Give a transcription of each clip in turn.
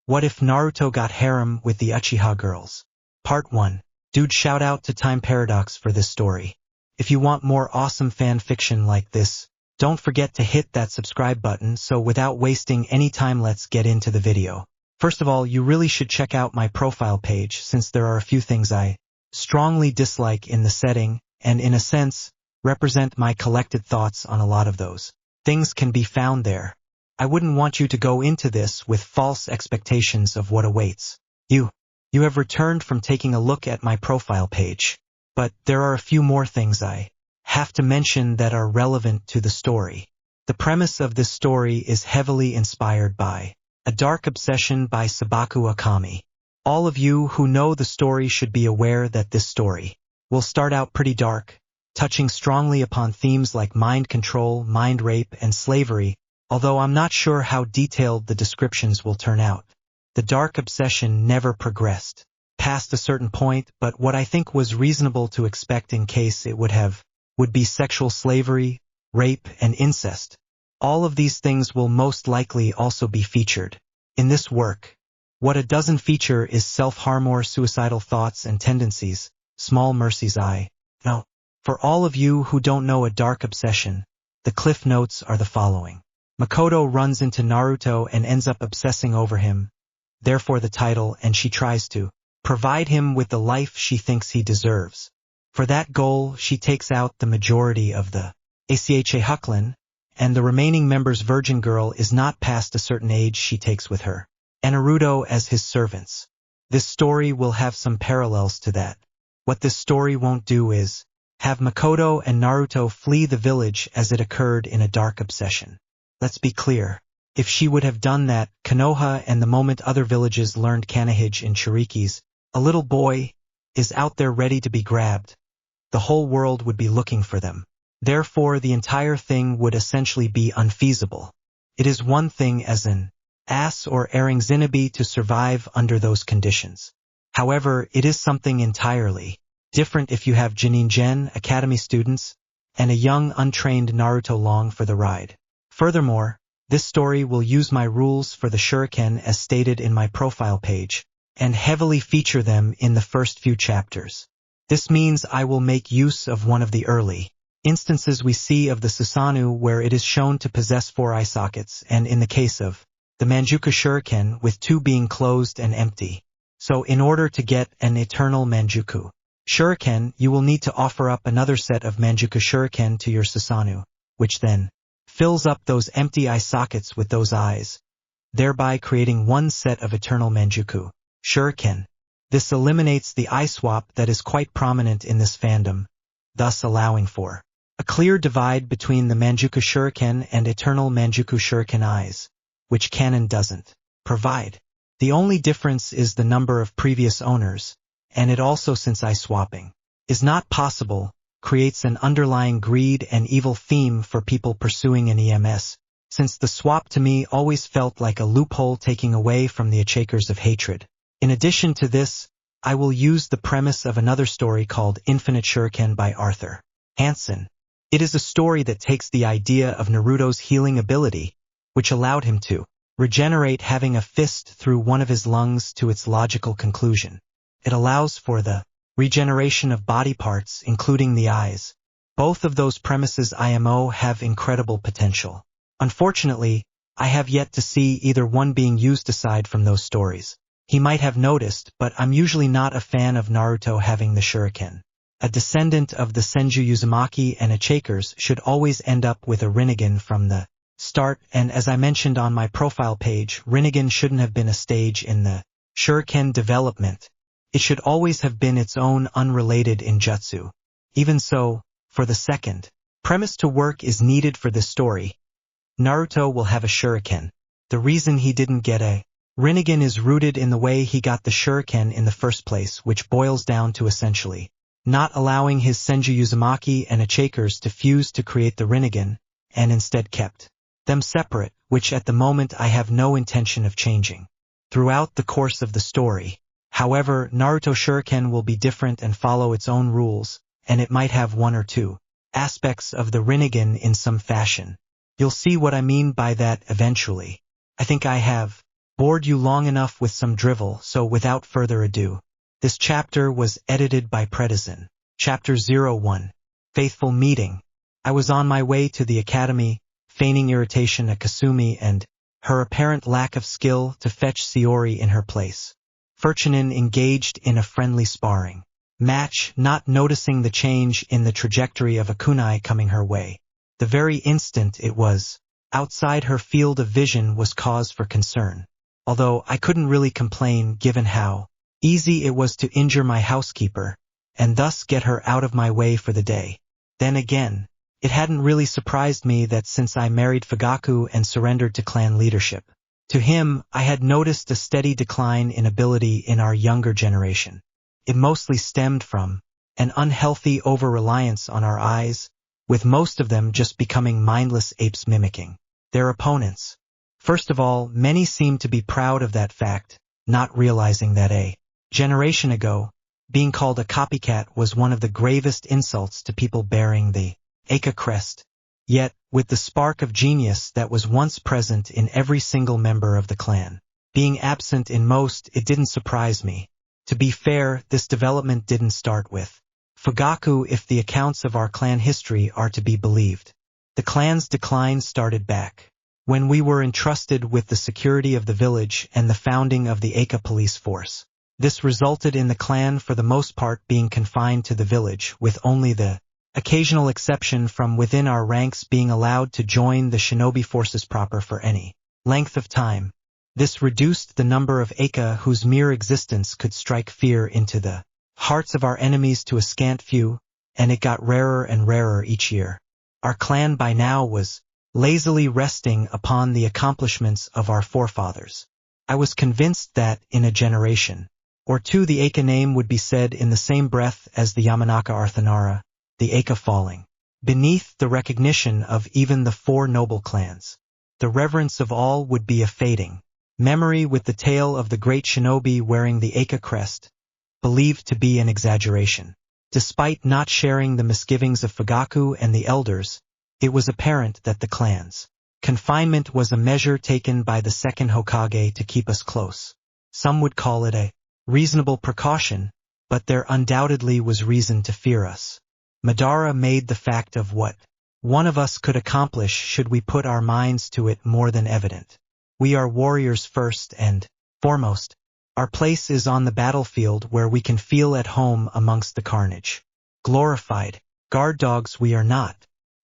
What if Naruto got harem with the Uchiha girls? Part 1. Dude, shout out to Time Paradox for this story. If you want more awesome fan fiction like this, don't forget to hit that subscribe button. So without wasting any time, let's get into the video. First of all, you really should check out my profile page, since there are a few things I strongly dislike in the setting, and in a sense, represent my collected thoughts on a lot of those things can be found there. I wouldn't want you to go into this with false expectations of what awaits you. You have returned from taking a look at my profile page, but there are a few more things I have to mention that are relevant to the story. The premise of this story is heavily inspired by A Dark Obsession by Sabaku Akami. All of you who know the story should be aware that this story will start out pretty dark, touching strongly upon themes like mind control, mind rape, and slavery, although I'm not sure how detailed the descriptions will turn out. The Dark Obsession never progressed past a certain point, but what I think was reasonable to expect in case it would be sexual slavery, rape, and incest. All of these things will most likely also be featured in this work. What it doesn't feature is self-harm or suicidal thoughts and tendencies, small mercies I know. For all of you who don't know A Dark Obsession, the cliff notes are the following. Makoto runs into Naruto and ends up obsessing over him, therefore the title, and she tries to provide him with the life she thinks he deserves. For that goal, she takes out the majority of the Acha Hucklin, and the remaining member's virgin girl is not past a certain age she takes with her, and Naruto as his servants. This story will have some parallels to that. What this story won't do is have Makoto and Naruto flee the village as it occurred in A Dark Obsession. Let's be clear. If she would have done that, Konoha, and the moment other villages learned Kanehige in Chiriki's, a little boy is out there ready to be grabbed, the whole world would be looking for them. Therefore, the entire thing would essentially be unfeasible. It is one thing as an ass or erring Zinobi to survive under those conditions. However, it is something entirely different if you have Gen Academy students and a young untrained Naruto along for the ride. Furthermore, this story will use my rules for the shuriken as stated in my profile page, and heavily feature them in the first few chapters. This means I will make use of one of the early instances we see of the Susanoo where it is shown to possess 4 eye sockets, and in the case of the Manjuku Shuriken with 2 being closed and empty. So in order to get an eternal Manjuku Shuriken, you will need to offer up another set of Manjuku Shuriken to your Susanoo, which then fills up those empty eye sockets with those eyes, thereby creating one set of eternal Manjuku Shuriken. This eliminates the eye swap that is quite prominent in this fandom, thus allowing for a clear divide between the Manjuku Shuriken and eternal Manjuku Shuriken eyes, which canon doesn't provide. The only difference is the number of previous owners, and it also, since eye swapping is not possible, creates an underlying greed and evil theme for people pursuing an EMS, since the swap to me always felt like a loophole taking away from the achakers of hatred. In addition to this, I will use the premise of another story called Infinite Shuriken by Arthur Hansen. It is a story that takes the idea of Naruto's healing ability, which allowed him to regenerate having a fist through one of his lungs, to its logical conclusion. It allows for the regeneration of body parts, including the eyes. Both of those premises IMO have incredible potential. Unfortunately, I have yet to see either one being used aside from those stories. He might have noticed, but I'm usually not a fan of Naruto having the shuriken. A descendant of the Senju Uzumaki and Achakers should always end up with a Rinnegan from the start, and as I mentioned on my profile page, Rinnegan shouldn't have been a stage in the shuriken development. It should always have been its own unrelated injutsu. Even so, for the second premise to work is needed for this story, Naruto will have a shuriken. The reason he didn't get a Rinnegan is rooted in the way he got the shuriken in the first place, which boils down to essentially not allowing his Senju Uzumaki and Achakers to fuse to create the Rinnegan, and instead kept them separate, which at the moment I have no intention of changing. Throughout the course of the story, however, Naruto Shuriken will be different and follow its own rules, and it might have 1 or 2 aspects of the Rinnegan in some fashion. You'll see what I mean by that eventually. I think I have bored you long enough with some drivel, so without further ado. This chapter was edited by Predizin. Chapter 01. Faithful Meeting. I was on my way to the academy, feigning irritation at Kasumi and her apparent lack of skill to fetch Sayori in her place. Furchinin engaged in a friendly sparring match, not noticing the change in the trajectory of a kunai coming her way. The very instant it was outside her field of vision was cause for concern. Although I couldn't really complain given how easy it was to injure my housekeeper, and thus get her out of my way for the day. Then again, it hadn't really surprised me that since I married Fugaku and surrendered to clan leadership, to him I had noticed a steady decline in ability in our younger generation. It mostly stemmed from an unhealthy over-reliance on our eyes, with most of them just becoming mindless apes mimicking their opponents. First of all, many seemed to be proud of that fact, not realizing that a generation ago, being called a copycat was one of the gravest insults to people bearing the Eika crest. Yet, with the spark of genius that was once present in every single member of the clan being absent in most, it didn't surprise me. To be fair, this development didn't start with Fugaku if the accounts of our clan history are to be believed. The clan's decline started back when we were entrusted with the security of the village and the founding of the Eika police force. This resulted in the clan for the most part being confined to the village, with only the occasional exception from within our ranks being allowed to join the shinobi forces proper for any length of time. This reduced the number of Eika whose mere existence could strike fear into the hearts of our enemies to a scant few, and it got rarer and rarer each year. Our clan by now was lazily resting upon the accomplishments of our forefathers. I was convinced that, in a generation or two, the Eika name would be said in the same breath as the Yamanaka Arthanara, the Eika falling beneath the recognition of even the four noble clans. The reverence of all would be a fading memory, with the tale of the great shinobi wearing the Eika crest believed to be an exaggeration. Despite not sharing the misgivings of Fugaku and the elders, it was apparent that the clan's confinement was a measure taken by the second Hokage to keep us close. Some would call it a reasonable precaution, but there undoubtedly was reason to fear us. Madara made the fact of what one of us could accomplish should we put our minds to it more than evident. We are warriors first and foremost. Our place is on the battlefield, where we can feel at home amongst the carnage. Glorified guard dogs we are not.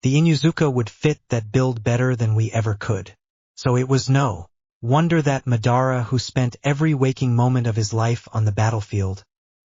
The Inuzuka would fit that build better than we ever could. So it was no wonder that Madara, who spent every waking moment of his life on the battlefield,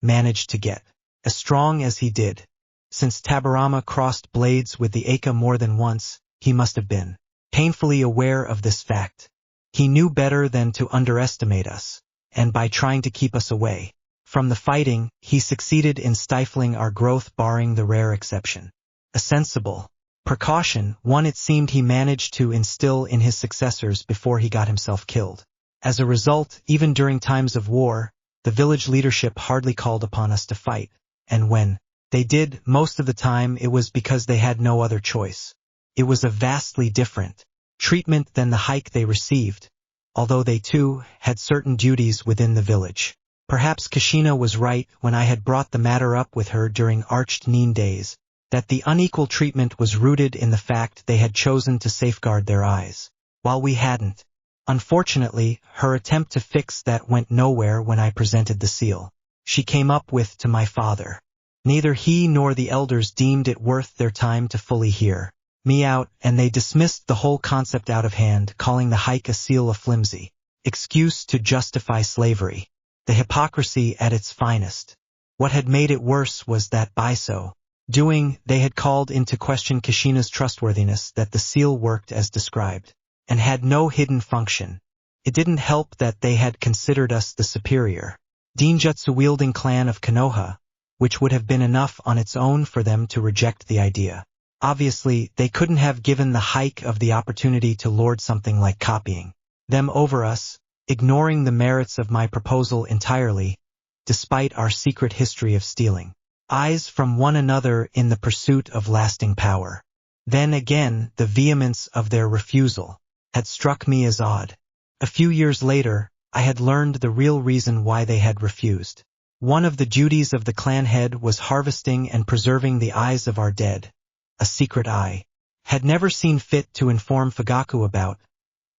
managed to get as strong as he did. Since Tabarama crossed blades with the Eika more than once, he must have been painfully aware of this fact. He knew better than to underestimate us, and by trying to keep us away from the fighting, he succeeded in stifling our growth, barring the rare exception. A sensible precaution, one it seemed he managed to instill in his successors before he got himself killed. As a result, even during times of war, the village leadership hardly called upon us to fight, and when they did, most of the time it was because they had no other choice. It was a vastly different treatment than the hike they received, although they too had certain duties within the village. Perhaps Kushina was right when I had brought the matter up with her during Arched Nin days, that the unequal treatment was rooted in the fact they had chosen to safeguard their eyes, while we hadn't. Unfortunately, her attempt to fix that went nowhere when I presented the seal she came up with to my father. Neither he nor the elders deemed it worth their time to fully hear me out, and they dismissed the whole concept out of hand, calling the hike a seal a flimsy excuse to justify slavery. The hypocrisy at its finest. What had made it worse was that by so doing, they had called into question Kushina's trustworthiness that the seal worked as described, and had no hidden function. It didn't help that they had considered us the superior Denjutsu-wielding clan of Konoha, which would have been enough on its own for them to reject the idea. Obviously, they couldn't have given the hike of the opportunity to lord something like copying them over us, ignoring the merits of my proposal entirely, despite our secret history of stealing eyes from one another in the pursuit of lasting power. Then again, the vehemence of their refusal had struck me as odd. A few years later, I had learned the real reason why they had refused. One of the duties of the clan head was harvesting and preserving the eyes of our dead, a secret I had never seen fit to inform Fugaku about,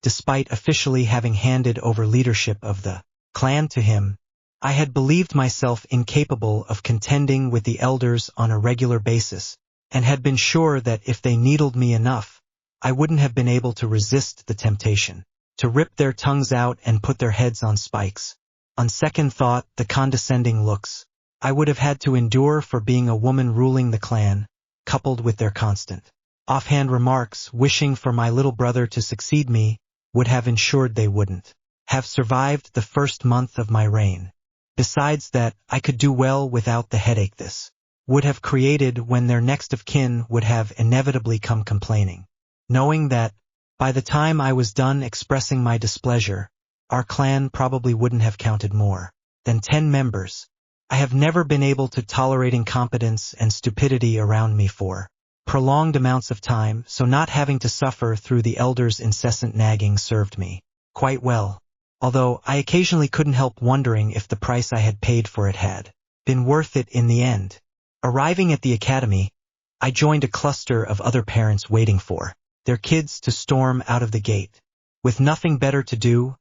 despite officially having handed over leadership of the clan to him. I had believed myself incapable of contending with the elders on a regular basis, and had been sure that if they needled me enough, I wouldn't have been able to resist the temptation to rip their tongues out and put their heads on spikes. On second thought, the condescending looks I would have had to endure for being a woman ruling the clan, coupled with their constant offhand remarks wishing for my little brother to succeed me, would have ensured they wouldn't have survived the first month of my reign. Besides that, I could do well without the headache this would have created when their next of kin would have inevitably come complaining. Knowing that, by the time I was done expressing my displeasure, our clan probably wouldn't have counted more than 10 members. I have never been able to tolerate incompetence and stupidity around me for prolonged amounts of time, so not having to suffer through the elders' incessant nagging served me quite well, although I occasionally couldn't help wondering if the price I had paid for it had been worth it in the end. Arriving at the academy, I joined a cluster of other parents waiting for their kids to storm out of the gate. With nothing better to do,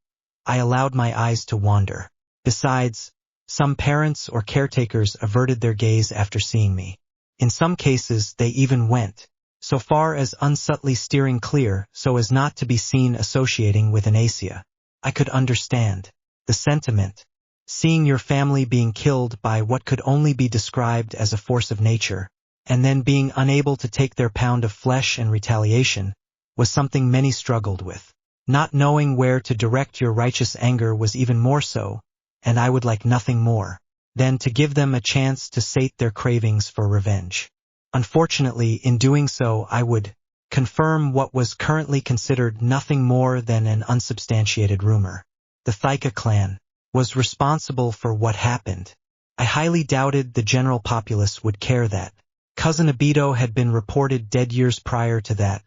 I allowed my eyes to wander. Besides, some parents or caretakers averted their gaze after seeing me. In some cases, they even went so far as unsubtly steering clear so as not to be seen associating with an Asia. I could understand the sentiment. Seeing your family being killed by what could only be described as a force of nature, and then being unable to take their pound of flesh and retaliation, was something many struggled with. Not knowing where to direct your righteous anger was even more so, and I would like nothing more than to give them a chance to sate their cravings for revenge. Unfortunately, in doing so I would confirm what was currently considered nothing more than an unsubstantiated rumor. The Thaika clan was responsible for what happened. I highly doubted the general populace would care that Cousin Obito had been reported dead years prior to that,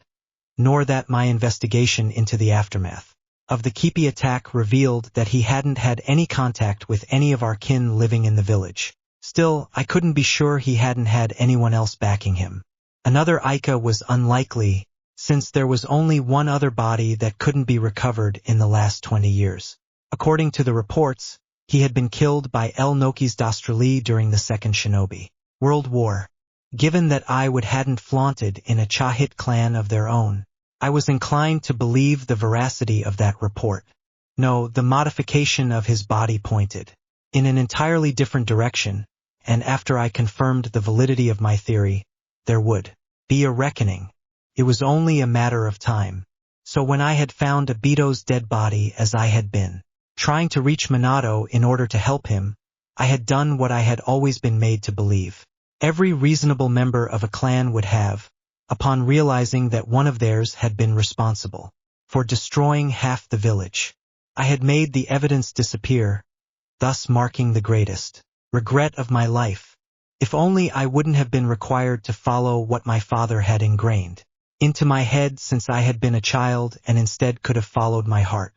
nor that my investigation into the aftermath of the Kipi attack revealed that he hadn't had any contact with any of our kin living in the village. Still, I couldn't be sure he hadn't had anyone else backing him. Another Aika was unlikely, since there was only one other body that couldn't be recovered in the last 20 years. According to the reports, he had been killed by El Noki's Dastrali during the Second Shinobi World War. Given that I hadn't flaunted in a Chahit clan of their own, I was inclined to believe the veracity of that report. No, the modification of his body pointed in an entirely different direction, and after I confirmed the validity of my theory, there would be a reckoning. It was only a matter of time. So when I had found Obito's dead body, as I had been trying to reach Minato in order to help him, I had done what I had always been made to believe every reasonable member of a clan would have, upon realizing that one of theirs had been responsible for destroying half the village. I had made the evidence disappear, thus marking the greatest regret of my life. If only I wouldn't have been required to follow what my father had ingrained into my head since I had been a child and instead could have followed my heart.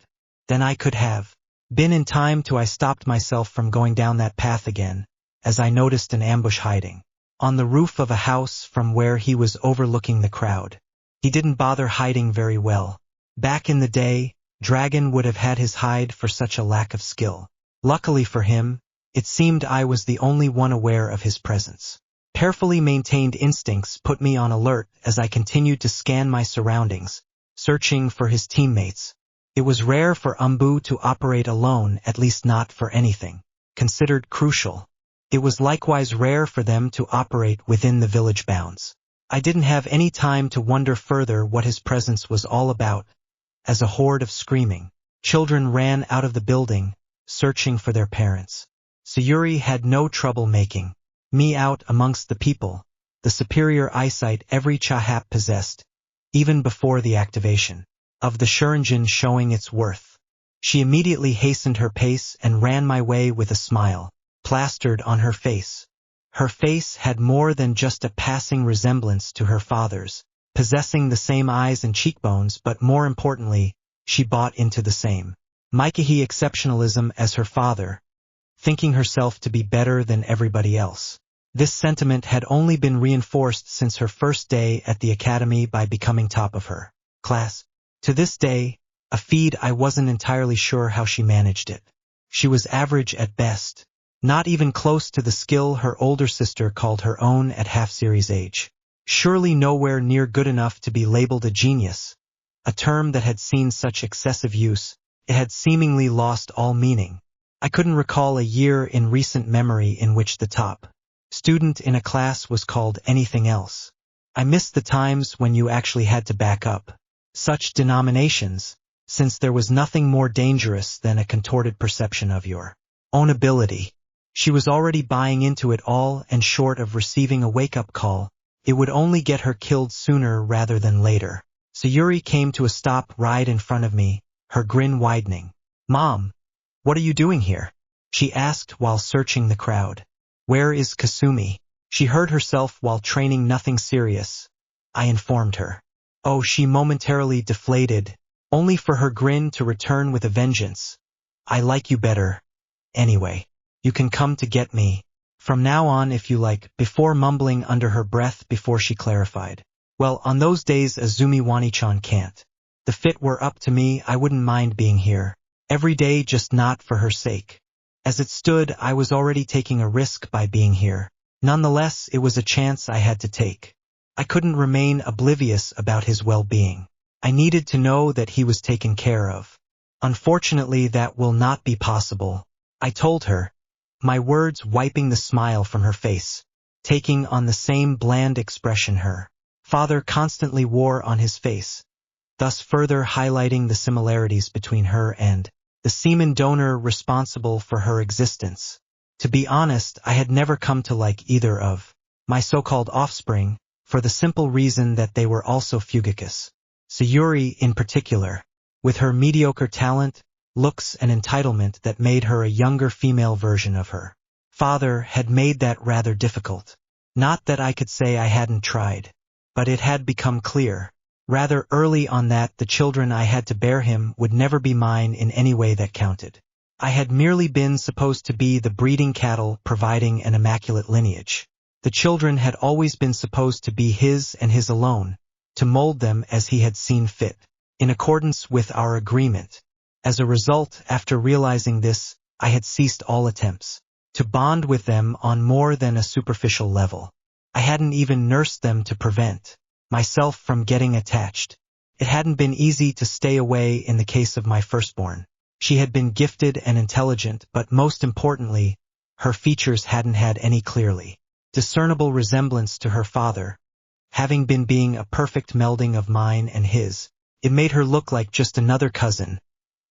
Then I could have been in time to I stopped myself from going down that path again, as I noticed an ambush hiding on the roof of a house from where he was overlooking the crowd. He didn't bother hiding very well. Back in the day, Dragon would have had his hide for such a lack of skill. Luckily for him, it seemed I was the only one aware of his presence. Carefully maintained instincts put me on alert as I continued to scan my surroundings, searching for his teammates. It was rare for Umbu to operate alone, at least not for anything considered crucial. It was likewise rare for them to operate within the village bounds. I didn't have any time to wonder further what his presence was all about, as a horde of screaming children ran out of the building, searching for their parents. Sayuri had no trouble making me out amongst the people, the superior eyesight every Chahap possessed, even before the activation of the Shurinjin showing its worth. She immediately hastened her pace and ran my way with a smile plastered on her face. Her face had more than just a passing resemblance to her father's, possessing the same eyes and cheekbones, but more importantly, she bought into the same Mikahi exceptionalism as her father, thinking herself to be better than everybody else. This sentiment had only been reinforced since her first day at the academy by becoming top of her class. To this day, a feat I wasn't entirely sure how she managed it. She was average at best, not even close to the skill her older sister called her own at half-series age. Surely nowhere near good enough to be labeled a genius, a term that had seen such excessive use, it had seemingly lost all meaning. I couldn't recall a year in recent memory in which the top student in a class was called anything else. I missed the times when you actually had to back up such denominations, since there was nothing more dangerous than a contorted perception of your own ability. She was already buying into it all, and short of receiving a wake-up call, it would only get her killed sooner rather than later. Sayuri came to a stop right in front of me, her grin widening. "Mom, what are you doing here?" she asked while searching the crowd. "Where is Kasumi?" She heard herself while training nothing serious, I informed her. Oh, she momentarily deflated, only for her grin to return with a vengeance. "I like you better. Anyway, you can come to get me from now on if you like," before mumbling under her breath before she clarified. "Well, on those days Azumi Wani-chan can't. The fit were up to me, I wouldn't mind being here every day, just not for her sake." As it stood, I was already taking a risk by being here. Nonetheless, it was a chance I had to take. I couldn't remain oblivious about his well-being. I needed to know that he was taken care of. "Unfortunately, that will not be possible," I told her, my words wiping the smile from her face, taking on the same bland expression her father constantly wore on his face, thus further highlighting the similarities between her and the semen donor responsible for her existence. To be honest, I had never come to like either of my so-called offspring, for the simple reason that they were also fugacous. Sayuri, in particular, with her mediocre talent, looks, and entitlement that made her a younger female version of her father, had made that rather difficult. Not that I could say I hadn't tried, but it had become clear rather early on that the children I had to bear him would never be mine in any way that counted. I had merely been supposed to be the breeding cattle providing an immaculate lineage. The children had always been supposed to be his and his alone, to mold them as he had seen fit, in accordance with our agreement. As a result, after realizing this, I had ceased all attempts to bond with them on more than a superficial level. I hadn't even nursed them to prevent myself from getting attached. It hadn't been easy to stay away in the case of my firstborn. She had been gifted and intelligent, but most importantly, her features hadn't had any clearly discernible resemblance to her father. Having been being a perfect melding of mine and his, it made her look like just another cousin.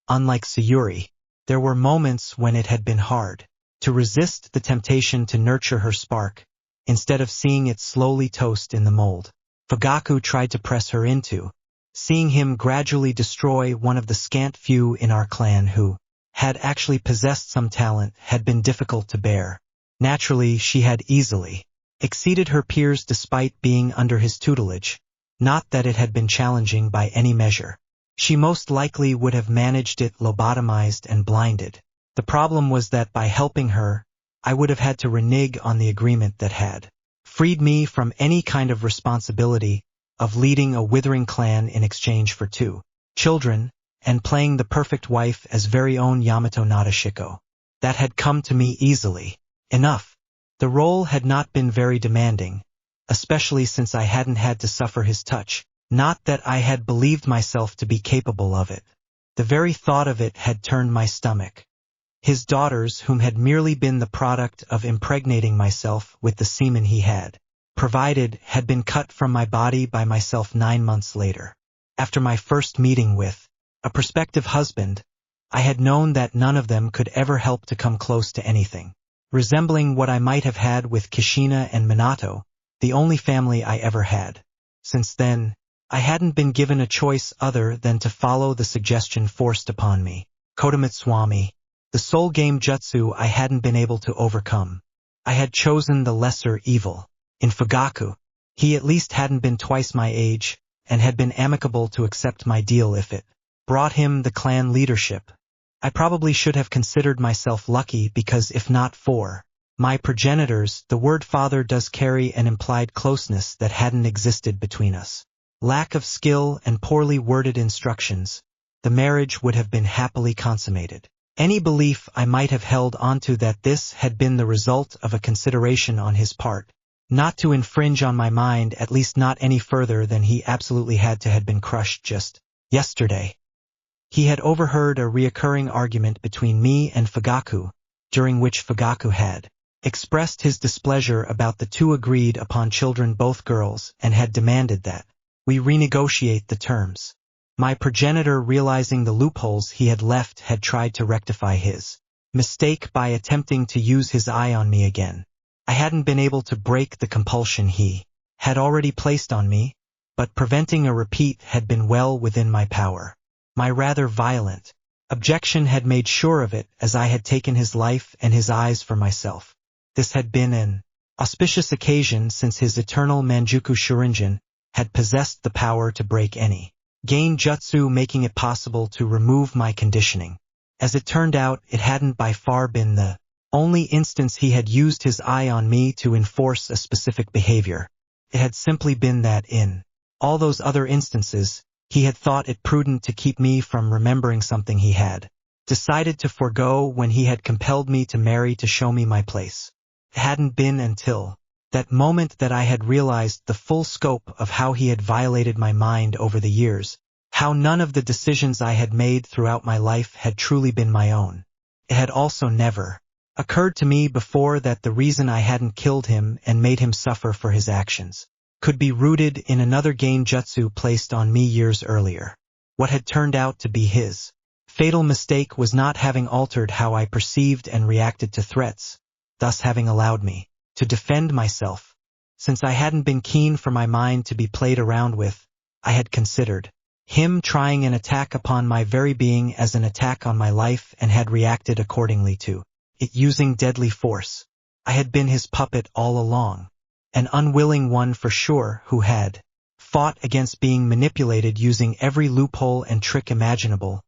Unlike Sayuri, there were moments when it had been hard to resist the temptation to nurture her spark, instead of seeing it slowly toast in the mold Fugaku tried to press her into. Seeing him gradually destroy one of the scant few in our clan who had actually possessed some talent had been difficult to bear. Naturally, she had easily exceeded her peers despite being under his tutelage. Not that it had been challenging by any measure. She most likely would have managed it lobotomized and blinded. The problem was that by helping her, I would have had to renege on the agreement that had freed me from any kind of responsibility of leading a withering clan in exchange for 2 children, and playing the perfect wife as very own Yamato Nadeshiko. That had come to me easily enough. The role had not been very demanding, especially since I hadn't had to suffer his touch. Not that I had believed myself to be capable of it. The very thought of it had turned my stomach. His daughters, whom had merely been the product of impregnating myself with the semen he had provided, had been cut from my body by myself 9 months later. After my first meeting with a prospective husband, I had known that none of them could ever help to come close to anything resembling what I might have had with Kishina and Minato, the only family I ever had. Since then, I hadn't been given a choice other than to follow the suggestion forced upon me. Kodomatswami, the sole game jutsu I hadn't been able to overcome. I had chosen the lesser evil. In Fugaku, he at least hadn't been twice my age, and had been amicable to accept my deal if it brought him the clan leadership. I probably should have considered myself lucky because if not for my progenitors, the word father does carry an implied closeness that hadn't existed between us. Lack of skill and poorly worded instructions, the marriage would have been happily consummated. Any belief I might have held onto that this had been the result of a consideration on his part, not to infringe on my mind, at least not any further than he absolutely had to, had been crushed just yesterday. He had overheard a reoccurring argument between me and Fugaku, during which Fugaku had expressed his displeasure about the two agreed upon children, both girls, and had demanded that we renegotiate the terms. My progenitor, realizing the loopholes he had left, had tried to rectify his mistake by attempting to use his eye on me again. I hadn't been able to break the compulsion he had already placed on me, but preventing a repeat had been well within my power. My rather violent objection had made sure of it, as I had taken his life and his eyes for myself. This had been an auspicious occasion, since his eternal Manjuku Shuriken had possessed the power to break any gain jutsu, making it possible to remove my conditioning. As it turned out, it hadn't by far been the only instance he had used his eye on me to enforce a specific behavior. It had simply been that in all those other instances, he had thought it prudent to keep me from remembering something he had decided to forego when he had compelled me to marry to show me my place. It hadn't been until that moment that I had realized the full scope of how he had violated my mind over the years, how none of the decisions I had made throughout my life had truly been my own. It had also never occurred to me before that the reason I hadn't killed him and made him suffer for his actions could be rooted in another genjutsu placed on me years earlier. What had turned out to be his fatal mistake was not having altered how I perceived and reacted to threats, thus having allowed me to defend myself. Since I hadn't been keen for my mind to be played around with, I had considered him trying an attack upon my very being as an attack on my life and had reacted accordingly to it, using deadly force. I had been his puppet all along, an unwilling one for sure, who had fought against being manipulated using every loophole and trick imaginable,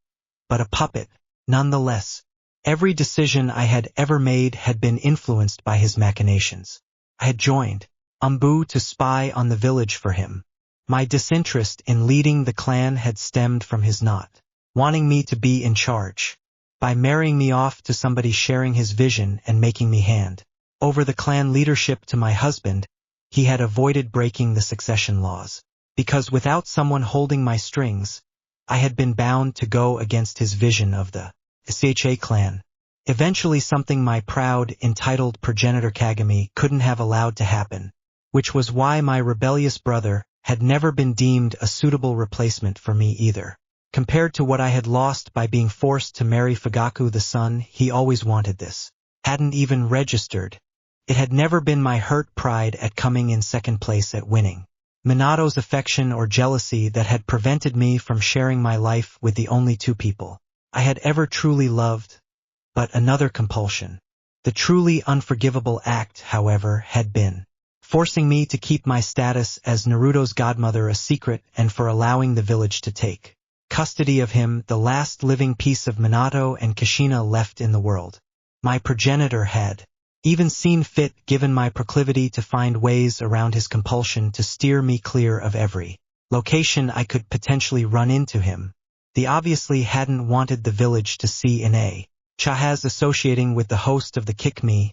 but a puppet nonetheless. Every decision I had ever made had been influenced by his machinations. I had joined Umbu to spy on the village for him. My disinterest in leading the clan had stemmed from his not wanting me to be in charge. By marrying me off to somebody sharing his vision and making me hand over the clan leadership to my husband, he had avoided breaking the succession laws. Because without someone holding my strings, I had been bound to go against his vision of the Uchiha clan. Eventually, something my proud, entitled progenitor Kagami couldn't have allowed to happen, which was why my rebellious brother had never been deemed a suitable replacement for me either. Compared to what I had lost by being forced to marry Fugaku, the son he always wanted, this hadn't even registered. It had never been my hurt pride at coming in second place at winning Minato's affection or jealousy that had prevented me from sharing my life with the only two people I had ever truly loved, but another compulsion. The truly unforgivable act, however, had been forcing me to keep my status as Naruto's godmother a secret, and for allowing the village to take custody of him, the last living piece of Minato and Kushina left in the world. My progenitor had even seen fit, given my proclivity to find ways around his compulsion, to steer me clear of every location I could potentially run into him. They obviously hadn't wanted the village to see Chahaz associating with the host of the Kick Me,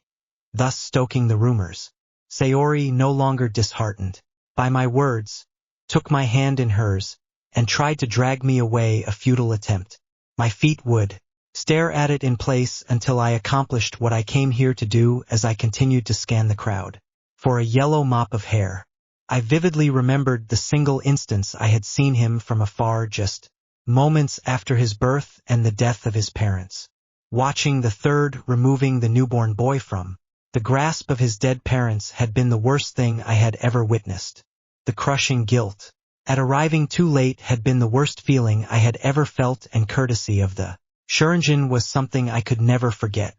thus stoking the rumors. Sayori, no longer disheartened by my words, took my hand in hers and tried to drag me away, a futile attempt. My feet would stare at it in place until I accomplished what I came here to do. As I continued to scan the crowd for a yellow mop of hair, I vividly remembered the single instance I had seen him from afar just moments after his birth and the death of his parents. Watching the third removing the newborn boy from the grasp of his dead parents had been the worst thing I had ever witnessed. The crushing guilt at arriving too late had been the worst feeling I had ever felt, and courtesy of the Shuriken was something I could never forget.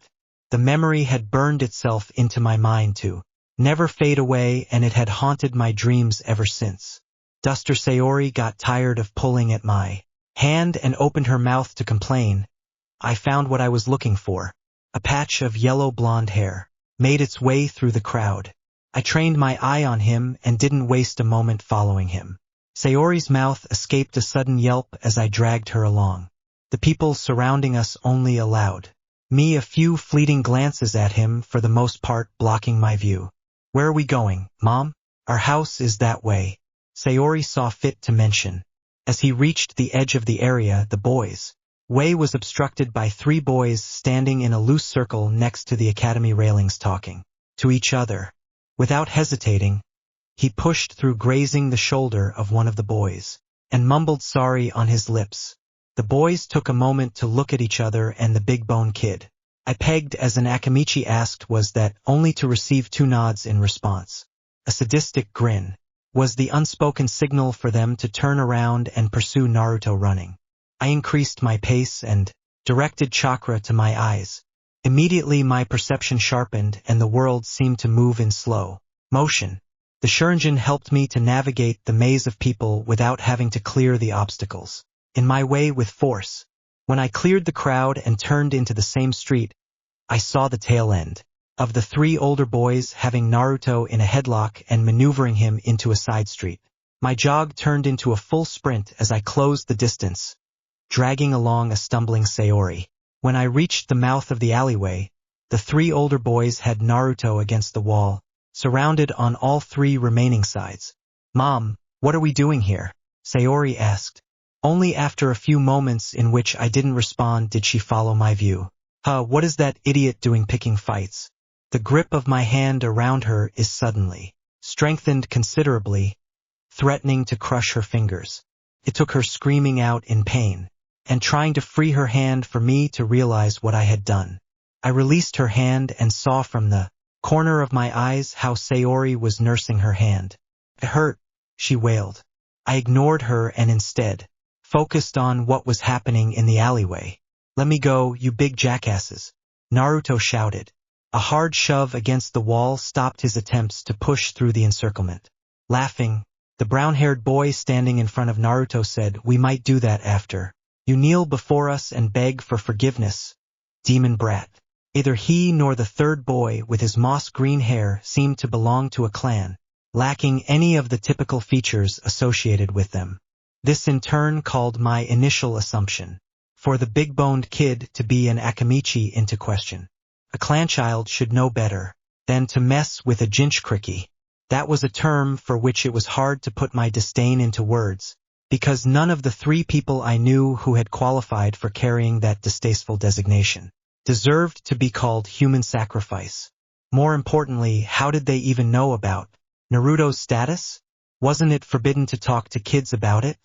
The memory had burned itself into my mind to never fade away, and it had haunted my dreams ever since. Duster Sayori got tired of pulling at my hand and opened her mouth to complain. I found what I was looking for. A patch of yellow blonde hair made its way through the crowd. I trained my eye on him and didn't waste a moment following him. Sayori's mouth escaped a sudden yelp as I dragged her along. The people surrounding us only allowed me a few fleeting glances at him, for the most part blocking my view. "Where are we going, Mom?" "Our house is that way," Sayori saw fit to mention. As he reached the edge of the area, the boys' way was obstructed by 3 boys standing in a loose circle next to the academy railings talking to each other. Without hesitating, he pushed through, grazing the shoulder of one of the boys, and mumbled sorry on his lips. The boys took a moment to look at each other and the big bone kid I pegged as an Akamichi asked was that, only to receive 2 nods in response. A sadistic grin was the unspoken signal for them to turn around and pursue Naruto running. I increased my pace and directed chakra to my eyes. Immediately my perception sharpened and the world seemed to move in slow motion. The Shuriken helped me to navigate the maze of people without having to clear the obstacles in my way with force. When I cleared the crowd and turned into the same street, I saw the tail end of the 3 older boys having Naruto in a headlock and maneuvering him into a side street. My jog turned into a full sprint as I closed the distance, dragging along a stumbling Sayori. When I reached the mouth of the alleyway, the 3 older boys had Naruto against the wall, surrounded on all 3 remaining sides. "Mom, what are we doing here?" Sayori asked. Only after a few moments in which I didn't respond did she follow my view. What is that idiot doing picking fights?" The grip of my hand around her is suddenly strengthened considerably, threatening to crush her fingers. It took her screaming out in pain and trying to free her hand for me to realize what I had done. I released her hand and saw from the corner of my eyes how Sayori was nursing her hand. "It hurt," she wailed. I ignored her and instead focused on what was happening in the alleyway. "Let me go, you big jackasses," Naruto shouted. A hard shove against the wall stopped his attempts to push through the encirclement. Laughing, the brown-haired boy standing in front of Naruto said, "We might do that after you kneel before us and beg for forgiveness, demon brat." Neither he nor the 3rd boy with his moss-green hair seemed to belong to a clan, lacking any of the typical features associated with them. This in turn called my initial assumption for the big-boned kid to be an Akamichi into question. A clan child should know better than to mess with a jinchuriki. That was a term for which it was hard to put my disdain into words, because none of the 3 people I knew who had qualified for carrying that distasteful designation deserved to be called human sacrifice. More importantly, how did they even know about Naruto's status? Wasn't it forbidden to talk to kids about it?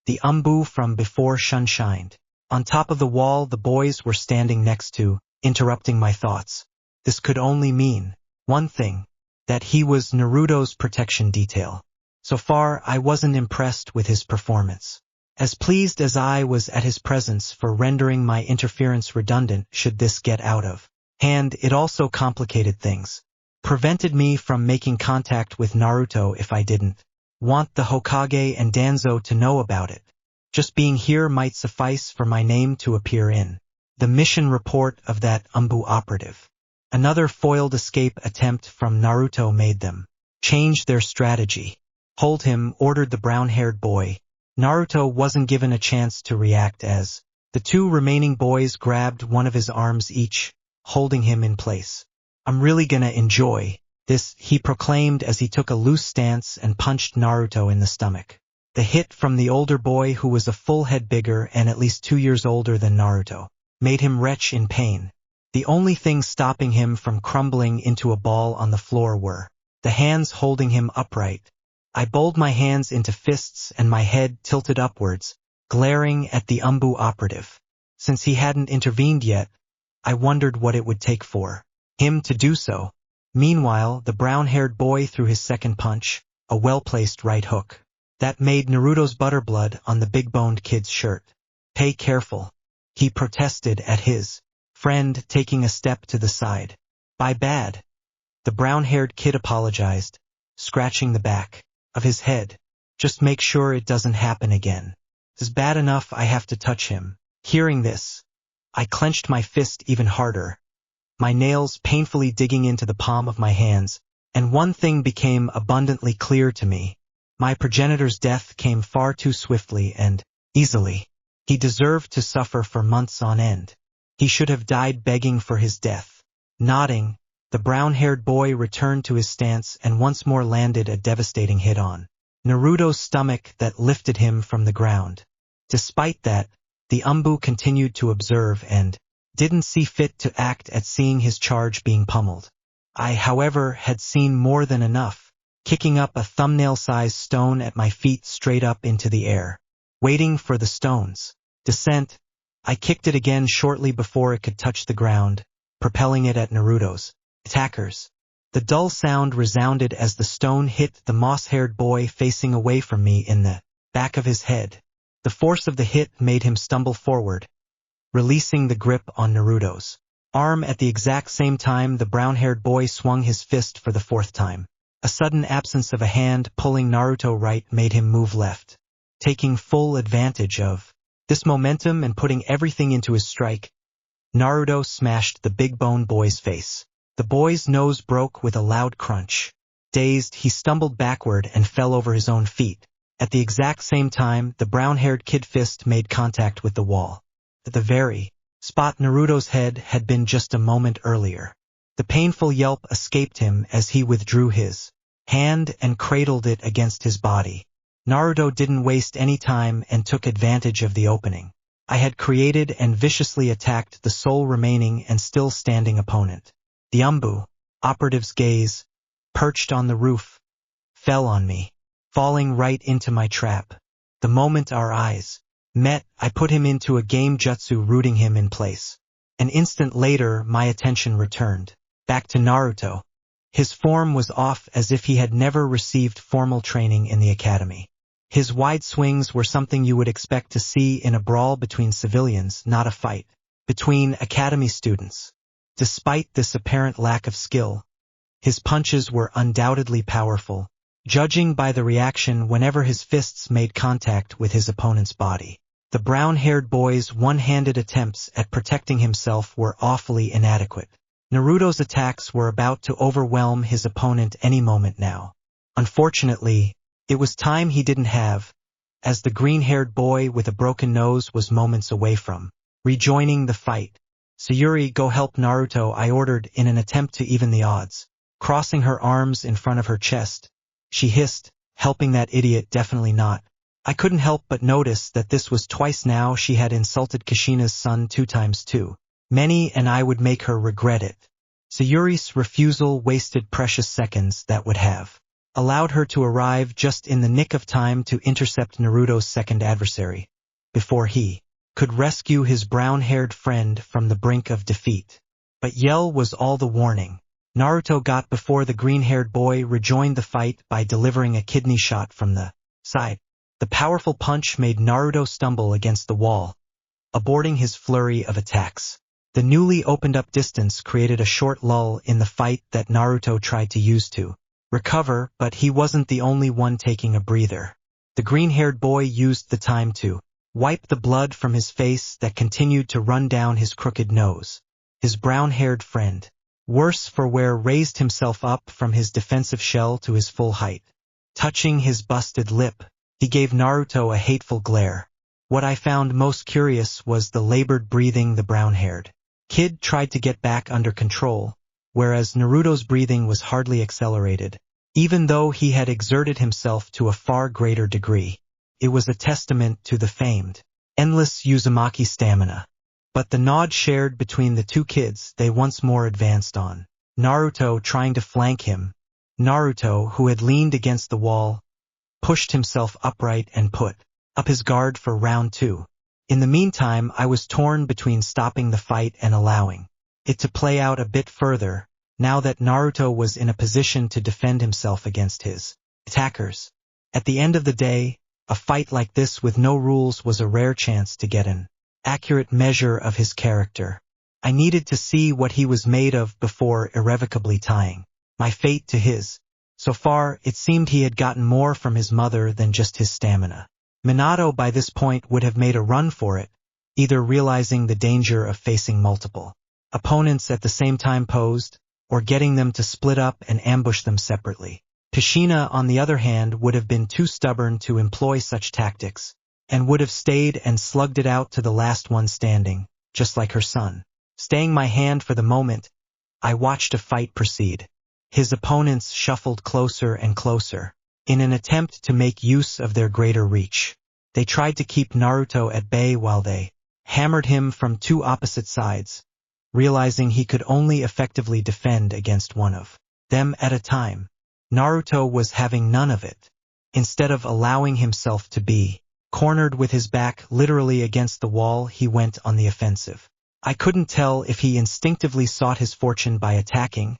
The umbu from before shined. On top of the wall the boys were standing next to, interrupting my thoughts. This could only mean one thing, that he was Naruto's protection detail. So far I wasn't impressed with his performance. As pleased as I was at his presence for rendering my interference redundant should this get out of hand, it also complicated things. Prevented me from making contact with Naruto if I didn't want the Hokage and Danzo to know about it. Just being here might suffice for my name to appear in the mission report of that umbu operative. Another foiled escape attempt from Naruto made them change their strategy. "Hold him," ordered the brown-haired boy. Naruto wasn't given a chance to react as the 2 remaining boys grabbed one of his arms each, holding him in place. "I'm really gonna enjoy this," he proclaimed as he took a loose stance and punched Naruto in the stomach. The hit from the older boy, who was a full head bigger and at least 2 years older than Naruto, made him retch in pain. The only thing stopping him from crumbling into a ball on the floor were the hands holding him upright. I bowled my hands into fists and my head tilted upwards, glaring at the umbu operative. Since he hadn't intervened yet, I wondered what it would take for him to do so. Meanwhile, the brown-haired boy threw his second punch, a well-placed right hook, that made Naruto's butterblood on the big-boned kid's shirt. "Pay careful," he protested at his friend taking a step to the side. "My bad." The brown-haired kid apologized, scratching the back of his head. "Just make sure it doesn't happen again. It's bad enough I have to touch him." Hearing this, I clenched my fist even harder, my nails painfully digging into the palm of my hands, and one thing became abundantly clear to me. My progenitor's death came far too swiftly and easily. He deserved to suffer for months on end. He should have died begging for his death. Nodding, the brown-haired boy returned to his stance and once more landed a devastating hit on Naruto's stomach that lifted him from the ground. Despite that, the Umbu continued to observe and didn't see fit to act at seeing his charge being pummeled. I, however, had seen more than enough, kicking up a thumbnail-sized stone at my feet straight up into the air. Waiting for the stone's descent, I kicked it again shortly before it could touch the ground, propelling it at Naruto's attackers. The dull sound resounded as the stone hit the moss-haired boy facing away from me in the back of his head. The force of the hit made him stumble forward, releasing the grip on Naruto's arm. At the exact same time, the brown-haired boy swung his fist for the fourth time. A sudden absence of a hand pulling Naruto right made him move left. Taking full advantage of this momentum and putting everything into his strike, Naruto smashed the big bone boy's face. The boy's nose broke with a loud crunch. Dazed, he stumbled backward and fell over his own feet. At the exact same time, the brown-haired kid fist made contact with the wall. At the very spot Naruto's head had been just a moment earlier. The painful yelp escaped him as he withdrew his hand and cradled it against his body. Naruto didn't waste any time and took advantage of the opening I had created and viciously attacked the sole remaining and still standing opponent. The Umbu operative's gaze, perched on the roof, fell on me, falling right into my trap. The moment our eyes met, I put him into a game jutsu, rooting him in place. An instant later, my attention returned back to Naruto. His form was off as if he had never received formal training in the academy. His wide swings were something you would expect to see in a brawl between civilians, not a fight between academy students. Despite this apparent lack of skill, his punches were undoubtedly powerful, judging by the reaction whenever his fists made contact with his opponent's body. The brown-haired boy's one-handed attempts at protecting himself were awfully inadequate. Naruto's attacks were about to overwhelm his opponent any moment now. Unfortunately, it was time he didn't have, as the green-haired boy with a broken nose was moments away from rejoining the fight. "Sayuri, go help Naruto," I ordered in an attempt to even the odds. Crossing her arms in front of her chest, she hissed, "Helping that idiot? Definitely not." I couldn't help but notice that this was twice now she had insulted Kushina's son 2 times 2. Many, and I would make her regret it. Sayuri's refusal wasted precious seconds that would have allowed her to arrive just in the nick of time to intercept Naruto's second adversary, before he could rescue his brown-haired friend from the brink of defeat. But yell was all the warning Naruto got before the green-haired boy rejoined the fight by delivering a kidney shot from the side. The powerful punch made Naruto stumble against the wall, aborting his flurry of attacks. The newly opened-up distance created a short lull in the fight that Naruto tried to use to recover, but he wasn't the only one taking a breather. The green-haired boy used the time to wipe the blood from his face that continued to run down his crooked nose. His brown-haired friend, worse for wear, raised himself up from his defensive shell to his full height. Touching his busted lip, he gave Naruto a hateful glare. What I found most curious was the labored breathing the brown-haired kid tried to get back under control, whereas Naruto's breathing was hardly accelerated, even though he had exerted himself to a far greater degree. It was a testament to the famed, endless Uzumaki stamina. But the nod shared between the two kids, they once more advanced on Naruto, trying to flank him. Naruto, who had leaned against the wall, pushed himself upright and put up his guard for round 2. In the meantime, I was torn between stopping the fight and allowing it to play out a bit further, now that Naruto was in a position to defend himself against his attackers. At the end of the day, a fight like this with no rules was a rare chance to get an accurate measure of his character. I needed to see what he was made of before irrevocably tying my fate to his. So far, it seemed he had gotten more from his mother than just his stamina. Minato by this point would have made a run for it, either realizing the danger of facing multiple opponents at the same time posed, or getting them to split up and ambush them separately. Kushina, on the other hand, would have been too stubborn to employ such tactics, and would have stayed and slugged it out to the last one standing, just like her son. Staying my hand for the moment, I watched a fight proceed. His opponents shuffled closer and closer, in an attempt to make use of their greater reach. They tried to keep Naruto at bay while they hammered him from two opposite sides, realizing he could only effectively defend against one of them at a time. Naruto was having none of it. Instead of allowing himself to be cornered with his back literally against the wall, he went on the offensive. I couldn't tell if he instinctively sought his fortune by attacking,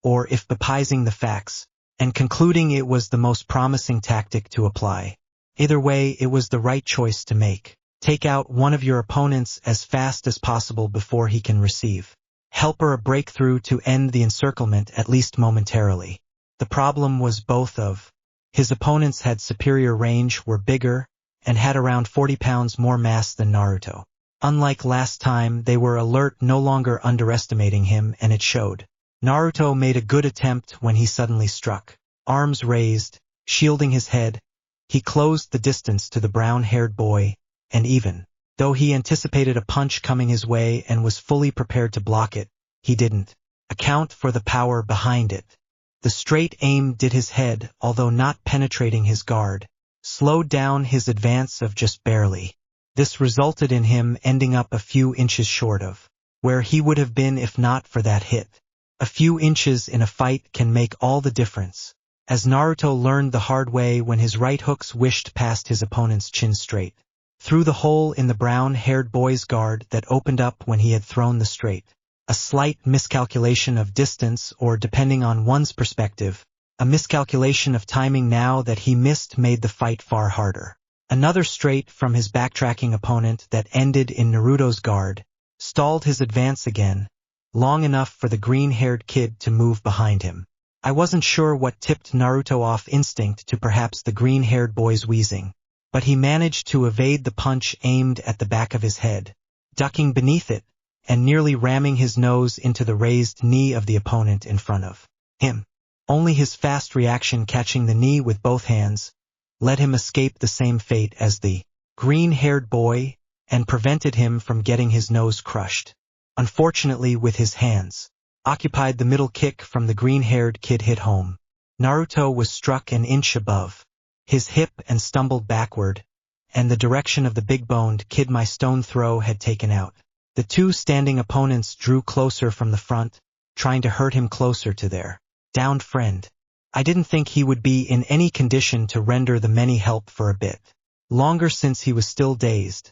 or if bepising the facts, and concluding it was the most promising tactic to apply. Either way, it was the right choice to make. Take out one of your opponents as fast as possible before he can receive help or a breakthrough to end the encirclement, at least momentarily. The problem was both of his opponents had superior range, were bigger, and had around 40 pounds more mass than Naruto. Unlike last time, they were alert, no longer underestimating him, and it showed. Naruto made a good attempt when he suddenly struck. Arms raised, shielding his head, he closed the distance to the brown-haired boy, and even though he anticipated a punch coming his way and was fully prepared to block it, he didn't account for the power behind it. The straight aim did his head, although not penetrating his guard, slowed down his advance of just barely. This resulted in him ending up a few inches short of where he would have been if not for that hit. A few inches in a fight can make all the difference, as Naruto learned the hard way when his right hooks wished past his opponent's chin straight through the hole in the brown-haired boy's guard that opened up when he had thrown the straight. A slight miscalculation of distance, or depending on one's perspective, a miscalculation of timing now that he missed, made the fight far harder. Another straight from his backtracking opponent that ended in Naruto's guard stalled his advance again, long enough for the green-haired kid to move behind him. I wasn't sure what tipped Naruto off instinct to perhaps the green-haired boy's wheezing, but he managed to evade the punch aimed at the back of his head, ducking beneath it, and nearly ramming his nose into the raised knee of the opponent in front of him. Only his fast reaction, catching the knee with both hands, let him escape the same fate as the green-haired boy and prevented him from getting his nose crushed. Unfortunately, with his hands occupied, the middle kick from the green-haired kid hit home. Naruto was struck an inch above his hip and stumbled backward, and the direction of the big-boned kid my stone throw had taken out. The two standing opponents drew closer from the front, trying to hurt him closer to their downed friend. I didn't think he would be in any condition to render the many help for a bit longer, since he was still dazed,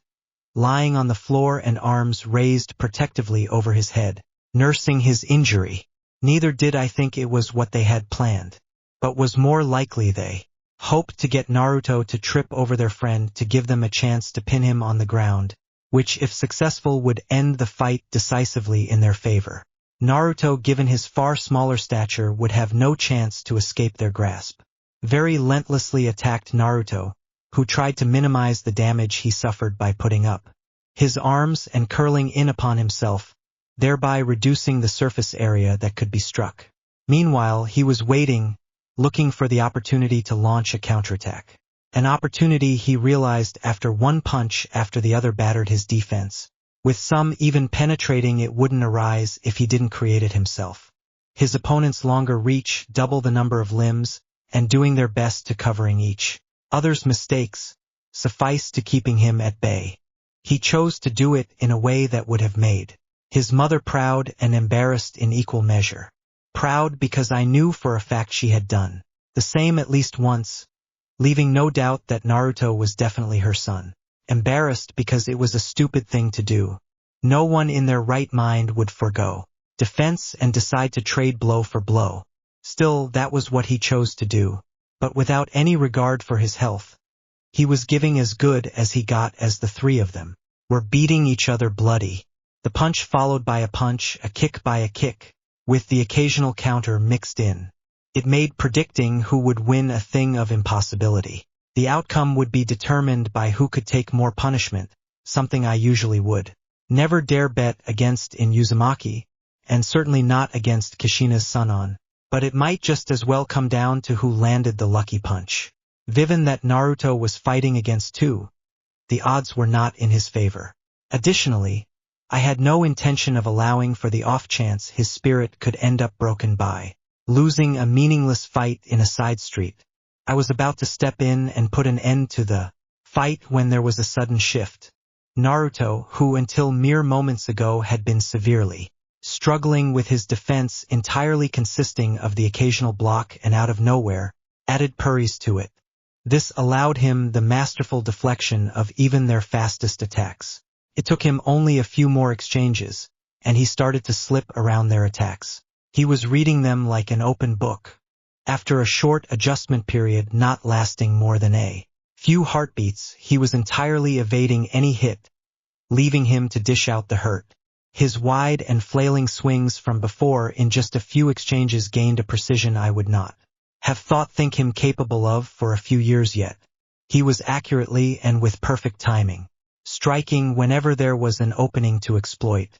lying on the floor and arms raised protectively over his head, nursing his injury. Neither did I think it was what they had planned, but was more likely they hoped to get Naruto to trip over their friend to give them a chance to pin him on the ground, which, if successful, would end the fight decisively in their favor. Naruto, given his far smaller stature, would have no chance to escape their grasp. Very relentlessly attacked Naruto, who tried to minimize the damage he suffered by putting up his arms and curling in upon himself, thereby reducing the surface area that could be struck. Meanwhile, he was waiting, looking for the opportunity to launch a counterattack. An opportunity he realized after one punch after the other battered his defense, with some even penetrating it wouldn't arise if he didn't create it himself. His opponent's longer reach, double the number of limbs, and doing their best to covering each other's mistakes, sufficed to keeping him at bay. He chose to do it in a way that would have made his mother proud and embarrassed in equal measure. Proud because I knew for a fact she had done the same at least once, leaving no doubt that Naruto was definitely her son. Embarrassed because it was a stupid thing to do. No one in their right mind would forgo defense and decide to trade blow for blow. Still, that was what he chose to do, but without any regard for his health. He was giving as good as he got as the three of them were beating each other bloody. The punch followed by a punch, a kick by a kick, with the occasional counter mixed in. It made predicting who would win a thing of impossibility. The outcome would be determined by who could take more punishment, something I usually would never dare bet against in Uzumaki, and certainly not against Kushina's son. But it might just as well come down to who landed the lucky punch. Given that Naruto was fighting against two, the odds were not in his favor. Additionally, I had no intention of allowing for the off chance his spirit could end up broken by losing a meaningless fight in a side street. I was about to step in and put an end to the fight when there was a sudden shift. Naruto, who until mere moments ago had been severely struggling with his defense entirely consisting of the occasional block and out of nowhere, added puris to it. This allowed him the masterful deflection of even their fastest attacks. It took him only a few more exchanges, and he started to slip around their attacks. He was reading them like an open book. After a short adjustment period not lasting more than a few heartbeats, he was entirely evading any hit, leaving him to dish out the hurt. His wide and flailing swings from before in just a few exchanges gained a precision I would not have think him capable of for a few years yet. He was accurately and with perfect timing, striking whenever there was an opening to exploit.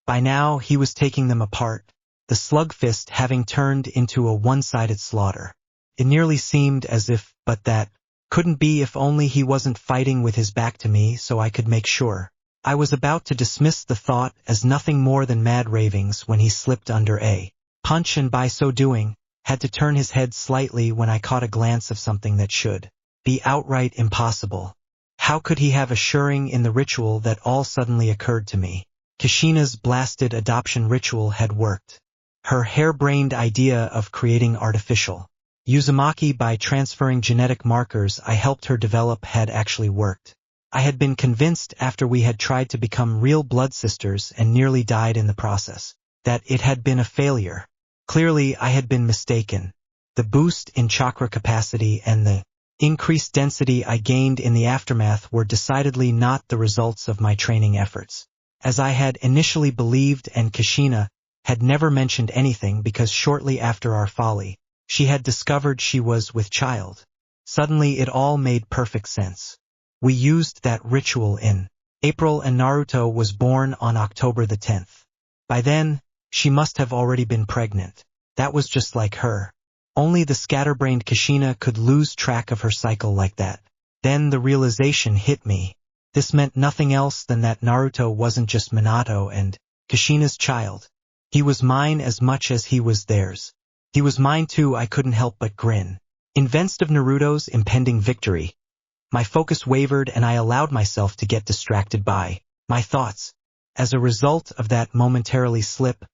By now he was taking them apart, the slug fist having turned into a one-sided slaughter. It nearly seemed as if, but that couldn't be if only he wasn't fighting with his back to me so I could make sure. I was about to dismiss the thought as nothing more than mad ravings when he slipped under a punch and by so doing, had to turn his head slightly when I caught a glance of something that should be outright impossible. How could he have assuring in the ritual that all suddenly occurred to me? Kushina's blasted adoption ritual had worked. Her harebrained idea of creating artificial Uzumaki by transferring genetic markers I helped her develop had actually worked. I had been convinced after we had tried to become real blood sisters and nearly died in the process, that it had been a failure. Clearly I had been mistaken. The boost in chakra capacity and the increased density I gained in the aftermath were decidedly not the results of my training efforts, as I had initially believed, and Kushina had never mentioned anything because shortly after our folly, she had discovered she was with child. Suddenly it all made perfect sense. We used that ritual in April and Naruto was born on October the 10th. By then, she must have already been pregnant. That was just like her. Only the scatterbrained Kushina could lose track of her cycle like that. Then the realization hit me. This meant nothing else than that Naruto wasn't just Minato and Kushina's child. He was mine as much as he was theirs. He was mine too. I couldn't help but grin. Convinced of Naruto's impending victory, my focus wavered and I allowed myself to get distracted by my thoughts. As a result of that momentarily slip,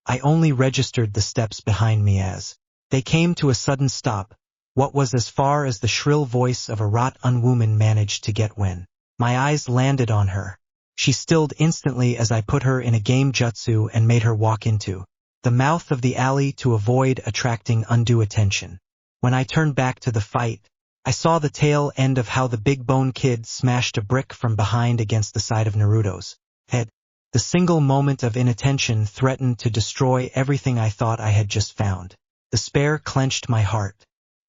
I only registered the steps behind me as they came to a sudden stop, what was as far as the shrill voice of a rot-un woman managed to get when my eyes landed on her. She stilled instantly as I put her in a game jutsu and made her walk into the mouth of the alley to avoid attracting undue attention. When I turned back to the fight, I saw the tail end of how the big bone kid smashed a brick from behind against the side of Naruto's head. The single moment of inattention threatened to destroy everything I thought I had just found. Despair clenched my heart.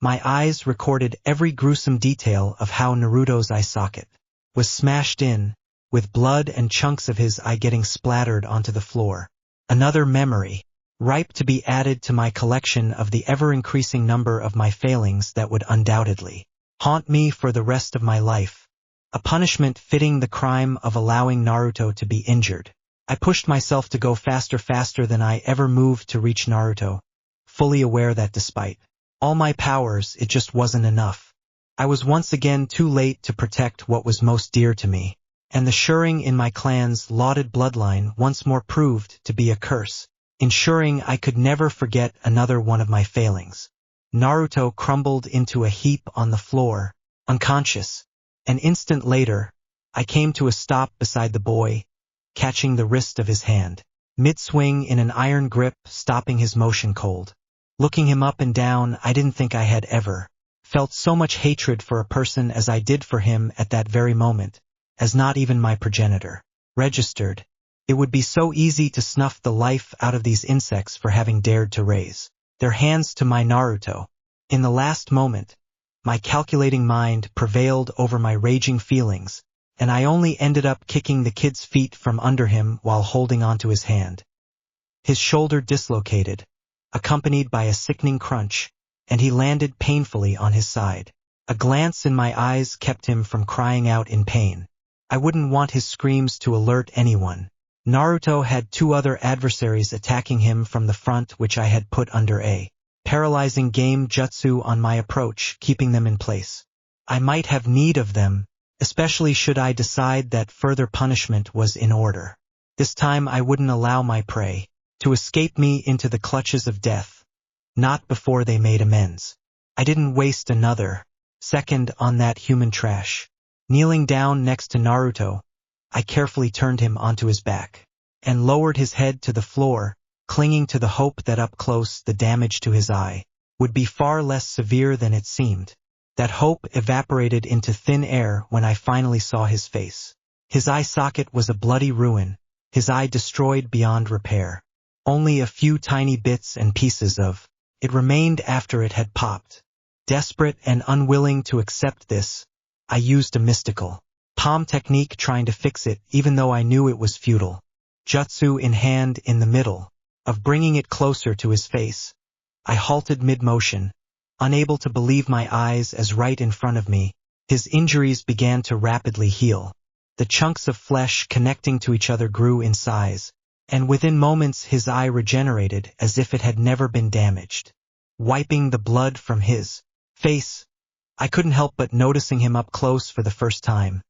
My eyes recorded every gruesome detail of how Naruto's eye socket was smashed in, with blood and chunks of his eye getting splattered onto the floor. Another memory, ripe to be added to my collection of the ever-increasing number of my failings that would undoubtedly haunt me for the rest of my life. A punishment fitting the crime of allowing Naruto to be injured. I pushed myself to go faster than I ever moved to reach Naruto, fully aware that despite all my powers, it just wasn't enough. I was once again too late to protect what was most dear to me, and the Shuring in my clan's lauded bloodline once more proved to be a curse, ensuring I could never forget another one of my failings. Naruto crumbled into a heap on the floor, unconscious. An instant later, I came to a stop beside the boy, catching the wrist of his hand, mid-swing in an iron grip, stopping his motion cold. Looking him up and down, I didn't think I had ever felt so much hatred for a person as I did for him at that very moment, as not even my progenitor registered. It would be so easy to snuff the life out of these insects for having dared to raise their hands to my Naruto. In the last moment, my calculating mind prevailed over my raging feelings, and I only ended up kicking the kid's feet from under him while holding onto his hand. His shoulder dislocated, accompanied by a sickening crunch, and he landed painfully on his side. A glance in my eyes kept him from crying out in pain. I wouldn't want his screams to alert anyone. Naruto had two other adversaries attacking him from the front, which I had put under a paralyzing game jutsu on my approach, keeping them in place. I might have need of them, especially should I decide that further punishment was in order. This time I wouldn't allow my prey to escape me into the clutches of death, not before they made amends. I didn't waste another second on that human trash. Kneeling down next to Naruto, I carefully turned him onto his back and lowered his head to the floor, clinging to the hope that up close the damage to his eye would be far less severe than it seemed. That hope evaporated into thin air when I finally saw his face. His eye socket was a bloody ruin, his eye destroyed beyond repair. Only a few tiny bits and pieces of it remained after it had popped. Desperate and unwilling to accept this, I used a mystical palm technique trying to fix it, even though I knew it was futile. Jutsu in hand, in the middle of bringing it closer to his face, I halted mid-motion, unable to believe my eyes as right in front of me, his injuries began to rapidly heal. The chunks of flesh connecting to each other grew in size, and within moments his eye regenerated as if it had never been damaged. Wiping the blood from his face, I couldn't help but noticing him up close for the first time.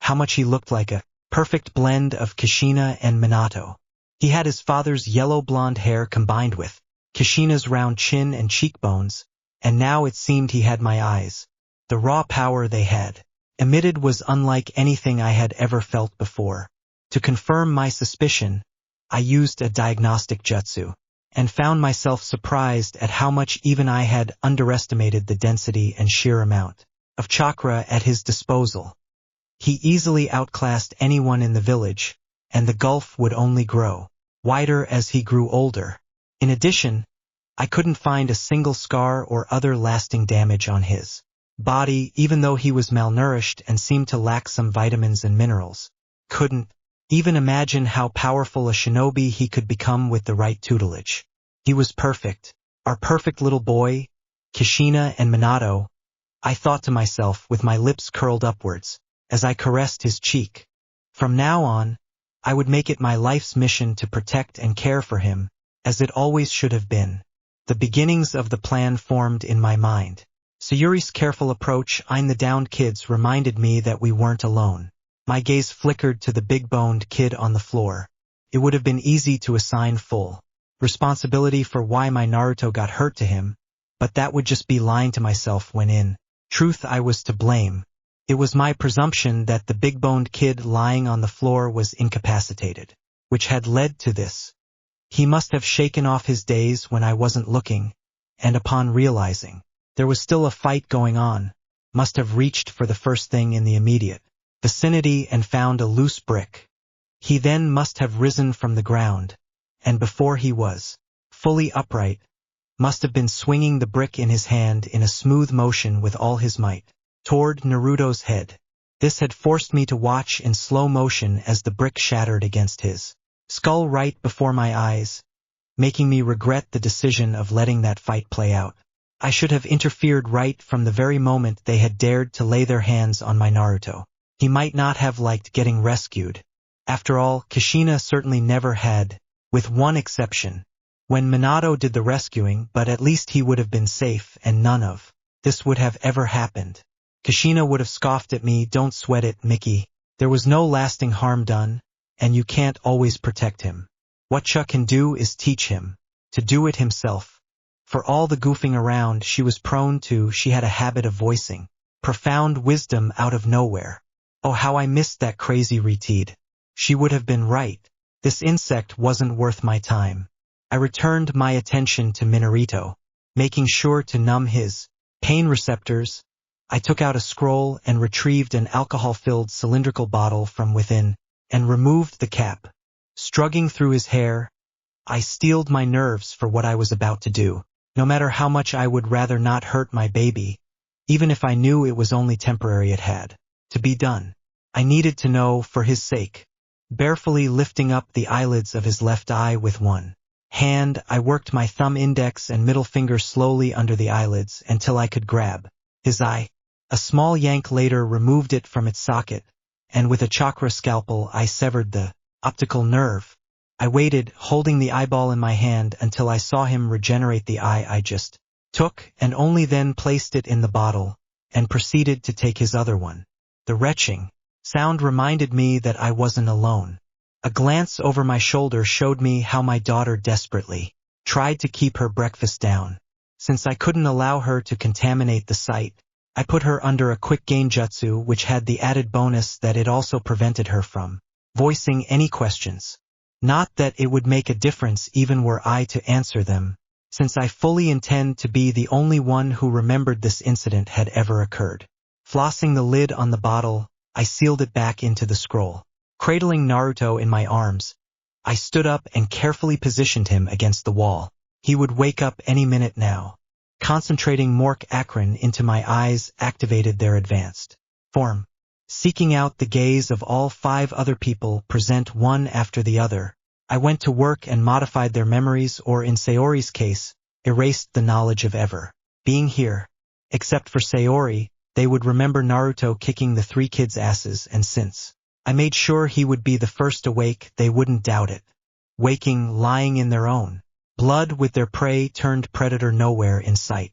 How much he looked like a perfect blend of Kushina and Minato. He had his father's yellow blonde hair combined with Kushina's round chin and cheekbones, and now it seemed he had my eyes. The raw power they had emitted was unlike anything I had ever felt before. To confirm my suspicion, I used a diagnostic jutsu, and found myself surprised at how much even I had underestimated the density and sheer amount of chakra at his disposal. He easily outclassed anyone in the village, and the gulf would only grow wider as he grew older. In addition, I couldn't find a single scar or other lasting damage on his body, even though he was malnourished and seemed to lack some vitamins and minerals. Couldn't even imagine how powerful a shinobi he could become with the right tutelage. He was perfect, our perfect little boy, Kushina and Minato, I thought to myself with my lips curled upwards, as I caressed his cheek. From now on, I would make it my life's mission to protect and care for him, as it always should have been. The beginnings of the plan formed in my mind. Sayuri's careful approach eyeing the downed kids reminded me that we weren't alone. My gaze flickered to the big-boned kid on the floor. It would have been easy to assign full responsibility for why my Naruto got hurt to him, but that would just be lying to myself when in truth I was to blame. It was my presumption that the big-boned kid lying on the floor was incapacitated, which had led to this. He must have shaken off his days when I wasn't looking, and upon realizing there was still a fight going on, must have reached for the first thing in the immediate vicinity and found a loose brick. He then must have risen from the ground, and before he was fully upright, must have been swinging the brick in his hand in a smooth motion with all his might toward Naruto's head. This had forced me to watch in slow motion as the brick shattered against his skull right before my eyes, making me regret the decision of letting that fight play out. I should have interfered right from the very moment they had dared to lay their hands on my Naruto. He might not have liked getting rescued. After all, Kushina certainly never had, with one exception, when Minato did the rescuing, but at least he would have been safe and none of this would have ever happened. Kushina would have scoffed at me, "Don't sweat it, Mickey. There was no lasting harm done, and you can't always protect him. What Chuck can do is teach him to do it himself." For all the goofing around she was prone to, she had a habit of voicing profound wisdom out of nowhere. Oh, how I missed that crazy reteed. She would have been right. This insect wasn't worth my time. I returned my attention to Minato, making sure to numb his pain receptors. I took out a scroll and retrieved an alcohol-filled cylindrical bottle from within, and removed the cap. Struggling through his hair, I steeled my nerves for what I was about to do. No matter how much I would rather not hurt my baby, even if I knew it was only temporary, it had to be done. I needed to know for his sake. Barefully lifting up the eyelids of his left eye with one hand, I worked my thumb, index, and middle finger slowly under the eyelids until I could grab his eye. A small yank later removed it from its socket, and with a chakra scalpel I severed the optical nerve. I waited, holding the eyeball in my hand until I saw him regenerate the eye I just took, and only then placed it in the bottle, and proceeded to take his other one. The retching sound reminded me that I wasn't alone. A glance over my shoulder showed me how my daughter desperately tried to keep her breakfast down. Since I couldn't allow her to contaminate the site, I put her under a quick genjutsu, which had the added bonus that it also prevented her from voicing any questions. Not that it would make a difference even were I to answer them, since I fully intend to be the only one who remembered this incident had ever occurred. Flossing the lid on the bottle, I sealed it back into the scroll. Cradling Naruto in my arms, I stood up and carefully positioned him against the wall. He would wake up any minute now. Concentrating Mork Akron into my eyes activated their advanced form. Seeking out the gaze of all 5 other people present one after the other, I went to work and modified their memories, or in Sayori's case, erased the knowledge of ever being here. Except for Sayori, they would remember Naruto kicking the 3 kids' asses, and since I made sure he would be the first awake, they wouldn't doubt it. Waking, lying in their own blood with their prey turned predator nowhere in sight.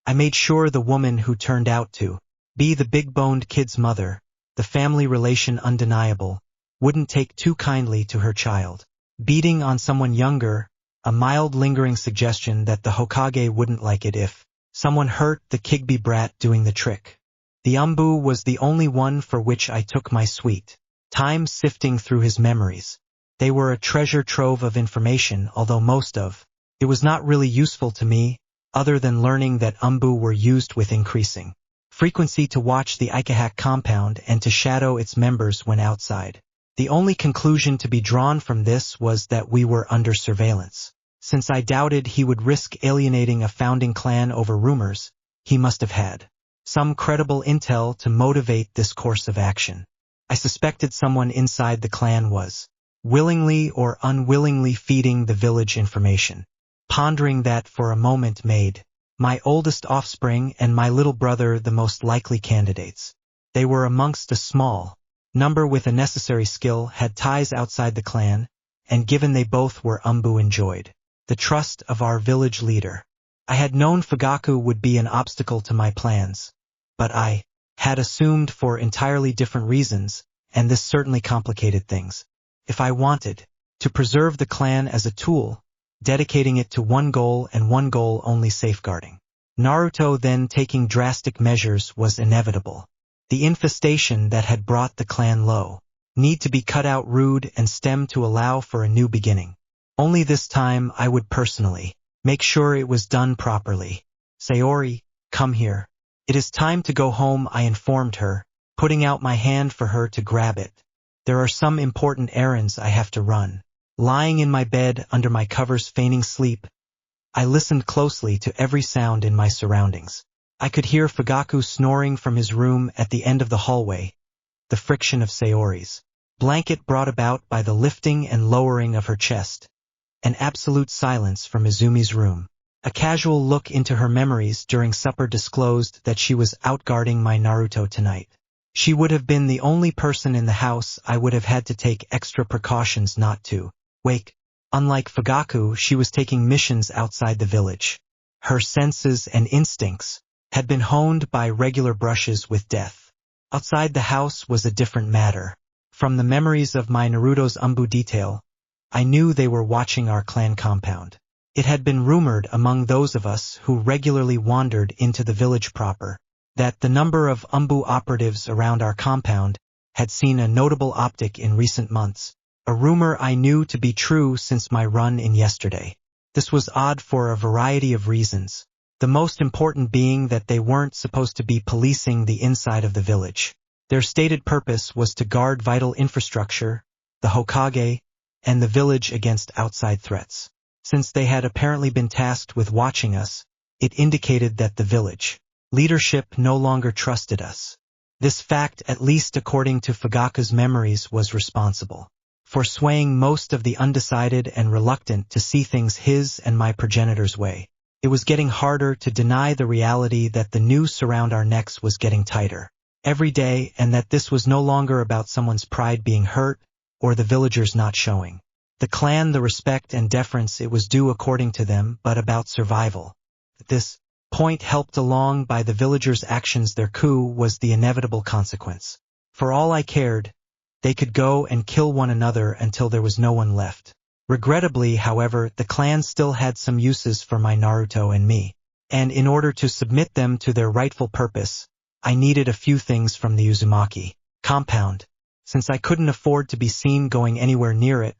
I made sure the woman who turned out to be the big-boned kid's mother, the family relation undeniable, wouldn't take too kindly to her child beating on someone younger, a mild lingering suggestion that the Hokage wouldn't like it if someone hurt the Kigbe brat doing the trick. The Umbu was the only one for which I took my sweet time sifting through his memories. They were a treasure trove of information, although most of it was not really useful to me, other than learning that Umbu were used with increasing frequency to watch the Uchiha compound and to shadow its members when outside. The only conclusion to be drawn from this was that we were under surveillance. Since I doubted he would risk alienating a founding clan over rumors, he must have had some credible intel to motivate this course of action. I suspected someone inside the clan was willingly or unwillingly feeding the village information. Pondering that for a moment made my oldest offspring and my little brother the most likely candidates. They were amongst a small number with a necessary skill, had ties outside the clan, and given they both were Umbu, enjoyed the trust of our village leader. I had known Fugaku would be an obstacle to my plans, but I had assumed for entirely different reasons, and this certainly complicated things. If I wanted to preserve the clan as a tool, dedicating it to one goal and one goal only, safeguarding Naruto, then taking drastic measures was inevitable. The infestation that had brought the clan low need to be cut out root and stem to allow for a new beginning. Only this time I would personally make sure it was done properly. Sayori, come here. It is time to go home, I informed her, putting out my hand for her to grab it. There are some important errands I have to run. Lying in my bed under my covers feigning sleep, I listened closely to every sound in my surroundings. I could hear Fugaku snoring from his room at the end of the hallway, the friction of Sayori's blanket brought about by the lifting and lowering of her chest, and absolute silence from Izumi's room. A casual look into her memories during supper disclosed that she was out guarding my Naruto tonight. She would have been the only person in the house I would have had to take extra precautions not to wake. Unlike Fugaku, she was taking missions outside the village. Her senses and instincts had been honed by regular brushes with death. Outside the house was a different matter. From the memories of my Naruto's Umbu detail, I knew they were watching our clan compound. It had been rumored among those of us who regularly wandered into the village proper that the number of Umbu operatives around our compound had seen a notable uptick in recent months. A rumor I knew to be true since my run-in yesterday. This was odd for a variety of reasons, the most important being that they weren't supposed to be policing the inside of the village. Their stated purpose was to guard vital infrastructure, the Hokage, and the village against outside threats. Since they had apparently been tasked with watching us, it indicated that the village leadership no longer trusted us. This fact, at least according to Fugaku's memories, was responsible for swaying most of the undecided and reluctant to see things his and my progenitor's way. It was getting harder to deny the reality that the noose around our necks was getting tighter every day, and that this was no longer about someone's pride being hurt or the villagers not showing the clan the respect and deference it was due according to them, but about survival. At this point, helped along by the villagers' actions, their coup was the inevitable consequence. For all I cared, they could go and kill one another until there was no one left. Regrettably, however, the clan still had some uses for my Naruto and me, and in order to submit them to their rightful purpose, I needed a few things from the Uzumaki compound. Since I couldn't afford to be seen going anywhere near it,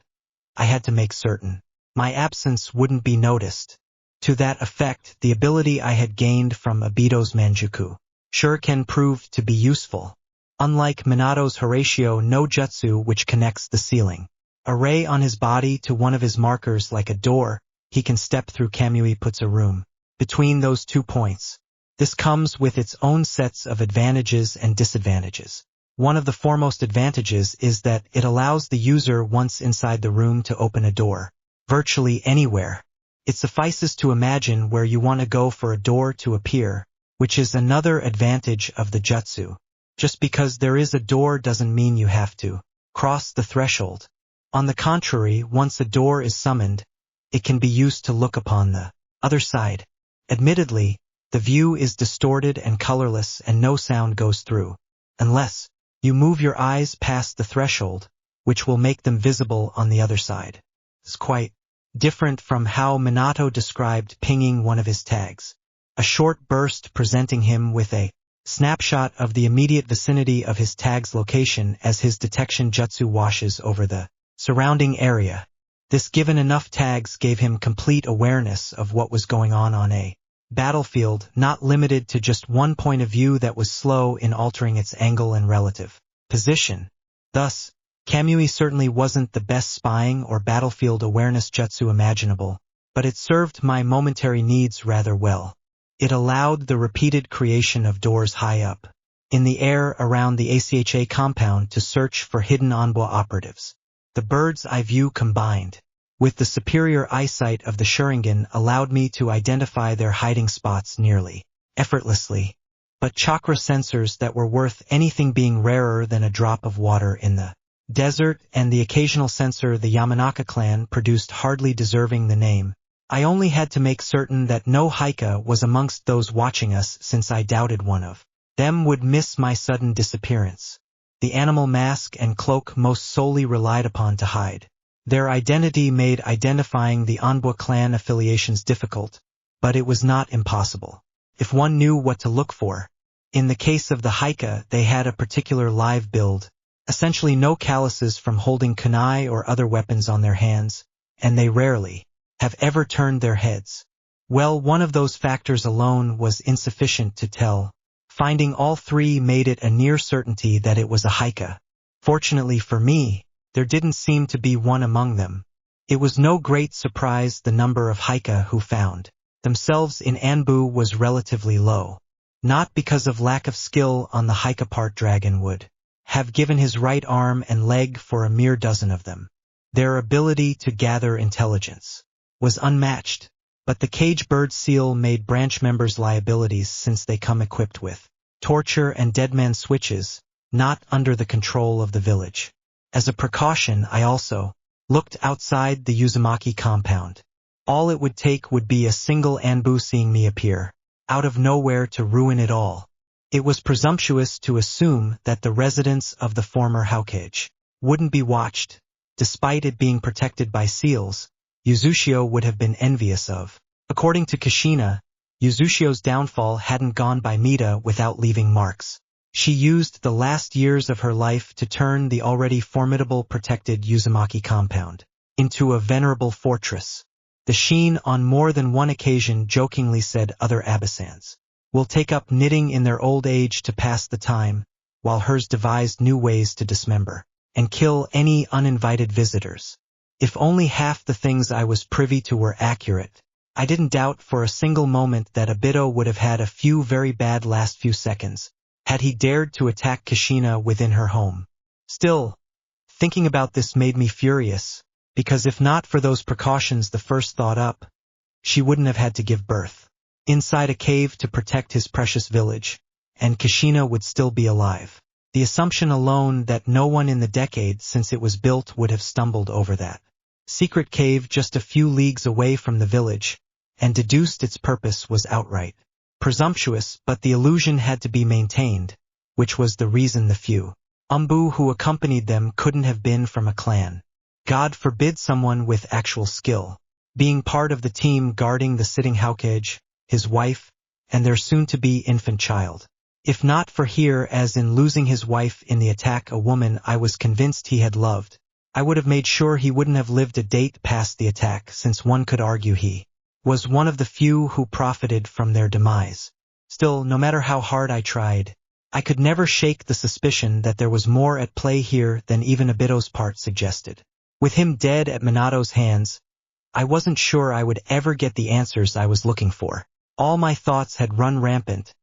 I had to make certain my absence wouldn't be noticed. To that effect, the ability I had gained from Obito's Manjuku Shuriken proved to be useful. Unlike Minato's Horatio no Jutsu, which connects the ceiling array on his body to one of his markers like a door, he can step through. Kamui puts a room between those 2 points. This comes with its own sets of advantages and disadvantages. One of the foremost advantages is that it allows the user once inside the room to open a door virtually anywhere. It suffices to imagine where you want to go for a door to appear, which is another advantage of the jutsu. Just because there is a door doesn't mean you have to cross the threshold. On the contrary, once a door is summoned, it can be used to look upon the other side. Admittedly, the view is distorted and colorless and no sound goes through, unless you move your eyes past the threshold, which will make them visible on the other side. It's quite different from how Minato described pinging one of his tags. A short burst presenting him with a snapshot of the immediate vicinity of his tag's location as his detection jutsu washes over the surrounding area. This, given enough tags, gave him complete awareness of what was going on a battlefield, not limited to just one point of view that was slow in altering its angle and relative position. Thus, Kamui certainly wasn't the best spying or battlefield awareness jutsu imaginable, but it served my momentary needs rather well. It allowed the repeated creation of doors high up in the air around the ACHA compound to search for hidden Anbo operatives. The bird's eye view combined with the superior eyesight of the Sharingan allowed me to identify their hiding spots nearly effortlessly, but chakra sensors that were worth anything being rarer than a drop of water in the desert, and the occasional sensor the Yamanaka clan produced hardly deserving the name. I only had to make certain that no Haika was amongst those watching us, since I doubted one of them would miss my sudden disappearance. The animal mask and cloak most solely relied upon to hide their identity made identifying the Anbo clan affiliations difficult, but it was not impossible if one knew what to look for. In the case of the Haika, they had a particular live build, essentially no calluses from holding kunai or other weapons on their hands, and they rarely have ever turned their heads. Well, one of those factors alone was insufficient to tell. Finding all three made it a near certainty that it was a Haika. Fortunately for me, there didn't seem to be one among them. It was no great surprise the number of Haika who found themselves in Anbu was relatively low. Not because of lack of skill on the Haika part. Dragon would have given his right arm and leg for a mere dozen of them. Their ability to gather intelligence was unmatched, but the cage bird seal made branch members liabilities since they come equipped with torture and deadman switches, not under the control of the village. As a precaution, I also looked outside the Uzumaki compound. All it would take would be a single Anbu seeing me appear out of nowhere to ruin it all. It was presumptuous to assume that the residents of the former Hokage wouldn't be watched. Despite it being protected by seals, Uzushio would have been envious of. According to Kushina, Uzushio's downfall hadn't gone by Mita without leaving marks. She used the last years of her life to turn the already formidable protected Uzumaki compound into a venerable fortress. The Sheen on more than one occasion jokingly said other Abysans will take up knitting in their old age to pass the time, while hers devised new ways to dismember and kill any uninvited visitors. If only half the things I was privy to were accurate, I didn't doubt for a single moment that Obito would have had a few very bad last few seconds Had he dared to attack Kushina within her home? Still, thinking about this made me furious, because if not for those precautions the first thought up, she wouldn't have had to give birth inside a cave to protect his precious village, and Kushina would still be alive. The assumption alone that no one in the decade since it was built would have stumbled over that secret cave just a few leagues away from the village, and deduced its purpose was outright presumptuous, but the illusion had to be maintained, which was the reason the few Umbu who accompanied them couldn't have been from a clan. God forbid someone with actual skill being part of the team guarding the sitting Hokage, his wife, and their soon-to-be infant child. If not for here, as in losing his wife in the attack, a woman I was convinced he had loved, I would have made sure he wouldn't have lived a date past the attack, since one could argue he was one of the few who profited from their demise. Still, no matter how hard I tried, I could never shake the suspicion that there was more at play here than even Obito's part suggested. With him dead at Minato's hands, I wasn't sure I would ever get the answers I was looking for. All my thoughts had run rampant.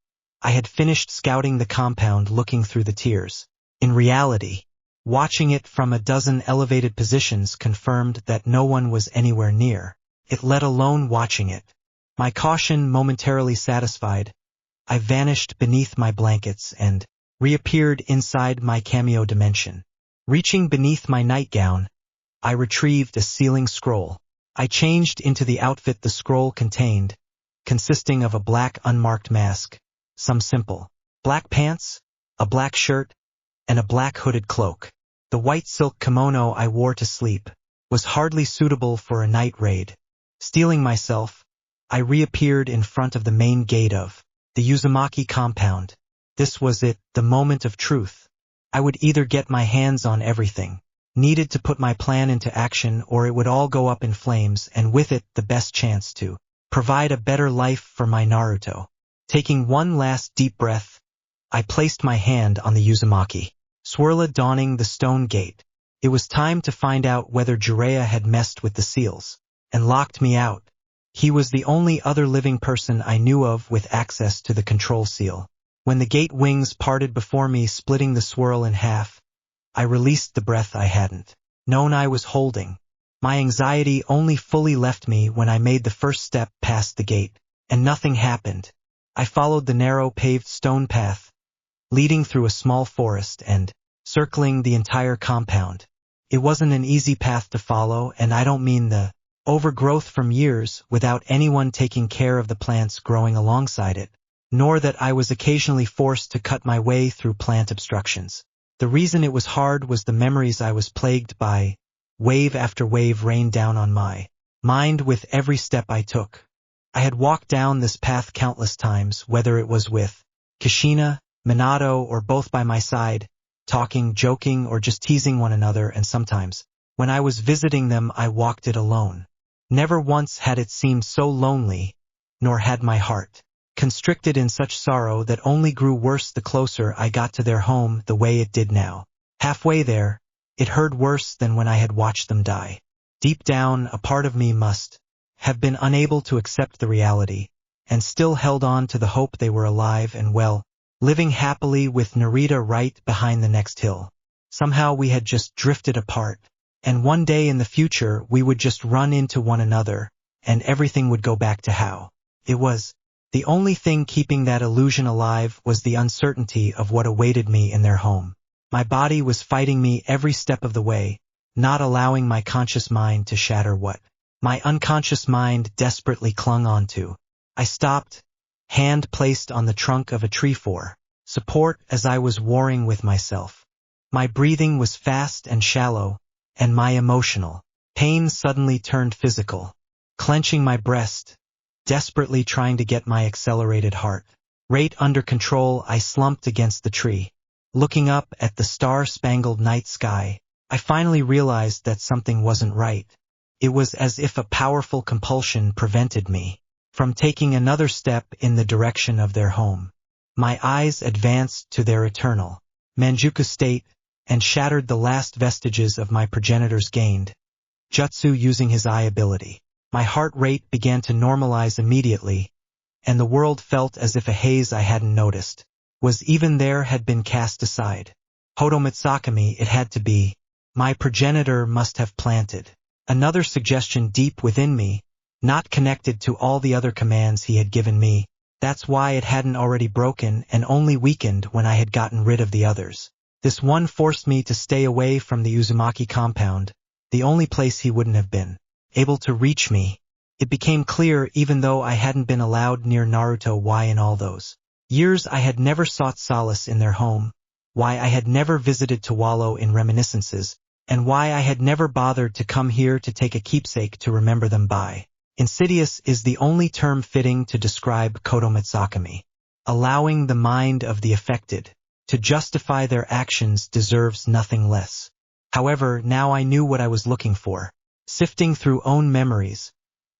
I had finished scouting the compound, looking through the tiers. In reality, watching it from a dozen elevated positions confirmed that no one was anywhere near it, let alone watching it. My caution momentarily satisfied, I vanished beneath my blankets and reappeared inside my cameo dimension. Reaching beneath my nightgown, I retrieved a sealing scroll. I changed into the outfit the scroll contained, consisting of a black unmarked mask, some simple black pants, a black shirt, and a black hooded cloak. The white silk kimono I wore to sleep was hardly suitable for a night raid. Steeling myself, I reappeared in front of the main gate of the Uzumaki compound. This was it, the moment of truth. I would either get my hands on everything needed to put my plan into action, or it would all go up in flames, and with it the best chance to provide a better life for my Naruto. Taking one last deep breath, I placed my hand on the Uzumaki swirla donning the stone gate. It was time to find out whether Jiraiya had messed with the seals and locked me out. He was the only other living person I knew of with access to the control seal. When the gate wings parted before me, splitting the swirl in half, I released the breath I hadn't known I was holding. My anxiety only fully left me when I made the first step past the gate, and nothing happened. I followed the narrow paved stone path, leading through a small forest and circling the entire compound. It wasn't an easy path to follow, and I don't mean the overgrowth from years without anyone taking care of the plants growing alongside it, nor that I was occasionally forced to cut my way through plant obstructions. The reason it was hard was the memories I was plagued by. Wave after wave rained down on my mind with every step I took. I had walked down this path countless times, whether it was with Kushina, Minato, or both by my side, talking, joking, or just teasing one another, and sometimes, when I was visiting them, I walked it alone. Never once had it seemed so lonely, nor had my heart constricted in such sorrow that only grew worse the closer I got to their home, the way it did now. Halfway there, it hurt worse than when I had watched them die. Deep down, a part of me must have been unable to accept the reality, and still held on to the hope they were alive and well, living happily with Narita right behind the next hill. Somehow we had just drifted apart, and one day in the future we would just run into one another, and everything would go back to how it was. The only thing keeping that illusion alive was the uncertainty of what awaited me in their home. My body was fighting me every step of the way, not allowing my conscious mind to shatter what my unconscious mind desperately clung onto. I stopped, hand placed on the trunk of a tree for support as I was warring with myself. My breathing was fast and shallow, and my emotional pain suddenly turned physical. Clenching my breast, desperately trying to get my accelerated heart rate under control, I slumped against the tree. Looking up at the star-spangled night sky, I finally realized that something wasn't right. It was as if a powerful compulsion prevented me from taking another step in the direction of their home. My eyes advanced to their eternal Manjuku state and shattered the last vestiges of my progenitors gained jutsu using his eye ability. My heart rate began to normalize immediately, and the world felt as if a haze I hadn't noticed was even there had been cast aside. Hodomitsakami it had to be. My progenitor must have planted another suggestion deep within me, not connected to all the other commands he had given me. That's why it hadn't already broken and only weakened when I had gotten rid of the others. This one forced me to stay away from the Uzumaki compound, the only place he wouldn't have been able to reach me. It became clear, even though I hadn't been allowed near Naruto, why in all those years I had never sought solace in their home, why I had never visited to wallow in reminiscences, and why I had never bothered to come here to take a keepsake to remember them by. Insidious is the only term fitting to describe Kodomitsakami. Allowing the mind of the affected to justify their actions deserves nothing less. However, now I knew what I was looking for. Sifting through own memories,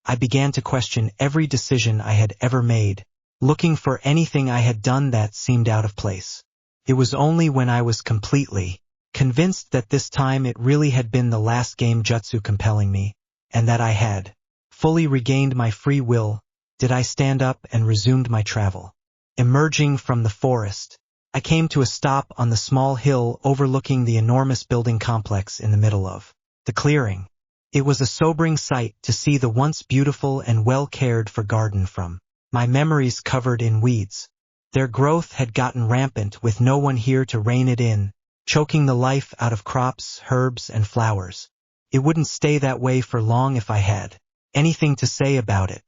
I began to question every decision I had ever made, looking for anything I had done that seemed out of place. It was only when I was completely convinced that this time it really had been the last game jutsu compelling me, and that I had fully regained my free will, did I stand up and resumed my travel. Emerging from the forest, I came to a stop on the small hill overlooking the enormous building complex in the middle of the clearing. It was a sobering sight to see the once beautiful and well cared for garden from my memories covered in weeds. Their growth had gotten rampant with no one here to rein it in, choking the life out of crops, herbs, and flowers. It wouldn't stay that way for long if I had anything to say about it.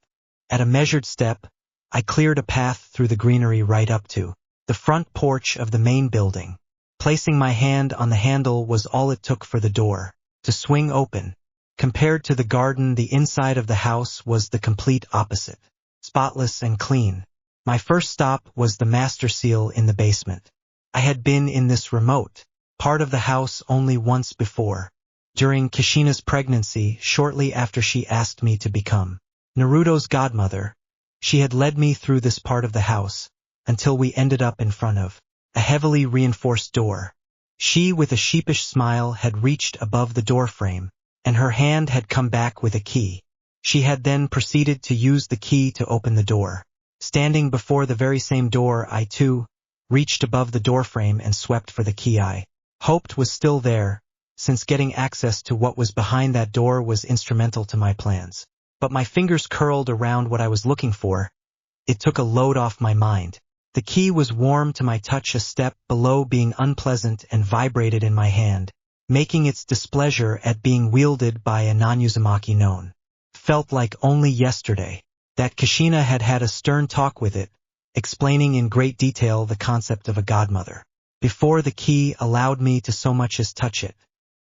At a measured step, I cleared a path through the greenery right up to the front porch of the main building. Placing my hand on the handle was all it took for the door to swing open. Compared to the garden, the inside of the house was the complete opposite. Spotless and clean. My first stop was the master seal in the basement. I had been in this remote part of the house only once before. During Kushina's pregnancy, shortly after she asked me to become Naruto's godmother, she had led me through this part of the house, until we ended up in front of a heavily reinforced door. She, with a sheepish smile, had reached above the doorframe, and her hand had come back with a key. She had then proceeded to use the key to open the door. Standing before the very same door, I too reached above the doorframe and swept for the key I hoped was still there, since getting access to what was behind that door was instrumental to my plans. But my fingers curled around what I was looking for. It took a load off my mind. The key was warm to my touch, a step below being unpleasant, and vibrated in my hand, making its displeasure at being wielded by a non-Uzumaki known. Felt like only yesterday that Kushina had had a stern talk with it, explaining in great detail the concept of a godmother. Before the key allowed me to so much as touch it.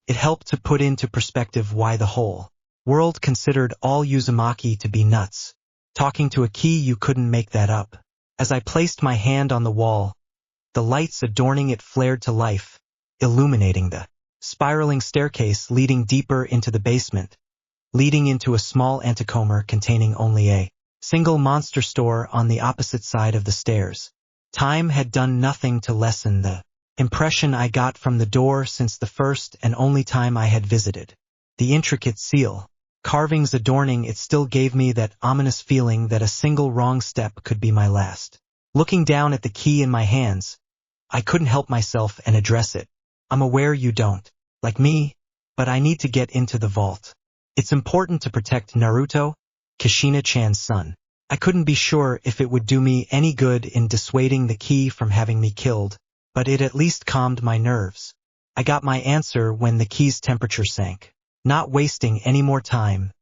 It helped to put into perspective why the whole world considered all Uzumaki to be nuts. Talking to a key, you couldn't make that up. As I placed my hand on the wall, the lights adorning it flared to life, illuminating the spiraling staircase leading deeper into the basement, leading into a small antechamber containing only a single monster store on the opposite side of the stairs. Time had done nothing to lessen the impression I got from the door since the first and only time I had visited. The intricate seal carvings adorning it still gave me that ominous feeling that a single wrong step could be my last. Looking down at the key in my hands, I couldn't help myself and address it. I'm aware you don't like me, but I need to get into the vault. It's important to protect Naruto, Kushina-chan's son. I couldn't be sure if it would do me any good in dissuading the key from having me killed, but it at least calmed my nerves. I got my answer when the key's temperature sank. Not wasting any more time,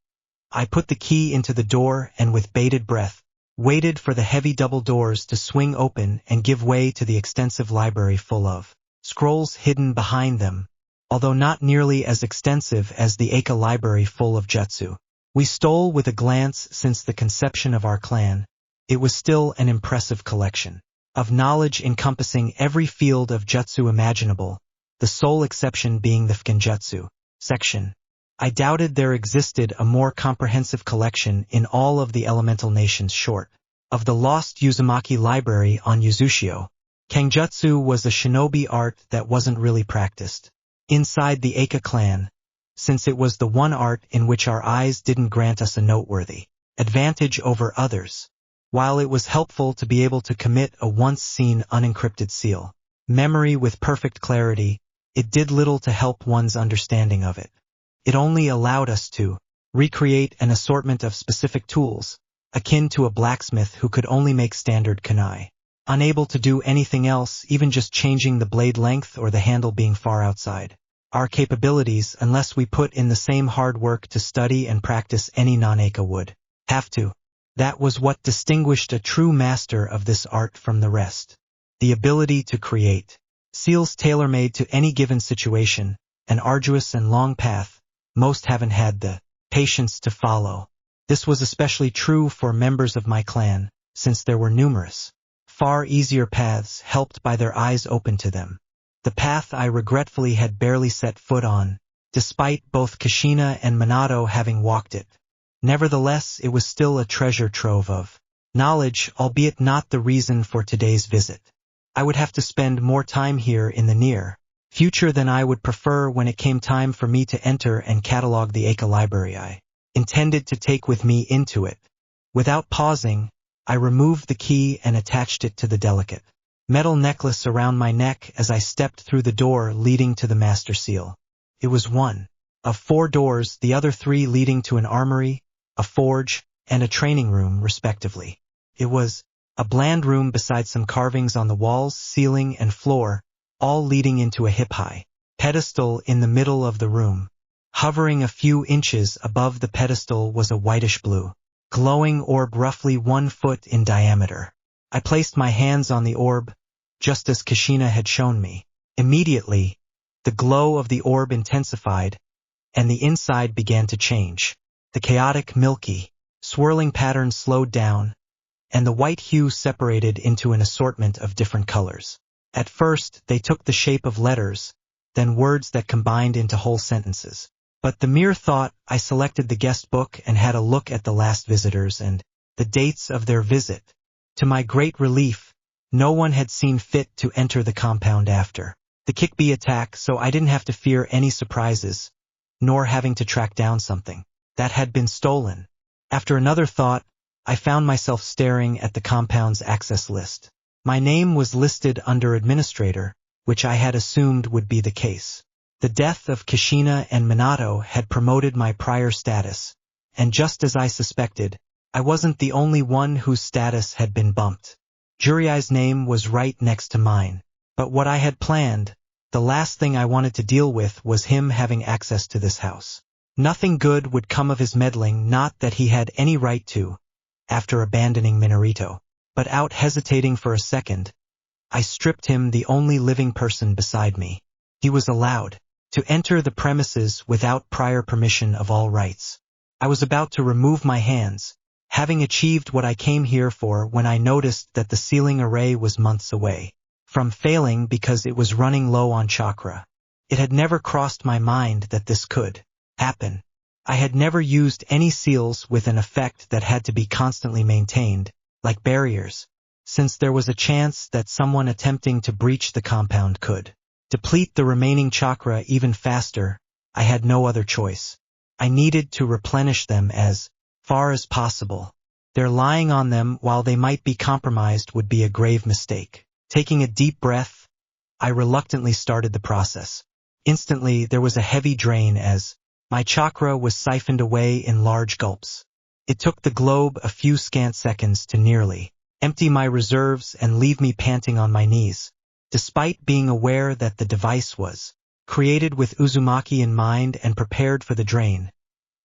I put the key into the door and with bated breath, waited for the heavy double doors to swing open and give way to the extensive library full of scrolls hidden behind them, although not nearly as extensive as the Eika library full of jutsu. We stole with a glance since the conception of our clan. It was still an impressive collection of knowledge encompassing every field of jutsu imaginable, the sole exception being the Fukinjutsu section. I doubted there existed a more comprehensive collection in all of the elemental nations short of the lost Uzumaki library on Uzushio. Kenjutsu was a shinobi art that wasn't really practiced inside the Eika clan, since it was the one art in which our eyes didn't grant us a noteworthy advantage over others. While it was helpful to be able to commit a once-seen unencrypted seal memory with perfect clarity, it did little to help one's understanding of it. It only allowed us to recreate an assortment of specific tools, akin to a blacksmith who could only make standard kunai. Unable to do anything else, even just changing the blade length or the handle being far outside our capabilities, unless we put in the same hard work to study and practice any non-Aka would have to. That was what distinguished a true master of this art from the rest. The ability to create seals tailor-made to any given situation, an arduous and long path most haven't had the patience to follow. This was especially true for members of my clan, since there were numerous, far easier paths helped by their eyes open to them. The path I regretfully had barely set foot on, despite both Kushina and Minato having walked it. Nevertheless, it was still a treasure trove of knowledge, albeit not the reason for today's visit. I would have to spend more time here in the near future than I would prefer when it came time for me to enter and catalog the Aka library I intended to take with me into it. Without pausing, I removed the key and attached it to the delicate metal necklace around my neck as I stepped through the door leading to the master seal. It was one of 4 doors, the other 3 leading to an armory, a forge, and a training room, respectively. It was a bland room beside some carvings on the walls, ceiling, and floor, all leading into a hip-high pedestal in the middle of the room. Hovering a few inches above the pedestal was a whitish-blue, glowing orb roughly 1 foot in diameter. I placed my hands on the orb, just as Kushina had shown me. Immediately, the glow of the orb intensified, and the inside began to change. The chaotic, milky, swirling pattern slowed down, and the white hue separated into an assortment of different colors. At first, they took the shape of letters, then words that combined into whole sentences. But the mere thought, I selected the guest book and had a look at the last visitors and the dates of their visit. To my great relief, no one had seen fit to enter the compound after the Kickbee attack, so I didn't have to fear any surprises, nor having to track down something that had been stolen. After another thought, I found myself staring at the compound's access list. My name was listed under administrator, which I had assumed would be the case. The death of Kushina and Minato had promoted my prior status, and just as I suspected, I wasn't the only one whose status had been bumped. Juriai's name was right next to mine, but what I had planned, the last thing I wanted to deal with was him having access to this house. Nothing good would come of his meddling, not that he had any right to, after abandoning Minarito. But out hesitating for a second, I stripped him, the only living person beside me. He was allowed to enter the premises without prior permission of all rights. I was about to remove my hands, having achieved what I came here for, when I noticed that the sealing array was months away from failing because it was running low on chakra. It had never crossed my mind that this could happen. I had never used any seals with an effect that had to be constantly maintained, like barriers, since there was a chance that someone attempting to breach the compound could deplete the remaining chakra even faster. I had no other choice. I needed to replenish them as far as possible. Their lying on them while they might be compromised would be a grave mistake. Taking a deep breath, I reluctantly started the process. Instantly, there was a heavy drain as my chakra was siphoned away in large gulps. It took the globe a few scant seconds to nearly empty my reserves and leave me panting on my knees, despite being aware that the device was created with Uzumaki in mind and prepared for the drain.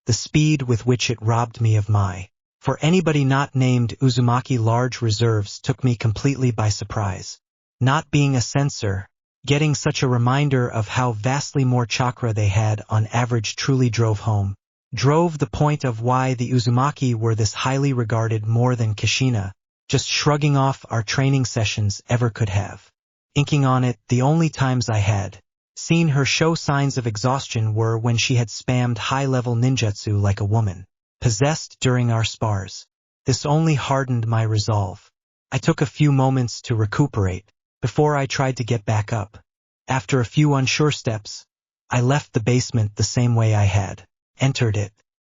The speed with which it robbed me of my, for anybody not named Uzumaki, large reserves took me completely by surprise. Not being a censor, getting such a reminder of how vastly more chakra they had on average truly drove the point of why the Uzumaki were this highly regarded more than Kushina, just shrugging off our training sessions ever could have. Inking on it, the only times I had seen her show signs of exhaustion were when she had spammed high-level ninjutsu like a woman possessed during our spars. This only hardened my resolve. I took a few moments to recuperate before I tried to get back up. After a few unsure steps, I left the basement the same way I had entered it.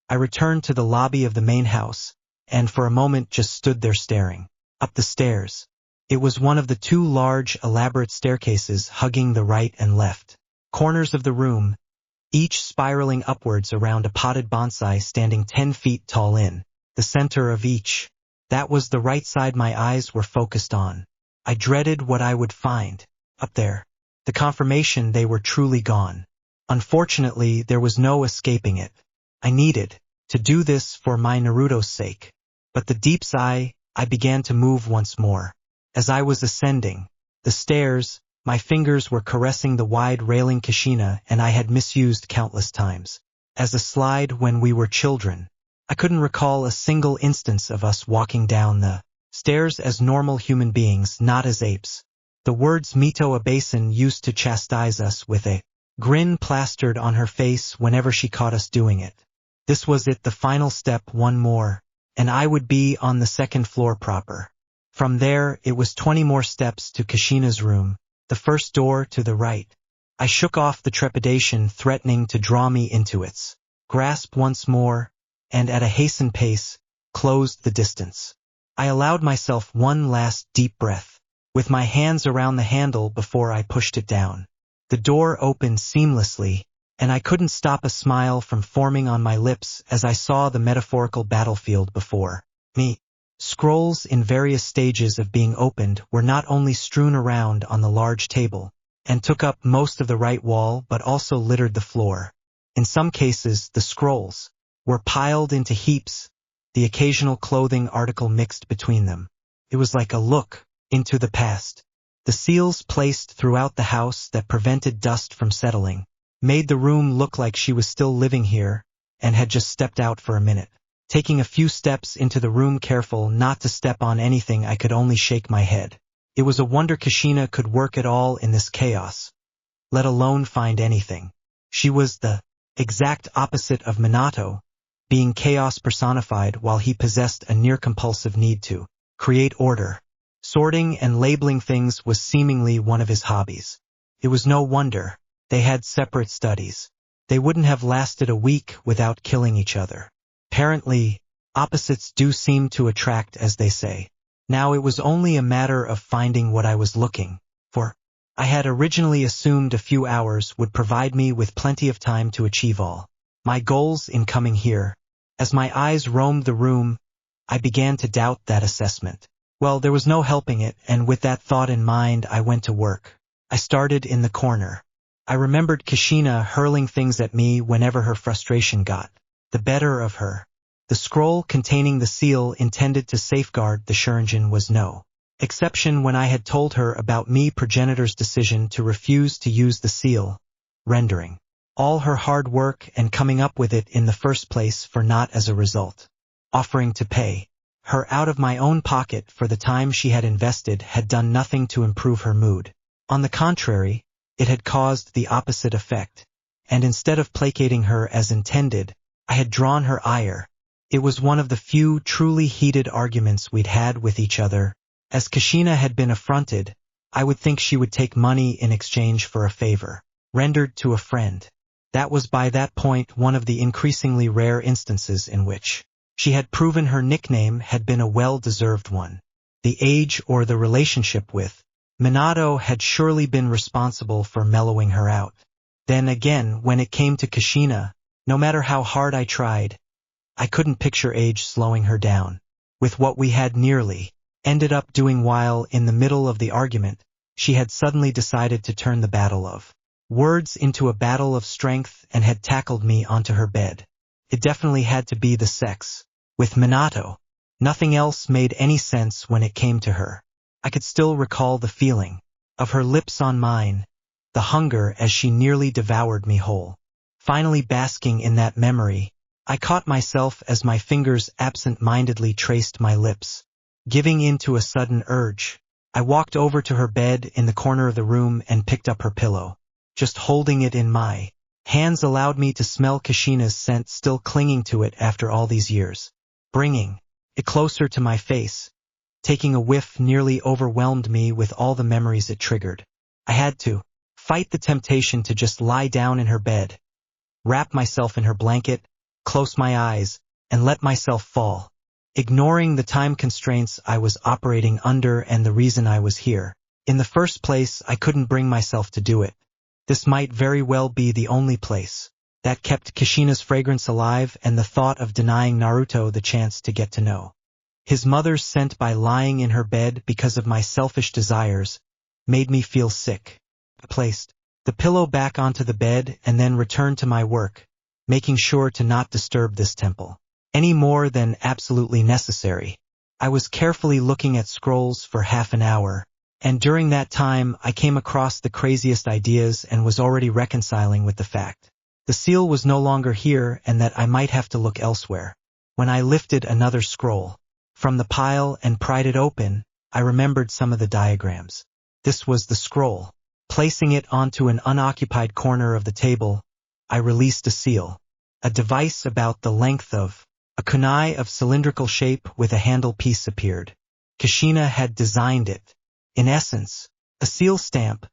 I returned to the lobby of the main house and for a moment just stood there staring. Up the stairs. It was one of the two large, elaborate staircases hugging the right and left corners of the room, each spiraling upwards around a potted bonsai standing 10 feet tall in the center of each. That was the right side my eyes were focused on. I dreaded what I would find up there. The confirmation they were truly gone. Unfortunately, there was no escaping it. I needed to do this for my Naruto's sake. But the deep sigh, I began to move once more. As I was ascending the stairs, my fingers were caressing the wide railing Kushina and I had misused countless times. As a slide when we were children. I couldn't recall a single instance of us walking down the stairs as normal human beings, not as apes. The words Mito a basin used to chastise us with a grin plastered on her face whenever she caught us doing it. This was it, the final step, one more, and I would be on the second floor proper. From there, it was 20 more steps to Kushina's room, the first door to the right. I shook off the trepidation threatening to draw me into its grasp once more, and at a hastened pace, closed the distance. I allowed myself one last deep breath, with my hands around the handle before I pushed it down. The door opened seamlessly, and I couldn't stop a smile from forming on my lips as I saw the metaphorical battlefield before me. Scrolls in various stages of being opened were not only strewn around on the large table, and took up most of the right wall but also littered the floor. In some cases, the scrolls were piled into heaps, the occasional clothing article mixed between them. It was like a look into the past. The seals placed throughout the house that prevented dust from settling made the room look like she was still living here and had just stepped out for a minute. Taking a few steps into the room, careful not to step on anything, I could only shake my head. It was a wonder Kushina could work at all in this chaos, let alone find anything. She was the exact opposite of Minato, being chaos personified, while he possessed a near-compulsive need to create order. Sorting and labeling things was seemingly one of his hobbies. It was no wonder they had separate studies. They wouldn't have lasted a week without killing each other. Apparently, opposites do seem to attract, as they say. Now it was only a matter of finding what I was looking for. I had originally assumed a few hours would provide me with plenty of time to achieve all my goals in coming here. As my eyes roamed the room, I began to doubt that assessment. Well, there was no helping it, and with that thought in mind, I went to work. I started in the corner. I remembered Kushina hurling things at me whenever her frustration got the better of her. The scroll containing the seal intended to safeguard the Shuriken was no exception when I had told her about me progenitor's decision to refuse to use the seal, rendering all her hard work and coming up with it in the first place for naught as a result. Offering to pay her out of my own pocket for the time she had invested had done nothing to improve her mood. On the contrary, it had caused the opposite effect, and instead of placating her as intended, I had drawn her ire. It was one of the few truly heated arguments we'd had with each other. As Kushina had been affronted, I would think she would take money in exchange for a favor rendered to a friend. That was by that point one of the increasingly rare instances in which she had proven her nickname had been a well-deserved one. The age or the relationship with Minato had surely been responsible for mellowing her out. Then again, when it came to Kushina, no matter how hard I tried, I couldn't picture age slowing her down. With what we had nearly ended up doing while in the middle of the argument, she had suddenly decided to turn the battle of words into a battle of strength and had tackled me onto her bed. It definitely had to be the sex. With Minato, nothing else made any sense when it came to her. I could still recall the feeling of her lips on mine, the hunger as she nearly devoured me whole. Finally basking in that memory, I caught myself as my fingers absent-mindedly traced my lips. Giving in to a sudden urge, I walked over to her bed in the corner of the room and picked up her pillow. Just holding it in my hands allowed me to smell Kushina's scent still clinging to it after all these years. Bringing it closer to my face, taking a whiff nearly overwhelmed me with all the memories it triggered. I had to fight the temptation to just lie down in her bed, wrap myself in her blanket, close my eyes, and let myself fall ignoring the time constraints I was operating under and the reason I was here. In the first place, I couldn't bring myself to do it. This might very well be the only place. That kept Kushina's fragrance alive, and the thought of denying Naruto the chance to get to know his mother's scent by lying in her bed because of my selfish desires made me feel sick. I placed the pillow back onto the bed and then returned to my work, making sure to not disturb this temple any more than absolutely necessary. I was carefully looking at scrolls for half an hour, and during that time I came across the craziest ideas and was already reconciling with the fact the seal was no longer here and that I might have to look elsewhere. When I lifted another scroll from the pile and pried it open, I remembered some of the diagrams. This was the scroll. Placing it onto an unoccupied corner of the table, I released a seal, a device about the length of a kunai of cylindrical shape with a handle piece appeared. Kushina had designed it. In essence, a seal stamp,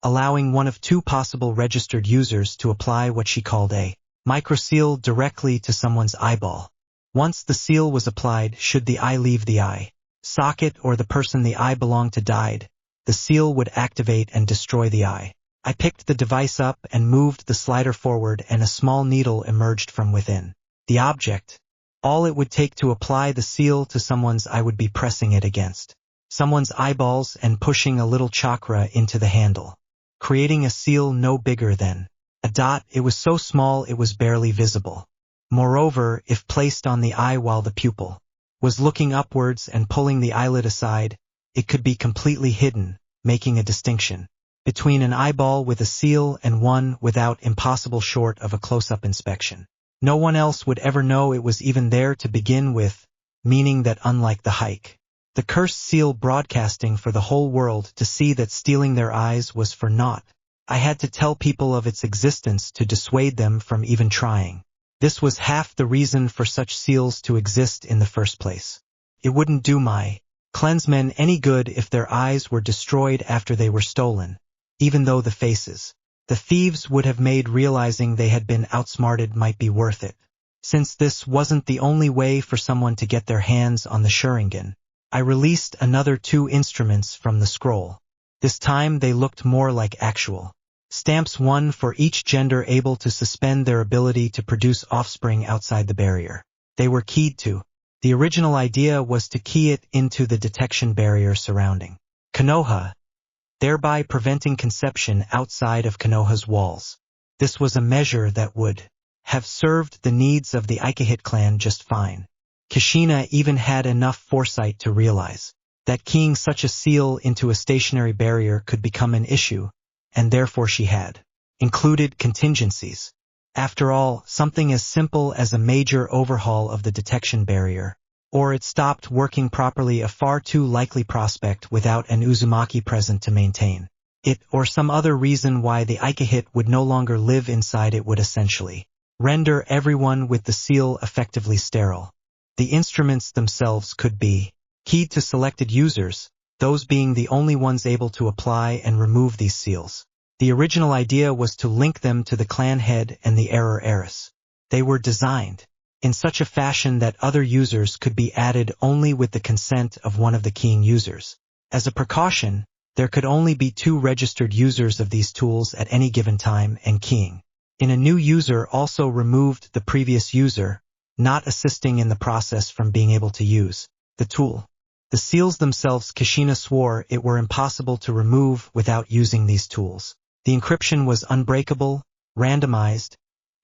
allowing one of two possible registered users to apply what she called a microseal directly to someone's eyeball. Once the seal was applied, should the eye leave the eye socket or the person the eye belonged to died, the seal would activate and destroy the eye. I picked the device up and moved the slider forward, and a small needle emerged from within the object. All it would take to apply the seal to someone's eye would be pressing it against someone's eyeballs and pushing a little chakra into the handle, creating a seal no bigger than a dot. It was so small it was barely visible. Moreover, if placed on the eye while the pupil was looking upwards and pulling the eyelid aside, it could be completely hidden, making a distinction between an eyeball with a seal and one without impossible short of a close-up inspection. No one else would ever know it was even there to begin with, meaning that unlike the hike, the cursed seal broadcasting for the whole world to see that stealing their eyes was for naught, I had to tell people of its existence to dissuade them from even trying. This was half the reason for such seals to exist in the first place. It wouldn't do my clansmen any good if their eyes were destroyed after they were stolen, even though the faces the thieves would have made realizing they had been outsmarted might be worth it. Since this wasn't the only way for someone to get their hands on the Sharingan, I released another two instruments from the scroll. This time they looked more like actual stamps, one for each gender able to suspend their ability to produce offspring outside the barrier they were keyed to. The original idea was to key it into the detection barrier surrounding Konoha, thereby preventing conception outside of Konoha's walls. This was a measure that would have served the needs of the Ikehit clan just fine. Kushina even had enough foresight to realize that keying such a seal into a stationary barrier could become an issue, and therefore she had included contingencies. After all, something as simple as a major overhaul of the detection barrier, or it stopped working properly, a far too likely prospect without an Uzumaki present to maintain it, or some other reason why the Ikehit would no longer live inside it would essentially render everyone with the seal effectively sterile. The instruments themselves could be keyed to selected users, those being the only ones able to apply and remove these seals. The original idea was to link them to the clan head and the heiress. They were designed in such a fashion that other users could be added only with the consent of one of the keying users. As a precaution, there could only be two registered users of these tools at any given time, and keying in a new user also removed the previous user, not assisting in the process from being able to use the tool. The seals themselves, Kushina swore it were impossible to remove without using these tools. The encryption was unbreakable, randomized,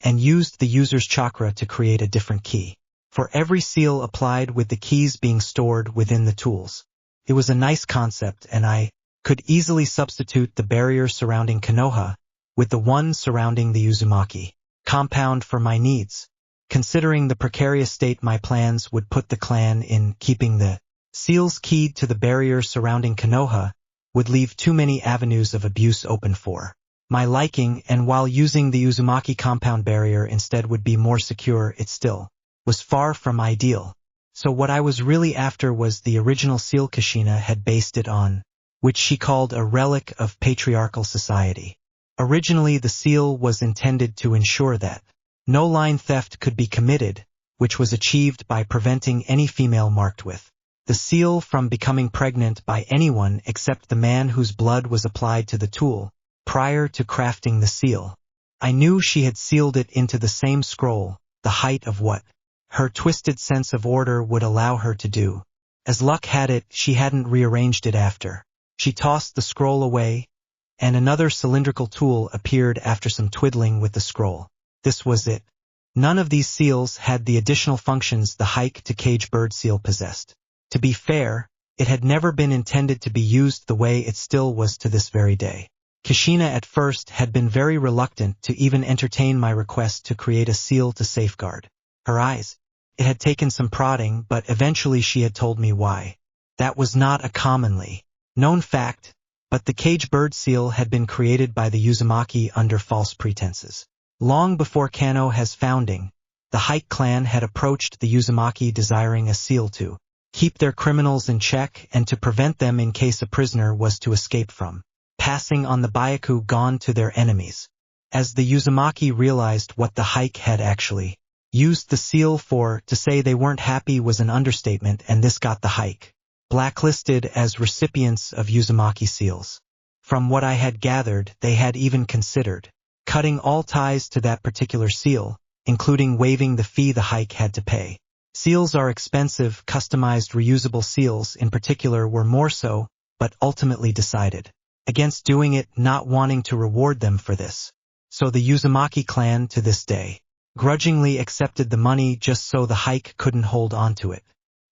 and used the user's chakra to create a different key for every seal applied, with the keys being stored within the tools. It was a nice concept, and I could easily substitute the barrier surrounding Konoha with the one surrounding the Uzumaki compound for my needs. Considering the precarious state my plans would put the clan in, keeping the seals keyed to the barrier surrounding Konoha would leave too many avenues of abuse open for my liking, and while using the Uzumaki compound barrier instead would be more secure, it still was far from ideal. So what I was really after was the original seal Kushina had based it on, which she called a relic of patriarchal society. Originally the seal was intended to ensure that no line theft could be committed, which was achieved by preventing any female marked with the seal from becoming pregnant by anyone except the man whose blood was applied to the tool prior to crafting the seal. I knew she had sealed it into the same scroll, the height of what her twisted sense of order would allow her to do. As luck had it, she hadn't rearranged it after. She tossed the scroll away, and another cylindrical tool appeared after some twiddling with the scroll. This was it. None of these seals had the additional functions the hike to cage bird seal possessed. To be fair, it had never been intended to be used the way it still was to this very day. Kushina at first had been very reluctant to even entertain my request to create a seal to safeguard her eyes. It had taken some prodding, but eventually she had told me why. That was not a commonly known fact, but the cage bird seal had been created by the Uzumaki under false pretenses. Long before Kano's founding, the Hike clan had approached the Uzumaki desiring a seal to keep their criminals in check and to prevent them in case a prisoner was to escape from passing on the Byaku gone to their enemies. As the Uzumaki realized what the Hike had actually used the seal for, to say they weren't happy was an understatement, and this got the Hike blacklisted as recipients of Uzumaki seals. From what I had gathered, they had even considered cutting all ties to that particular seal, including waiving the fee the Hike had to pay. Seals are expensive, customized reusable seals in particular were more so, but ultimately decided against doing it, not wanting to reward them for this. So the Uzumaki clan to this day grudgingly accepted the money just so the Hike couldn't hold on to it.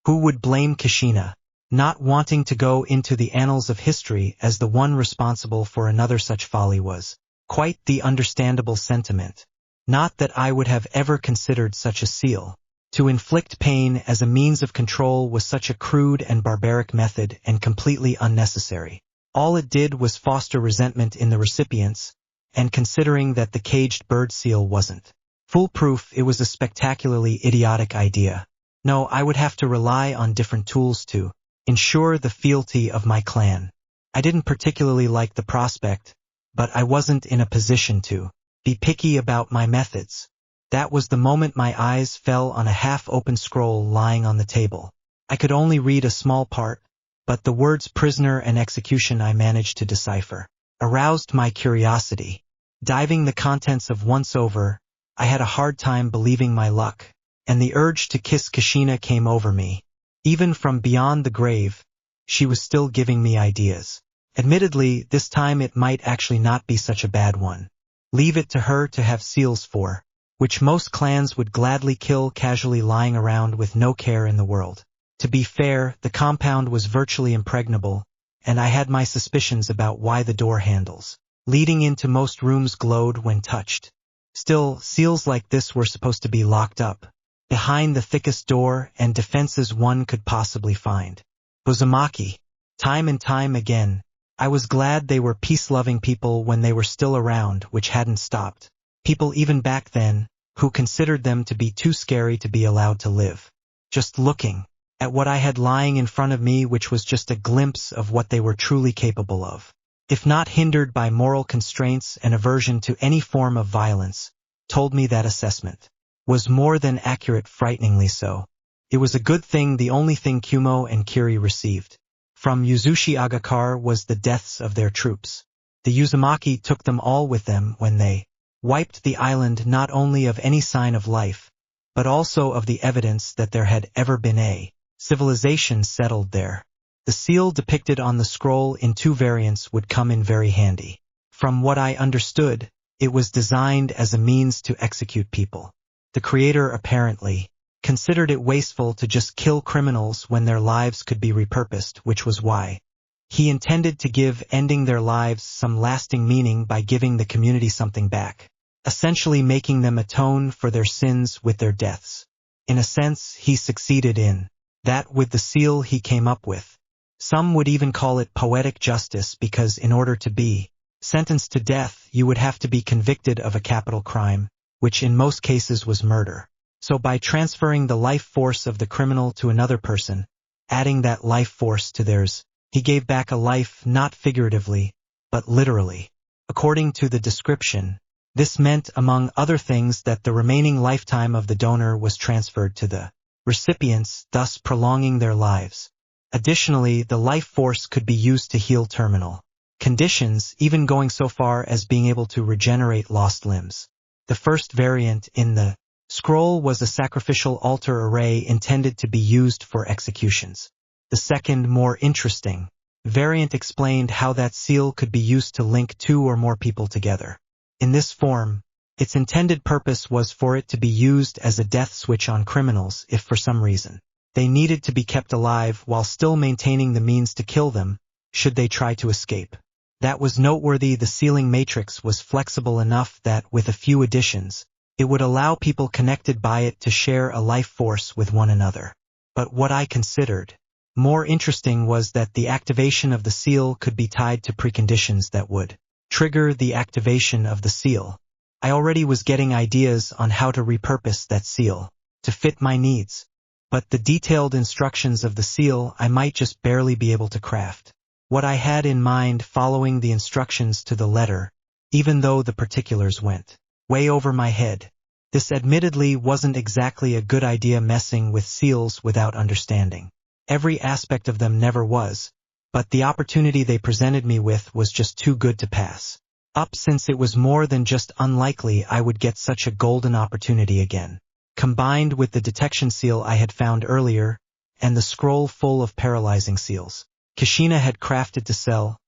Who would blame Kushina, not wanting to go into the annals of history as the one responsible for another such folly was quite the understandable sentiment. Not that I would have ever considered such a seal. To inflict pain as a means of control was such a crude and barbaric method and completely unnecessary. All it did was foster resentment in the recipients, and considering that the caged bird seal wasn't foolproof, it was a spectacularly idiotic idea. No, I would have to rely on different tools to ensure the fealty of my clan. I didn't particularly like the prospect, but I wasn't in a position to be picky about my methods. That was the moment my eyes fell on a half-open scroll lying on the table. I could only read a small part, but the words prisoner and execution I managed to decipher aroused my curiosity. Diving the contents of once over, I had a hard time believing my luck, and the urge to kiss Kushina came over me. Even from beyond the grave, she was still giving me ideas. Admittedly, this time it might actually not be such a bad one. Leave it to her to have seals for, which most clans would gladly kill casually lying around with no care in the world. To be fair, the compound was virtually impregnable, and I had my suspicions about why the door handles leading into most rooms glowed when touched. Still, seals like this were supposed to be locked up behind the thickest door and defenses one could possibly find. Uzumaki. Time and time again, I was glad they were peace-loving people when they were still around, which hadn't stopped. People even back then, who considered them to be too scary to be allowed to live. Just looking at what I had lying in front of me, which was just a glimpse of what they were truly capable of. If not hindered by moral constraints and aversion to any form of violence, told me that assessment was more than accurate, frighteningly so. It was a good thing the only thing Kumo and Kiri received from Uzushi Agakar was the deaths of their troops. The Uzumaki took them all with them when they wiped the island, not only of any sign of life, but also of the evidence that there had ever been a civilization settled there. The seal depicted on the scroll in 2 variants would come in very handy. From what I understood, it was designed as a means to execute people. The creator apparently considered it wasteful to just kill criminals when their lives could be repurposed, which was why he intended to give ending their lives some lasting meaning by giving the community something back, essentially making them atone for their sins with their deaths. In a sense, he succeeded in that with the seal he came up with. Some would even call it poetic justice because in order to be sentenced to death, you would have to be convicted of a capital crime, which in most cases was murder. So by transferring the life force of the criminal to another person, adding that life force to theirs, he gave back a life not figuratively, but literally. According to the description, This meant, among other things, that the remaining lifetime of the donor was transferred to the recipients, thus prolonging their lives. Additionally, the life force could be used to heal terminal conditions, even going so far as being able to regenerate lost limbs. The first variant in the scroll was a sacrificial altar array intended to be used for executions. The second, more interesting, variant explained how that seal could be used to link two or more people together. In this form, its intended purpose was for it to be used as a death switch on criminals if for some reason they needed to be kept alive while still maintaining the means to kill them, should they try to escape. That was noteworthy. The sealing matrix was flexible enough that, with a few additions, it would allow people connected by it to share a life force with one another. But what I considered more interesting was that the activation of the seal could be tied to preconditions that would trigger the activation of the seal. I already was getting ideas on how to repurpose that seal to fit my needs, but the detailed instructions of the seal I might just barely be able to craft. What I had in mind, following the instructions to the letter, even though the particulars went way over my head. This admittedly wasn't exactly a good idea, messing with seals without understanding every aspect of them never was, but the opportunity they presented me with was just too good to pass up, since it was more than just unlikely I would get such a golden opportunity again. Combined with the detection seal I had found earlier, and the scroll full of paralyzing seals Kushina had crafted to sell,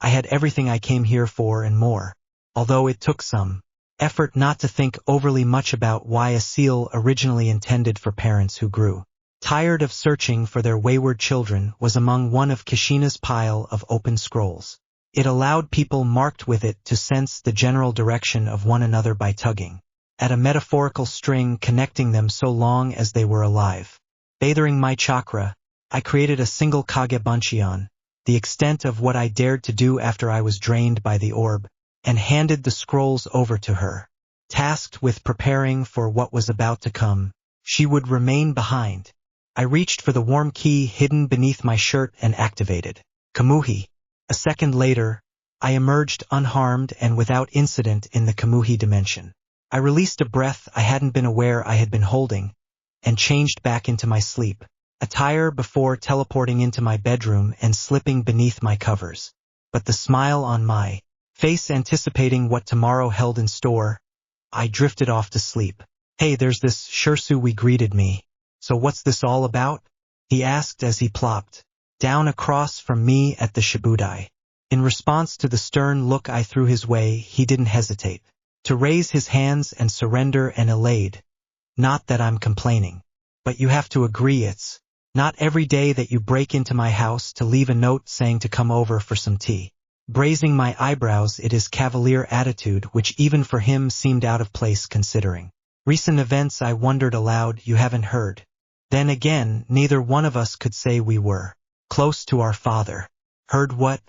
I had everything I came here for and more, although it took some effort not to think overly much about why a seal originally intended for parents who grew tired of searching for their wayward children was among one of Kushina's pile of open scrolls. It allowed people marked with it to sense the general direction of one another by tugging at a metaphorical string connecting them so long as they were alive. Bathing my chakra, I created a single Kage Bunshion, the extent of what I dared to do after I was drained by the orb, and handed the scrolls over to her. Tasked with preparing for what was about to come, she would remain behind. I reached for the warm key hidden beneath my shirt and activated Kamuhi. A second later, I emerged unharmed and without incident in the Kamuhi dimension. I released a breath I hadn't been aware I had been holding, and changed back into my sleep attire before teleporting into my bedroom and slipping beneath my covers. But the smile on my face, anticipating what tomorrow held in store, I drifted off to sleep. "Hey, there's this Shirsu," greeted me. "So what's this all about?" he asked as he plopped down across from me at the Shibudai. In response to the stern look I threw his way, he didn't hesitate to raise his hands and surrender and elade. "Not that I'm complaining, but you have to agree it's not every day that you break into my house to leave a note saying to come over for some tea." Raising my eyebrows at his cavalier attitude, which even for him seemed out of place considering recent events, I wondered aloud, "You haven't heard?" Then again, neither one of us could say we were close to our father. "Heard what?"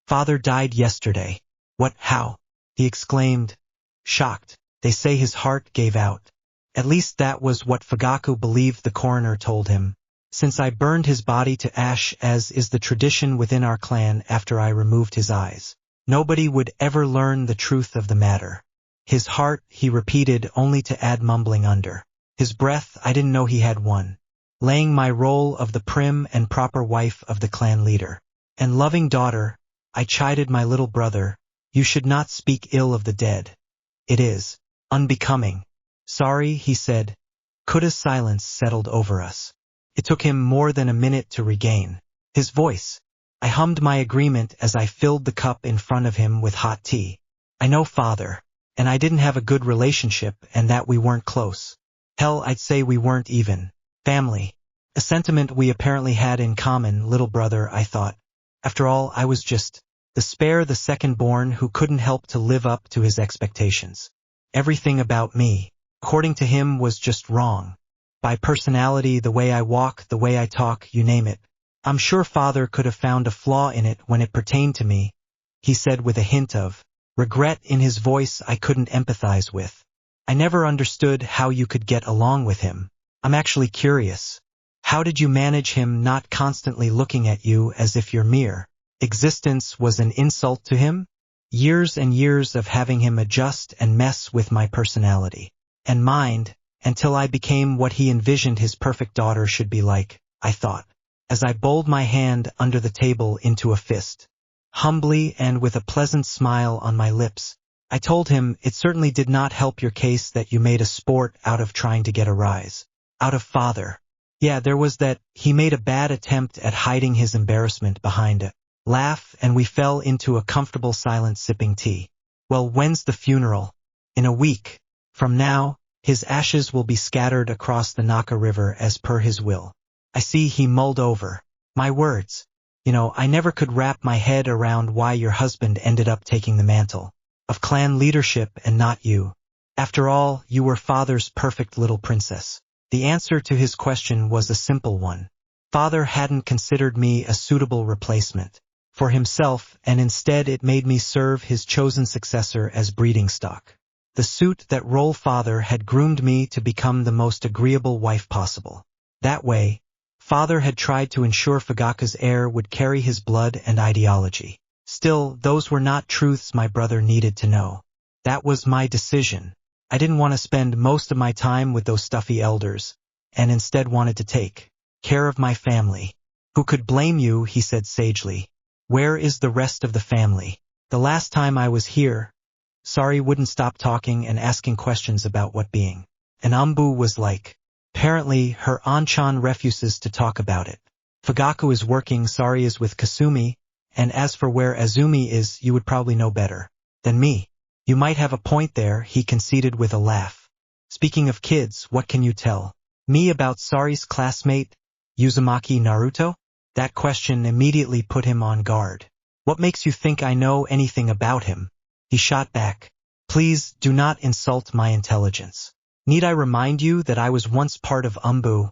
"Father died yesterday." "What? How?" he exclaimed, shocked. "They say his heart gave out." At least that was what Fugaku believed the coroner told him, since I burned his body to ash, as is the tradition within our clan after I removed his eyes. Nobody would ever learn the truth of the matter. "His heart," he repeated, only to add, mumbling under his breath, "I didn't know he had one." Laying my role of the prim and proper wife of the clan leader and loving daughter, I chided my little brother, "You should not speak ill of the dead. It is unbecoming." "Sorry," he said. Kuda's silence settled over us. It took him more than a minute to regain his voice. I hummed my agreement as I filled the cup in front of him with hot tea. "I know, Father, and I didn't have a good relationship, and that we weren't close. Hell, I'd say we weren't even family. A sentiment we apparently had in common, little brother," I thought. After all, I was just the spare, the second-born who couldn't help to live up to his expectations. Everything about me, according to him, was just wrong. By personality, the way I walk, the way I talk, you name it. "I'm sure Father could have found a flaw in it when it pertained to me," he said with a hint of regret in his voice I couldn't empathize with. "I never understood how you could get along with him. I'm actually curious. How did you manage him not constantly looking at you as if your mere existence was an insult to him?" Years and years of having him adjust and mess with my personality and mind until I became what he envisioned his perfect daughter should be like, I thought, as I bowled my hand under the table into a fist. Humbly and with a pleasant smile on my lips, I told him it certainly did not help your case that you made a sport out of trying to get a rise out of father. Yeah, there was that. He made a bad attempt at hiding his embarrassment behind a laugh, and we fell into a comfortable silence sipping tea. Well, when's the funeral? In a week. From now, his ashes will be scattered across the Naka River as per his will. I see. He mulled over my words. I never could wrap my head around why your husband ended up taking the mantle of clan leadership and not you. After all, you were father's perfect little princess. The answer to his question was a simple one. Father hadn't considered me a suitable replacement for himself, and instead it made me serve his chosen successor as breeding stock. The suit that role father had groomed me to become the most agreeable wife possible. That way, father had tried to ensure Fugaku's heir would carry his blood and ideology. Still, those were not truths my brother needed to know. That was my decision. I didn't want to spend most of my time with those stuffy elders, and instead wanted to take care of my family. Who could blame you, he said sagely. Where is the rest of the family? The last time I was here, Sari wouldn't stop talking and asking questions about what being an Umbu was like. Apparently, her Anchan refuses to talk about it. Fugaku is working, Sari is with Kasumi, and as for where Azumi is, you would probably know better than me. You might have a point there, he conceded with a laugh. Speaking of kids, what can you tell me about Sari's classmate, Uzumaki Naruto? That question immediately put him on guard. What makes you think I know anything about him? He shot back. Please do not insult my intelligence. Need I remind you that I was once part of Umbu,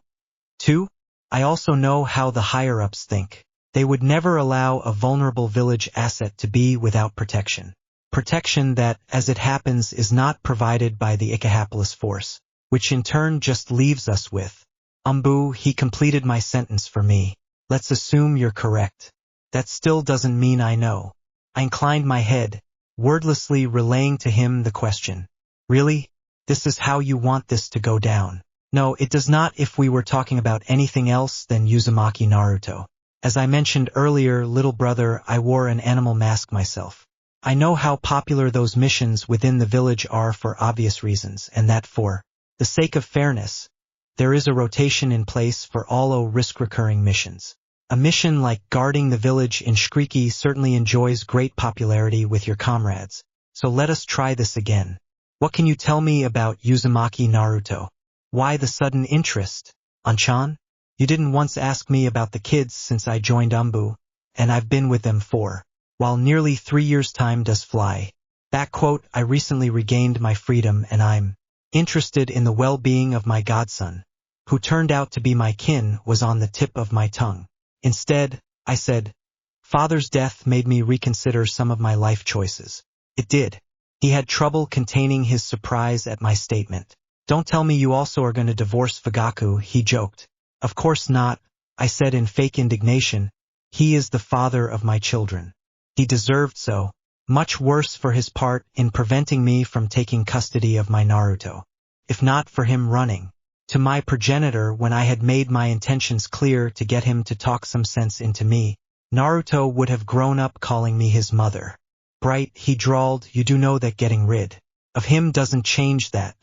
too? I also know how the higher-ups think. They would never allow a vulnerable village asset to be without protection. Protection that, as it happens, is not provided by the Ikahapolis force, which in turn just leaves us with Umbu. He completed my sentence for me. Let's assume you're correct. That still doesn't mean I know. I inclined my head, wordlessly relaying to him the question. Really? This is how you want this to go down? No, it does not. If we were talking about anything else than Uzumaki Naruto. As I mentioned earlier, little brother, I wore an animal mask myself. I know how popular those missions within the village are for obvious reasons, and that for the sake of fairness, there is a rotation in place for all risk-recurring missions. A mission like guarding the village in Shiriki certainly enjoys great popularity with your comrades, so let us try this again. What can you tell me about Uzumaki Naruto? Why the sudden interest? Anchan? You didn't once ask me about the kids since I joined Umbu, and I've been with them for, while nearly 3 years' time does fly. That quote, I recently regained my freedom and I'm interested in the well-being of my godson, who turned out to be my kin, was on the tip of my tongue. Instead, I said, Father's death made me reconsider some of my life choices. It did. He had trouble containing his surprise at my statement. Don't tell me you also are going to divorce Fugaku, he joked. Of course not, I said in fake indignation. He is the father of my children. He deserved so. Much worse for his part in preventing me from taking custody of my Naruto. If not for him running to my progenitor when I had made my intentions clear to get him to talk some sense into me, Naruto would have grown up calling me his mother. Bright, he drawled, you do know that getting rid of him doesn't change that.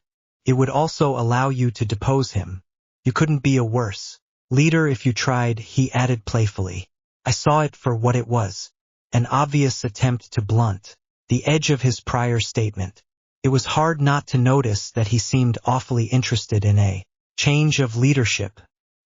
It would also allow you to depose him. You couldn't be a worse leader if you tried, he added playfully. I saw it for what it was. An obvious attempt to blunt the edge of his prior statement. It was hard not to notice that he seemed awfully interested in a change of leadership.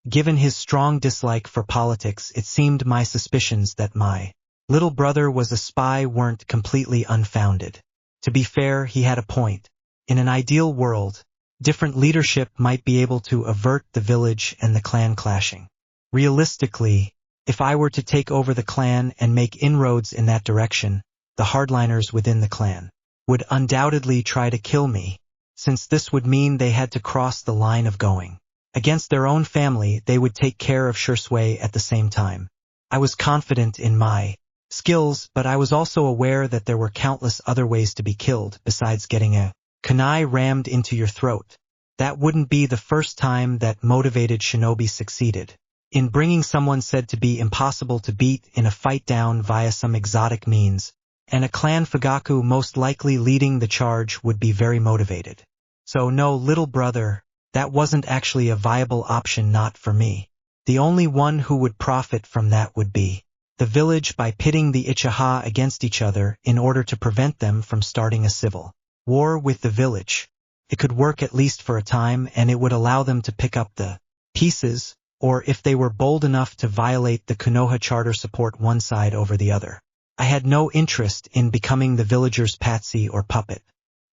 Given his strong dislike for politics, it seemed my suspicions that my little brother was a spy weren't completely unfounded. To be fair, he had a point. In an ideal world, different leadership might be able to avert the village and the clan clashing. Realistically, if I were to take over the clan and make inroads in that direction, the hardliners within the clan would undoubtedly try to kill me, since this would mean they had to cross the line of going against their own family. They would take care of Shursui at the same time. I was confident in my skills, but I was also aware that there were countless other ways to be killed besides getting a kunai rammed into your throat. That wouldn't be the first time that motivated shinobi succeeded in bringing someone said to be impossible to beat in a fight down via some exotic means, and a clan Fugaku most likely leading the charge would be very motivated. So no, little brother, that wasn't actually a viable option, not for me. The only one who would profit from that would be the village by pitting the Uchiha against each other in order to prevent them from starting a civil war with the village. It could work at least for a time, and it would allow them to pick up the pieces, or if they were bold enough to violate the Konoha charter, support one side over the other. I had no interest in becoming the villagers' patsy or puppet.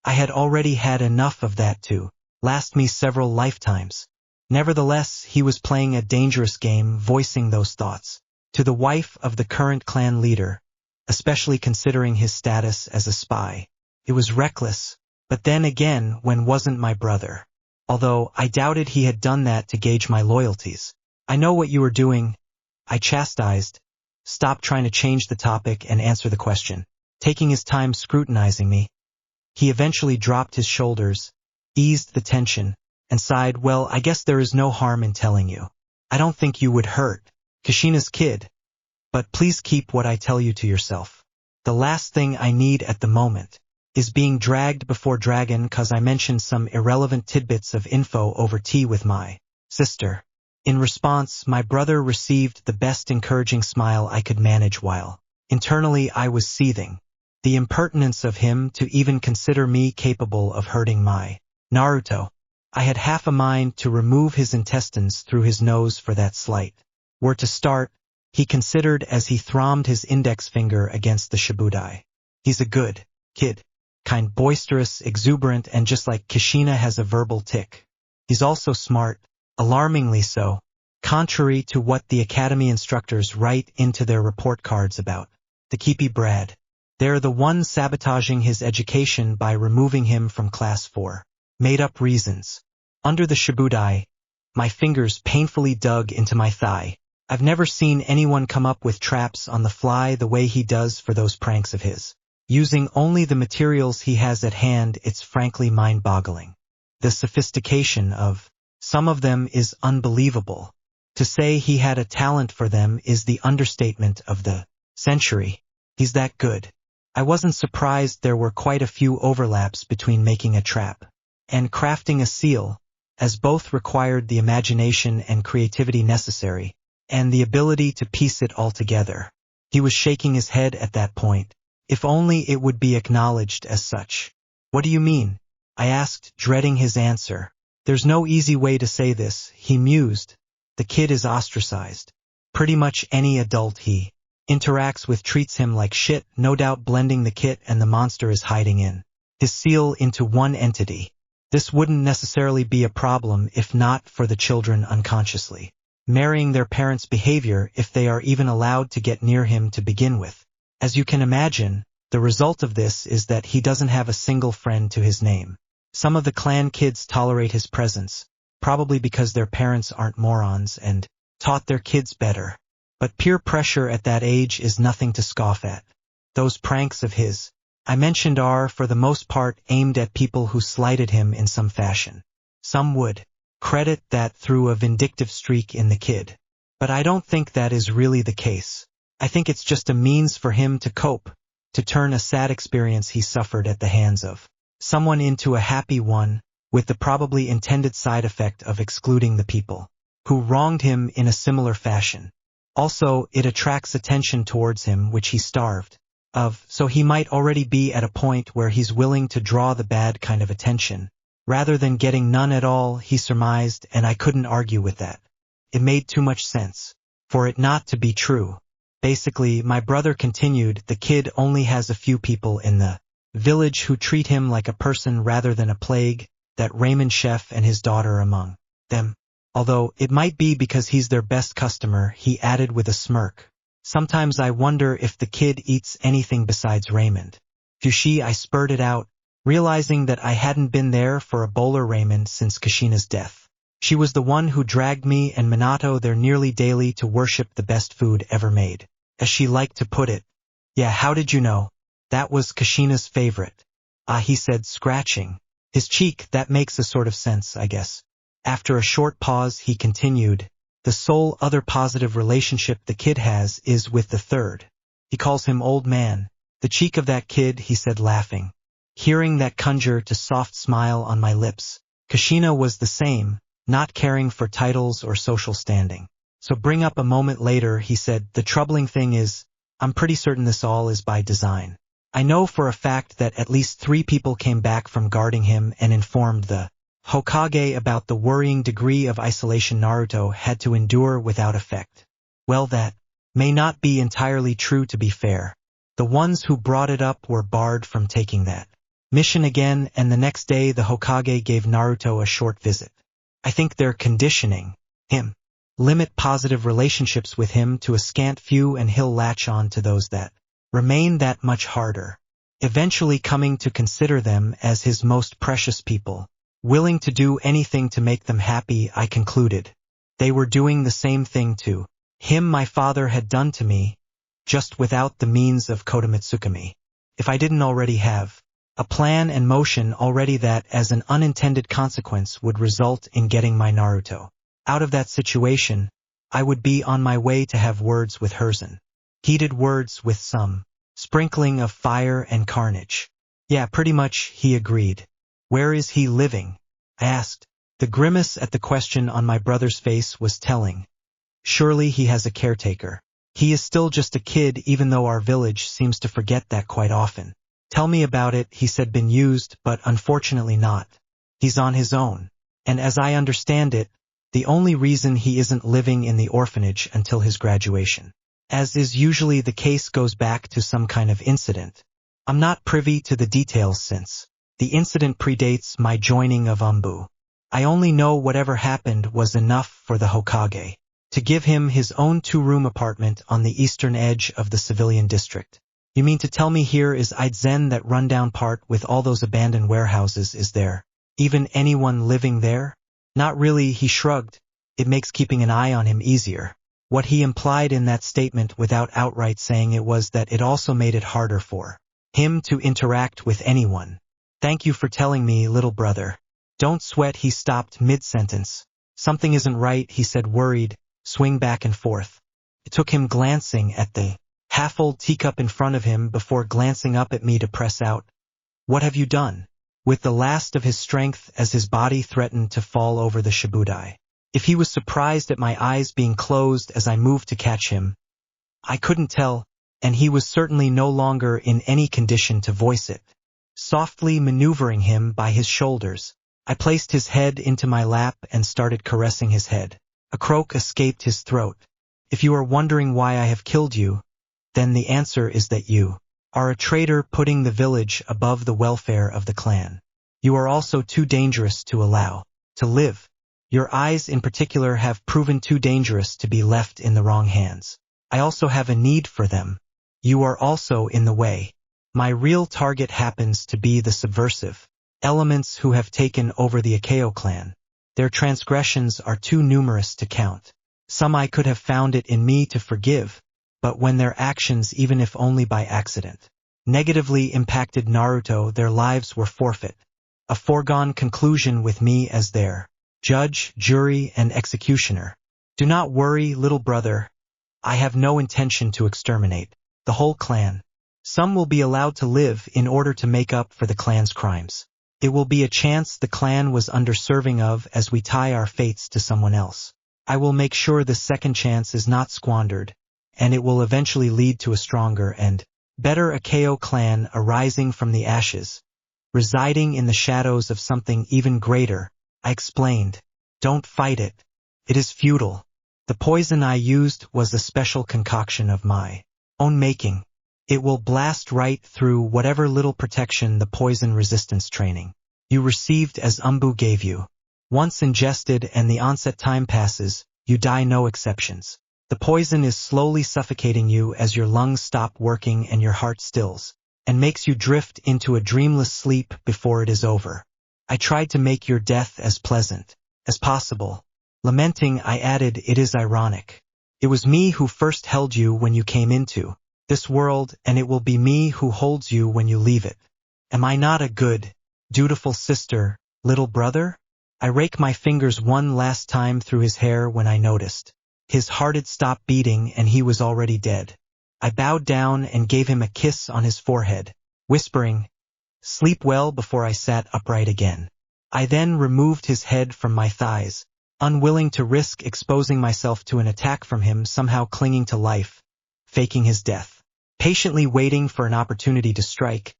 I had already had enough of that to last me several lifetimes. Nevertheless, he was playing a dangerous game, voicing those thoughts to the wife of the current clan leader, especially considering his status as a spy. It was reckless, but then again, when wasn't my brother? Although I doubted he had done that to gauge my loyalties. I know what you were doing, I chastised. Stop trying to change the topic and answer the question. Taking his time scrutinizing me, he eventually dropped his shoulders, eased the tension, and sighed, well, I guess there is no harm in telling you. I don't think you would hurt Kushina's kid, but please keep what I tell you to yourself. The last thing I need at the moment is being dragged before Dragon cause I mentioned some irrelevant tidbits of info over tea with my sister. In response, my brother received the best encouraging smile I could manage while internally I was seething. The impertinence of him to even consider me capable of hurting my Naruto. I had half a mind to remove his intestines through his nose for that slight. Were to start, he considered as he thrummed his index finger against the shibudai. He's a good kid. Kind, boisterous, exuberant, and just like Kushina has a verbal tick. He's also smart, alarmingly so, contrary to what the academy instructors write into their report cards about the Keepy Brad. They're the ones sabotaging his education by removing him from class for made-up reasons. Under the shibudai, my fingers painfully dug into my thigh. I've never seen anyone come up with traps on the fly the way he does for those pranks of his. Using only the materials he has at hand, it's frankly mind-boggling. The sophistication of some of them is unbelievable. To say he had a talent for them is the understatement of the century. He's that good. I wasn't surprised there were quite a few overlaps between making a trap and crafting a seal, as both required the imagination and creativity necessary, and the ability to piece it all together. He was shaking his head at that point. If only it would be acknowledged as such. What do you mean? I asked, dreading his answer. There's no easy way to say this, he mused. The kid is ostracized. Pretty much any adult he interacts with treats him like shit, no doubt blending the kit and the monster is hiding in his seal into one entity. This wouldn't necessarily be a problem if not for the children unconsciously marrying their parents' behavior if they are even allowed to get near him to begin with. As you can imagine, the result of this is that he doesn't have a single friend to his name. Some of the clan kids tolerate his presence, probably because their parents aren't morons and taught their kids better. But peer pressure at that age is nothing to scoff at. Those pranks of his, I mentioned, are for the most part aimed at people who slighted him in some fashion. Some would credit that through a vindictive streak in the kid. But I don't think that is really the case. I think it's just a means for him to cope, to turn a sad experience he suffered at the hands of someone into a happy one, with the probably intended side effect of excluding the people who wronged him in a similar fashion. Also, it attracts attention towards him which he starved of, so he might already be at a point where he's willing to draw the bad kind of attention, rather than getting none at all, he surmised, and I couldn't argue with that. It made too much sense for it not to be true. Basically, my brother continued, the kid only has a few people in the village who treat him like a person rather than a plague, that Raymond Chef and his daughter among them. Although, it might be because he's their best customer, he added with a smirk. Sometimes I wonder if the kid eats anything besides Raymond. Fushi, I spurted out, realizing that I hadn't been there for a bowler Raymond since Kushina's death. She was the one who dragged me and Minato there nearly daily to worship the best food ever made. As she liked to put it, Yeah, how did you know? That was Kushina's favorite. Ah, he said, scratching his cheek. That makes a sort of sense, I guess. After a short pause, he continued, the sole other positive relationship the kid has is with the third. He calls him old man. The cheek of that kid, he said, laughing. Hearing that conjured a soft smile on my lips. Kushina was the same, not caring for titles or social standing. So bring up a moment later, he said, the troubling thing is, I'm pretty certain this all is by design. I know for a fact that at least 3 people came back from guarding him and informed the Hokage about the worrying degree of isolation Naruto had to endure without effect. Well, that may not be entirely true, to be fair. The ones who brought it up were barred from taking that mission again, and the next day the Hokage gave Naruto a short visit. I think they're conditioning him. Limit positive relationships with him to a scant few and he'll latch on to those that remain that much harder, eventually coming to consider them as his most precious people, willing to do anything to make them happy. I concluded they were doing the same thing to him my father had done to me, just without the means of Kodomitsukami. If I didn't already have a plan and motion already that, as an unintended consequence, would result in getting my Naruto out of that situation, I would be on my way to have words with Hiruzen. Heated words with some sprinkling of fire and carnage. Yeah, pretty much, he agreed. Where is he living? I asked. The grimace at the question on my brother's face was telling. Surely he has a caretaker. He is still just a kid, even though our village seems to forget that quite often. Tell me about it, he said. Been used, but unfortunately not. He's on his own. And as I understand it, the only reason he isn't living in the orphanage until his graduation, as is usually the case, goes back to some kind of incident. I'm not privy to the details since the incident predates my joining of Umbu. I only know whatever happened was enough for the Hokage to give him his own 2-room apartment on the eastern edge of the civilian district. You mean to tell me here is Aizen, that rundown part with all those abandoned warehouses? Is there even anyone living there? Not really, he shrugged. It makes keeping an eye on him easier. What he implied in that statement, without outright saying it, was that it also made it harder for him to interact with anyone. Thank you for telling me, little brother. Don't sweat. He stopped mid-sentence. Something isn't right, he said, worried, swing back and forth. It took him glancing at the half-old teacup in front of him before glancing up at me to press out, what have you done? With the last of his strength, as his body threatened to fall over the shibudai. If he was surprised at my eyes being closed as I moved to catch him, I couldn't tell, and he was certainly no longer in any condition to voice it. Softly maneuvering him by his shoulders, I placed his head into my lap and started caressing his head. A croak escaped his throat. If you are wondering why I have killed you, then the answer is that you are a traitor, putting the village above the welfare of the clan. You are also too dangerous to allow to live. Your eyes in particular have proven too dangerous to be left in the wrong hands. I also have a need for them. You are also in the way. My real target happens to be the subversive elements who have taken over the Akeo clan. Their transgressions are too numerous to count. Some I could have found it in me to forgive, but when their actions, even if only by accident, negatively impacted Naruto, their lives were forfeit. A foregone conclusion with me as their judge, jury, and executioner. Do not worry, little brother. I have no intention to exterminate the whole clan. Some will be allowed to live in order to make up for the clan's crimes. It will be a chance the clan was undeserving of as we tie our fates to someone else. I will make sure the second chance is not squandered, and it will eventually lead to a stronger and better Akeo clan arising from the ashes, residing in the shadows of something even greater. I explained. Don't fight it. It is futile. The poison I used was a special concoction of my own making. It will blast right through whatever little protection the poison resistance training you received as Umbu gave you. Once ingested and the onset time passes, you die, no exceptions. The poison is slowly suffocating you as your lungs stop working and your heart stills, and makes you drift into a dreamless sleep before it is over. I tried to make your death as pleasant as possible. Lamenting, I added, it is ironic. It was me who first held you when you came into this world, and it will be me who holds you when you leave it. Am I not a good, dutiful sister, little brother? I rake my fingers one last time through his hair when I noticed. His heart had stopped beating and he was already dead. I bowed down and gave him a kiss on his forehead, whispering, "Sleep well," before I sat upright again. I then removed his head from my thighs, unwilling to risk exposing myself to an attack from him, somehow clinging to life, faking his death. Patiently waiting for an opportunity to strike,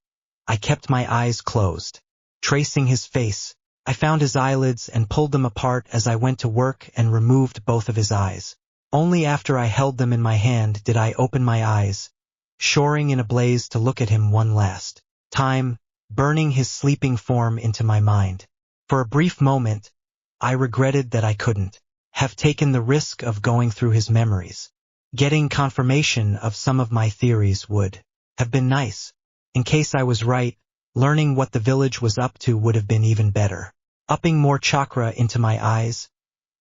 I kept my eyes closed. Tracing his face, I found his eyelids and pulled them apart as I went to work and removed both of his eyes. Only after I held them in my hand did I open my eyes, shoring in a blaze to look at him one last time, burning his sleeping form into my mind. For a brief moment, I regretted that I couldn't have taken the risk of going through his memories. Getting confirmation of some of my theories would have been nice. In case I was right, learning what the village was up to would have been even better. Upping more chakra into my eyes,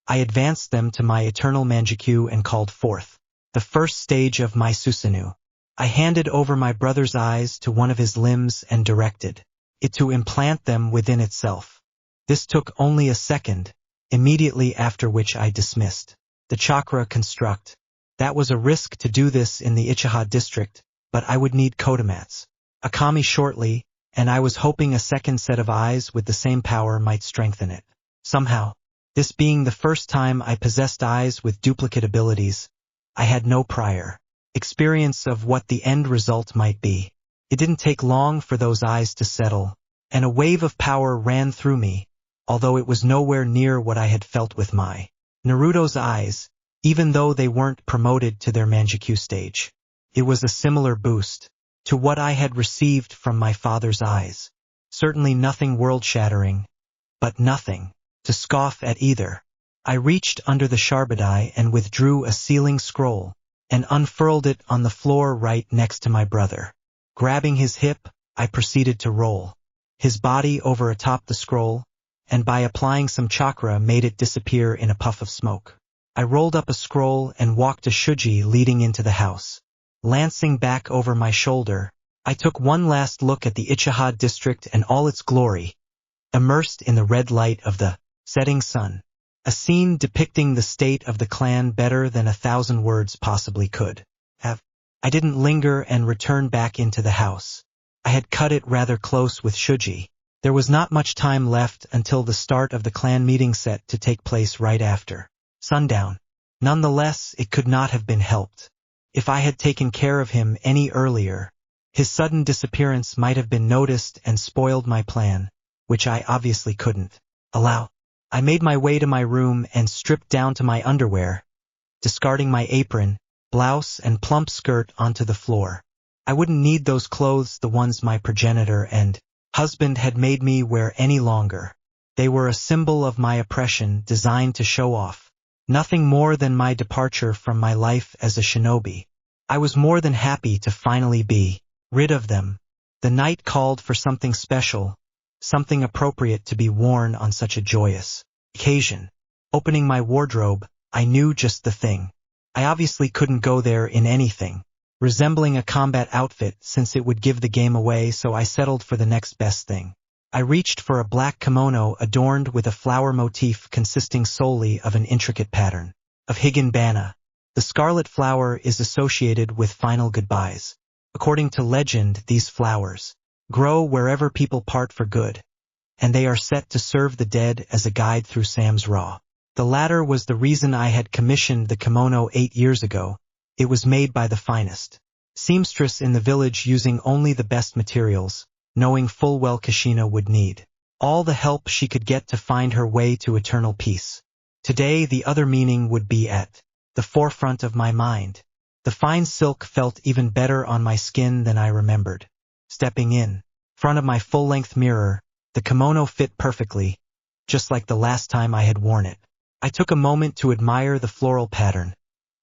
I advanced them to my eternal Manjikyu and called forth the first stage of my Susanoo. I handed over my brother's eyes to one of his limbs and directed it to implant them within itself. This took only a second, immediately after which I dismissed the chakra construct. That was a risk to do this in the Uchiha district, but I would need Kodamats Akami shortly, and I was hoping a second set of eyes with the same power might strengthen it. Somehow, this being the first time I possessed eyes with duplicate abilities, I had no prior experience of what the end result might be. It didn't take long for those eyes to settle, and a wave of power ran through me, although it was nowhere near what I had felt with my Naruto's eyes, even though they weren't promoted to their Manjikyu stage. It was a similar boost to what I had received from my father's eyes. Certainly nothing world-shattering, but nothing to scoff at either. I reached under the Sharbadai and withdrew a sealing scroll, and unfurled it on the floor right next to my brother. Grabbing his hip, I proceeded to roll his body over atop the scroll, and by applying some chakra made it disappear in a puff of smoke. I rolled up a scroll and walked to Shuji leading into the house. Lancing back over my shoulder, I took one last look at the Uchiha district and all its glory, immersed in the red light of the setting sun. A scene depicting the state of the clan better than 1,000 words possibly could have. I didn't linger and return back into the house. I had cut it rather close with Shuji. There was not much time left until the start of the clan meeting set to take place right after sundown. Nonetheless, it could not have been helped. If I had taken care of him any earlier, his sudden disappearance might have been noticed and spoiled my plan, which I obviously couldn't allow. I made my way to my room and stripped down to my underwear, discarding my apron, blouse, and plump skirt onto the floor. I wouldn't need those clothes, the ones my progenitor and husband had made me wear, any longer. They were a symbol of my oppression, designed to show off. Nothing more than my departure from my life as a shinobi. I was more than happy to finally be rid of them. The night called for something special, something appropriate to be worn on such a joyous occasion. Opening my wardrobe, I knew just the thing. I obviously couldn't go there in anything resembling a combat outfit, since it would give the game away, so I settled for the next best thing. I reached for a black kimono adorned with a flower motif consisting solely of an intricate pattern of higanbana. The scarlet flower is associated with final goodbyes. According to legend, these flowers grow wherever people part for good, and they are set to serve the dead as a guide through Sam's Ra. The latter was the reason I had commissioned the kimono 8 years ago. It was made by the finest seamstress in the village, using only the best materials, knowing full well Kashina would need all the help she could get to find her way to eternal peace. Today the other meaning would be at the forefront of my mind. The fine silk felt even better on my skin than I remembered. Stepping in front of my full-length mirror, the kimono fit perfectly, just like the last time I had worn it. I took a moment to admire the floral pattern,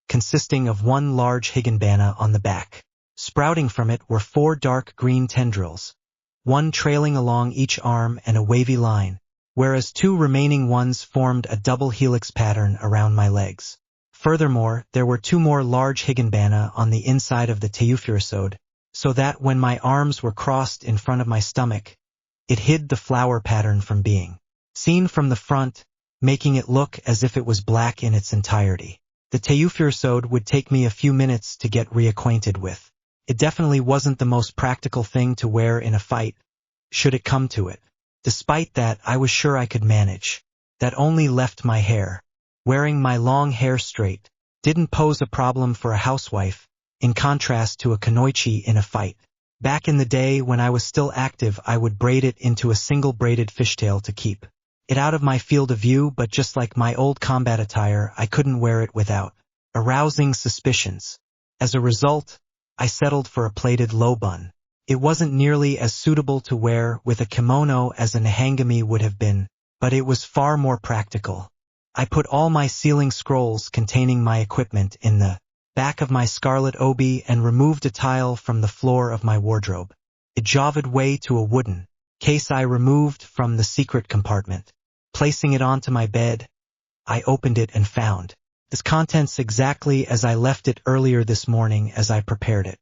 consisting of one large higanbana on the back. Sprouting from it were 4 dark green tendrils, one trailing along each arm and a wavy line, whereas 2 remaining ones formed a double helix pattern around my legs. Furthermore, there were 2 more large higanbana on the inside of the teufurosode, so that when my arms were crossed in front of my stomach, it hid the flower pattern from being seen from the front, making it look as if it was black in its entirety. The teufurosode would take me a few minutes to get reacquainted with. It definitely wasn't the most practical thing to wear in a fight, should it come to it. Despite that, I was sure I could manage. That only left my hair. Wearing my long hair straight didn't pose a problem for a housewife, in contrast to a kunoichi in a fight. Back in the day when I was still active, I would braid it into a single braided fishtail to keep it out of my field of view, but just like my old combat attire, I couldn't wear it without arousing suspicions. As a result, I settled for a plaited low bun. It wasn't nearly as suitable to wear with a kimono as a nihangami would have been, but it was far more practical. I put all my sealing scrolls containing my equipment in the back of my scarlet obi and removed a tile from the floor of my wardrobe. It joved way to a wooden case I removed from the secret compartment. Placing it onto my bed, I opened it and found its contents exactly as I left it earlier this morning as I prepared it.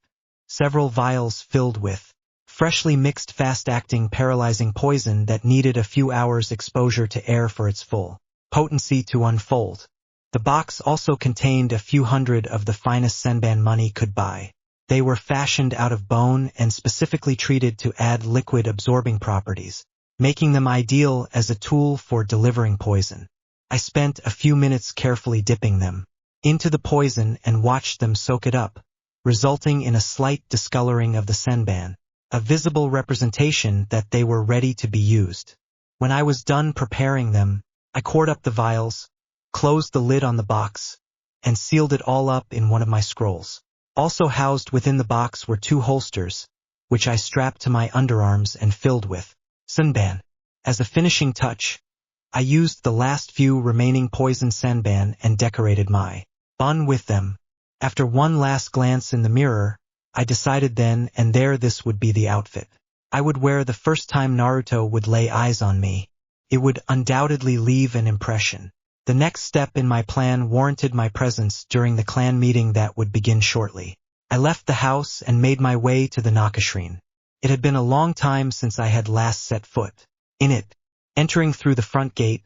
Several vials filled with freshly mixed fast-acting paralyzing poison that needed a few hours exposure to air for its full potency to unfold. The box also contained a few hundred of the finest senban money could buy. They were fashioned out of bone and specifically treated to add liquid-absorbing properties, making them ideal as a tool for delivering poison. I spent a few minutes carefully dipping them into the poison and watched them soak it up, resulting in a slight discoloring of the senban, a visible representation that they were ready to be used. When I was done preparing them, I cored up the vials, closed the lid on the box, and sealed it all up in one of my scrolls. Also housed within the box were 2 holsters, which I strapped to my underarms and filled with senban. As a finishing touch, I used the last few remaining poison senban and decorated my bun with them. After one last glance in the mirror, I decided then and there this would be the outfit I would wear the first time Naruto would lay eyes on me. It would undoubtedly leave an impression. The next step in my plan warranted my presence during the clan meeting that would begin shortly. I left the house and made my way to the Nakashrine. It had been a long time since I had last set foot in it. Entering through the front gate,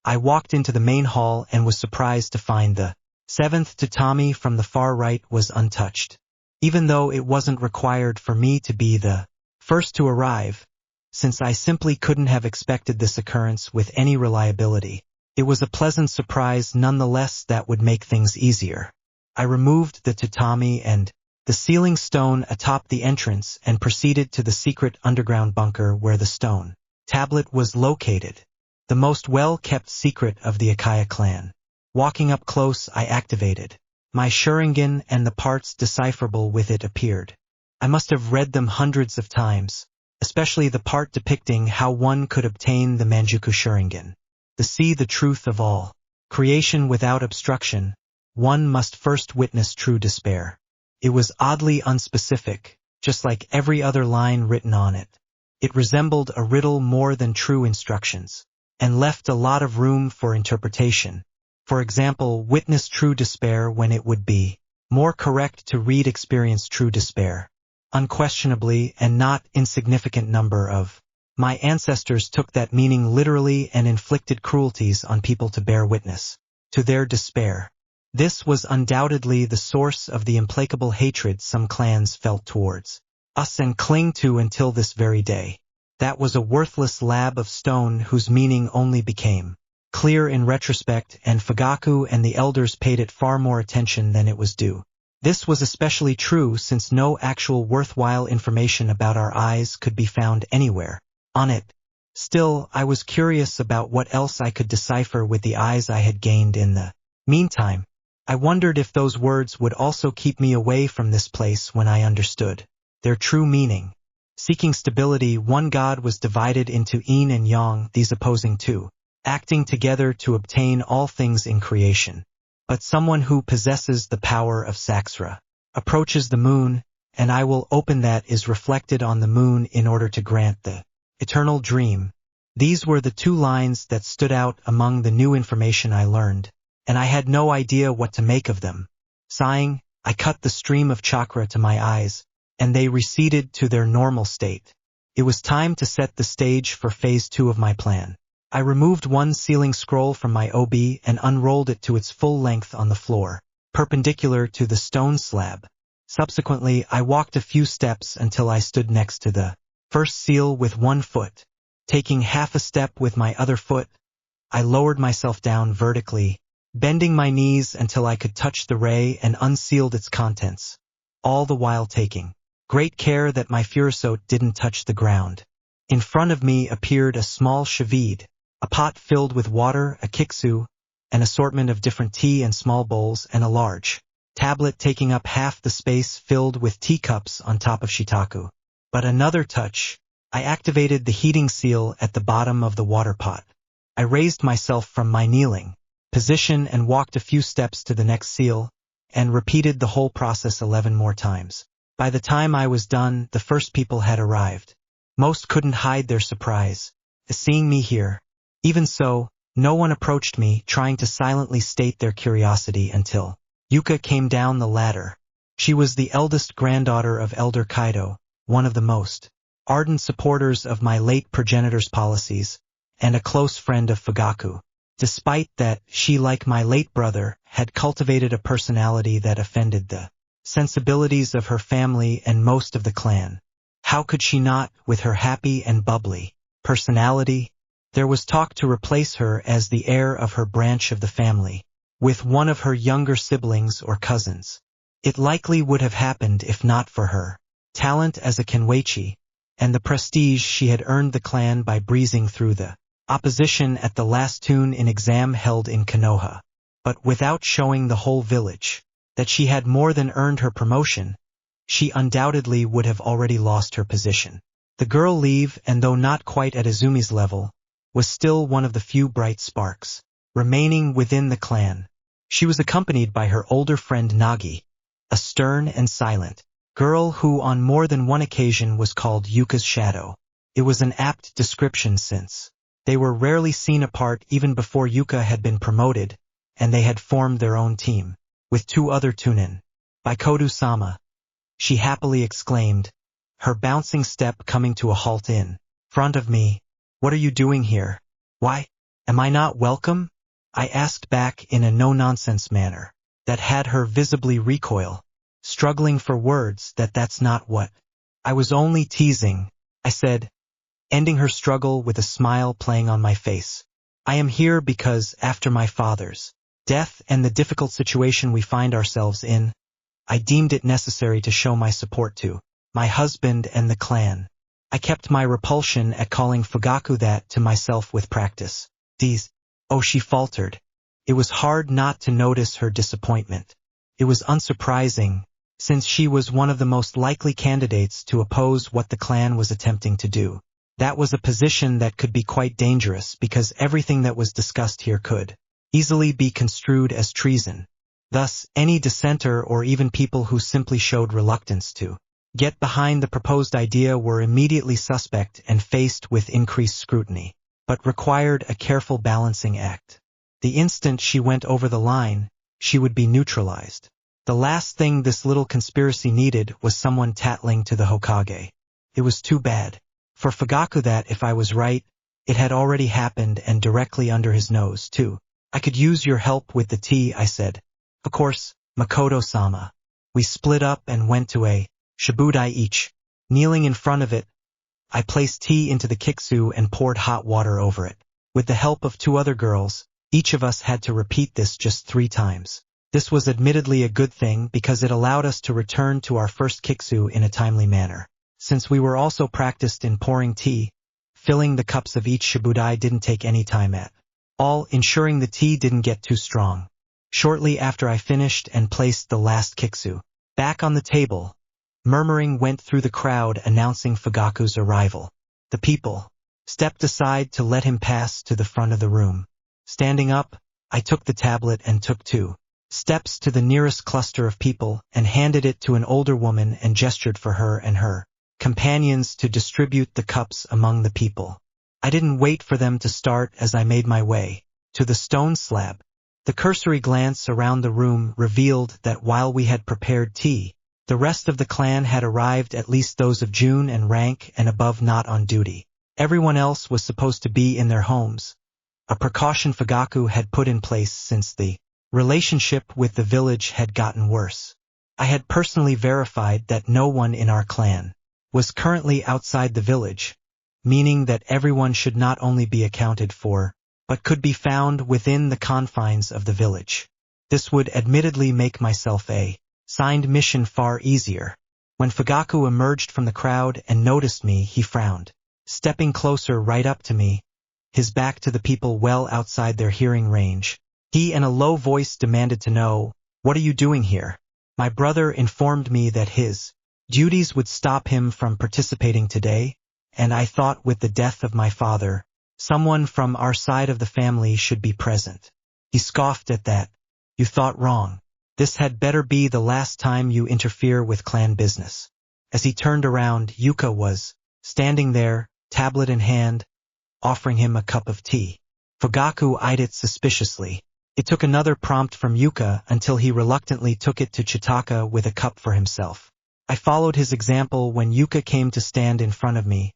I walked into the main hall and was surprised to find the 7th tatami from the far right was untouched. Even though it wasn't required for me to be the first to arrive, since I simply couldn't have expected this occurrence with any reliability, it was a pleasant surprise nonetheless that would make things easier. I removed the tatami and the sealing stone atop the entrance and proceeded to the secret underground bunker where the stone tablet was located, the most well-kept secret of the Uchiha clan. Walking up close, I activated my Sharingan and the parts decipherable with it appeared. I must have read them hundreds of times, especially the part depicting how one could obtain the Manjuku Sharingan. To see the truth of all creation without obstruction, one must first witness true despair. It was oddly unspecific, just like every other line written on it. It resembled a riddle more than true instructions, and left a lot of room for interpretation. For example, witness true despair when it would be more correct to read experience true despair. Unquestionably, and not insignificant number of my ancestors took that meaning literally and inflicted cruelties on people to bear witness to their despair. This was undoubtedly the source of the implacable hatred some clans felt towards us and cling to until this very day. That was a worthless lab of stone whose meaning only became clear in retrospect, and Fugaku and the elders paid it far more attention than it was due. This was especially true since no actual worthwhile information about our eyes could be found anywhere on it. Still, I was curious about what else I could decipher with the eyes I had gained in the meantime. I wondered if those words would also keep me away from this place when I understood their true meaning. Seeking stability, one god was divided into yin and yang, these opposing two, acting together to obtain all things in creation. But someone who possesses the power of Saksra approaches the moon, and I will open that is reflected on the moon in order to grant the eternal dream. These were the 2 lines that stood out among the new information I learned. and I had no idea what to make of them. Sighing, I cut the stream of chakra to my eyes, and they receded to their normal state. It was time to set the stage for phase 2 of my plan. I removed one sealing scroll from my OB and unrolled it to its full length on the floor, perpendicular to the stone slab. Subsequently, I walked a few steps until I stood next to the first seal with one foot. Taking half a step with my other foot, I lowered myself down vertically, bending my knees until I could touch the ray and unsealed its contents, all the while taking great care that my furosot didn't touch the ground. In front of me appeared a small shavide, a pot filled with water, a kiksu, an assortment of different tea and small bowls, and a large tablet taking up half the space filled with teacups on top of shitaku. But another touch, I activated the heating seal at the bottom of the water pot. I raised myself from my kneeling position and walked a few steps to the next seal, and repeated the whole process 11 more times. By the time I was done, the first people had arrived. Most couldn't hide their surprise at seeing me here. Even so, no one approached me, trying to silently state their curiosity until Yuka came down the ladder. She was the eldest granddaughter of Elder Kaido, one of the most ardent supporters of my late progenitor's policies, and a close friend of Fugaku. Despite that, she, like my late brother, had cultivated a personality that offended the sensibilities of her family and most of the clan. How could she not, with her happy and bubbly personality? There was talk to replace her as the heir of her branch of the family, with one of her younger siblings or cousins. It likely would have happened if not for her talent as a kenweichi, and the prestige she had earned the clan by breezing through the opposition at the last tune-in exam held in Konoha. But without showing the whole village that she had more than earned her promotion, she undoubtedly would have already lost her position. The girl Leave, and though not quite at Izumi's level, was still one of the few bright sparks remaining within the clan. She was accompanied by her older friend Nagi, a stern and silent girl who on more than one occasion was called Yuka's shadow. It was an apt description since they were rarely seen apart even before Yuka had been promoted, and they had formed their own team, with 2 other tunin. By Kodu-sama, she happily exclaimed, her bouncing step coming to a halt in front of me. What are you doing here? Why, am I not welcome? I asked back in a no-nonsense manner that had her visibly recoil, struggling for words that's not what. I was only teasing, I said, ending her struggle with a smile playing on my face. I am here because, after my father's death and the difficult situation we find ourselves in, I deemed it necessary to show my support to my husband and the clan. I kept my repulsion at calling Fugaku that to myself with practice. She faltered. It was hard not to notice her disappointment. It was unsurprising, since she was one of the most likely candidates to oppose what the clan was attempting to do. That was a position that could be quite dangerous because everything that was discussed here could easily be construed as treason. Thus, any dissenter or even people who simply showed reluctance to get behind the proposed idea were immediately suspect and faced with increased scrutiny, but required a careful balancing act. The instant she went over the line, she would be neutralized. The last thing this little conspiracy needed was someone tattling to the Hokage. It was too bad for Fugaku that, if I was right, it had already happened and directly under his nose, too. I could use your help with the tea, I said. Of course, Makoto-sama. We split up and went to a shibudai each. Kneeling in front of it, I placed tea into the kiksu and poured hot water over it. With the help of 2 other girls, each of us had to repeat this just 3 times. This was admittedly a good thing because it allowed us to return to our first kiksu in a timely manner. Since we were also practiced in pouring tea, filling the cups of each shibudai didn't take any time at all, ensuring the tea didn't get too strong. Shortly after I finished and placed the last kiksu back on the table, murmuring went through the crowd announcing Fugaku's arrival. The people stepped aside to let him pass to the front of the room. Standing up, I took the tablet and took 2 steps to the nearest cluster of people and handed it to an older woman and gestured for her and her companions to distribute the cups among the people. I didn't wait for them to start as I made my way to the stone slab, The cursory glance around the room revealed that while we had prepared tea, the rest of the clan had arrived, at least those of June and rank and above not on duty. Everyone else was supposed to be in their homes, a precaution Fugaku had put in place since the relationship with the village had gotten worse. I had personally verified that no one in our clan was currently outside the village, meaning that everyone should not only be accounted for, but could be found within the confines of the village. This would admittedly make myself a signed mission far easier. When Fugaku emerged from the crowd and noticed me, he frowned, stepping closer right up to me, his back to the people well outside their hearing range. He in a low voice demanded to know, "What are you doing here?" My brother informed me that his duties would stop him from participating today, and I thought with the death of my father, someone from our side of the family should be present. He scoffed at that. "You thought wrong. This had better be the last time you interfere with clan business." As he turned around, Yuka was standing there, tablet in hand, offering him a cup of tea. Fugaku eyed it suspiciously. It took another prompt from Yuka until he reluctantly took it to Chitaka with a cup for himself. I followed his example when Yuka came to stand in front of me,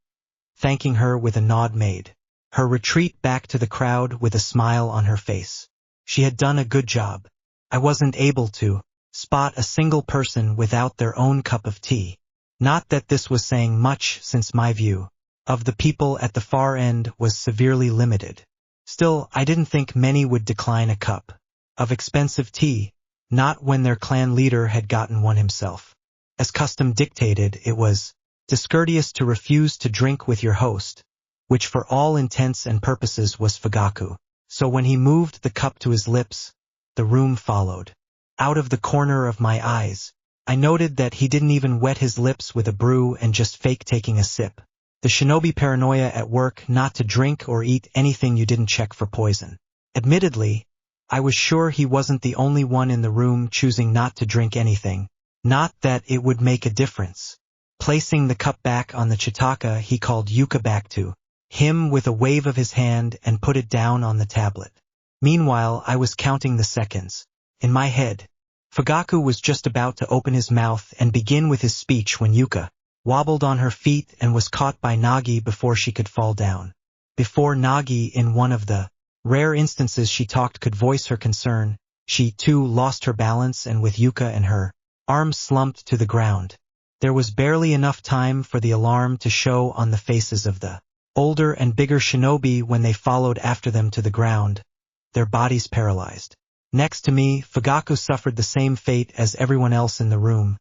thanking her with a nod made her retreat back to the crowd with a smile on her face. She had done a good job. I wasn't able to spot a single person without their own cup of tea. Not that this was saying much, since my view of the people at the far end was severely limited. Still, I didn't think many would decline a cup of expensive tea, not when their clan leader had gotten one himself. As custom dictated, it was discourteous to refuse to drink with your host, which for all intents and purposes was Fugaku. So when he moved the cup to his lips, the room followed. Out of the corner of my eyes, I noted that he didn't even wet his lips with a brew and just fake taking a sip. The shinobi paranoia at work not to drink or eat anything you didn't check for poison. Admittedly, I was sure he wasn't the only one in the room choosing not to drink anything. Not that it would make a difference. Placing the cup back on the Chitaka, he called Yuka back to him with a wave of his hand and put it down on the tablet. Meanwhile, I was counting the seconds. In my head, Fugaku was just about to open his mouth and begin with his speech when Yuka wobbled on her feet and was caught by Nagi before she could fall down. Before Nagi, in one of the rare instances she talked, could voice her concern, she too lost her balance and with Yuka and her arms slumped to the ground. There was barely enough time for the alarm to show on the faces of the older and bigger shinobi when they followed after them to the ground, their bodies paralyzed. Next to me, Fugaku suffered the same fate as everyone else in the room,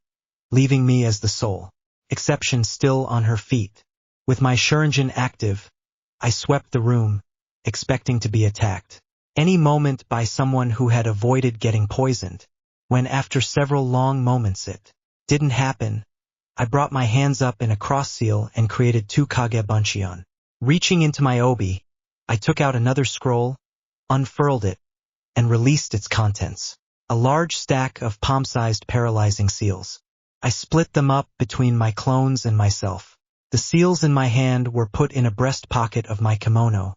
leaving me as the sole exception still on her feet. With my Shuriken active, I swept the room, expecting to be attacked any moment by someone who had avoided getting poisoned. When after several long moments it didn't happen, I brought my hands up in a cross seal and created 2 Kage Bunshion. Reaching into my obi, I took out another scroll, unfurled it, and released its contents. A large stack of palm-sized paralyzing seals. I split them up between my clones and myself. The seals in my hand were put in a breast pocket of my kimono.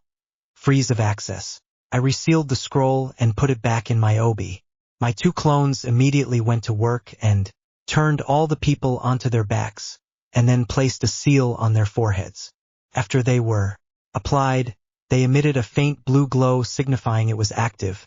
Freeze of access. I resealed the scroll and put it back in my obi. My 2 clones immediately went to work and turned all the people onto their backs, and then placed a seal on their foreheads. After they were applied, they emitted a faint blue glow signifying it was active,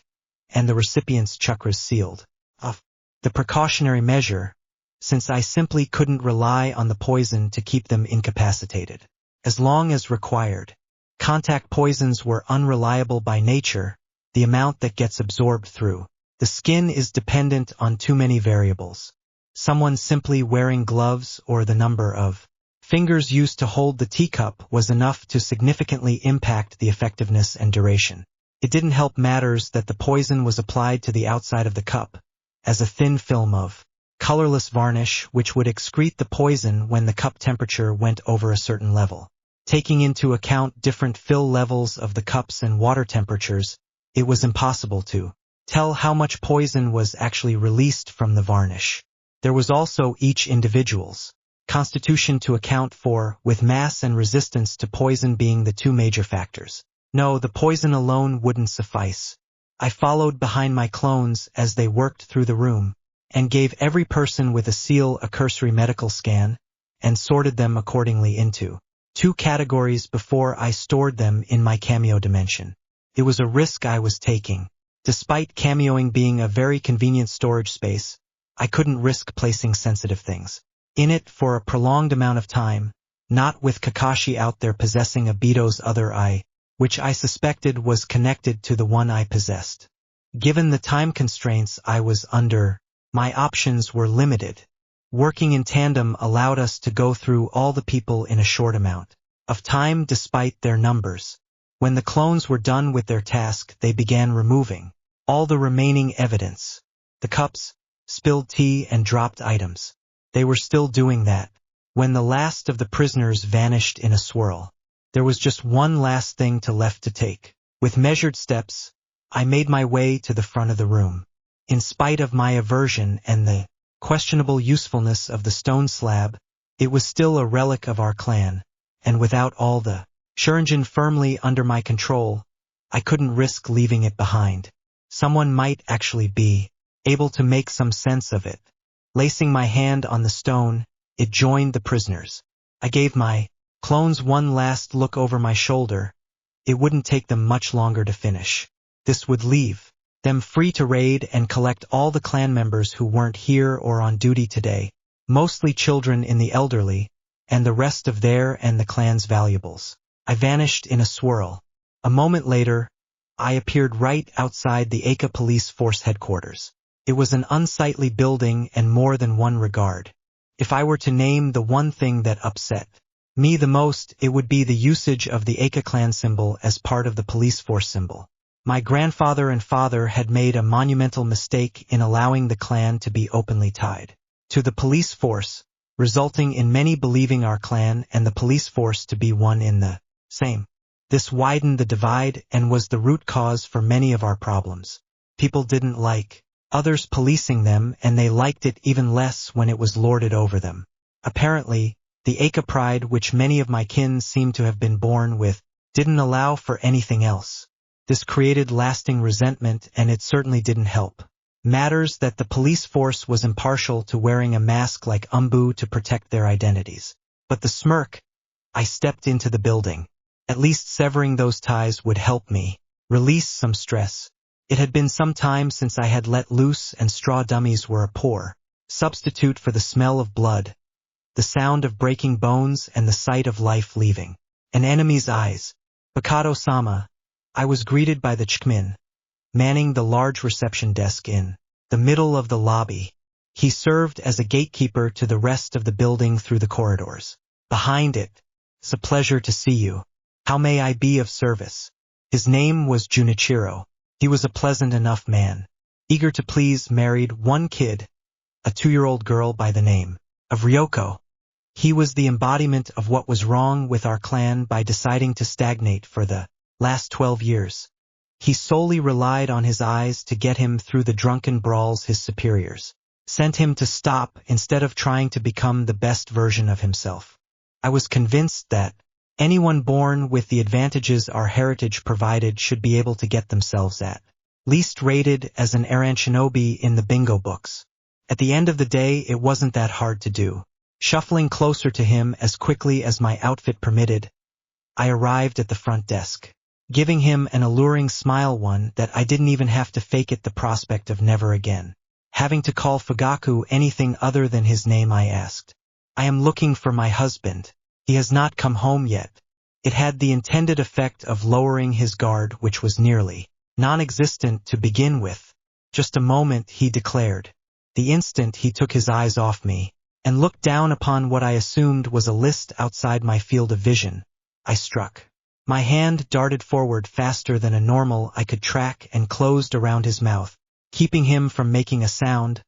and the recipient's chakras sealed off. The precautionary measure, since I simply couldn't rely on the poison to keep them incapacitated as long as required. Contact poisons were unreliable by nature. The amount that gets absorbed through the skin is dependent on too many variables. Someone simply wearing gloves or the number of fingers used to hold the teacup was enough to significantly impact the effectiveness and duration. It didn't help matters that the poison was applied to the outside of the cup as a thin film of colorless varnish which would excrete the poison when the cup temperature went over a certain level. Taking into account different fill levels of the cups and water temperatures, it was impossible to tell how much poison was actually released from the varnish. There was also each individual's constitution to account for, with mass and resistance to poison being the 2 major factors. No, the poison alone wouldn't suffice. I followed behind my clones as they worked through the room, and gave every person with a seal a cursory medical scan, and sorted them accordingly into two categories before I stored them in my cameo dimension. It was a risk I was taking. Despite cameoing being a very convenient storage space, I couldn't risk placing sensitive things in it for a prolonged amount of time, not with Kakashi out there possessing Obito's other eye, which I suspected was connected to the one I possessed. Given the time constraints I was under, my options were limited. Working in tandem allowed us to go through all the people in a short amount of time despite their numbers. When the clones were done with their task, they began removing all the remaining evidence. The cups, spilled tea, and dropped items. They were still doing that when the last of the prisoners vanished in a swirl. There was just one last thing left to take. With measured steps, I made my way to the front of the room. In spite of my aversion and the questionable usefulness of the stone slab, it was still a relic of our clan, and without all the Shuriken firmly under my control, I couldn't risk leaving it behind. Someone might actually be able to make some sense of it. Lacing my hand on the stone, it joined the prisoners. I gave my clones one last look over my shoulder. It wouldn't take them much longer to finish. This would leave them free to raid and collect all the clan members who weren't here or on duty today, mostly children in the elderly, and the rest of their and the clan's valuables. I vanished in a swirl. A moment later, I appeared right outside the Aka Police Force headquarters. It was an unsightly building in more than one regard. If I were to name the one thing that upset me the most, it would be the usage of the Aka clan symbol as part of the police force symbol. My grandfather and father had made a monumental mistake in allowing the clan to be openly tied to the police force, resulting in many believing our clan and the police force to be one in the same. This widened the divide and was the root cause for many of our problems. People didn't like others policing them, and they liked it even less when it was lorded over them. Apparently, the Aka pride, which many of my kin seemed to have been born with, didn't allow for anything else. This created lasting resentment, and it certainly didn't help matters that the police force was impartial to wearing a mask like Umbu to protect their identities. But the smirk, I stepped into the building. At least severing those ties would help me release some stress. It had been some time since I had let loose, and straw dummies were a poor substitute for the smell of blood, the sound of breaking bones, and the sight of life leaving an enemy's eyes. Bakato-sama, I was greeted by the Chikmin, manning the large reception desk in the middle of the lobby. He served as a gatekeeper to the rest of the building through the corridors. Behind it, "It's a pleasure to see you. How may I be of service?" His name was Junichiro. He was a pleasant enough man, eager to please, married one kid, a 2-year-old girl by the name of Ryoko. He was the embodiment of what was wrong with our clan by deciding to stagnate for the last 12 years. He solely relied on his eyes to get him through the drunken brawls his superiors sent him to stop, instead of trying to become the best version of himself. I was convinced that anyone born with the advantages our heritage provided should be able to get themselves at least rated as an errant shinobi in the bingo books. At the end of the day, it wasn't that hard to do. Shuffling closer to him as quickly as my outfit permitted, I arrived at the front desk, giving him an alluring smile, one that I didn't even have to fake it, the prospect of never again having to call Fugaku anything other than his name. I asked, "I am looking for my husband. He has not come home yet." It had the intended effect of lowering his guard, which was nearly non-existent to begin with. "Just a moment," he declared. The instant he took his eyes off me and looked down upon what I assumed was a list outside my field of vision, I struck. My hand darted forward faster than a normal I could track and closed around his mouth, keeping him from making a sound,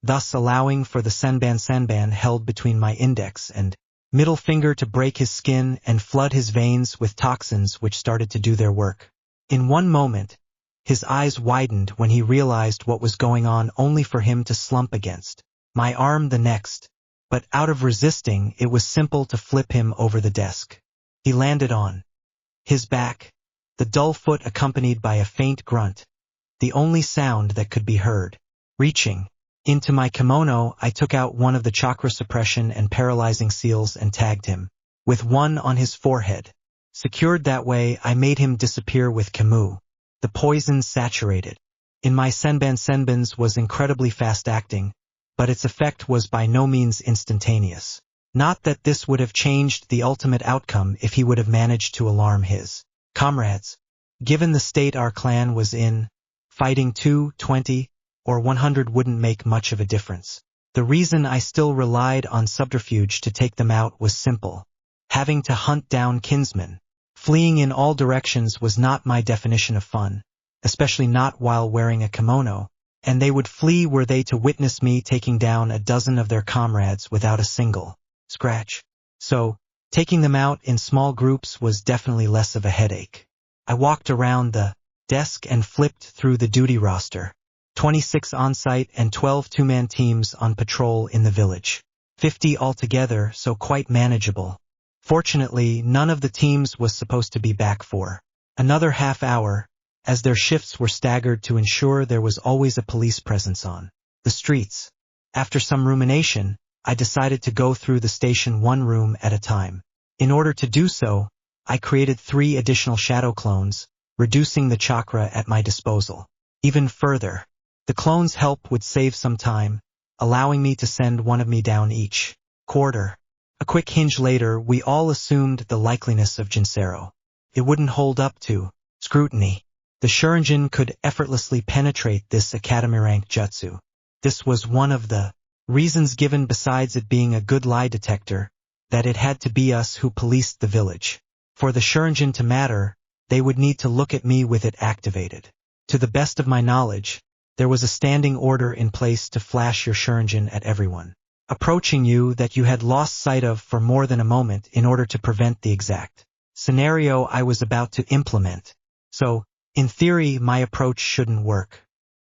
thus allowing for the senban held between my index and middle finger to break his skin and flood his veins with toxins which started to do their work. In one moment, his eyes widened when he realized what was going on, only for him to slump against my arm the next. But out of resisting, it was simple to flip him over the desk. He landed on his back, the dull foot accompanied by a faint grunt. the only sound that could be heard. Reaching into my kimono, I took out one of the chakra suppression and paralyzing seals and tagged him, with one on his forehead. Secured that way, I made him disappear with Camus. The poison saturated in my senbans was incredibly fast-acting, but its effect was by no means instantaneous. Not that this would have changed the ultimate outcome if he would have managed to alarm his comrades. Given the state our clan was in, fighting 2, 20, or 100 wouldn't make much of a difference. The reason I still relied on subterfuge to take them out was simple. Having to hunt down kinsmen. Fleeing in all directions was not my definition of fun, especially not while wearing a kimono, and they would flee were they to witness me taking down a dozen of their comrades without a single scratch. So, taking them out in small groups was definitely less of a headache. I walked around the desk and flipped through the duty roster. 26 on-site and 12 two-man teams on patrol in the village. 50 altogether, so quite manageable. Fortunately, none of the teams was supposed to be back for another half hour, as their shifts were staggered to ensure there was always a police presence on the streets. After some rumination, I decided to go through the station one room at a time. In order to do so, I created 3 additional shadow clones, reducing the chakra at my disposal. Even further, the clones' help would save some time, allowing me to send one of me down each quarter. A quick hinge later, we all assumed the likeliness of Jinsero. It wouldn't hold up to scrutiny. The Shuriken could effortlessly penetrate this academy-ranked jutsu. This was one of the reasons given, besides it being a good lie detector, that it had to be us who policed the village. For the Shuriken to matter, they would need to look at me with it activated. To the best of my knowledge, there was a standing order in place to flash your Shuriken at everyone approaching you that you had lost sight of for more than a moment in order to prevent the exact scenario I was about to implement. So, in theory, my approach shouldn't work.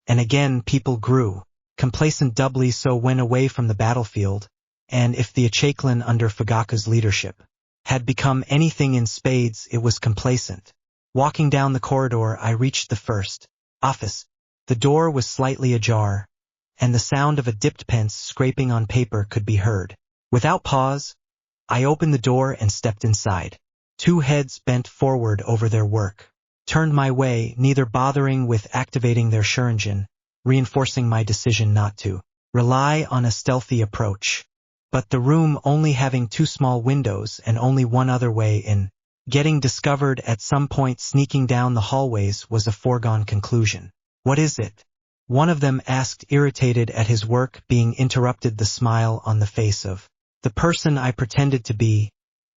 And again, people grew complacent, doubly so when away from the battlefield, and if the Uchiha under Fugaka's leadership had become anything in spades, it was complacent. Walking down the corridor, I reached the first office. The door was slightly ajar, and the sound of a dipped pence scraping on paper could be heard. Without pause, I opened the door and stepped inside. 2 heads bent forward over their work, turned my way, neither bothering with activating their Shuriken, reinforcing my decision not to rely on a stealthy approach. But the room only having 2 small windows and only one other way in, getting discovered at some point sneaking down the hallways was a foregone conclusion. What is it? One of them asked, irritated at his work being interrupted, the smile on the face of the person I pretended to be,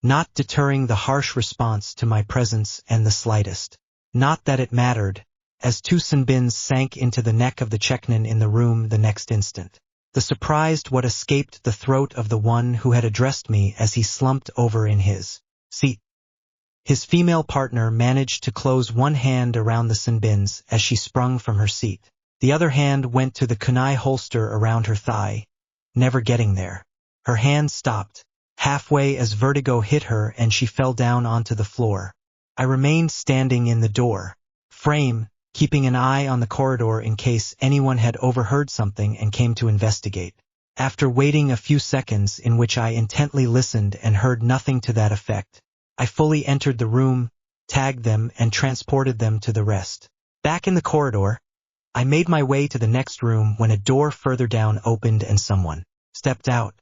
not deterring the harsh response to my presence and the slightest. Not that it mattered, as 2 senbins sank into the neck of the Cheknin in the room the next instant. The surprised what escaped the throat of the one who had addressed me as he slumped over in his seat. His female partner managed to close one hand around the senbins as she sprung from her seat. The other hand went to the kunai holster around her thigh, never getting there. Her hand stopped halfway as vertigo hit her and she fell down onto the floor. I remained standing in the door frame, keeping an eye on the corridor in case anyone had overheard something and came to investigate. After waiting a few seconds in which I intently listened and heard nothing to that effect, I fully entered the room, tagged them, and transported them to the rest. Back in the corridor, I made my way to the next room when a door further down opened and someone stepped out.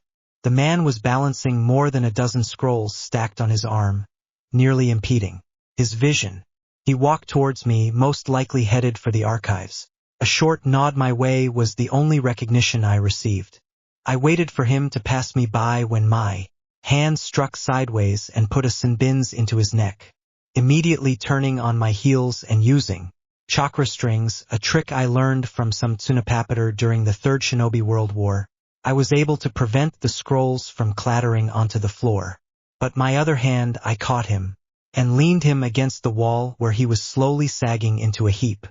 The man was balancing more than a dozen scrolls stacked on his arm, nearly impeding his vision. He walked towards me, most likely headed for the archives. A short nod my way was the only recognition I received. I waited for him to pass me by when my hand struck sideways and put a senbins into his neck. Immediately turning on my heels and using chakra strings, a trick I learned from some Tsunapapater during the Third Shinobi World War, I was able to prevent the scrolls from clattering onto the floor. But my other hand, I caught him and leaned him against the wall where he was slowly sagging into a heap.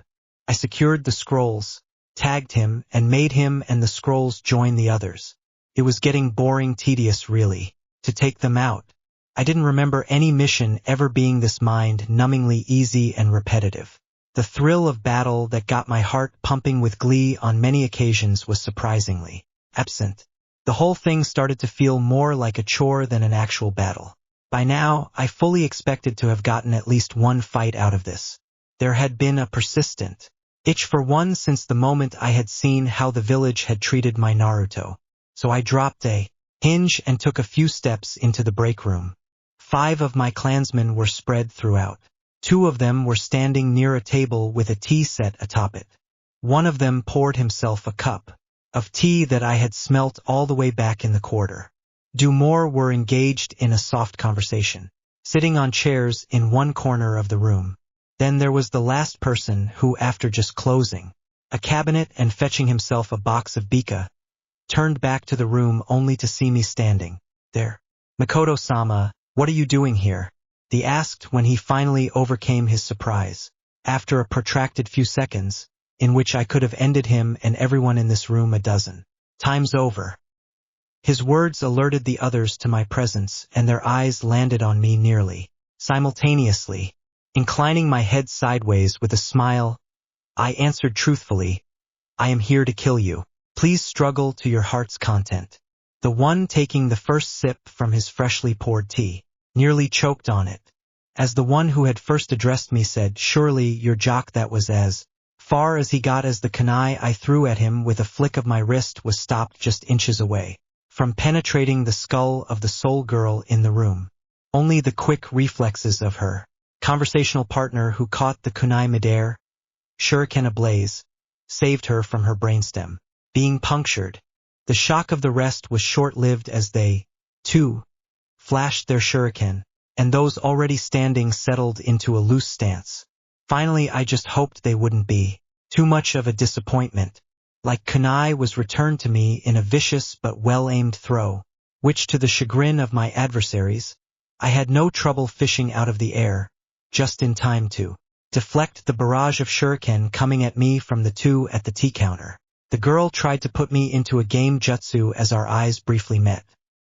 I secured the scrolls, tagged him, and made him and the scrolls join the others. It was getting boring, tedious really, to take them out. I didn't remember any mission ever being this mind-numbingly easy and repetitive. The thrill of battle that got my heart pumping with glee on many occasions was surprisingly absent. The whole thing started to feel more like a chore than an actual battle. By now, I fully expected to have gotten at least one fight out of this. There had been a persistent itch for one since the moment I had seen how the village had treated my Naruto. So I dropped a hinge and took a few steps into the break room. 5 of my clansmen were spread throughout. 2 of them were standing near a table with a tea set atop it. One of them poured himself a cup of tea that I had smelt all the way back in the quarter. 2 more were engaged in a soft conversation, sitting on chairs in one corner of the room. Then there was the last person who, after just closing a cabinet and fetching himself a box of bika, turned back to the room only to see me standing there. "Makoto-sama, what are you doing here?" he asked when he finally overcame his surprise. After a protracted few seconds, in which I could have ended him and everyone in this room a dozen times over. His words alerted the others to my presence, and their eyes landed on me nearly simultaneously. Inclining my head sideways with a smile, I answered truthfully, "I am here to kill you. Please struggle to your heart's content." The one taking the first sip from his freshly poured tea nearly choked on it. As the one who had first addressed me said, "Surely your jock." That was as far as he got, as the kunai I threw at him with a flick of my wrist was stopped just inches away from penetrating the skull of the sole girl in the room. Only the quick reflexes of her conversational partner, who caught the kunai midair, shuriken ablaze, saved her from her brainstem being punctured. The shock of the rest was short-lived as they, too, flashed their shuriken, and those already standing settled into a loose stance. Finally, I just hoped they wouldn't be too much of a disappointment. Like kunai was returned to me in a vicious but well-aimed throw, which, to the chagrin of my adversaries, I had no trouble fishing out of the air, just in time to deflect the barrage of shuriken coming at me from the 2 at the tea counter. The girl tried to put me into a game jutsu as our eyes briefly met.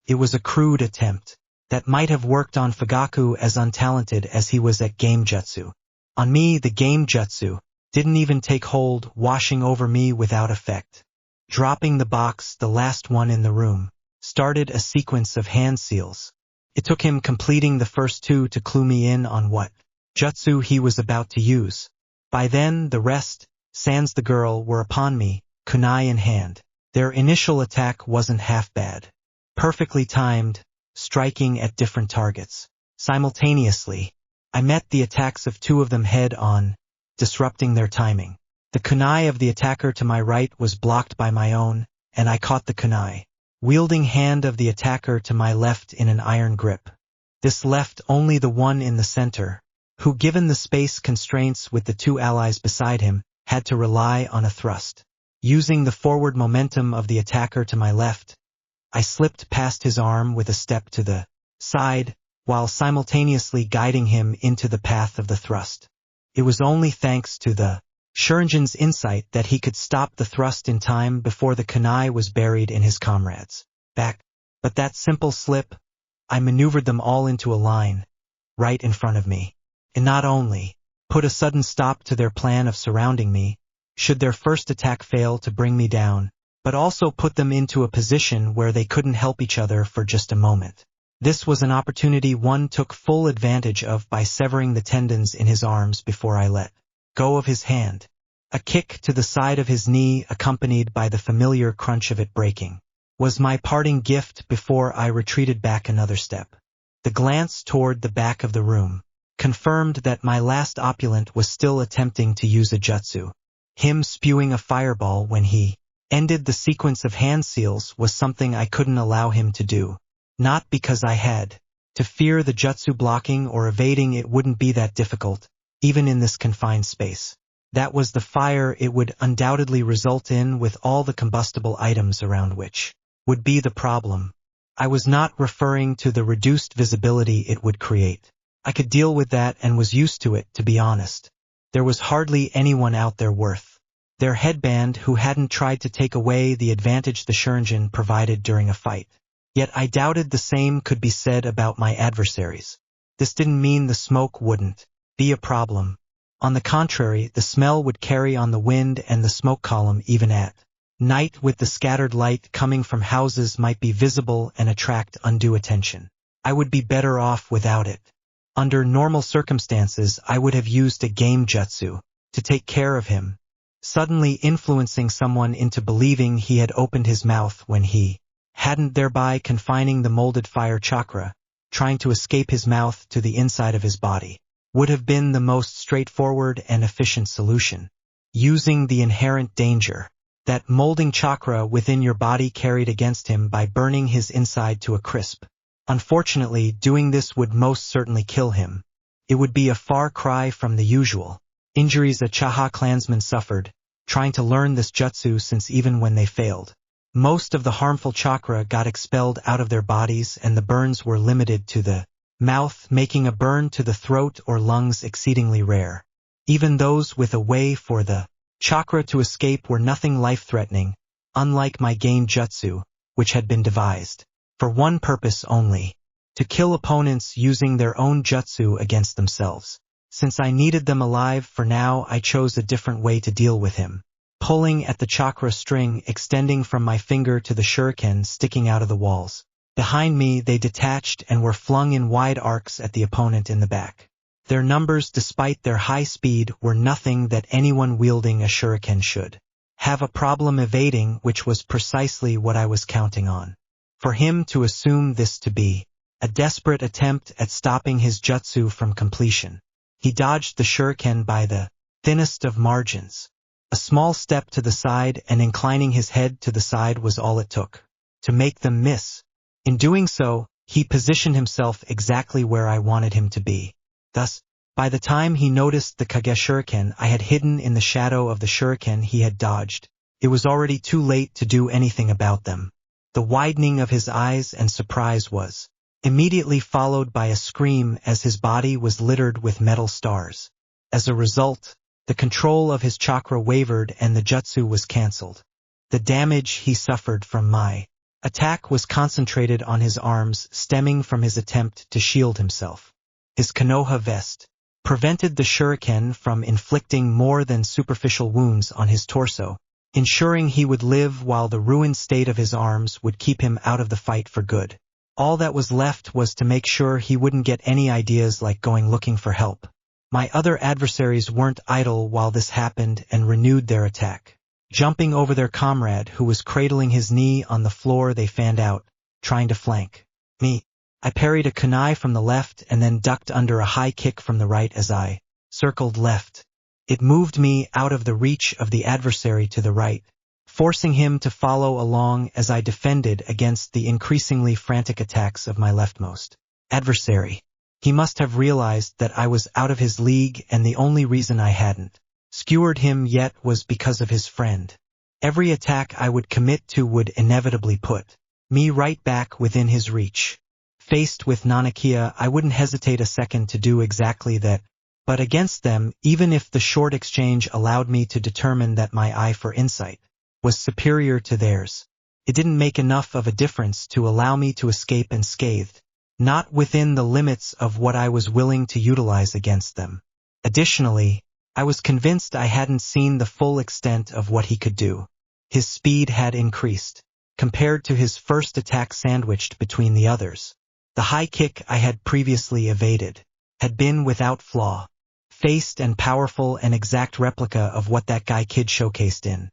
It was a crude attempt that might have worked on Fugaku as untalented as he was at game jutsu. On me, the game jutsu didn't even take hold, washing over me without effect. Dropping the box, the last one in the room started a sequence of hand seals. It took him completing the first 2 to clue me in on what jutsu he was about to use. By then, the rest, sans the girl, were upon me, kunai in hand. Their initial attack wasn't half bad. Perfectly timed, striking at different targets. Simultaneously, I met the attacks of 2 of them head-on, disrupting their timing. The kunai of the attacker to my right was blocked by my own, and I caught the kunai wielding hand of the attacker to my left in an iron grip. This left only the one in the center, who, given the space constraints with the 2 allies beside him, had to rely on a thrust. Using the forward momentum of the attacker to my left, I slipped past his arm with a step to the side, while simultaneously guiding him into the path of the thrust. It was only thanks to the Shuriken's insight that he could stop the thrust in time before the kunai was buried in his comrade's back. But that simple slip, I maneuvered them all into a line, right in front of me, and not only put a sudden stop to their plan of surrounding me, should their first attack fail to bring me down, but also put them into a position where they couldn't help each other for just a moment. This was an opportunity one took full advantage of by severing the tendons in his arms before I let go of his hand. A kick to the side of his knee, accompanied by the familiar crunch of it breaking, was my parting gift before I retreated back another step. The glance toward the back of the room confirmed that my last opulent was still attempting to use a jutsu. Him spewing a fireball when he ended the sequence of hand seals was something I couldn't allow him to do. Not because I had to fear the jutsu blocking or evading it wouldn't be that difficult, even in this confined space. That was the fire it would undoubtedly result in with all the combustible items around, which would be the problem. I was not referring to the reduced visibility it would create. I could deal with that and was used to it, to be honest. There was hardly anyone out there worth their headband who hadn't tried to take away the advantage the Shuriken provided during a fight. Yet I doubted the same could be said about my adversaries. This didn't mean the smoke wouldn't be a problem. On the contrary, the smell would carry on the wind and the smoke column even at night with the scattered light coming from houses might be visible and attract undue attention. I would be better off without it. Under normal circumstances, I would have used a game jutsu to take care of him, suddenly influencing someone into believing he had opened his mouth when he hadn't, thereby confining the molded fire chakra, trying to escape his mouth to the inside of his body, would have been the most straightforward and efficient solution. Using the inherent danger that molding chakra within your body carried against him by burning his inside to a crisp. Unfortunately, doing this would most certainly kill him. It would be a far cry from the usual injuries Uchiha clansmen suffered, trying to learn this jutsu, since even when they failed, most of the harmful chakra got expelled out of their bodies and the burns were limited to the mouth, making a burn to the throat or lungs exceedingly rare. Even those with a way for the chakra to escape were nothing life-threatening, unlike my game jutsu, which had been devised for one purpose only: to kill opponents using their own jutsu against themselves. Since I needed them alive for now, I chose a different way to deal with him. Pulling at the chakra string extending from my finger to the shuriken sticking out of the walls. Behind me, they detached and were flung in wide arcs at the opponent in the back. Their numbers, despite their high speed, were nothing that anyone wielding a shuriken should have a problem evading, which was precisely what I was counting on. For him to assume this to be a desperate attempt at stopping his jutsu from completion. He dodged the shuriken by the thinnest of margins. A small step to the side and inclining his head to the side was all it took to make them miss. In doing so, he positioned himself exactly where I wanted him to be. Thus, by the time he noticed the Kage shuriken I had hidden in the shadow of the shuriken he had dodged, it was already too late to do anything about them. The widening of his eyes and surprise was immediately followed by a scream as his body was littered with metal stars. As a result, the control of his chakra wavered and the jutsu was cancelled. The damage he suffered from my attack was concentrated on his arms, stemming from his attempt to shield himself. His Konoha vest prevented the shuriken from inflicting more than superficial wounds on his torso, ensuring he would live, while the ruined state of his arms would keep him out of the fight for good. All that was left was to make sure he wouldn't get any ideas like going looking for help. My other adversaries weren't idle while this happened and renewed their attack. Jumping over their comrade who was cradling his knee on the floor, they fanned out, trying to flank me. I parried a kunai from the left and then ducked under a high kick from the right as I circled left. It moved me out of the reach of the adversary to the right, forcing him to follow along as I defended against the increasingly frantic attacks of my leftmost adversary. He must have realized that I was out of his league, and the only reason I hadn't skewered him yet was because of his friend. Every attack I would commit to would inevitably put me right back within his reach. Faced with Nanakia, I wouldn't hesitate a second to do exactly that, but against them, even if the short exchange allowed me to determine that my eye for insight was superior to theirs, it didn't make enough of a difference to allow me to escape unscathed, not within the limits of what I was willing to utilize against them. Additionally, I was convinced I hadn't seen the full extent of what he could do. His speed had increased, compared to his first attack sandwiched between the others. The high kick I had previously evaded had been without flaw, faced and powerful, an exact replica of what that guy kid showcased in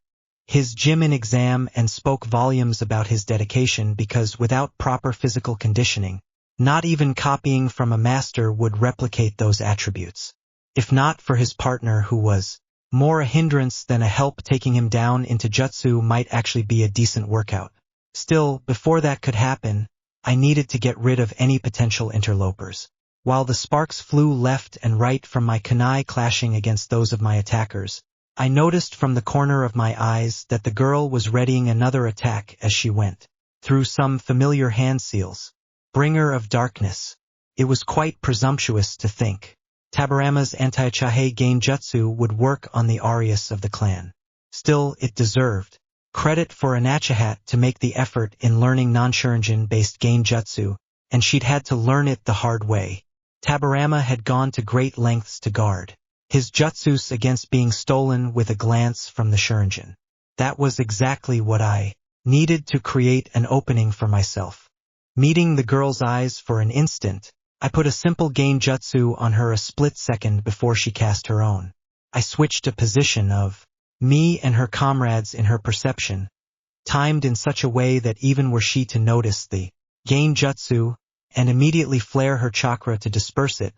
his Jimin exam, and spoke volumes about his dedication, because without proper physical conditioning, not even copying from a master would replicate those attributes. If not for his partner, who was more a hindrance than a help, taking him down into jutsu might actually be a decent workout. Still, before that could happen, I needed to get rid of any potential interlopers. While the sparks flew left and right from my kunai clashing against those of my attackers, I noticed from the corner of my eyes that the girl was readying another attack as she went through some familiar hand seals. Bringer of darkness. It was quite presumptuous to think Tabarama's anti-Uchiha Genjutsu would work on the Arius of the clan. Still, it deserved credit for Anachihat to make the effort in learning non-Shuriken-based Genjutsu, and she'd had to learn it the hard way. Tabarama had gone to great lengths to guard his jutsus against being stolen with a glance from the shuriken. That was exactly what I needed to create an opening for myself. Meeting the girl's eyes for an instant, I put a simple genjutsu on her a split second before she cast her own. I switched a position of me and her comrades in her perception, timed in such a way that even were she to notice the genjutsu and immediately flare her chakra to disperse it,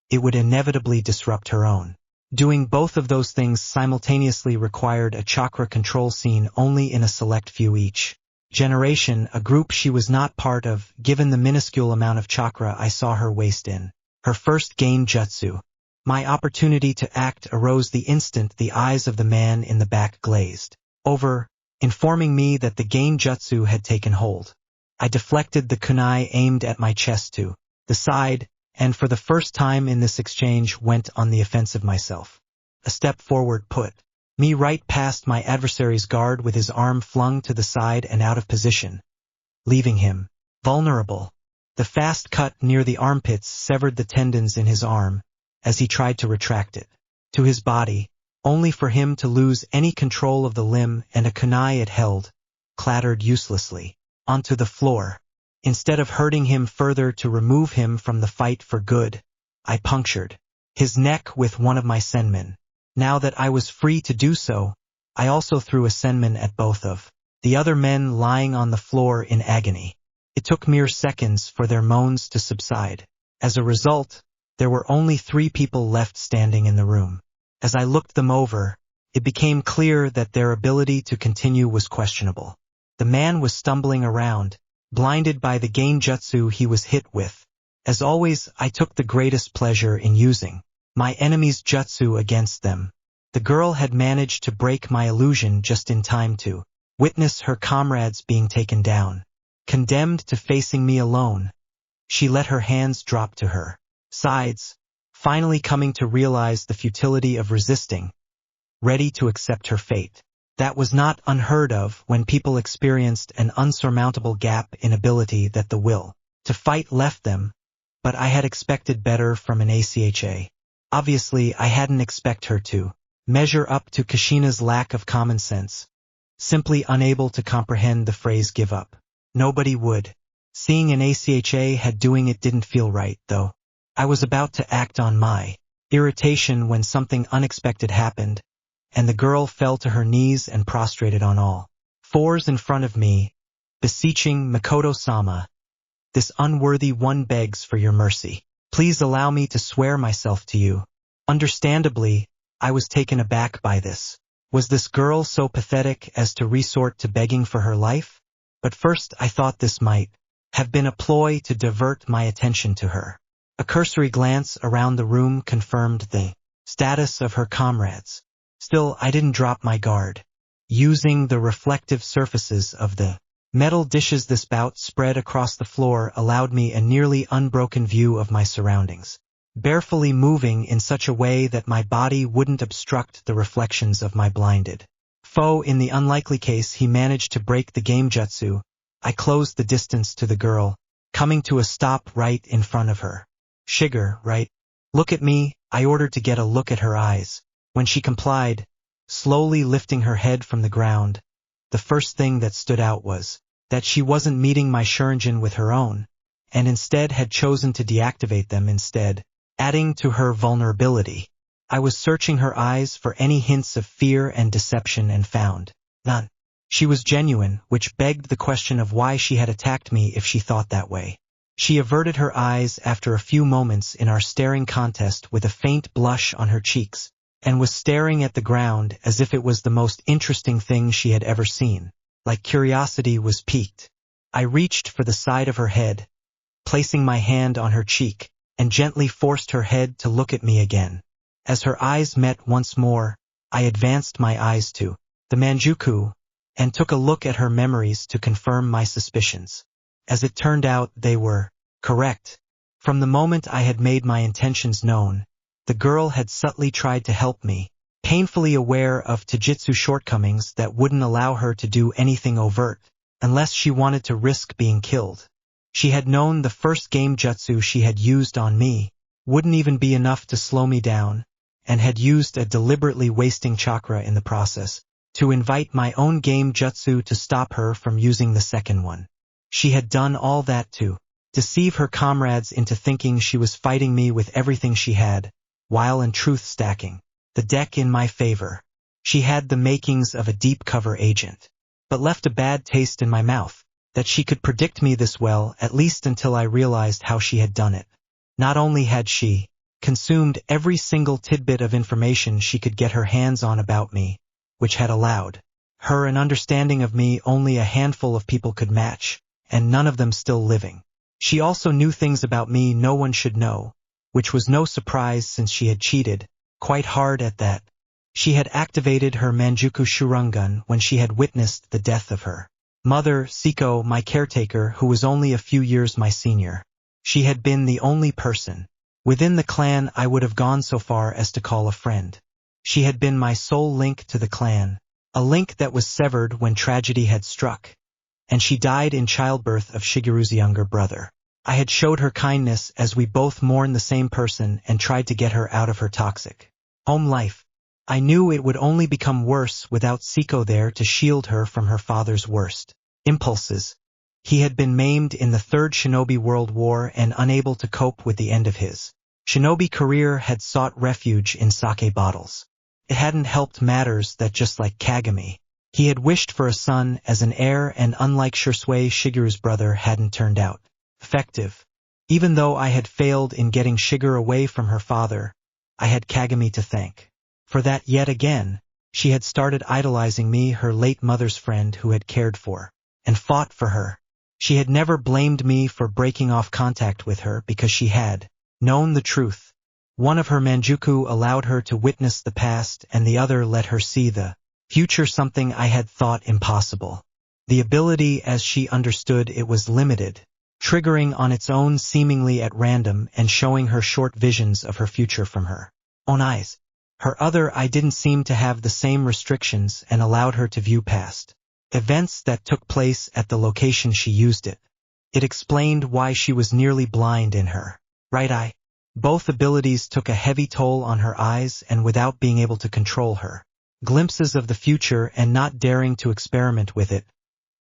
it would inevitably disrupt her own. Doing both of those things simultaneously required a chakra control scene only in a select few each generation, a group she was not part of, given the minuscule amount of chakra I saw her waste in her first genjutsu. My opportunity to act arose the instant the eyes of the man in the back glazed over, informing me that the genjutsu had taken hold. I deflected the kunai aimed at my chest to the side, and for the first time in this exchange went on the offensive myself. A step forward put me right past my adversary's guard with his arm flung to the side and out of position, leaving him vulnerable. The fast cut near the armpits severed the tendons in his arm as he tried to retract it to his body, only for him to lose any control of the limb, and a kunai it held clattered uselessly onto the floor. Instead of hurting him further to remove him from the fight for good, I punctured his neck with one of my senmen. Now that I was free to do so, I also threw a senmen at both of the other men lying on the floor in agony. It took mere seconds for their moans to subside. As a result, there were only 3 people left standing in the room. As I looked them over, it became clear that their ability to continue was questionable. The man was stumbling around, blinded by the genjutsu he was hit with. As always, I took the greatest pleasure in using my enemy's jutsu against them. The girl had managed to break my illusion just in time to witness her comrades being taken down. Condemned to facing me alone, she let her hands drop to her sides, finally coming to realize the futility of resisting, ready to accept her fate. That was not unheard of when people experienced an unsurmountable gap in ability that the will to fight left them, but I had expected better from an ACHA. Obviously, I hadn't expect her to measure up to Kushina's lack of common sense, simply unable to comprehend the phrase give up. Nobody would. Seeing an ACHA had doing it didn't feel right, though. I was about to act on my irritation when something unexpected happened, and the girl fell to her knees and prostrated on all fours in front of me, beseeching Makoto-sama, "This unworthy one begs for your mercy. Please allow me to swear myself to you." Understandably, I was taken aback by this. Was this girl so pathetic as to resort to begging for her life? But first I thought this might have been a ploy to divert my attention to her. A cursory glance around the room confirmed the status of her comrades. Still, I didn't drop my guard. Using the reflective surfaces of the metal dishes this bout spread across the floor allowed me a nearly unbroken view of my surroundings, barefully moving in such a way that my body wouldn't obstruct the reflections of my blinded foe. In the unlikely case he managed to break the genjutsu, I closed the distance to the girl, coming to a stop right in front of her. "Shiger, right? Look at me," I ordered to get a look at her eyes. When she complied, slowly lifting her head from the ground, the first thing that stood out was that she wasn't meeting my shuriken with her own, and instead had chosen to deactivate them instead, adding to her vulnerability. I was searching her eyes for any hints of fear and deception and found none. She was genuine, which begged the question of why she had attacked me if she thought that way. She averted her eyes after a few moments in our staring contest with a faint blush on her cheeks, and was staring at the ground as if it was the most interesting thing she had ever seen. Like curiosity was piqued. I reached for the side of her head, placing my hand on her cheek, and gently forced her head to look at me again. As her eyes met once more, I advanced my eyes to the Manjuku, and took a look at her memories to confirm my suspicions. As it turned out, they were correct. From the moment I had made my intentions known, the girl had subtly tried to help me, painfully aware of Taijutsu shortcomings that wouldn't allow her to do anything overt, unless she wanted to risk being killed. She had known the first genjutsu she had used on me wouldn't even be enough to slow me down, and had used a deliberately wasting chakra in the process, to invite my own game jutsu to stop her from using the second one. She had done all that to deceive her comrades into thinking she was fighting me with everything she had, while in truth stacking the deck in my favor. She had the makings of a deep cover agent, but left a bad taste in my mouth, that she could predict me this well, at least until I realized how she had done it. Not only had she consumed every single tidbit of information she could get her hands on about me, which had allowed her an understanding of me only a handful of people could match, and none of them still living. She also knew things about me no one should know, which was no surprise since she had cheated quite hard at that. She had activated her Manjuku Shurungun when she had witnessed the death of her mother, Siko, my caretaker, who was only a few years my senior. She had been the only person within the clan I would have gone so far as to call a friend. She had been my sole link to the clan, a link that was severed when tragedy had struck, and she died in childbirth of Shigeru's younger brother. I had showed her kindness as we both mourned the same person and tried to get her out of her toxic home life. I knew it would only become worse without Siko there to shield her from her father's worst impulses. He had been maimed in the Third Shinobi World War and unable to cope with the end of his shinobi career had sought refuge in sake bottles. It hadn't helped matters that just like Kagami, he had wished for a son as an heir, and unlike Shursui, Shigeru's brother hadn't turned out effective. Even though I had failed in getting Shigeru away from her father, I had Kagami to thank for that. Yet again, she had started idolizing me, her late mother's friend who had cared for and fought for her. She had never blamed me for breaking off contact with her because she had known the truth. One of her Manjuku allowed her to witness the past and the other let her see the future, something I had thought impossible. The ability as she understood it was limited, triggering on its own seemingly at random and showing her short visions of her future from her own eyes. Her other eye didn't seem to have the same restrictions and allowed her to view past events that took place at the location she used it. It explained why she was nearly blind in her right eye. Both abilities took a heavy toll on her eyes, and without being able to control her glimpses of the future and not daring to experiment with it,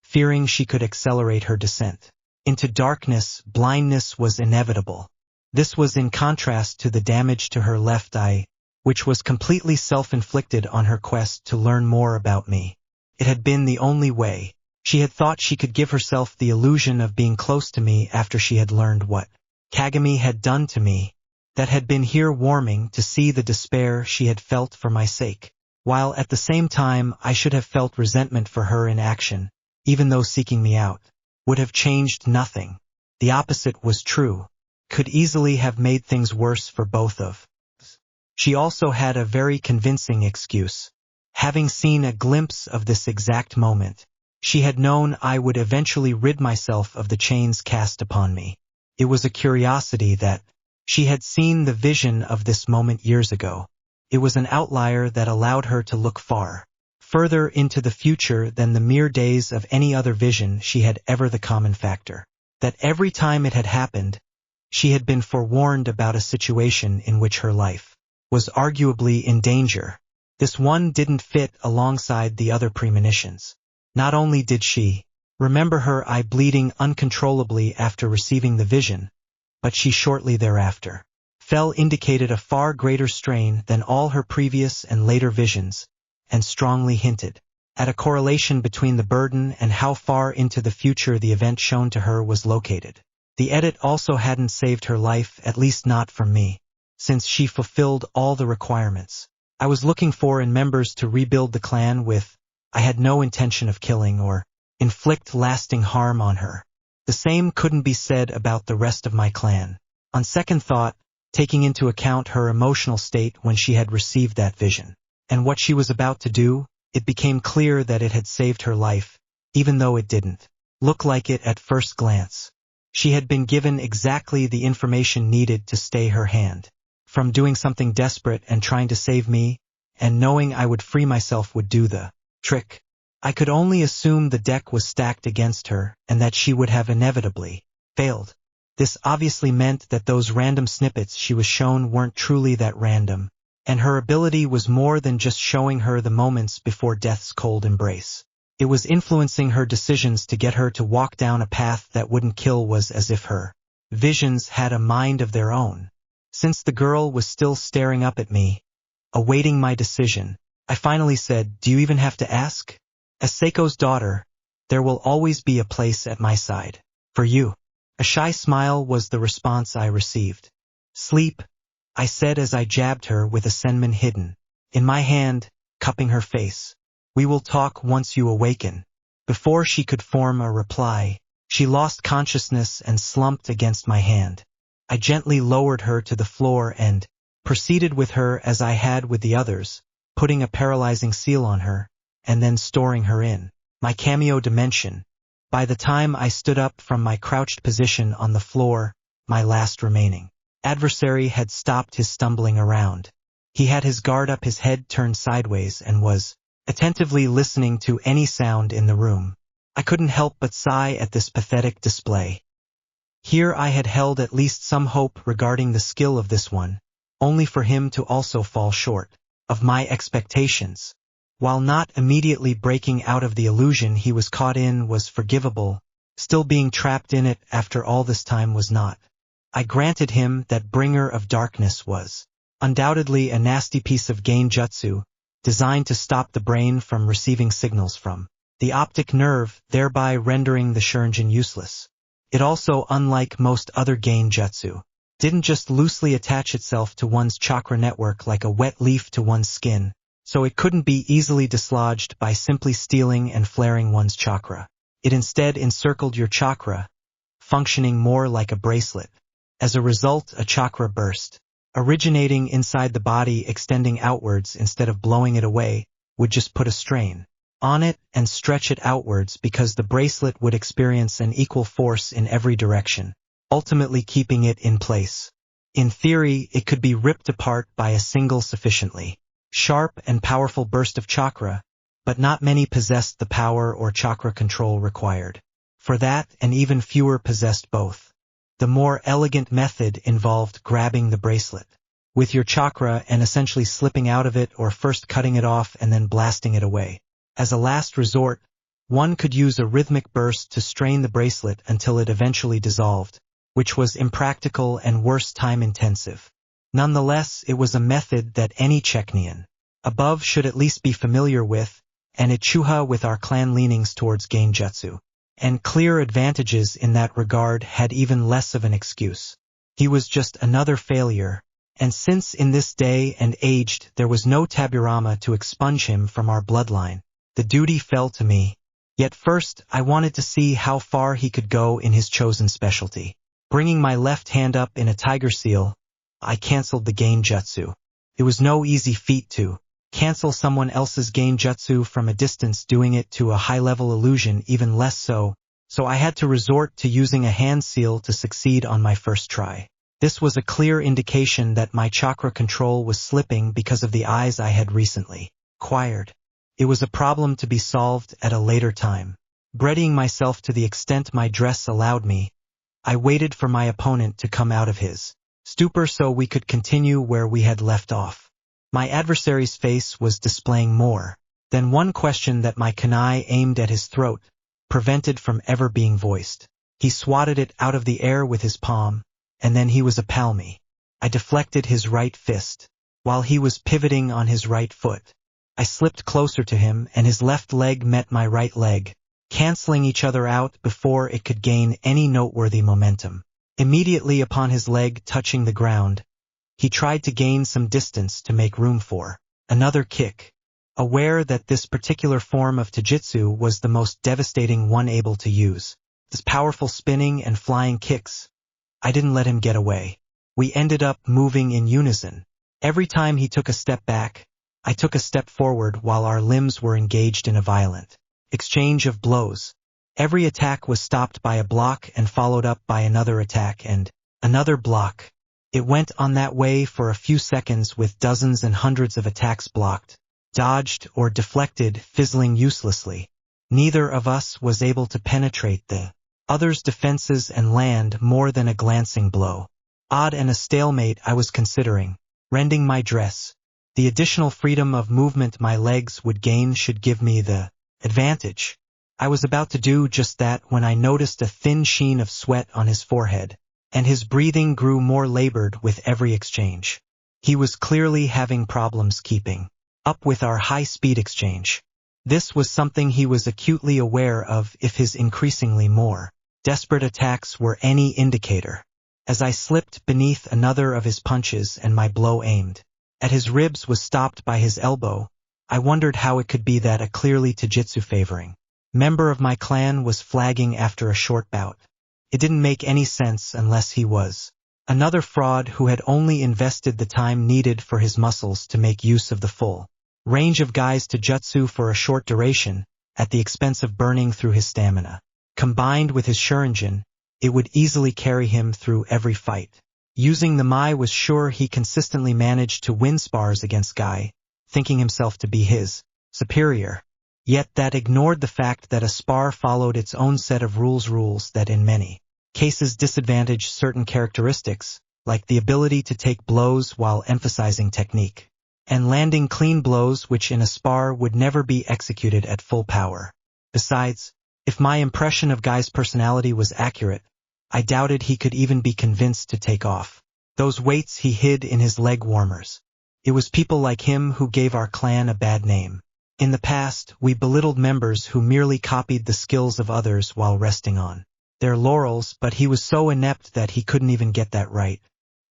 fearing she could accelerate her descent into darkness, blindness was inevitable. This was in contrast to the damage to her left eye, which was completely self-inflicted on her quest to learn more about me. It had been the only way. She had thought she could give herself the illusion of being close to me after she had learned what Kagami had done to me. That had been here warming to see the despair she had felt for my sake, while at the same time I should have felt resentment for her in action, even though seeking me out would have changed nothing. The opposite was true, could easily have made things worse for both of us. She also had a very convincing excuse. Having seen a glimpse of this exact moment, she had known I would eventually rid myself of the chains cast upon me. It was a curiosity that she had seen the vision of this moment years ago. It was an outlier that allowed her to look further into the future than the mere days of any other vision she had ever. The common factor that every time it had happened, she had been forewarned about a situation in which her life was arguably in danger. This one didn't fit alongside the other premonitions. Not only did she remember her eye bleeding uncontrollably after receiving the vision, but she shortly thereafter fell indicated a far greater strain than all her previous and later visions, and strongly hinted at a correlation between the burden and how far into the future the event shown to her was located. The edit also hadn't saved her life, at least not from me, since she fulfilled all the requirements I was looking for in members to rebuild the clan with. I had no intention of killing or inflict lasting harm on her. The same couldn't be said about the rest of my clan. On second thought, taking into account her emotional state when she had received that vision, and what she was about to do, it became clear that it had saved her life, even though it didn't look like it at first glance. She had been given exactly the information needed to stay her hand from doing something desperate and trying to save me, and knowing I would free myself would do the trick. I could only assume the deck was stacked against her and that she would have inevitably failed. This obviously meant that those random snippets she was shown weren't truly that random, and her ability was more than just showing her the moments before death's cold embrace. It was influencing her decisions to get her to walk down a path that wouldn't kill. Was as if her visions had a mind of their own. Since the girl was still staring up at me, awaiting my decision, I finally said, "Do you even have to ask? As Seiko's daughter, there will always be a place at my side. For you." A shy smile was the response I received. "Sleep," I said as I jabbed her with a senman hidden in my hand, cupping her face. "We will talk once you awaken." Before she could form a reply, she lost consciousness and slumped against my hand. I gently lowered her to the floor and proceeded with her as I had with the others, putting a paralyzing seal on her, and then storing her in my cameo dimension. By the time I stood up from my crouched position on the floor, my last remaining adversary had stopped his stumbling around. He had his guard up, his head turned sideways, and was attentively listening to any sound in the room. I couldn't help but sigh at this pathetic display. Here I had held at least some hope regarding the skill of this one, only for him to also fall short of my expectations. While not immediately breaking out of the illusion he was caught in was forgivable, still being trapped in it after all this time was not. I granted him that Bringer of Darkness was undoubtedly a nasty piece of genjutsu, designed to stop the brain from receiving signals from the optic nerve, thereby rendering the shuriken useless. It also, unlike most other genjutsu, didn't just loosely attach itself to one's chakra network like a wet leaf to one's skin, so it couldn't be easily dislodged by simply stealing and flaring one's chakra. It instead encircled your chakra, functioning more like a bracelet. As a result, a chakra burst, originating inside the body, extending outwards instead of blowing it away, would just put a strain on it and stretch it outwards, because the bracelet would experience an equal force in every direction, ultimately keeping it in place. In theory, it could be ripped apart by a single sufficiently sharp and powerful burst of chakra, but not many possessed the power or chakra control required for that, and even fewer possessed both. The more elegant method involved grabbing the bracelet with your chakra and essentially slipping out of it, or first cutting it off and then blasting it away. As a last resort, one could use a rhythmic burst to strain the bracelet until it eventually dissolved, which was impractical and worse, time-intensive. Nonetheless, it was a method that any Chechnian above should at least be familiar with, and Uchiha, with our clan leanings towards genjutsu and clear advantages in that regard, had even less of an excuse. He was just another failure, and since in this day and aged there was no Taburama to expunge him from our bloodline, the duty fell to me. Yet first I wanted to see how far he could go in his chosen specialty. Bringing my left hand up in a tiger seal, I cancelled the genjutsu. It was no easy feat to cancel someone else's genjutsu from a distance, doing it to a high-level illusion even less so, so I had to resort to using a hand seal to succeed on my first try. This was a clear indication that my chakra control was slipping because of the eyes I had recently acquired. It was a problem to be solved at a later time. Readying myself to the extent my dress allowed me, I waited for my opponent to come out of his stupor so we could continue where we had left off. My adversary's face was displaying more than one question that my kunai, aimed at his throat, prevented from ever being voiced. He swatted it out of the air with his palm, and then he was upon me. I deflected his right fist, while he was pivoting on his right foot. I slipped closer to him, and his left leg met my right leg, canceling each other out before it could gain any noteworthy momentum. Immediately upon his leg touching the ground, he tried to gain some distance to make room for another kick. Aware that this particular form of taijutsu was the most devastating one able to use, his powerful spinning and flying kicks, I didn't let him get away. We ended up moving in unison. Every time he took a step back, I took a step forward, while our limbs were engaged in a violent exchange of blows. Every attack was stopped by a block and followed up by another attack and another block. It went on that way for a few seconds, with dozens and hundreds of attacks blocked, dodged, or deflected, fizzling uselessly. Neither of us was able to penetrate the other's defenses and land more than a glancing blow. Odd and a stalemate, I was considering rending my dress, The additional freedom of movement my legs would gain should give me the advantage. I was about to do just that when I noticed a thin sheen of sweat on his forehead, and his breathing grew more labored with every exchange. He was clearly having problems keeping up with our high-speed exchange. This was something he was acutely aware of if his increasingly more desperate attacks were any indicator. As I slipped beneath another of his punches and my blow aimed at his ribs was stopped by his elbow, I wondered how it could be that a clearly Taijutsu favoring member of my clan was flagging after a short bout. It didn't make any sense unless he was another fraud who had only invested the time needed for his muscles to make use of the full range of Guy's Taijutsu for a short duration, at the expense of burning through his stamina. Combined with his Shuriken, it would easily carry him through every fight. Using the Mai was sure he consistently managed to win spars against Guy, thinking himself to be his superior. Yet that ignored the fact that a spar followed its own set of rules that in many cases disadvantaged certain characteristics, like the ability to take blows while emphasizing technique, and landing clean blows which in a spar would never be executed at full power. Besides, if my impression of Guy's personality was accurate, I doubted he could even be convinced to take off those weights he hid in his leg warmers. It was people like him who gave our clan a bad name. In the past, we belittled members who merely copied the skills of others while resting on their laurels, but he was so inept that he couldn't even get that right.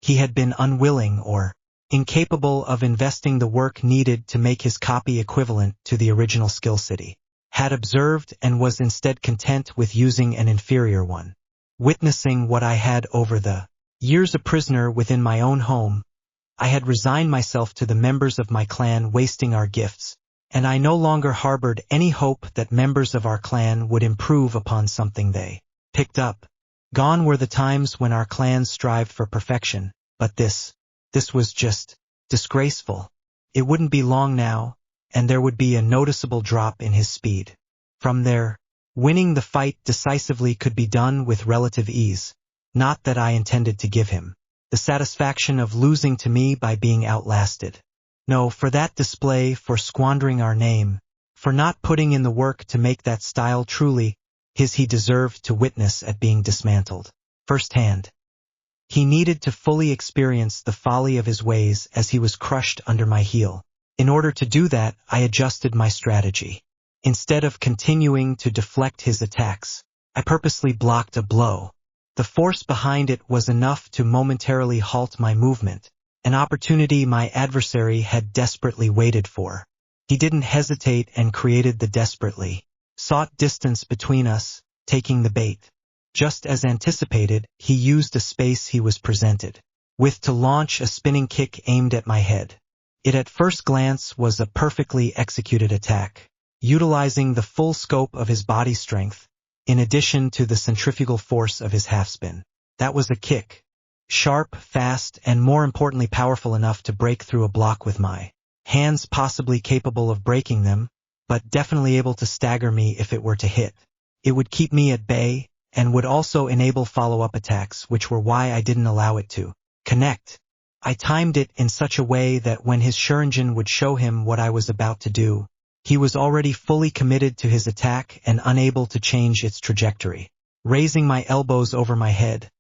He had been unwilling or incapable of investing the work needed to make his copy equivalent to the original skill city, had observed and was instead content with using an inferior one. Witnessing what I had over the years a prisoner within my own home, I had resigned myself to the members of my clan wasting our gifts, and I no longer harbored any hope that members of our clan would improve upon something they picked up. Gone were the times when our clans strived for perfection, but this was just disgraceful. It wouldn't be long now, and there would be a noticeable drop in his speed. From there, winning the fight decisively could be done with relative ease, not that I intended to give him the satisfaction of losing to me by being outlasted. No, for that display, for squandering our name, for not putting in the work to make that style truly his, he deserved to witness at being dismantled firsthand. He needed to fully experience the folly of his ways as he was crushed under my heel. In order to do that, I adjusted my strategy. Instead of continuing to deflect his attacks, I purposely blocked a blow. The force behind it was enough to momentarily halt my movement, an opportunity my adversary had desperately waited for. He didn't hesitate and created the desperately sought distance between us, taking the bait. Just as anticipated, he used a space he was presented with to launch a spinning kick aimed at my head. It at first glance was a perfectly executed attack, utilizing the full scope of his body strength, in addition to the centrifugal force of his half-spin. That was a kick. Sharp, fast, and more importantly powerful enough to break through a block with my hands, possibly capable of breaking them, but definitely able to stagger me if it were to hit. It would keep me at bay, and would also enable follow-up attacks, which were why I didn't allow it to connect. I timed it in such a way that when his Shuriken would show him what I was about to do, he was already fully committed to his attack and unable to change its trajectory. Raising my elbows over my head,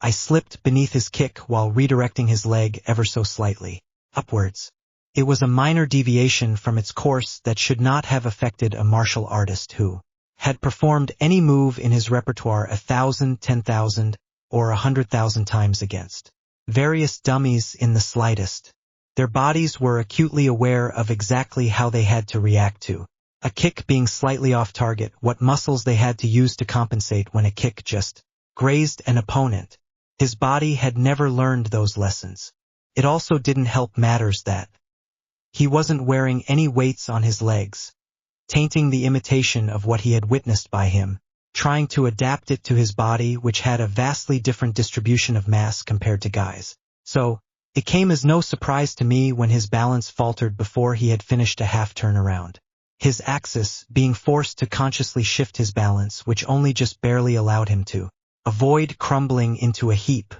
I slipped beneath his kick while redirecting his leg ever so slightly upwards. It was a minor deviation from its course that should not have affected a martial artist who had performed any move in his repertoire 1,000, 10,000, or 100,000 times against various dummies in the slightest. Their bodies were acutely aware of exactly how they had to react to a kick being slightly off target, what muscles they had to use to compensate when a kick just grazed an opponent. His body had never learned those lessons. It also didn't help matters that he wasn't wearing any weights on his legs, tainting the imitation of what he had witnessed by him, trying to adapt it to his body, which had a vastly different distribution of mass compared to Guy's. So, it came as no surprise to me when his balance faltered before he had finished a half-turn around his axis, being forced to consciously shift his balance, which only just barely allowed him to avoid crumbling into a heap.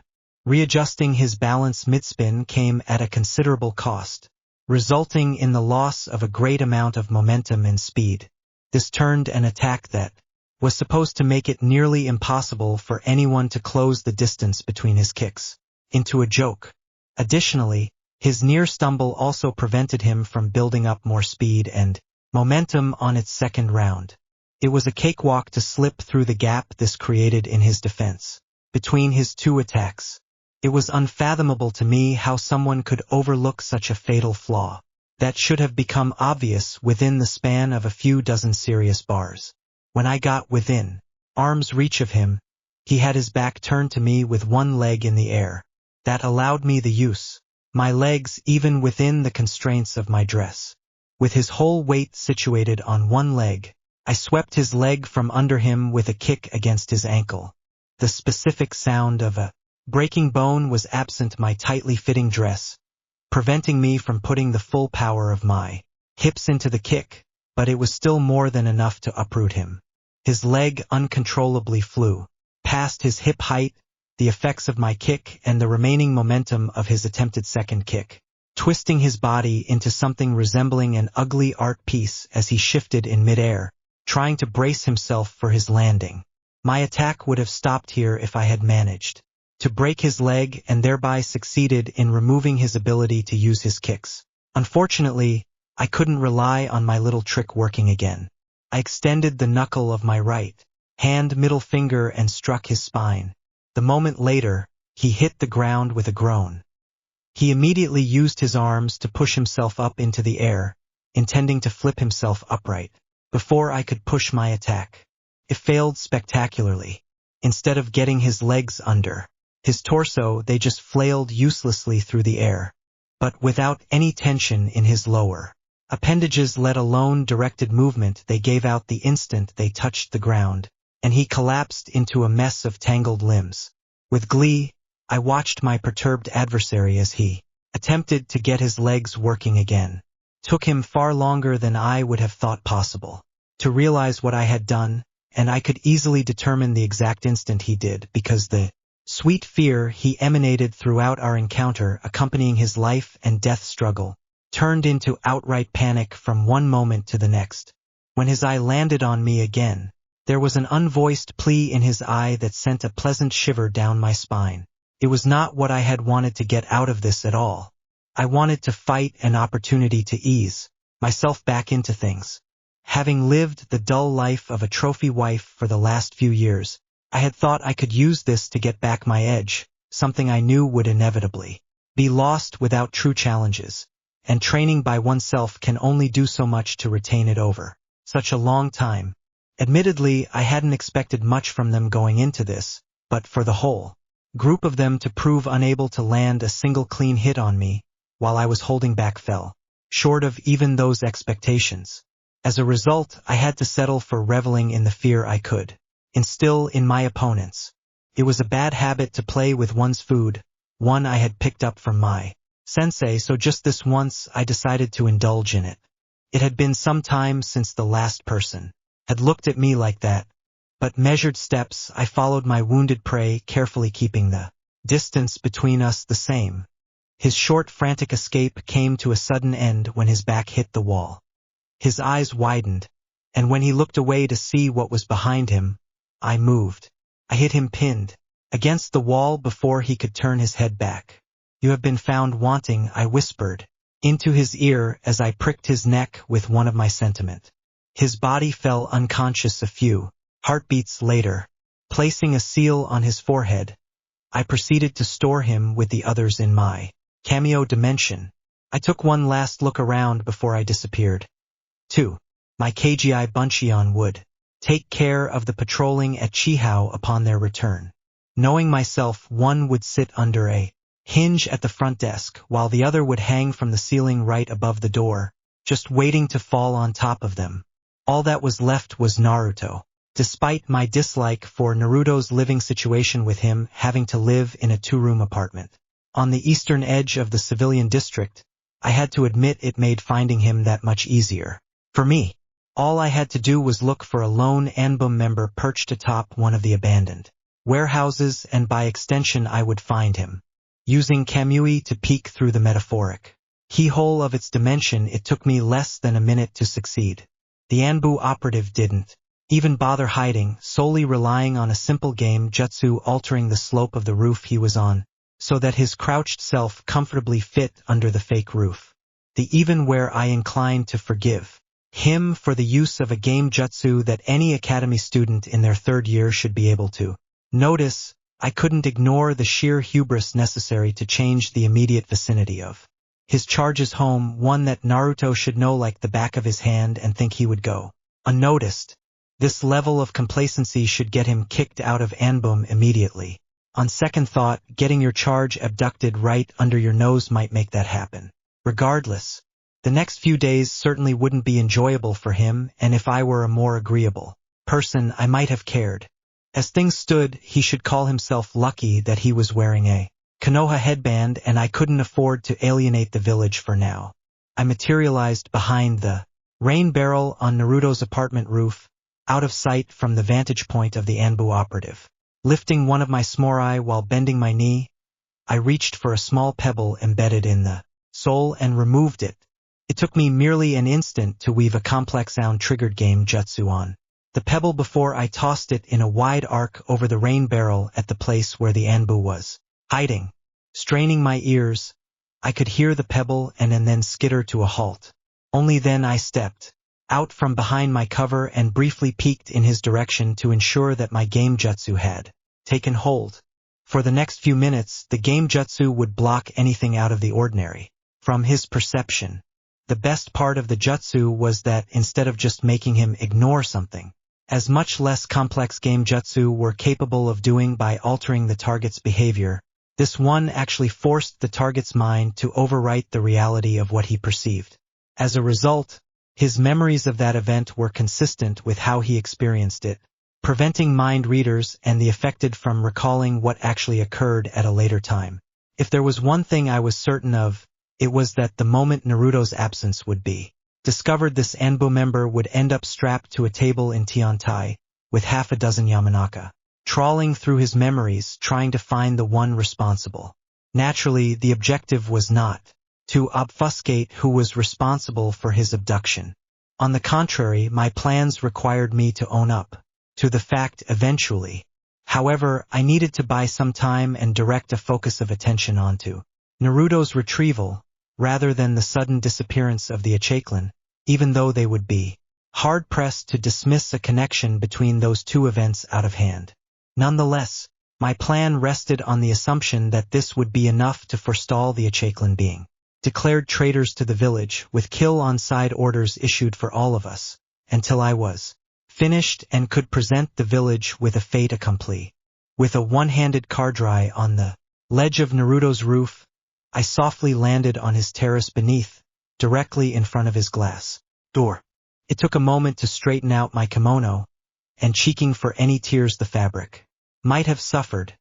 Readjusting his balance mid-spin came at a considerable cost. resulting in the loss of a great amount of momentum and speed. This turned an attack that was supposed to make it nearly impossible for anyone to close the distance between his kicks into a joke. Additionally, his near stumble also prevented him from building up more speed and momentum on its second round. It was a cakewalk to slip through the gap this created in his defense between his two attacks. It was unfathomable to me how someone could overlook such a fatal flaw that should have become obvious within the span of a few dozen serious bars. When I got within arm's reach of him, he had his back turned to me with one leg in the air. That allowed me the use my legs even within the constraints of my dress. With his whole weight situated on one leg, I swept his leg from under him with a kick against his ankle. The specific sound of a breaking bone was absent my tightly fitting dress, preventing me from putting the full power of my hips into the kick, but it was still more than enough to uproot him. His leg uncontrollably flew past his hip height, the effects of my kick and the remaining momentum of his attempted second kick, twisting his body into something resembling an ugly art piece as he shifted in midair, trying to brace himself for his landing. My attack would have stopped here if I had managed to break his leg and thereby succeeded in removing his ability to use his kicks. Unfortunately, I couldn't rely on my little trick working again. I extended the knuckle of my right hand middle finger and struck his spine. The moment later, he hit the ground with a groan. He immediately used his arms to push himself up into the air, intending to flip himself upright. Before I could push my attack, it failed spectacularly. Instead of getting his legs under his torso, they just flailed uselessly through the air, but without any tension in his lower appendages, let alone directed movement they gave out the instant they touched the ground, and he collapsed into a mess of tangled limbs. With glee, I watched my perturbed adversary as he attempted to get his legs working again. Took him far longer than I would have thought possible to realize what I had done, and I could easily determine the exact instant he did, because the sweet fear he emanated throughout our encounter accompanying his life and death struggle turned into outright panic from one moment to the next. When his eye landed on me again, there was an unvoiced plea in his eye that sent a pleasant shiver down my spine. It was not what I had wanted to get out of this at all. I wanted to fight an opportunity to ease myself back into things. Having lived the dull life of a trophy wife for the last few years, I had thought I could use this to get back my edge, something I knew would inevitably be lost without true challenges, and training by oneself can only do so much to retain it over such a long time. Admittedly, I hadn't expected much from them going into this, but for the whole group of them to prove unable to land a single clean hit on me while I was holding back fell short of even those expectations. As a result, I had to settle for reveling in the fear I could instill in my opponents. It was a bad habit to play with one's food, one I had picked up from my sensei, so just this once I decided to indulge in it. It had been some time since the last person had looked at me like that, but measured steps I followed my wounded prey, carefully keeping the distance between us the same. His short, frantic escape came to a sudden end when his back hit the wall. His eyes widened, and when he looked away to see what was behind him, I moved. I hit him pinned against the wall before he could turn his head back. "You have been found wanting," I whispered into his ear as I pricked his neck with one of my sentiment. His body fell unconscious a few heartbeats later. Placing a seal on his forehead, I proceeded to store him with the others in my cameo dimension. I took one last look around before I disappeared. 2. My KGI Buncheon would take care of the patrolling at Chihao upon their return. Knowing myself, one would sit under a hinge at the front desk, while the other would hang from the ceiling right above the door, just waiting to fall on top of them. All that was left was Naruto. Despite my dislike for Naruto's living situation with him having to live in a two-room apartment on the eastern edge of the civilian district, I had to admit it made finding him that much easier. For me, all I had to do was look for a lone Anbum member perched atop one of the abandoned warehouses, and by extension I would find him, using Kamui to peek through the metaphoric keyhole of its dimension. It took me less than a minute to succeed. The Anbu operative didn't even bother hiding, solely relying on a simple game jutsu altering the slope of the roof he was on, so that his crouched self comfortably fit under the fake roof. The even where I inclined to forgive him for the use of a game jutsu that any academy student in their third year should be able to notice, I couldn't ignore the sheer hubris necessary to change the immediate vicinity of his charges home, one that Naruto should know like the back of his hand and think he would go unnoticed. This level of complacency should get him kicked out of Anbum immediately. On second thought, getting your charge abducted right under your nose might make that happen. Regardless, the next few days certainly wouldn't be enjoyable for him, and if I were a more agreeable person, I might have cared. As things stood, he should call himself lucky that he was wearing a Konoha headband and I couldn't afford to alienate the village for now. I materialized behind the rain barrel on Naruto's apartment roof, out of sight from the vantage point of the Anbu operative. Lifting one of my samurai while bending my knee, I reached for a small pebble embedded in the sole and removed it. It took me merely an instant to weave a complex sound-triggered game jutsu on the pebble before I tossed it in a wide arc over the rain barrel at the place where the Anbu was hiding. Straining my ears, I could hear the pebble and then skitter to a halt. Only then I stepped out from behind my cover and briefly peeked in his direction to ensure that my game jutsu had taken hold. For the next few minutes, the game jutsu would block anything out of the ordinary from his perception. The best part of the jutsu was that instead of just making him ignore something, as much less complex game jutsu were capable of doing by altering the target's behavior, this one actually forced the target's mind to overwrite the reality of what he perceived. As a result, his memories of that event were consistent with how he experienced it, preventing mind readers and the affected from recalling what actually occurred at a later time. If there was one thing I was certain of, it was that the moment Naruto's absence would be discovered, this Anbu member would end up strapped to a table in Tiantai, with half a dozen Yamanaka trawling through his memories trying to find the one responsible. Naturally, the objective was not to obfuscate who was responsible for his abduction. On the contrary, my plans required me to own up to the fact eventually. However, I needed to buy some time and direct a focus of attention onto Naruto's retrieval, rather than the sudden disappearance of the Achaklan, even though they would be hard-pressed to dismiss a connection between those two events out of hand. Nonetheless, my plan rested on the assumption that this would be enough to forestall the Achaklan being declared traitors to the village, with kill-on-side orders issued for all of us, until I was finished and could present the village with a fait accompli. With a one-handed cardry on the ledge of Naruto's roof, I softly landed on his terrace beneath, directly in front of his glass door. It took a moment to straighten out my kimono, and cheeking for any tears the fabric might have suffered,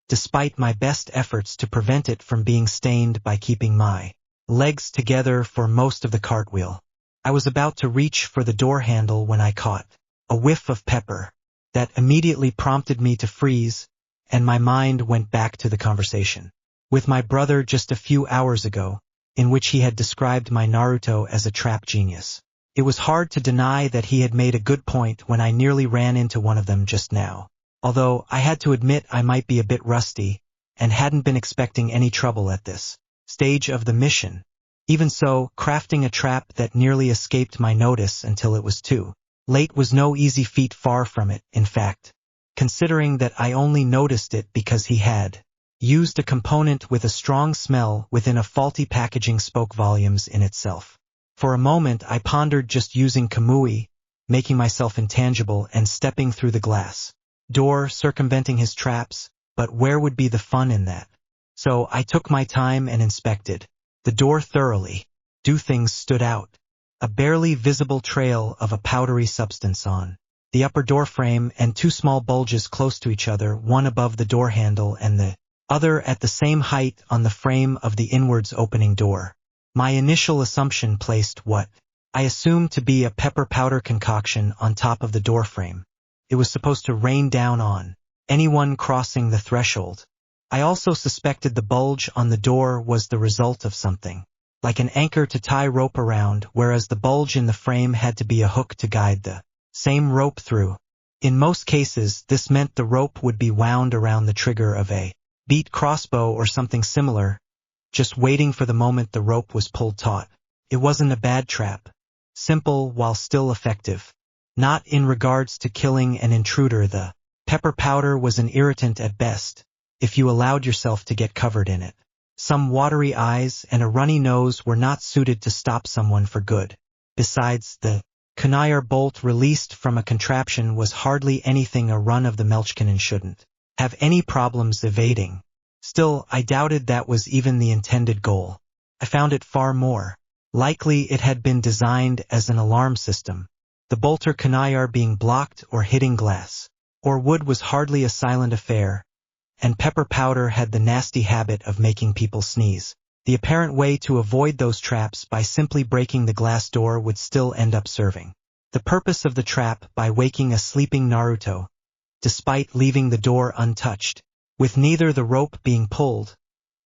despite my best efforts to prevent it from being stained by keeping my legs together for most of the cartwheel. I was about to reach for the door handle when I caught a whiff of pepper that immediately prompted me to freeze, and my mind went back to the conversation with my brother just a few hours ago, in which he had described my Naruto as a trap genius. It was hard to deny that he had made a good point when I nearly ran into one of them just now, although I had to admit I might be a bit rusty and hadn't been expecting any trouble at this stage of the mission. Even so, crafting a trap that nearly escaped my notice until it was too late was no easy feat, far from it, in fact, considering that I only noticed it because he had used a component with a strong smell within a faulty packaging spoke volumes in itself. For a moment I pondered just using Kamui, making myself intangible and stepping through the glass door circumventing his traps, but where would be the fun in that? So I took my time and inspected the door thoroughly. Two things stood out: a barely visible trail of a powdery substance on the upper door frame and two small bulges close to each other, one above the door handle and the other at the same height on the frame of the inwards opening door. My initial assumption placed what I assumed to be a pepper powder concoction on top of the door frame. It was supposed to rain down on anyone crossing the threshold. I also suspected the bulge on the door was the result of something like an anchor to tie rope around, whereas the bulge in the frame had to be a hook to guide the same rope through. In most cases, this meant the rope would be wound around the trigger of a beat crossbow or something similar, just waiting for the moment the rope was pulled taut. It wasn't a bad trap. Simple while still effective. Not in regards to killing an intruder. The pepper powder was an irritant at best, if you allowed yourself to get covered in it. Some watery eyes and a runny nose were not suited to stop someone for good. Besides, the kunai bolt released from a contraption was hardly anything a run-of-the-mill cannon shouldn't have any problems evading. Still, I doubted that was even the intended goal. I found it far more likely it had been designed as an alarm system. The bolter kunai being blocked or hitting glass or wood was hardly a silent affair, and pepper powder had the nasty habit of making people sneeze. The apparent way to avoid those traps by simply breaking the glass door would still end up serving the purpose of the trap by waking a sleeping Naruto, despite leaving the door untouched, with neither the rope being pulled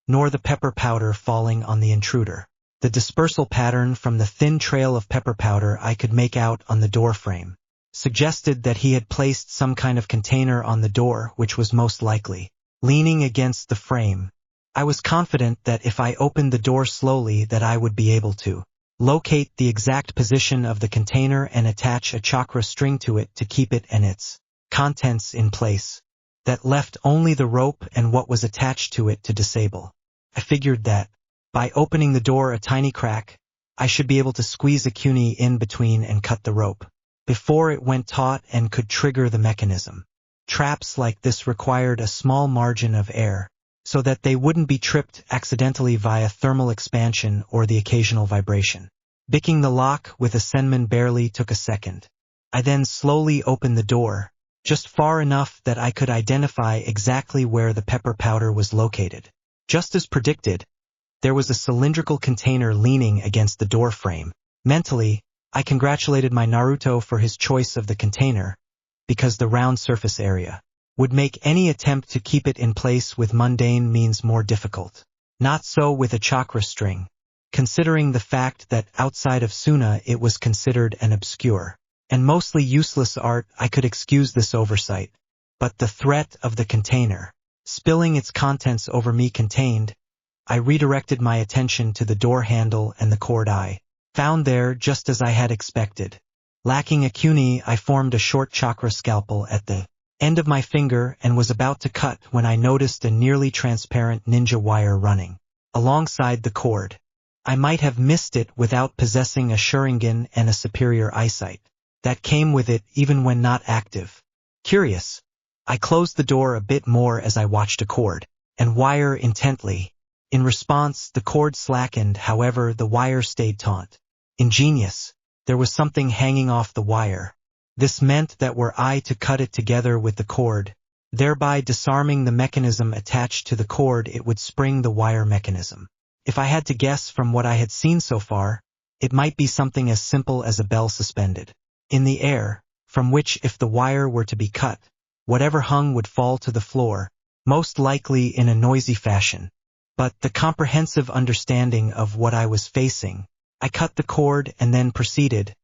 nor the pepper powder falling on the intruder. The dispersal pattern from the thin trail of pepper powder I could make out on the door frame suggested that he had placed some kind of container on the door, which was most likely leaning against the frame. I was confident that if I opened the door slowly that I would be able to locate the exact position of the container and attach a chakra string to it to keep it and its contents in place. That left only the rope and what was attached to it to disable. I figured that by opening the door a tiny crack, I should be able to squeeze a kunai in between and cut the rope before it went taut and could trigger the mechanism. Traps like this required a small margin of error, so that they wouldn't be tripped accidentally via thermal expansion or the occasional vibration. Picking the lock with a senman barely took a second. I then slowly opened the door, just far enough that I could identify exactly where the pepper powder was located. Just as predicted, there was a cylindrical container leaning against the door frame. Mentally, I congratulated my Naruto for his choice of the container, because the round surface area would make any attempt to keep it in place with mundane means more difficult. Not so with a chakra string, considering the fact that outside of Suna it was considered an obscure and mostly useless art. I could excuse this oversight, but the threat of the container spilling its contents over me contained, I redirected my attention to the door handle and the cord I found there just as I had expected. Lacking a kunai, I formed a short chakra scalpel at the end of my finger and was about to cut when I noticed a nearly transparent ninja wire running alongside the cord. I might have missed it without possessing a Sharingan and a superior eyesight that came with it even when not active. Curious, I closed the door a bit more as I watched a cord and wire intently. In response, the cord slackened, however, the wire stayed taut. Ingenious. There was something hanging off the wire. This meant that were I to cut it together with the cord, thereby disarming the mechanism attached to the cord, it would spring the wire mechanism. If I had to guess from what I had seen so far, it might be something as simple as a bell suspended in the air, from which if the wire were to be cut, whatever hung would fall to the floor, most likely in a noisy fashion. But the comprehensive understanding of what I was facing, I cut the cord and then proceeded,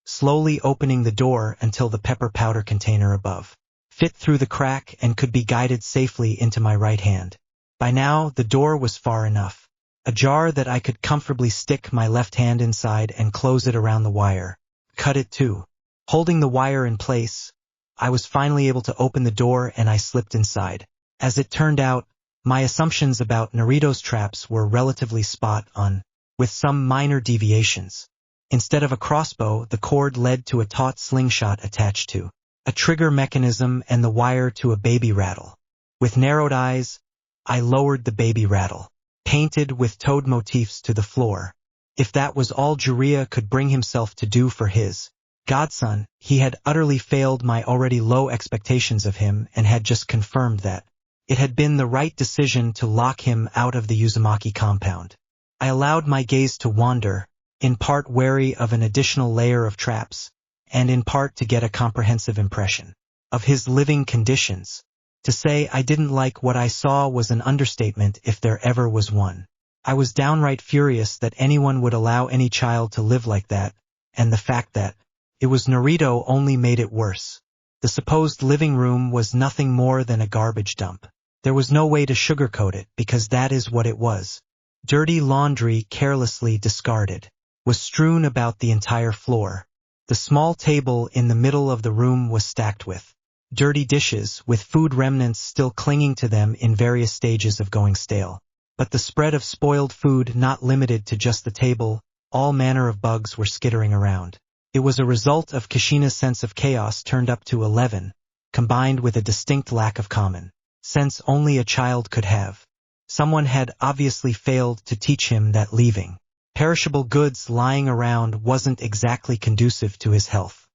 slowly opening the door until the pepper powder container above fit through the crack and could be guided safely into my right hand. By now, the door was far enough ajar that I could comfortably stick my left hand inside and close it around the wire. Cut it too. Holding the wire in place, I was finally able to open the door and I slipped inside. As it turned out, my assumptions about Naruto's traps were relatively spot on, with some minor deviations. Instead of a crossbow, the cord led to a taut slingshot attached to a trigger mechanism and the wire to a baby rattle. With narrowed eyes, I lowered the baby rattle, painted with toad motifs, to the floor. If that was all Jiraiya could bring himself to do for his godson, he had utterly failed my already low expectations of him and had just confirmed that it had been the right decision to lock him out of the Uzumaki compound. I allowed my gaze to wander, in part wary of an additional layer of traps, and in part to get a comprehensive impression of his living conditions. To say I didn't like what I saw was an understatement if there ever was one. I was downright furious that anyone would allow any child to live like that, and the fact that it was Naruto only made it worse. The supposed living room was nothing more than a garbage dump. There was no way to sugarcoat it because that is what it was. Dirty laundry, carelessly discarded, was strewn about the entire floor. The small table in the middle of the room was stacked with dirty dishes, with food remnants still clinging to them in various stages of going stale. But the spread of spoiled food not limited to just the table, all manner of bugs were skittering around. It was a result of Kushina's sense of chaos turned up to 11, combined with a distinct lack of common sense only a child could have. Someone had obviously failed to teach him that leaving perishable goods lying around wasn't exactly conducive to his health.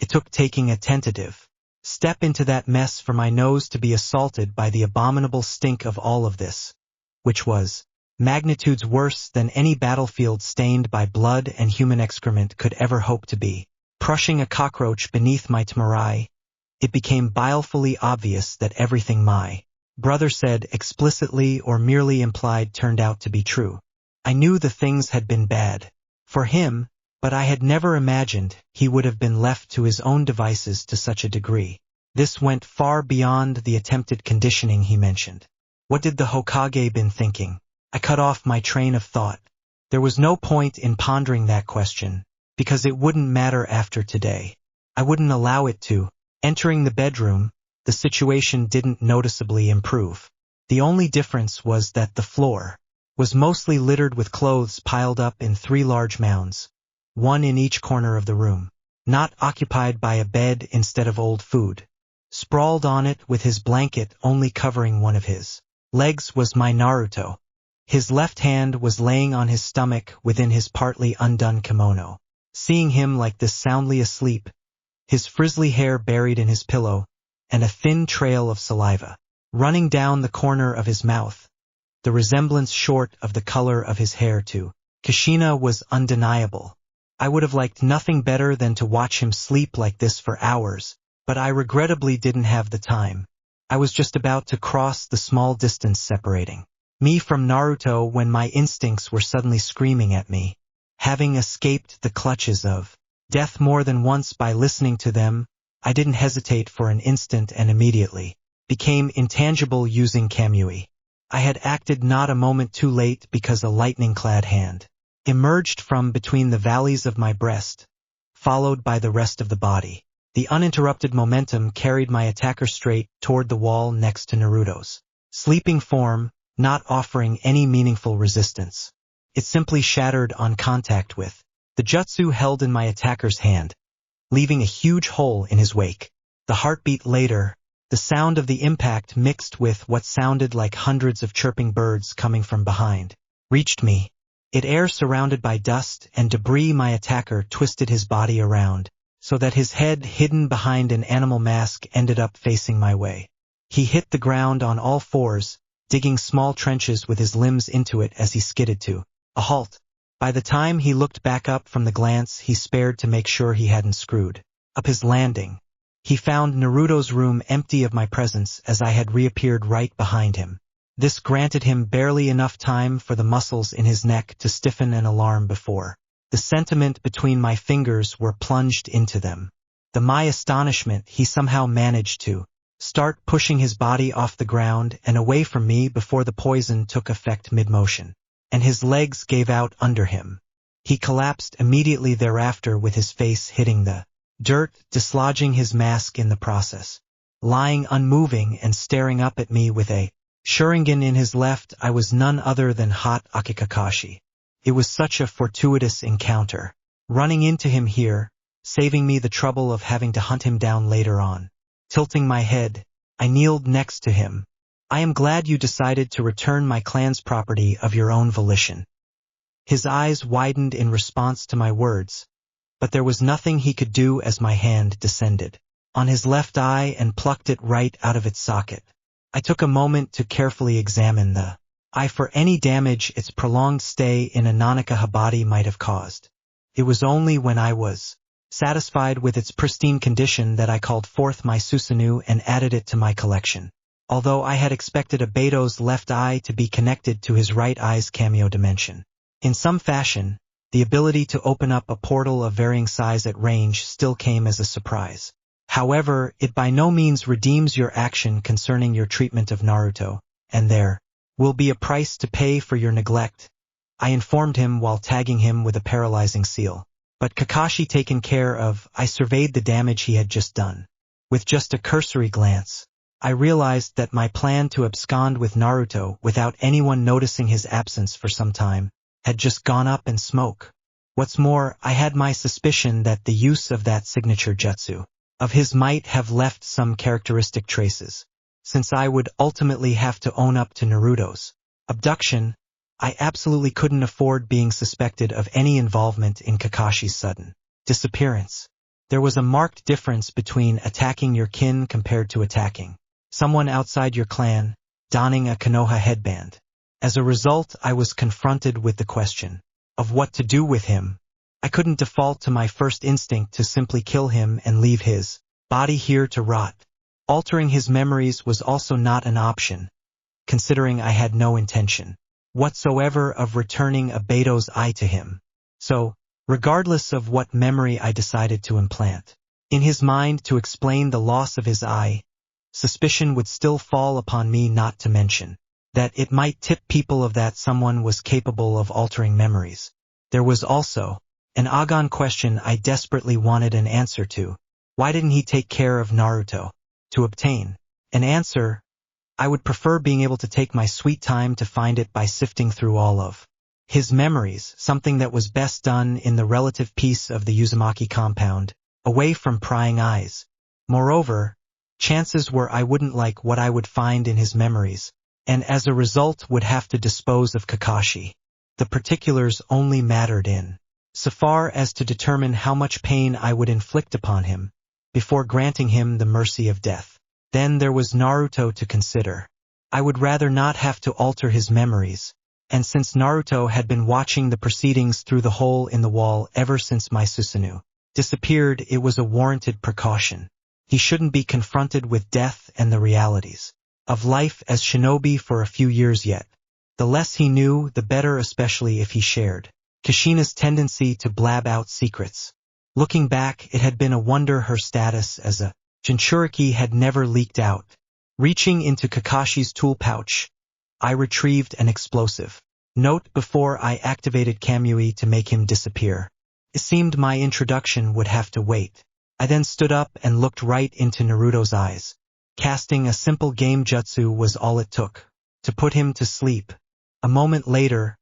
It took taking a tentative step into that mess for my nose to be assaulted by the abominable stink of all of this, which was magnitudes worse than any battlefield stained by blood and human excrement could ever hope to be. Crushing a cockroach beneath my tamarai, it became balefully obvious that everything my brother said explicitly or merely implied turned out to be true. I knew the things had been bad for him, but I had never imagined he would have been left to his own devices to such a degree. This went far beyond the attempted conditioning he mentioned. What did the Hokage been thinking? I cut off my train of thought. There was no point in pondering that question, because it wouldn't matter after today. I wouldn't allow it to. Entering the bedroom, the situation didn't noticeably improve. The only difference was that the floor was mostly littered with clothes piled up in 3 large mounds, one in each corner of the room, not occupied by a bed instead of old food. Sprawled on it with his blanket only covering one of his legs was my Naruto. His left hand was laying on his stomach within his partly undone kimono. Seeing him like this soundly asleep, his frizzly hair buried in his pillow, and a thin trail of saliva running down the corner of his mouth, the resemblance short of the color of his hair to Kushina was undeniable. I would have liked nothing better than to watch him sleep like this for hours, but I regrettably didn't have the time. I was just about to cross the small distance separating me from Naruto when my instincts were suddenly screaming at me. Having escaped the clutches of death more than once by listening to them, I didn't hesitate for an instant and immediately became intangible using Kamui. I had acted not a moment too late because a lightning-clad hand emerged from between the valleys of my breast, followed by the rest of the body. The uninterrupted momentum carried my attacker straight toward the wall next to Naruto's sleeping form, not offering any meaningful resistance. It simply shattered on contact with the jutsu held in my attacker's hand, leaving a huge hole in his wake. The heartbeat later, the sound of the impact mixed with what sounded like hundreds of chirping birds coming from behind reached me. In air surrounded by dust and debris, my attacker twisted his body around, so that his head hidden behind an animal mask ended up facing my way. He hit the ground on all fours, digging small trenches with his limbs into it as he skidded to a halt. By the time he looked back up from the glance he spared to make sure he hadn't screwed up his landing, he found Naruto's room empty of my presence as I had reappeared right behind him. This granted him barely enough time for the muscles in his neck to stiffen an alarm before the sentiment between my fingers were plunged into them. To my astonishment, he somehow managed to start pushing his body off the ground and away from me before the poison took effect mid-motion, and his legs gave out under him. He collapsed immediately thereafter with his face hitting the dirt, dislodging his mask in the process. Lying unmoving and staring up at me with a Sharingan in his left, I was none other than Hot Akikakashi. It was such a fortuitous encounter, running into him here, saving me the trouble of having to hunt him down later on. Tilting my head, I kneeled next to him. I am glad you decided to return my clan's property of your own volition. His eyes widened in response to my words, but there was nothing he could do as my hand descended on his left eye and plucked it right out of its socket. I took a moment to carefully examine the eye for any damage its prolonged stay in a Nanaka Habari might have caused. It was only when I was satisfied with its pristine condition that I called forth my Susanoo and added it to my collection. although I had expected Abeto's left eye to be connected to his right eye's cameo dimension. In some fashion, the ability to open up a portal of varying size at range still came as a surprise. However, it by no means redeems your action concerning your treatment of Naruto, and there will be a price to pay for your neglect, I informed him while tagging him with a paralyzing seal. But Kakashi taken care of, I surveyed the damage he had just done. With just a cursory glance, I realized that my plan to abscond with Naruto without anyone noticing his absence for some time had just gone up in smoke. What's more, I had my suspicion that the use of that signature jutsu of his might have left some characteristic traces. Since I would ultimately have to own up to Naruto's abduction, I absolutely couldn't afford being suspected of any involvement in Kakashi's sudden disappearance. There was a marked difference between attacking your kin compared to attacking someone outside your clan, donning a Konoha headband. As a result, I was confronted with the question of what to do with him. I couldn't default to my first instinct to simply kill him and leave his body here to rot. Altering his memories was also not an option, considering I had no intention whatsoever of returning Abeto's eye to him. So, regardless of what memory I decided to implant in his mind to explain the loss of his eye, suspicion would still fall upon me, not to mention that it might tip people of that someone was capable of altering memories. There was also an Agon question I desperately wanted an answer to. Why didn't he take care of Naruto? To obtain an answer, I would prefer being able to take my sweet time to find it by sifting through all of his memories, something that was best done in the relative peace of the Uzumaki compound, away from prying eyes. Moreover, chances were I wouldn't like what I would find in his memories, and as a result would have to dispose of Kakashi. The particulars only mattered in so far as to determine how much pain I would inflict upon him before granting him the mercy of death. Then there was Naruto to consider. I would rather not have to alter his memories, and since Naruto had been watching the proceedings through the hole in the wall ever since my Susanoo disappeared, it was a warranted precaution. He shouldn't be confronted with death and the realities of life as shinobi for a few years yet. The less he knew, the better, especially if he shared Kushina's tendency to blab out secrets. Looking back, it had been a wonder her status as a Jinchuriki had never leaked out. Reaching into Kakashi's tool pouch, I retrieved an explosive note before I activated Kamui to make him disappear. It seemed my introduction would have to wait. I then stood up and looked right into Naruto's eyes. Casting a simple game jutsu was all it took to put him to sleep. A moment later,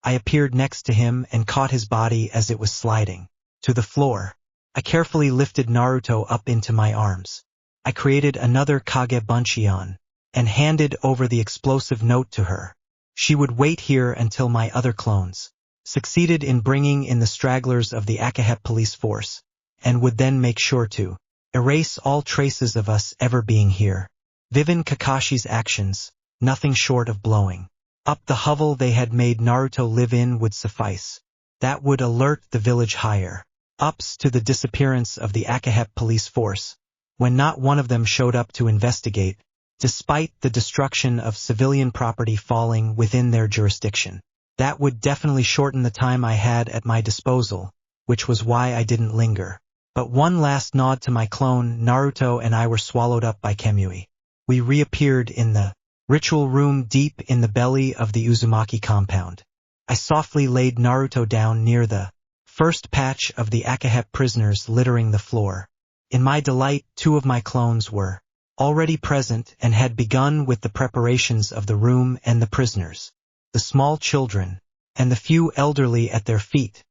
I appeared next to him and caught his body as it was sliding to the floor. I carefully lifted Naruto up into my arms. I created another Kage Bunshion and handed over the explosive note to her. She would wait here until my other clones succeeded in bringing in the stragglers of the Akahep police force, and would then make sure to erase all traces of us ever being here. Given Kakashi's actions, nothing short of blowing up the hovel they had made Naruto live in would suffice. That would alert the village higher ups to the disappearance of the Akahep police force, when not one of them showed up to investigate, despite the destruction of civilian property falling within their jurisdiction. That would definitely shorten the time I had at my disposal, which was why I didn't linger. But one last nod to my clone, Naruto and I were swallowed up by Kamui. We reappeared in the ritual room deep in the belly of the Uzumaki compound. I softly laid Naruto down near the first patch of the Akahep prisoners littering the floor. In my delight, two of my clones were already present and had begun with the preparations of the room and the prisoners. The small children, and the few elderly at their feet,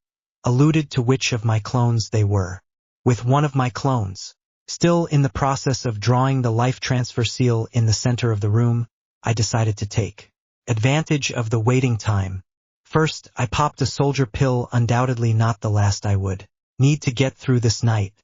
alluded to which of my clones they were. With one of my clones still in the process of drawing the life transfer seal in the center of the room, I decided to take advantage of the waiting time. First, I popped a soldier pill, undoubtedly not the last I would need to get through this night.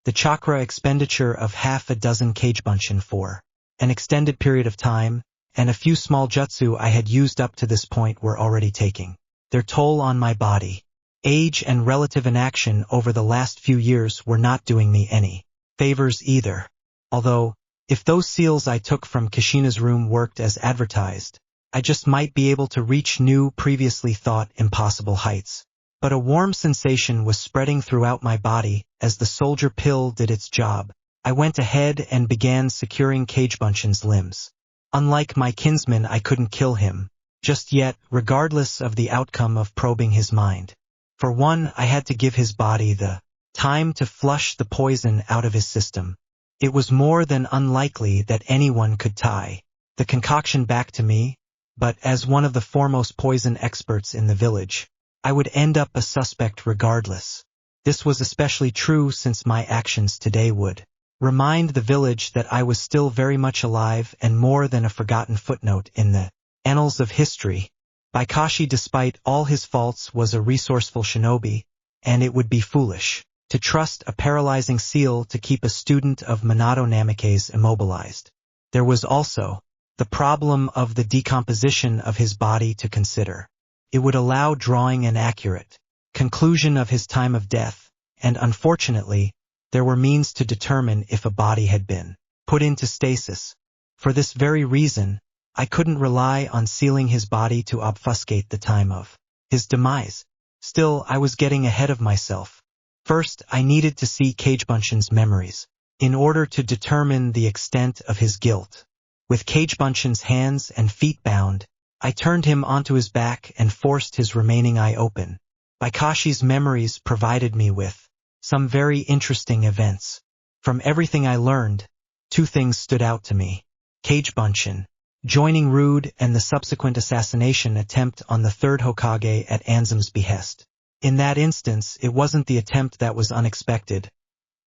The chakra expenditure of half a dozen Kagebunshin for an extended period of time, and a few small jutsu I had used up to this point were already taking their toll on my body. Age and relative inaction over the last few years were not doing me any favors either. Although, If those seals I took from Kushina's room worked as advertised, I just might be able to reach new, previously thought impossible heights. But a warm sensation was spreading throughout my body as the soldier pill did its job. I went ahead and began securing Cagebunchin's limbs. Unlike my kinsman, I couldn't kill him just yet, regardless of the outcome of probing his mind. For one, I had to give his body the time to flush the poison out of his system. It was more than unlikely that anyone could tie the concoction back to me, but as one of the foremost poison experts in the village, I would end up a suspect regardless. This was especially true since my actions today would remind the village that I was still very much alive and more than a forgotten footnote in the annals of history. Baikashi, despite all his faults, was a resourceful shinobi, and it would be foolish to trust a paralyzing seal to keep a student of Minato Namikaze immobilized. There was also the problem of the decomposition of his body to consider. It would allow drawing an accurate conclusion of his time of death, and unfortunately, there were means to determine if a body had been put into stasis. For this very reason, I couldn't rely on sealing his body to obfuscate the time of his demise. Still, I was getting ahead of myself. First, I needed to see Cagebunchin's memories, in order to determine the extent of his guilt. With Cagebunchin's hands and feet bound, I turned him onto his back and forced his remaining eye open. Baikashi's memories provided me with some very interesting events. From everything I learned, two things stood out to me: Cagebunchin joining Rude and the subsequent assassination attempt on the third Hokage at Anzum's behest. In that instance, it wasn't the attempt that was unexpected,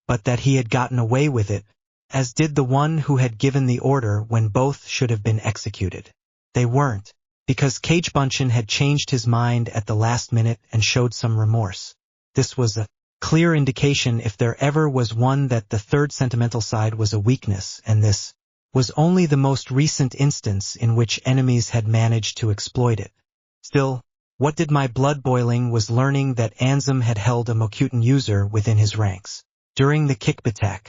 but that he had gotten away with it, as did the one who had given the order when both should have been executed. They weren't, because Cagebunchin had changed his mind at the last minute and showed some remorse. This was a clear indication, if there ever was one, that the third sentimental side was a weakness, and this was only the most recent instance in which enemies had managed to exploit it. Still, what did my blood boiling was learning that Anzum had held a Mokutan user within his ranks. During the kickback,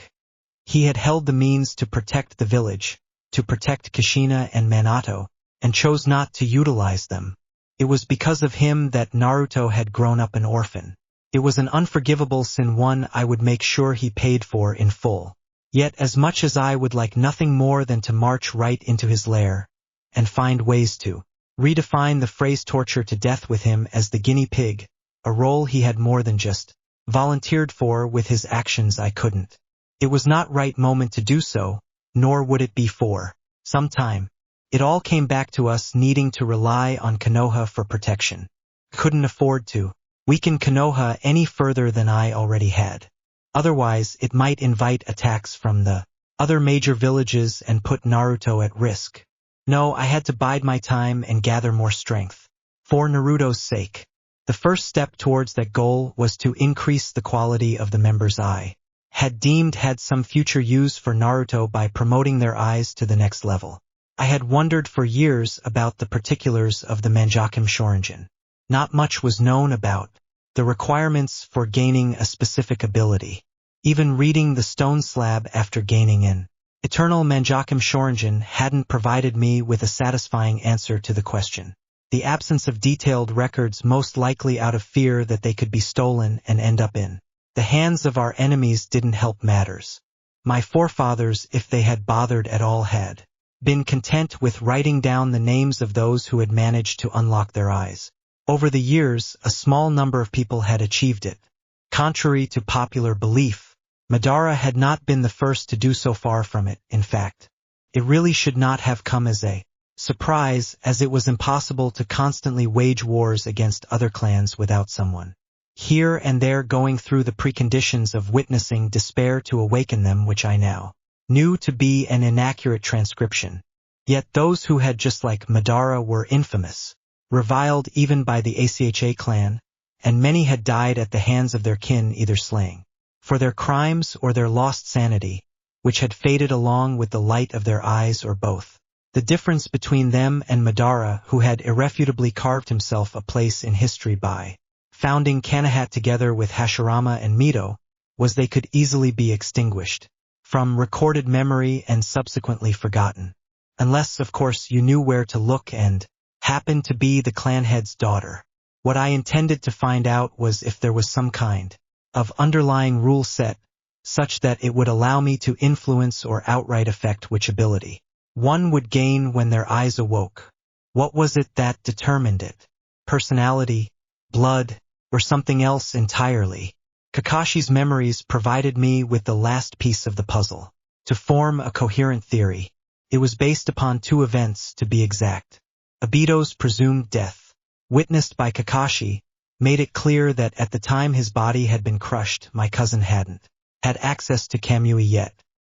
he had held the means to protect the village, to protect Kushina and Minato, and chose not to utilize them. It was because of him that Naruto had grown up an orphan. It was an unforgivable sin, one I would make sure he paid for in full. Yet as much as I would like nothing more than to march right into his lair, and find ways to redefine the phrase torture to death with him as the guinea pig, a role he had more than just volunteered for with his actions, I couldn't. It was not right moment to do so, nor would it be for some time. It all came back to us needing to rely on Konoha for protection. Couldn't afford to weaken Konoha any further than I already had. Otherwise, it might invite attacks from the other major villages and put Naruto at risk. No, I had to bide my time and gather more strength. For Naruto's sake. The first step towards that goal was to increase the quality of the members I had deemed had some future use for Naruto by promoting their eyes to the next level. I had wondered for years about the particulars of the Manjakim Shorinjin. Not much was known about the requirements for gaining a specific ability. Even reading the stone slab after gaining an eternal Manjakim Shorinjin hadn't provided me with a satisfying answer to the question. The absence of detailed records, most likely out of fear that they could be stolen and end up in the hands of our enemies, didn't help matters. My forefathers, if they had bothered at all, had been content with writing down the names of those who had managed to unlock their eyes. Over the years, a small number of people had achieved it. Contrary to popular belief, Madara had not been the first to do so. Far from it, in fact. It really should not have come as a surprise, as it was impossible to constantly wage wars against other clans without someone here and there going through the preconditions of witnessing despair to awaken them, which I now knew to be an inaccurate transcription. Yet those who had, just like Madara, were infamous, reviled even by the ACHA clan, and many had died at the hands of their kin, either slaying for their crimes or their lost sanity, which had faded along with the light of their eyes, or both. The difference between them and Madara, who had irrefutably carved himself a place in history by founding Kanahat together with Hashirama and Mito, was they could easily be extinguished. from recorded memory and subsequently forgotten. Unless, of course, you knew where to look and happened to be the clan head's daughter. What I intended to find out was if there was some kind of underlying rule set, such that it would allow me to influence or outright affect which ability one would gain when their eyes awoke. What was it that determined it? Personality, blood, or something else entirely? Kakashi's memories provided me with the last piece of the puzzle. To form a coherent theory, it was based upon two events, to be exact. Obito's presumed death, witnessed by Kakashi, made it clear that at the time his body had been crushed, my cousin hadn't had access to Kamui yet.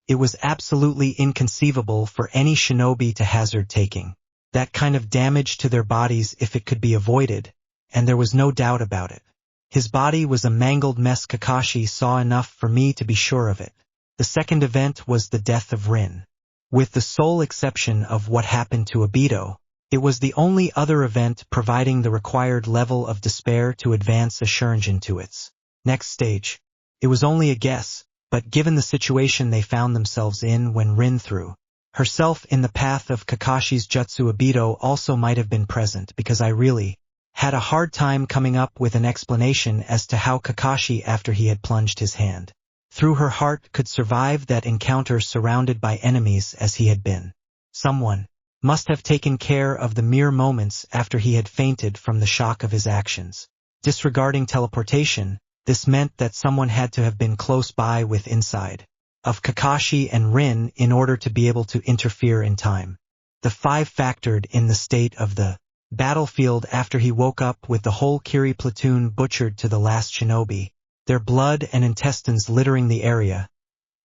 It was absolutely inconceivable for any shinobi to hazard taking that kind of damage to their bodies if it could be avoided, and there was no doubt about it. His body was a mangled mess. Kakashi saw enough for me to be sure of it. The second event was the death of Rin. With the sole exception of what happened to Obito, it was the only other event providing the required level of despair to advance a Sharingan to its next stage. It was only a guess, but given the situation they found themselves in when Rin threw herself in the path of Kakashi's jutsu, Obito also might have been present, because I really had a hard time coming up with an explanation as to how Kakashi, after he had plunged his hand through her heart, could survive that encounter surrounded by enemies as he had been. Someone must have taken care of the mere moments after he had fainted from the shock of his actions. Disregarding teleportation, this meant that someone had to have been close by with inside of Kakashi and Rin in order to be able to interfere in time. The five factored in the state of the battlefield after he woke up with the whole Kiri platoon butchered to the last shinobi, their blood and intestines littering the area.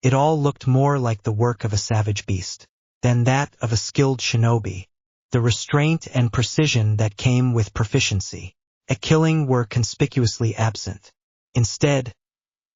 It all looked more like the work of a savage beast than that of a skilled shinobi. The restraint and precision that came with proficiency at killing were conspicuously absent. Instead,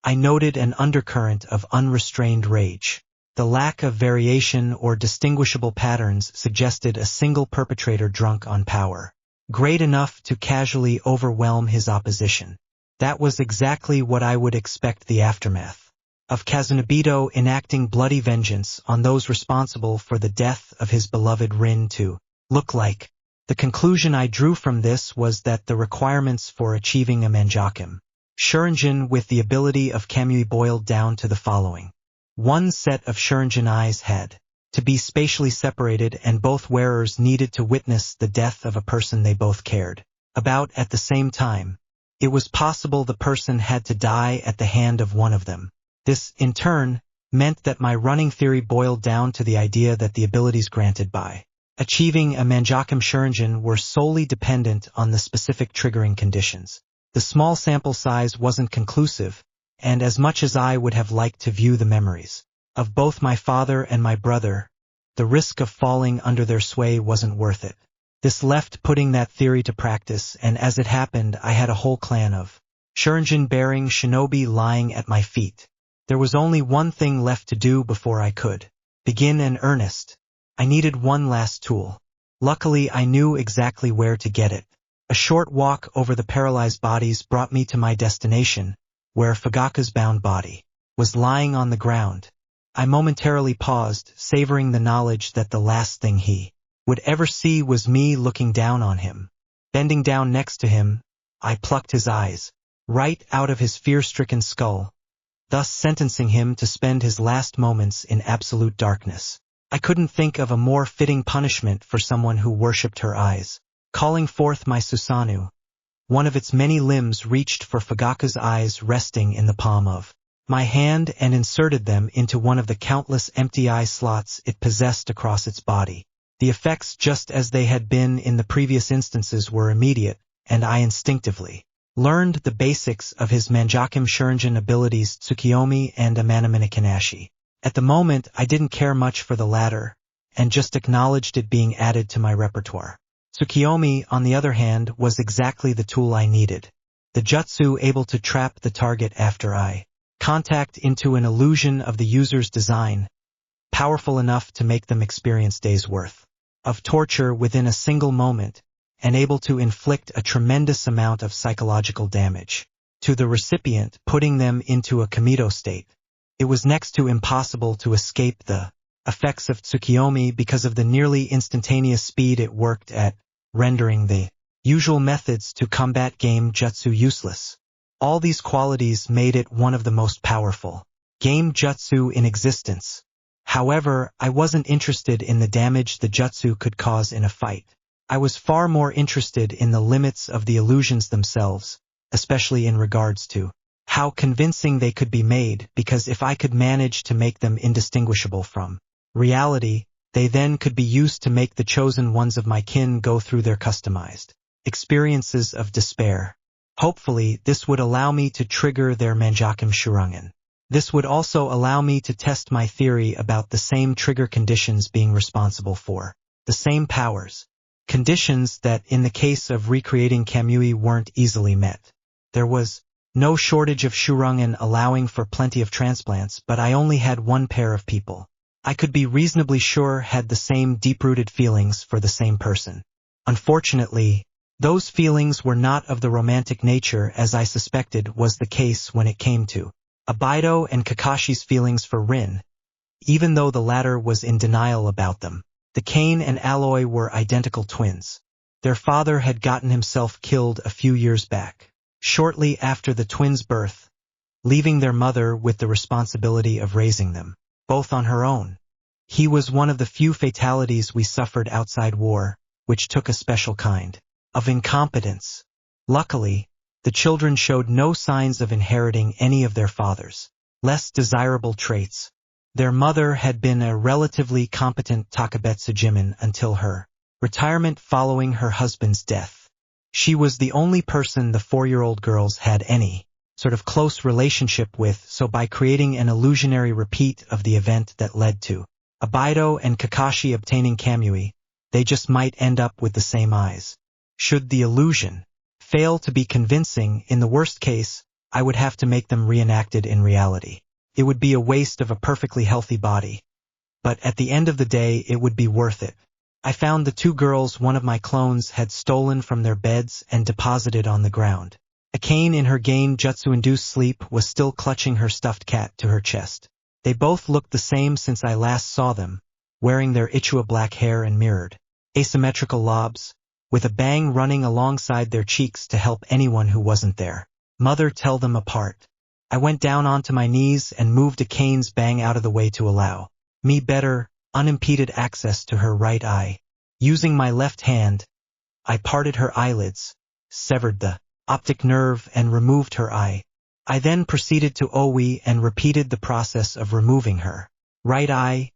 I noted an undercurrent of unrestrained rage. The lack of variation or distinguishable patterns suggested a single perpetrator drunk on power, great enough to casually overwhelm his opposition. That was exactly what I would expect the aftermath of Kazunobito enacting bloody vengeance on those responsible for the death of his beloved Rin to look like. The conclusion I drew from this was that the requirements for achieving a Manjakim Sharingan with the ability of Kamui boiled down to the following. One set of Sharingan eyes had to be spatially separated, and both wearers needed to witness the death of a person they both cared about at the same time. It was possible the person had to die at the hand of one of them. This, in turn, meant that my running theory boiled down to the idea that the abilities granted by achieving a Manjakim Sharingan were solely dependent on the specific triggering conditions. The small sample size wasn't conclusive, and as much as I would have liked to view the memories of both my father and my brother, the risk of falling under their sway wasn't worth it. This left putting that theory to practice, and as it happened, I had a whole clan of Sharingan-bearing shinobi lying at my feet. There was only one thing left to do before I could begin in earnest. I needed one last tool. Luckily, I knew exactly where to get it. A short walk over the paralyzed bodies brought me to my destination, where Fugaka's bound body was lying on the ground. I momentarily paused, savoring the knowledge that the last thing he would ever see was me looking down on him. Bending down next to him, I plucked his eyes right out of his fear-stricken skull, thus sentencing him to spend his last moments in absolute darkness. I couldn't think of a more fitting punishment for someone who worshipped her eyes. Calling forth my Susanoo, one of its many limbs reached for Fugaka's eyes resting in the palm of my hand and inserted them into one of the countless empty eye slots it possessed across its body. The effects, just as they had been in the previous instances, were immediate, and I instinctively learned the basics of his Manjakim Sharingan abilities, Tsukiyomi and Amanamine-Kanashi. At the moment, I didn't care much for the latter, and just acknowledged it being added to my repertoire. Tsukiyomi, on the other hand, was exactly the tool I needed. The jutsu able to trap the target after eye contact into an illusion of the user's design, powerful enough to make them experience days' worth of torture within a single moment, and able to inflict a tremendous amount of psychological damage to the recipient, putting them into a Kamito state. It was next to impossible to escape the effects of Tsukiyomi because of the nearly instantaneous speed it worked at, rendering the usual methods to combat game jutsu useless. All these qualities made it one of the most powerful game jutsu in existence. However, I wasn't interested in the damage the jutsu could cause in a fight. I was far more interested in the limits of the illusions themselves, especially in regards to how convincing they could be made, because if I could manage to make them indistinguishable from reality, they then could be used to make the chosen ones of my kin go through their customized experiences of despair. Hopefully, this would allow me to trigger their Manjakim Shurungen. This would also allow me to test my theory about the same trigger conditions being responsible for the same powers. Conditions that, in the case of recreating Kamui, weren't easily met. There was no shortage of Shurungen allowing for plenty of transplants, but I only had one pair of people I could be reasonably sure had the same deep-rooted feelings for the same person. Unfortunately, those feelings were not of the romantic nature as I suspected was the case when it came to Abido and Kakashi's feelings for Rin. Even though the latter was in denial about them, the Kane and Alloy were identical twins. Their father had gotten himself killed a few years back, shortly after the twins' birth, leaving their mother with the responsibility of raising them, both on her own. He was one of the few fatalities we suffered outside war, which took a special kind of incompetence. Luckily, the children showed no signs of inheriting any of their father's less desirable traits. Their mother had been a relatively competent Takabetsujimin until her retirement following her husband's death. She was the only person the 4-year-old girls had any sort of close relationship with, so by creating an illusionary repeat of the event that led to Abido and Kakashi obtaining Kamui, they just might end up with the same eyes. Should the illusion fail to be convincing, in the worst case, I would have to make them reenacted in reality. It would be a waste of a perfectly healthy body, but at the end of the day it would be worth it. I found the 2 girls one of my clones had stolen from their beds and deposited on the ground. Akane in her Gain Jutsu-induced sleep was still clutching her stuffed cat to her chest. They both looked the same since I last saw them, wearing their Ichua black hair and mirrored, asymmetrical lobes, with a bang running alongside their cheeks to help anyone who wasn't there. Mother, tell them apart. I went down onto my knees and moved Akane's bang out of the way to allow me better, unimpeded access to her right eye. Using my left hand, I parted her eyelids, severed the optic nerve and removed her eye. I then proceeded to Owi and repeated the process of removing her right eye,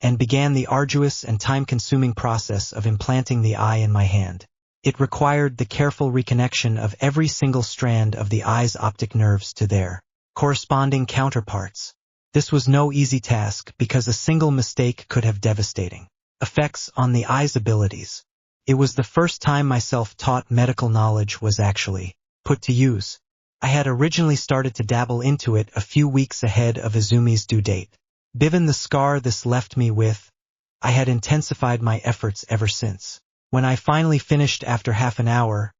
and began the arduous and time-consuming process of implanting the eye in my hand. It required the careful reconnection of every single strand of the eye's optic nerves to their corresponding counterparts. This was no easy task because a single mistake could have devastating effects on the eye's abilities. It was the first time my self-taught medical knowledge was actually put to use. I had originally started to dabble into it a few weeks ahead of Izumi's due date. Given the scar this left me with, I had intensified my efforts ever since. When I finally finished after half an hour,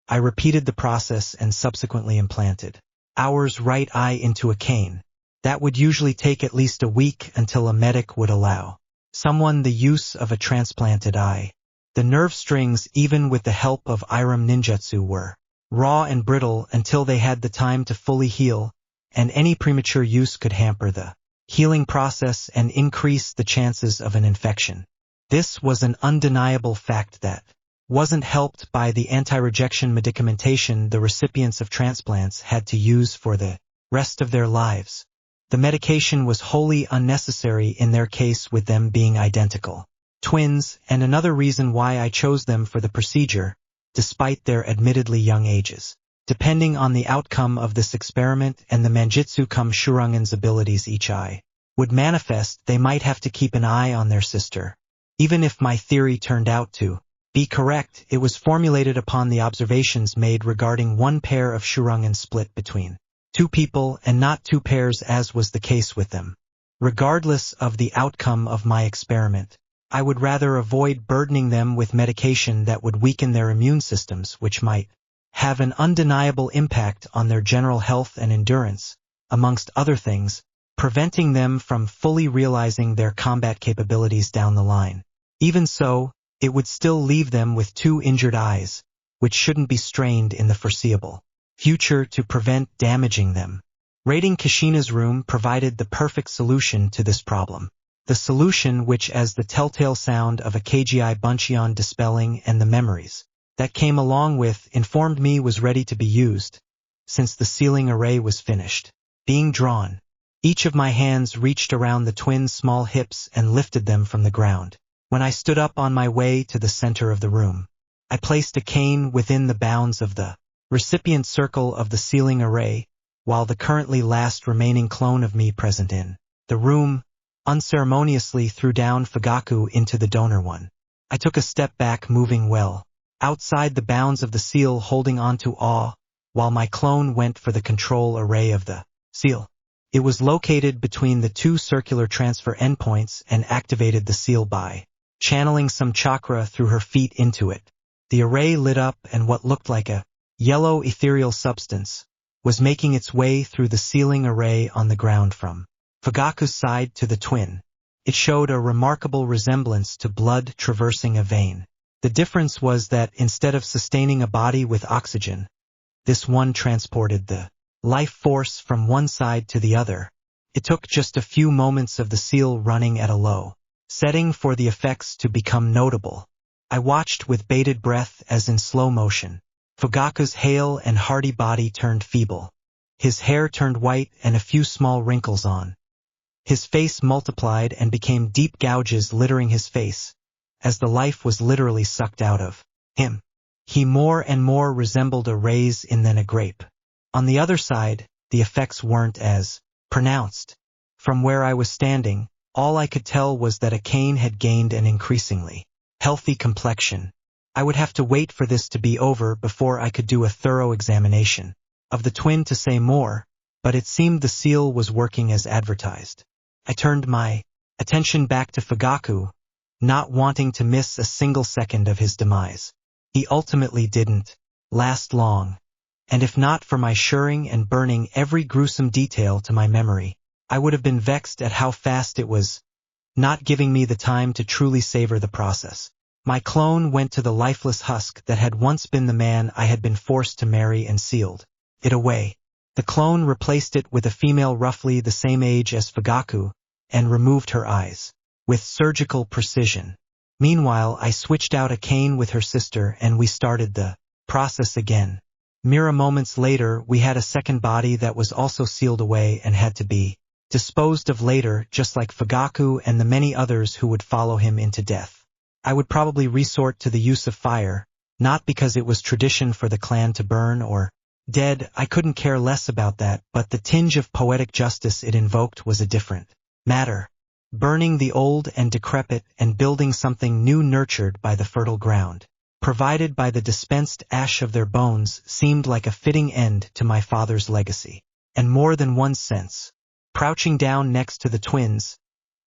I repeated the process and subsequently implanted Hour's right eye into Akane. That would usually take at least a week until a medic would allow someone the use of a transplanted eye. The nerve strings, even with the help of Irem ninjutsu, were raw and brittle until they had the time to fully heal, and any premature use could hamper the healing process and increase the chances of an infection. This was an undeniable fact that wasn't helped by the anti-rejection medicamentation the recipients of transplants had to use for the rest of their lives. The medication was wholly unnecessary in their case, with them being identical twins, and another reason why I chose them for the procedure, despite their admittedly young ages. Depending on the outcome of this experiment and the Manjitsu cum Shurungen's abilities each eye would manifest, they might have to keep an eye on their sister. Even if my theory turned out to be correct, it was formulated upon the observations made regarding one pair of Shurungen split between 2 people and not 2 pairs, as was the case with them. Regardless of the outcome of my experiment, I would rather avoid burdening them with medication that would weaken their immune systems, which might have an undeniable impact on their general health and endurance, amongst other things, preventing them from fully realizing their combat capabilities down the line. Even so, it would still leave them with 2 injured eyes, which shouldn't be strained in the foreseeable future to prevent damaging them. Raiding Kushina's room provided the perfect solution to this problem. The solution which, as the telltale sound of a KGI Buncheon dispelling and the memories that came along with, informed me was ready to be used, since the sealing array was finished being drawn. Each of my hands reached around the twins' small hips and lifted them from the ground. When I stood up on my way to the center of the room, I placed a cane within the bounds of the recipient circle of the sealing array, while the currently last remaining clone of me present in the room unceremoniously threw down Fugaku into the donor one. I took a step back, moving well outside the bounds of the seal, holding on to awe, while my clone went for the control array of the seal. It was located between the 2 circular transfer endpoints and activated the seal by channeling some chakra through her feet into it. The array lit up, and what looked like a yellow ethereal substance was making its way through the sealing array on the ground from Fugaku's side to the twin. It showed a remarkable resemblance to blood traversing a vein. The difference was that instead of sustaining a body with oxygen, this one transported the life force from one side to the other. It took just a few moments of the seal running at a low setting for the effects to become notable. I watched with bated breath as in slow motion, Fugaku's hale and hearty body turned feeble. His hair turned white and a few small wrinkles on his face multiplied and became deep gouges littering his face, as the life was literally sucked out of him. He more and more resembled a raisin than a grape. On the other side, the effects weren't as pronounced. From where I was standing, all I could tell was that a cane had gained an increasingly healthy complexion. I would have to wait for this to be over before I could do a thorough examination of the twin to say more, but it seemed the seal was working as advertised. I turned my attention back to Fugaku, not wanting to miss a single second of his demise. He ultimately didn't last long, and if not for my shirring and burning every gruesome detail to my memory, I would have been vexed at how fast it was, not giving me the time to truly savor the process. My clone went to the lifeless husk that had once been the man I had been forced to marry and sealed it away. The clone replaced it with a female roughly the same age as Fugaku, and removed her eyes with surgical precision. Meanwhile, I switched out a cane with her sister and we started the process again. Mere moments later, we had a second body that was also sealed away and had to be disposed of later, just like Fugaku and the many others who would follow him into death. I would probably resort to the use of fire, not because it was tradition for the clan to burn or dead, I couldn't care less about that, but the tinge of poetic justice it invoked was a different matter. Burning the old and decrepit and building something new nurtured by the fertile ground, provided by the dispensed ash of their bones, seemed like a fitting end to my father's legacy. And more than one sense. Crouching down next to the twins,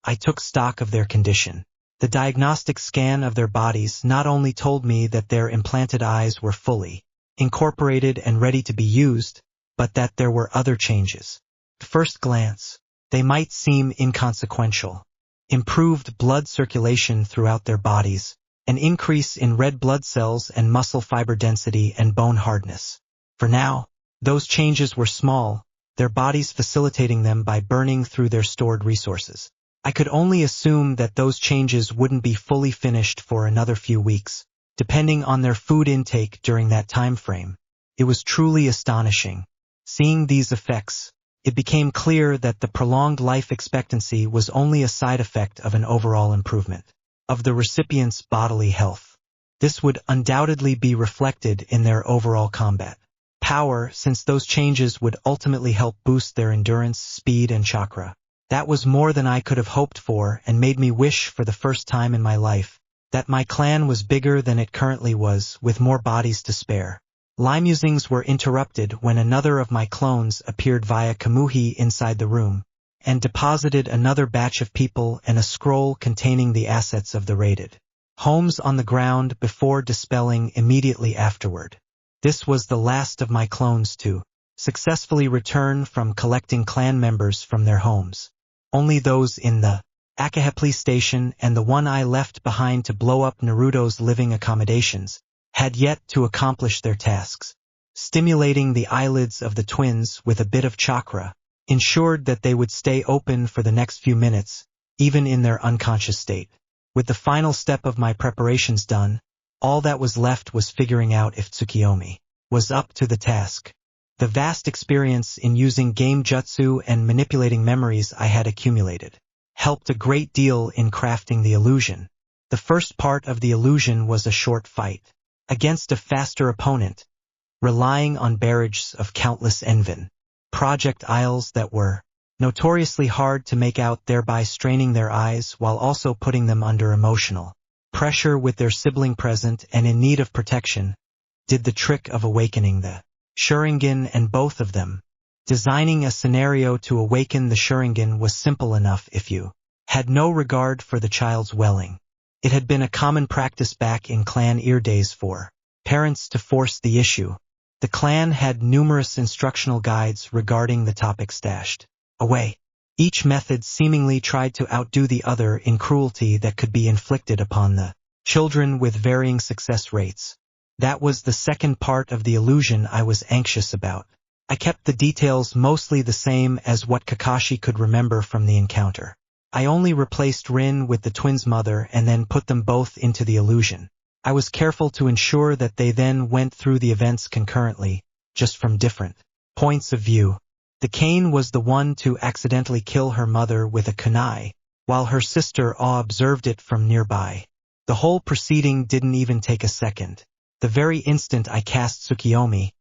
I took stock of their condition. The diagnostic scan of their bodies not only told me that their implanted eyes were fully incorporated and ready to be used, but that there were other changes. At first glance, they might seem inconsequential. Improved blood circulation throughout their bodies, an increase in red blood cells and muscle fiber density and bone hardness. For now, those changes were small, their bodies facilitating them by burning through their stored resources. I could only assume that those changes wouldn't be fully finished for another few weeks, depending on their food intake during that time frame. It was truly astonishing. Seeing these effects, it became clear that the prolonged life expectancy was only a side effect of an overall improvement of the recipient's bodily health. This would undoubtedly be reflected in their overall combat power, since those changes would ultimately help boost their endurance, speed, and chakra. That was more than I could have hoped for and made me wish for the first time in my life that my clan was bigger than it currently was, with more bodies to spare. My musings were interrupted when another of my clones appeared via Kamuhi inside the room and deposited another batch of people and a scroll containing the assets of the raided homes on the ground before dispelling immediately afterward. This was the last of my clones to successfully return from collecting clan members from their homes. Only those in the Akahe police station and the one I left behind to blow up Naruto's living accommodations had yet to accomplish their tasks. Stimulating the eyelids of the twins with a bit of chakra ensured that they would stay open for the next few minutes, even in their unconscious state. With the final step of my preparations done, all that was left was figuring out if Tsukiyomi was up to the task. The vast experience in using game jutsu and manipulating memories I had accumulated helped a great deal in crafting the illusion. The first part of the illusion was a short fight against a faster opponent, relying on barrages of countless envin projectiles that were notoriously hard to make out, thereby straining their eyes while also putting them under emotional pressure with their sibling present and in need of protection, did the trick of awakening the Sharingan and both of them. Designing a scenario to awaken the Sharingan was simple enough if you had no regard for the child's welling. It had been a common practice back in clan ear days for parents to force the issue. The clan had numerous instructional guides regarding the topic stashed away. Each method seemingly tried to outdo the other in cruelty that could be inflicted upon the children with varying success rates. That was the second part of the illusion I was anxious about. I kept the details mostly the same as what Kakashi could remember from the encounter. I only replaced Rin with the twins' mother and then put them both into the illusion. I was careful to ensure that they then went through the events concurrently, just from different points of view. The Kane was the one to accidentally kill her mother with a kunai, while her sister observed it from nearby. The whole proceeding didn't even take a second. The very instant I cast Tsukiyomi,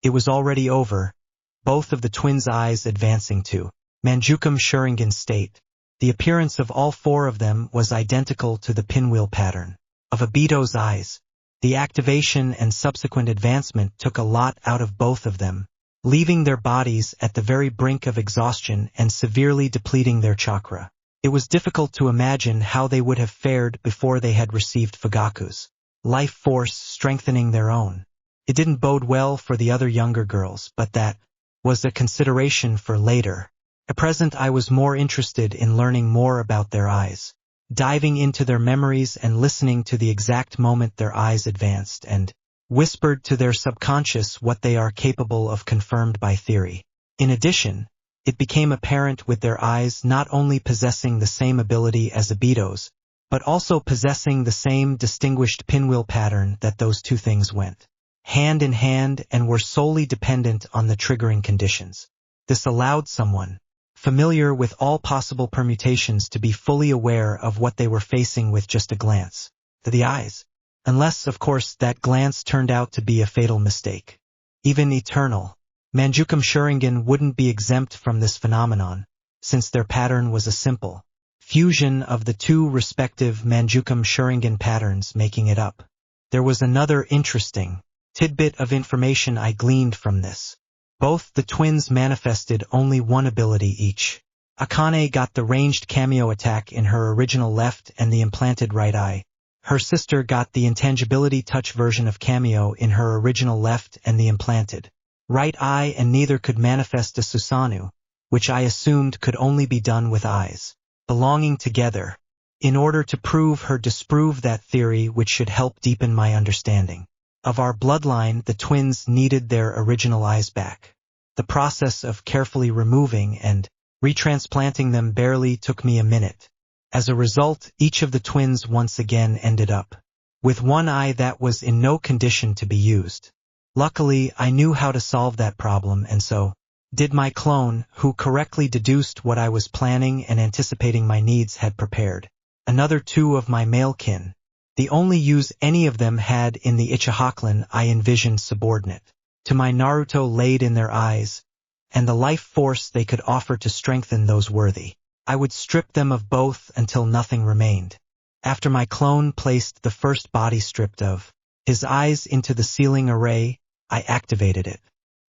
it was already over, both of the twins' eyes advancing to Manjukum Sharingan state. The appearance of all four of them was identical to the pinwheel pattern of Obito's eyes. The activation and subsequent advancement took a lot out of both of them, leaving their bodies at the very brink of exhaustion and severely depleting their chakra. It was difficult to imagine how they would have fared before they had received Fugaku's life force strengthening their own. It didn't bode well for the other younger girls, but that was a consideration for later. At present I was more interested in learning more about their eyes, diving into their memories and listening to the exact moment their eyes advanced and whispered to their subconscious what they are capable of, confirmed by theory. In addition, it became apparent with their eyes not only possessing the same ability as Obito's, but also possessing the same distinguished pinwheel pattern, that those two things went hand in hand and were solely dependent on the triggering conditions. This allowed someone familiar with all possible permutations to be fully aware of what they were facing with just a glance to the eyes. Unless, of course, that glance turned out to be a fatal mistake. Even eternal Manjukum Sharingan wouldn't be exempt from this phenomenon, since their pattern was a simple fusion of the two respective Manjukum Sharingan patterns making it up. There was another interesting tidbit of information I gleaned from this. Both the twins manifested only one ability each. Akane got the ranged cameo attack in her original left and the implanted right eye. Her sister got the intangibility touch version of cameo in her original left and the implanted right eye, and neither could manifest a Susanoo, which I assumed could only be done with eyes belonging together. In order to disprove that theory, which should help deepen my understanding of our bloodline, the twins needed their original eyes back. The process of carefully removing and retransplanting them barely took me a minute. As a result, each of the twins once again ended up with one eye that was in no condition to be used. Luckily, I knew how to solve that problem, and so did my clone, who correctly deduced what I was planning and anticipating my needs had prepared. Another two of my male kin, the only use any of them had in the Uchiha clan, I envisioned subordinate to my Naruto, laid in their eyes, and the life force they could offer to strengthen those worthy. I would strip them of both until nothing remained. After my clone placed the first body stripped of his eyes into the ceiling array, I activated it.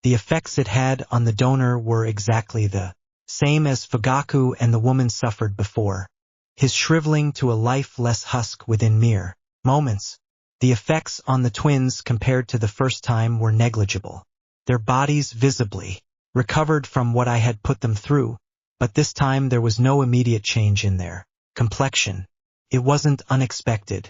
The effects it had on the donor were exactly the same as Fugaku and the woman suffered before, his shriveling to a lifeless husk within mere moments. The effects on the twins compared to the first time were negligible. their bodies visibly recovered from what I had put them through, but this time there was no immediate change in their complexion. It wasn't unexpected.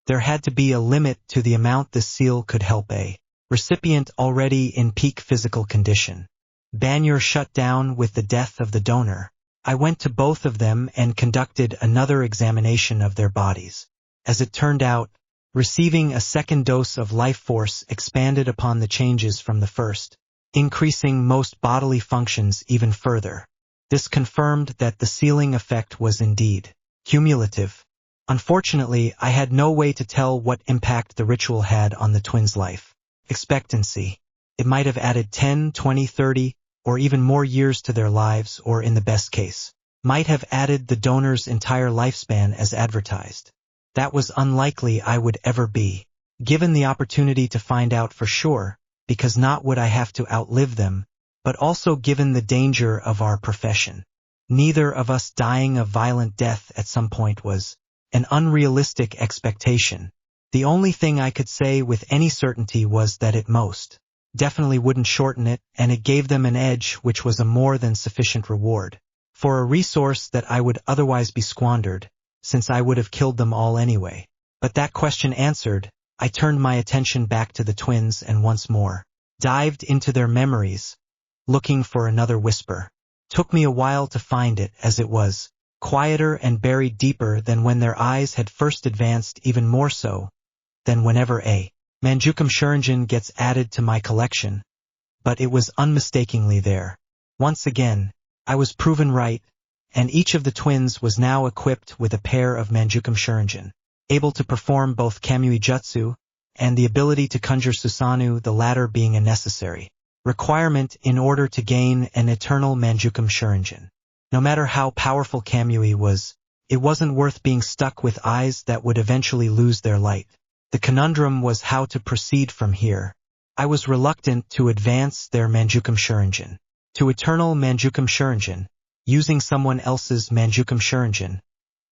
There had to be a limit to the amount this seal could help a recipient already in peak physical condition. Banyur shut down with the death of the donor. I went to both of them and conducted another examination of their bodies. As it turned out, receiving a second dose of life force expanded upon the changes from the first, increasing most bodily functions even further. This confirmed that the sealing effect was indeed cumulative. Unfortunately, I had no way to tell what impact the ritual had on the twins' life expectancy. It might have added 10, 20, 30, or even more years to their lives, or in the best case, might have added the donor's entire lifespan as advertised. That was unlikely I would ever be given the opportunity to find out for sure, because not would I have to outlive them, but also given the danger of our profession. Neither of us dying a violent death at some point was an unrealistic expectation. The only thing I could say with any certainty was that it most definitely wouldn't shorten it, and it gave them an edge which was a more than sufficient reward for a resource that I would otherwise be squandered, since I would have killed them all anyway. But that question answered, I turned my attention back to the twins and once more dived into their memories, looking for another whisper. Took me a while to find it, as it was quieter and buried deeper than when their eyes had first advanced, even more so than whenever a Manjukum Shurinjin gets added to my collection. But it was unmistakably there. Once again, I was proven right, and each of the twins was now equipped with a pair of Manjukum Shurinjin, able to perform both Kamui Jutsu and the ability to conjure Susanoo, the latter being a necessary requirement in order to gain an eternal Manjukum Shurinjin. No matter how powerful Kamui was, it wasn't worth being stuck with eyes that would eventually lose their light. The conundrum was how to proceed from here. I was reluctant to advance their Manjukum Shurinjin to eternal Manjukum Shurinjin, using someone else's Manjukum Shurinjin,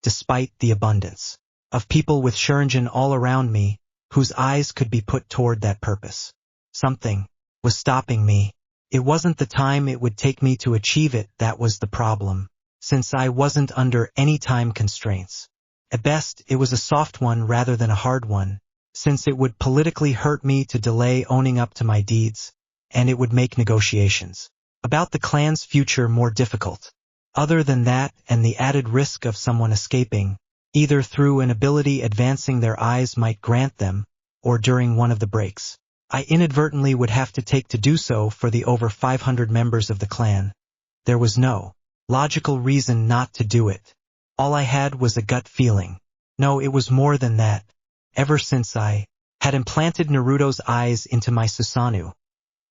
despite the abundance of people with Shurinjin all around me, whose eyes could be put toward that purpose. Something was stopping me. It wasn't the time it would take me to achieve it that was the problem, since I wasn't under any time constraints. At best, it was a soft one rather than a hard one, since it would politically hurt me to delay owning up to my deeds, and it would make negotiations about the clan's future more difficult. Other than that, and the added risk of someone escaping, either through an ability advancing their eyes might grant them, or during one of the breaks, I inadvertently would have to take to do so for the over 500 members of the clan. There was no logical reason not to do it. All I had was a gut feeling. No, it was more than that. Ever since I had implanted Naruto's eyes into my Susanoo,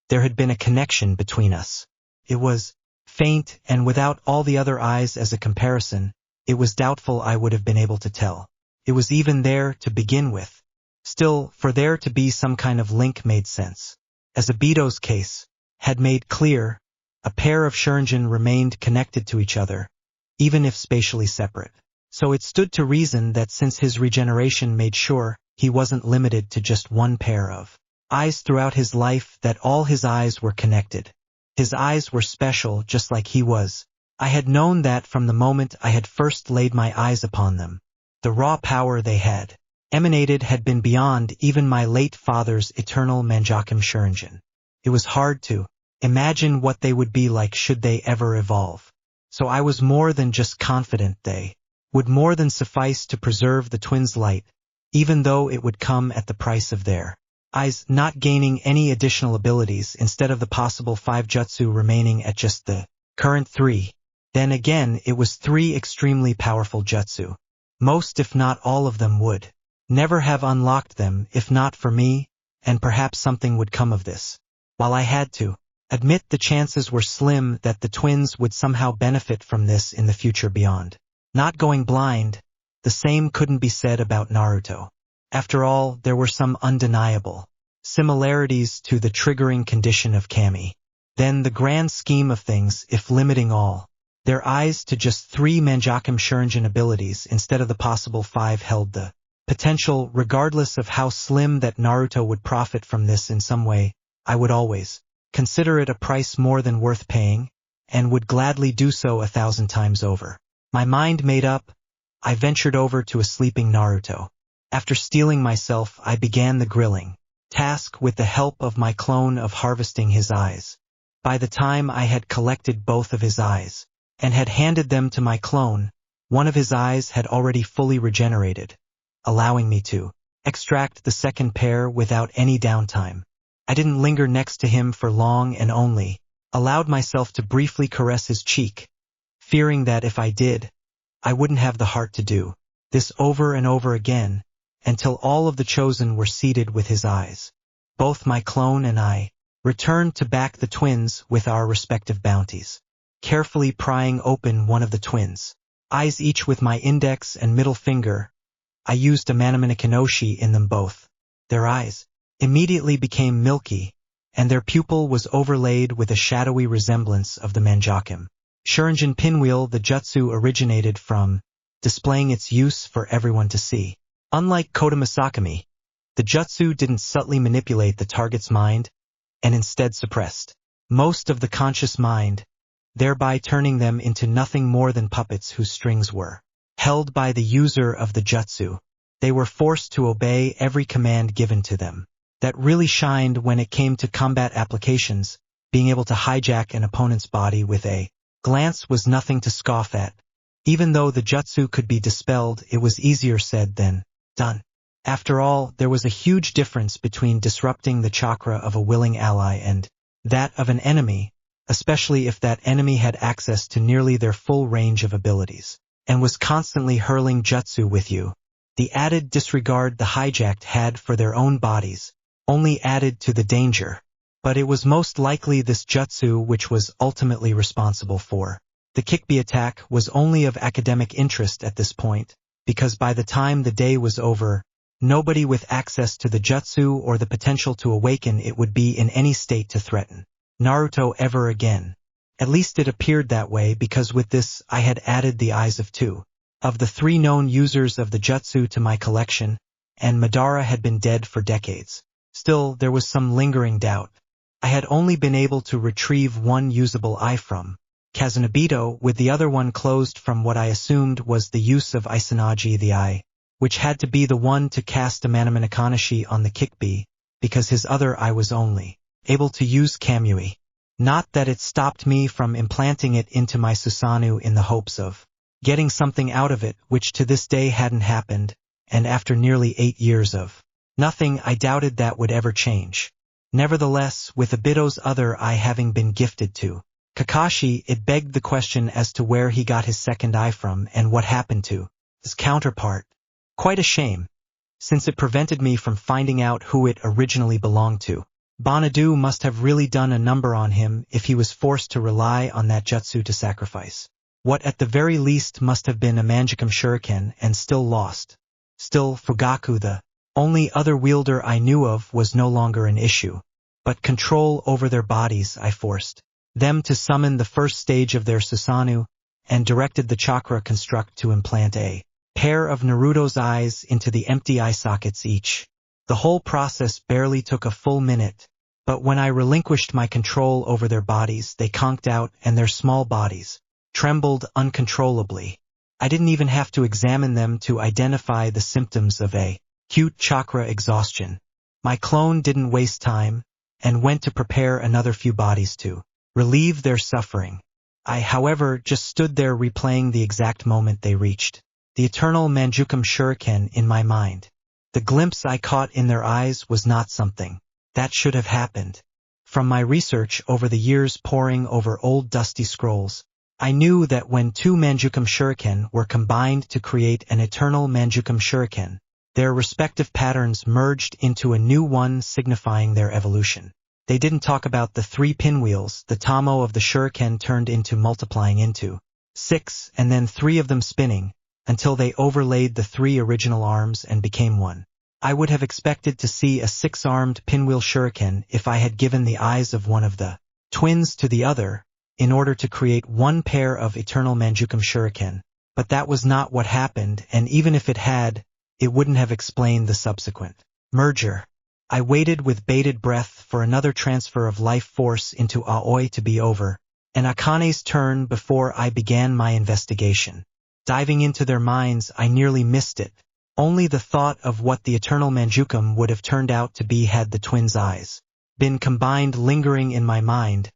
there had been a connection between us. It was faint, and without all the other eyes as a comparison, it was doubtful I would have been able to tell. It was even there to begin with. Still, for there to be some kind of link made sense. As Obito's case had made clear, a pair of Shurinjin remained connected to each other, even if spatially separate. So it stood to reason that since his regeneration made sure he wasn't limited to just one pair of eyes throughout his life, that all his eyes were connected. His eyes were special just like he was. I had known that from the moment I had first laid my eyes upon them. The raw power they had emanated had been beyond even my late father's eternal Manjukum Shurinjin. It was hard to imagine what they would be like should they ever evolve. So I was more than just confident they would more than suffice to preserve the twins' light, even though it would come at the price of their eyes not gaining any additional abilities instead of the possible 5 jutsu remaining at just the current 3. Then again, it was 3 extremely powerful jutsu. Most if not all of them would never have unlocked them if not for me, and perhaps something would come of this. While I had to admit the chances were slim that the twins would somehow benefit from this in the future beyond not going blind, the same couldn't be said about Naruto. After all, there were some undeniable similarities to the triggering condition of Kami. Then the grand scheme of things, if limiting all their eyes to just 3 Manjukum Shurinjin abilities instead of the possible 5, held the potential, regardless of how slim, that Naruto would profit from this in some way. I would always consider it a price more than worth paying, and would gladly do so 1,000 times over. My mind made up, I ventured over to a sleeping Naruto. After steeling myself, I began the grilling task with the help of my clone of harvesting his eyes. By the time I had collected both of his eyes, and had handed them to my clone, one of his eyes had already fully regenerated, allowing me to extract the second pair without any downtime. I didn't linger next to him for long and only allowed myself to briefly caress his cheek, fearing that if I did, I wouldn't have the heart to do this over and over again, until all of the chosen were seated with his eyes. Both my clone and I returned to back the twins with our respective bounties, carefully prying open one of the twins' eyes each with my index and middle finger. I used a Manamina in them both. Their eyes immediately became milky, and their pupil was overlaid with a shadowy resemblance of the Manjakim Shuriken pinwheel the jutsu originated from, displaying its use for everyone to see. Unlike Kotomisakami, the jutsu didn't subtly manipulate the target's mind, and instead suppressed most of the conscious mind, thereby turning them into nothing more than puppets whose strings were held by the user of the jutsu. They were forced to obey every command given to them. That really shined when it came to combat applications. Being able to hijack an opponent's body with a glance was nothing to scoff at. Even though the jutsu could be dispelled, it was easier said than done. After all, there was a huge difference between disrupting the chakra of a willing ally and that of an enemy, especially if that enemy had access to nearly their full range of abilities, and was constantly hurling jutsu with you. The added disregard the hijacked had for their own bodies only added to the danger, but it was most likely this jutsu which was ultimately responsible for. The Kikbi attack was only of academic interest at this point, because by the time the day was over, nobody with access to the jutsu or the potential to awaken it would be in any state to threaten Naruto ever again. At least it appeared that way, because with this I had added the eyes of 2 of the 3 known users of the jutsu to my collection, and Madara had been dead for decades. Still, there was some lingering doubt. I had only been able to retrieve one usable eye from Kazunobito, with the other one closed from what I assumed was the use of Izanagi the eye, which had to be the one to cast a Manamina on the Kikbi, because his other eye was only able to use Kamui. Not that it stopped me from implanting it into my Susanoo in the hopes of getting something out of it, which to this day hadn't happened, and after nearly 8 years of nothing, I doubted that would ever change. Nevertheless, with Obito's other eye having been gifted to Kakashi, it begged the question as to where he got his second eye from and what happened to his counterpart. Quite a shame, since it prevented me from finding out who it originally belonged to. Banadu must have really done a number on him if he was forced to rely on that jutsu to sacrifice what at the very least must have been a Manjakim Shuriken, and still lost. Still, Fugaku, the only other wielder I knew of, was no longer an issue, but control over their bodies. I forced them to summon the first stage of their Susanoo, and directed the chakra construct to implant a pair of Naruto's eyes into the empty eye sockets each. The whole process barely took a full minute, but when I relinquished my control over their bodies, they conked out and their small bodies trembled uncontrollably. I didn't even have to examine them to identify the symptoms of acute chakra exhaustion. My clone didn't waste time, and went to prepare another few bodies to relieve their suffering. I, however, just stood there replaying the exact moment they reached the eternal Manjukum Shuriken in my mind. The glimpse I caught in their eyes was not something that should have happened. From my research over the years poring over old dusty scrolls, I knew that when 2 Manjukum Shuriken were combined to create an eternal Manjukum Shuriken, their respective patterns merged into a new one, signifying their evolution. They didn't talk about the 3 pinwheels the Tamo of the Shuriken turned into multiplying into 6, and then 3 of them spinning, until they overlaid the 3 original arms and became one. I would have expected to see a 6-armed pinwheel Shuriken if I had given the eyes of one of the twins to the other, in order to create one pair of eternal Manjukum Shuriken, but that was not what happened, and even if it had, it wouldn't have explained the subsequent merger. I waited with bated breath for another transfer of life force into Aoi to be over, and Akane's turn before I began my investigation. Diving into their minds, I nearly missed it. Only the thought of what the eternal Manjukum would have turned out to be had the twins' eyes been combined lingering in my mind,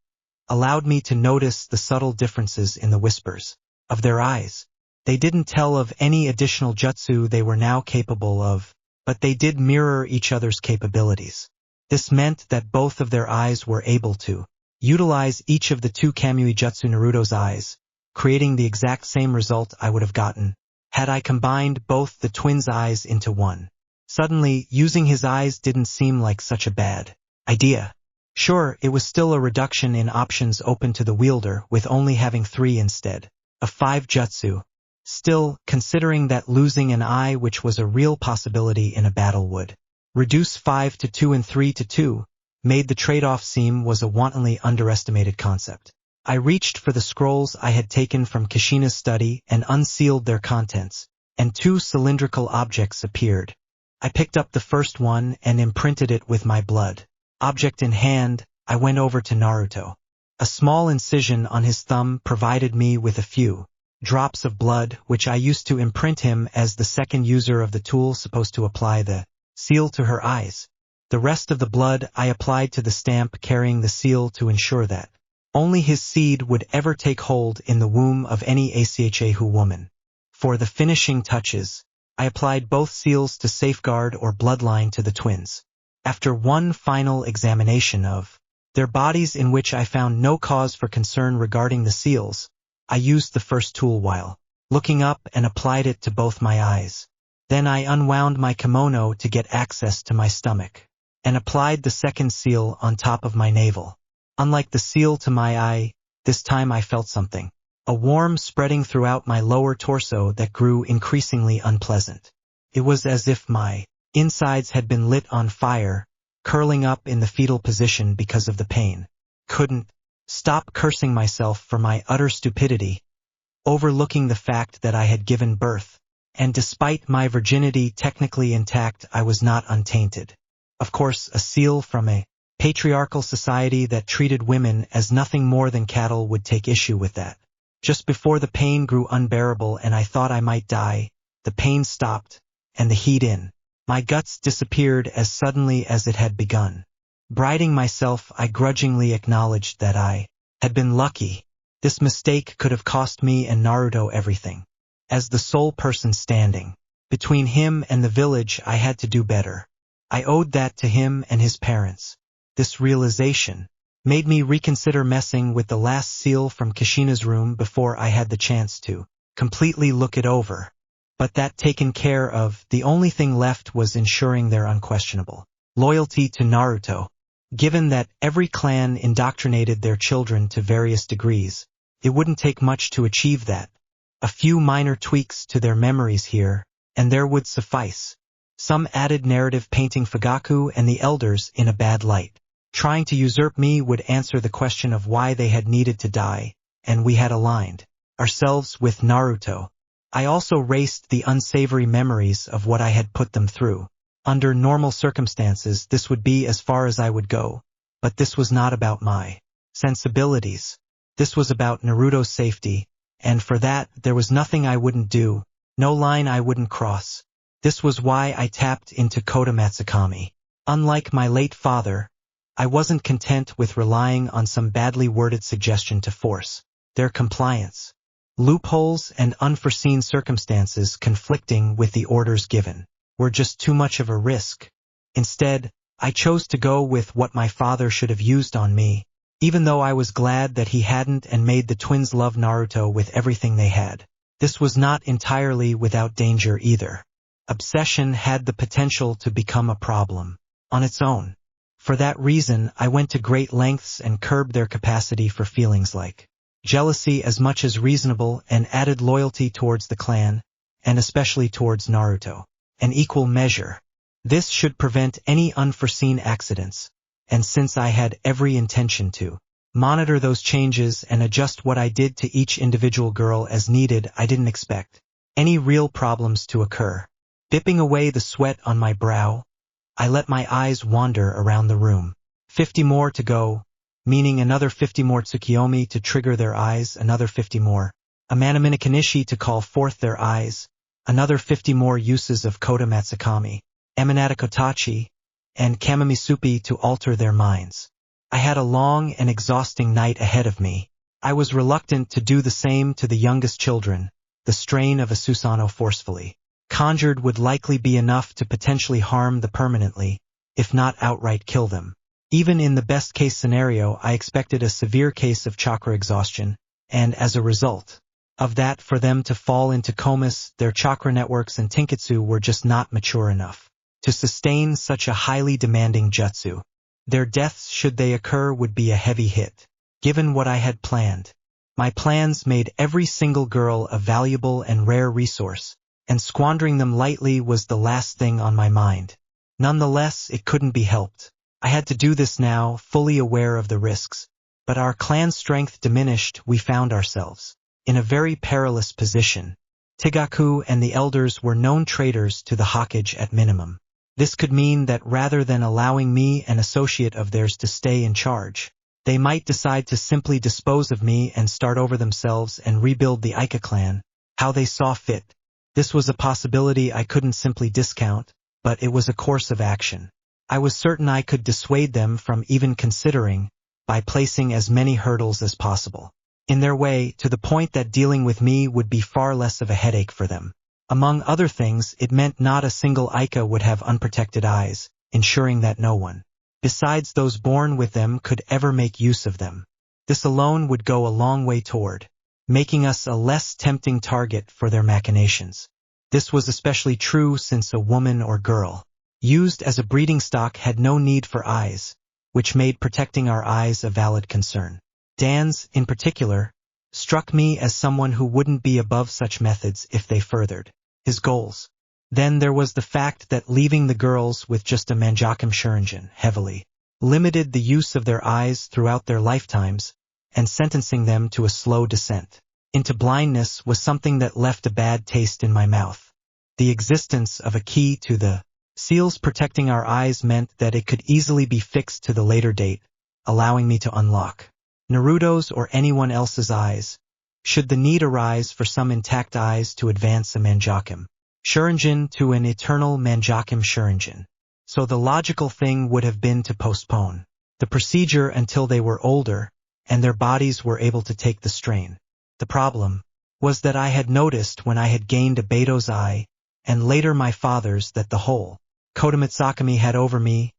allowed me to notice the subtle differences in the whispers of their eyes. They didn't tell of any additional jutsu they were now capable of, but they did mirror each other's capabilities. This meant that both of their eyes were able to utilize each of the two Kamui Jutsu Naruto's eyes, creating the exact same result I would have gotten had I combined both the twins' eyes into one. Suddenly, using his eyes didn't seem like such a bad idea. Sure, it was still a reduction in options open to the wielder, with only having 3 instead of 5 jutsu. Still, considering that losing an eye, which was a real possibility in a battle, would reduce 5 to 2 and 3 to 2, made the trade-off seem was a wantonly underestimated concept. I reached for the scrolls I had taken from Kushina's study and unsealed their contents, and 2 cylindrical objects appeared. I picked up the first one and imprinted it with my blood. Object in hand, I went over to Naruto. A small incision on his thumb provided me with a few drops of blood, which I used to imprint him as the second user of the tool supposed to apply the seal to her eyes. The rest of the blood I applied to the stamp carrying the seal to ensure that only his seed would ever take hold in the womb of any Achahu woman. For the finishing touches, I applied both seals to safeguard or bloodline to the twins. After one final examination of their bodies in which I found no cause for concern regarding the seals, I used the first tool while looking up and applied it to both my eyes. Then I unwound my kimono to get access to my stomach, and applied the second seal on top of my navel. Unlike the seal to my eye, this time I felt something, a warmth spreading throughout my lower torso that grew increasingly unpleasant. It was as if my insides had been lit on fire, curling up in the fetal position because of the pain. Couldn't stop cursing myself for my utter stupidity, overlooking the fact that I had given birth, and despite my virginity technically intact, I was not untainted. Of course, a seal from a patriarchal society that treated women as nothing more than cattle would take issue with that. Just before the pain grew unbearable and I thought I might die, the pain stopped, and the heat in my guts disappeared as suddenly as it had begun. Briding myself, I grudgingly acknowledged that I had been lucky. This mistake could have cost me and Naruto everything. As the sole person standing between him and the village, I had to do better. I owed that to him and his parents. This realization made me reconsider messing with the last seal from Kushina's room before I had the chance to completely look it over. But that taken care of, the only thing left was ensuring their unquestionable loyalty to Naruto. Given that every clan indoctrinated their children to various degrees, it wouldn't take much to achieve that. A few minor tweaks to their memories here and there would suffice. Some added narrative painting Fugaku and the elders in a bad light. Trying to usurp me would answer the question of why they had needed to die, and we had aligned ourselves with Naruto. I also raced the unsavory memories of what I had put them through. Under normal circumstances, this would be as far as I would go, but this was not about my sensibilities. This was about Naruto's safety, and for that there was nothing I wouldn't do, no line I wouldn't cross. This was why I tapped into Kota Matsukami. Unlike my late father, I wasn't content with relying on some badly worded suggestion to force their compliance. Loopholes and unforeseen circumstances conflicting with the orders given were just too much of a risk. Instead, I chose to go with what my father should have used on me, even though I was glad that he hadn't and made the twins love Naruto with everything they had. This was not entirely without danger either. Obsession had the potential to become a problem on its own. For that reason, I went to great lengths and curbed their capacity for feelings like jealousy as much as reasonable, and added loyalty towards the clan, and especially towards Naruto, an equal measure. This should prevent any unforeseen accidents, and since I had every intention to monitor those changes and adjust what I did to each individual girl as needed, I didn't expect any real problems to occur. Dipping away the sweat on my brow, I let my eyes wander around the room. 50 more to go, meaning another 50 more Tsukiyomi to trigger their eyes, another 50 more. A Manamina Kanishi to call forth their eyes, another 50 more uses of Kota Matsukami, Emanata Kotachi, and Kamimisupi to alter their minds. I had a long and exhausting night ahead of me. I was reluctant to do the same to the youngest children. The strain of a Susanoo forcefully conjured would likely be enough to potentially harm them permanently, if not outright kill them. Even in the best-case scenario, I expected a severe case of chakra exhaustion, and as a result of that, for them to fall into comas. Their chakra networks and tinketsu were just not mature enough to sustain such a highly demanding jutsu. Their deaths, should they occur, would be a heavy hit. Given what I had planned, my plans made every single girl a valuable and rare resource, and squandering them lightly was the last thing on my mind. Nonetheless, it couldn't be helped. I had to do this now, fully aware of the risks. But our clan's strength diminished. We found ourselves in a very perilous position. Tigaku and the elders were known traitors to the Hokage at minimum. This could mean that rather than allowing me, an associate of theirs, to stay in charge, they might decide to simply dispose of me and start over themselves and rebuild the Ika clan, how they saw fit. This was a possibility I couldn't simply discount, but it was a course of action I was certain I could dissuade them from even considering, by placing as many hurdles as possible in their way, to the point that dealing with me would be far less of a headache for them. Among other things, it meant not a single Ika would have unprotected eyes, ensuring that no one besides those born with them could ever make use of them. This alone would go a long way toward making us a less tempting target for their machinations. This was especially true since a woman or girl used as a breeding stock had no need for eyes, which made protecting our eyes a valid concern. Dan's, in particular, struck me as someone who wouldn't be above such methods if they furthered his goals. Then there was the fact that leaving the girls with just a Manjakim Shurinjin heavily limited the use of their eyes throughout their lifetimes, and sentencing them to a slow descent into blindness was something that left a bad taste in my mouth. The existence of a key to the seals protecting our eyes meant that it could easily be fixed to the later date, allowing me to unlock Naruto's or anyone else's eyes, should the need arise for some intact eyes to advance a Manjakim Shurinjin to an eternal Manjakim Shurinjin. So the logical thing would have been to postpone the procedure until they were older, and their bodies were able to take the strain. The problem was that I had noticed when I had gained a Beto's eye, and later my father's, that the whole Kota Matsukami had over me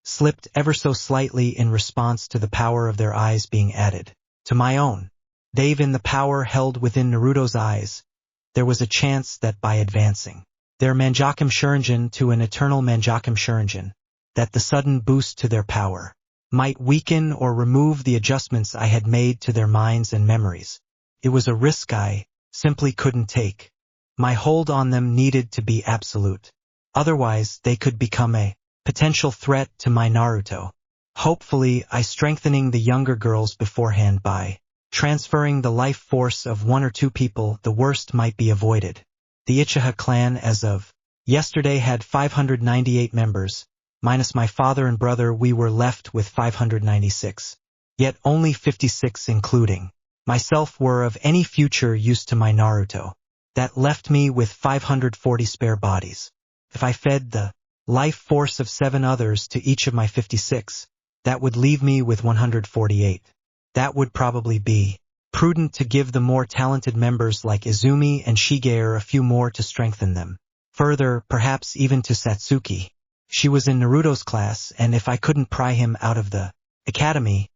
slipped ever so slightly in response to the power of their eyes being added to my own. They've in the power held within Naruto's eyes, there was a chance that by advancing their Manjakim Shurinjin to an eternal Manjakim Shurinjin, that the sudden boost to their power might weaken or remove the adjustments I had made to their minds and memories. It was a risk I simply couldn't take. My hold on them needed to be absolute. Otherwise, they could become a potential threat to my Naruto. Hopefully, I strengthening the younger girls beforehand by transferring the life force of one or two people, the worst might be avoided. The Uchiha clan as of yesterday had 598 members, minus my father and brother. We were left with 596. Yet only 56, including myself, were of any future use to my Naruto. That left me with 540 spare bodies. If I fed the life force of 7 others to each of my 56, that would leave me with 148. That would probably be prudent to give the more talented members like Izumi and Shigeru a few more to strengthen them. Further, perhaps even to Satsuki. She was in Naruto's class, and if I couldn't pry him out of the academy,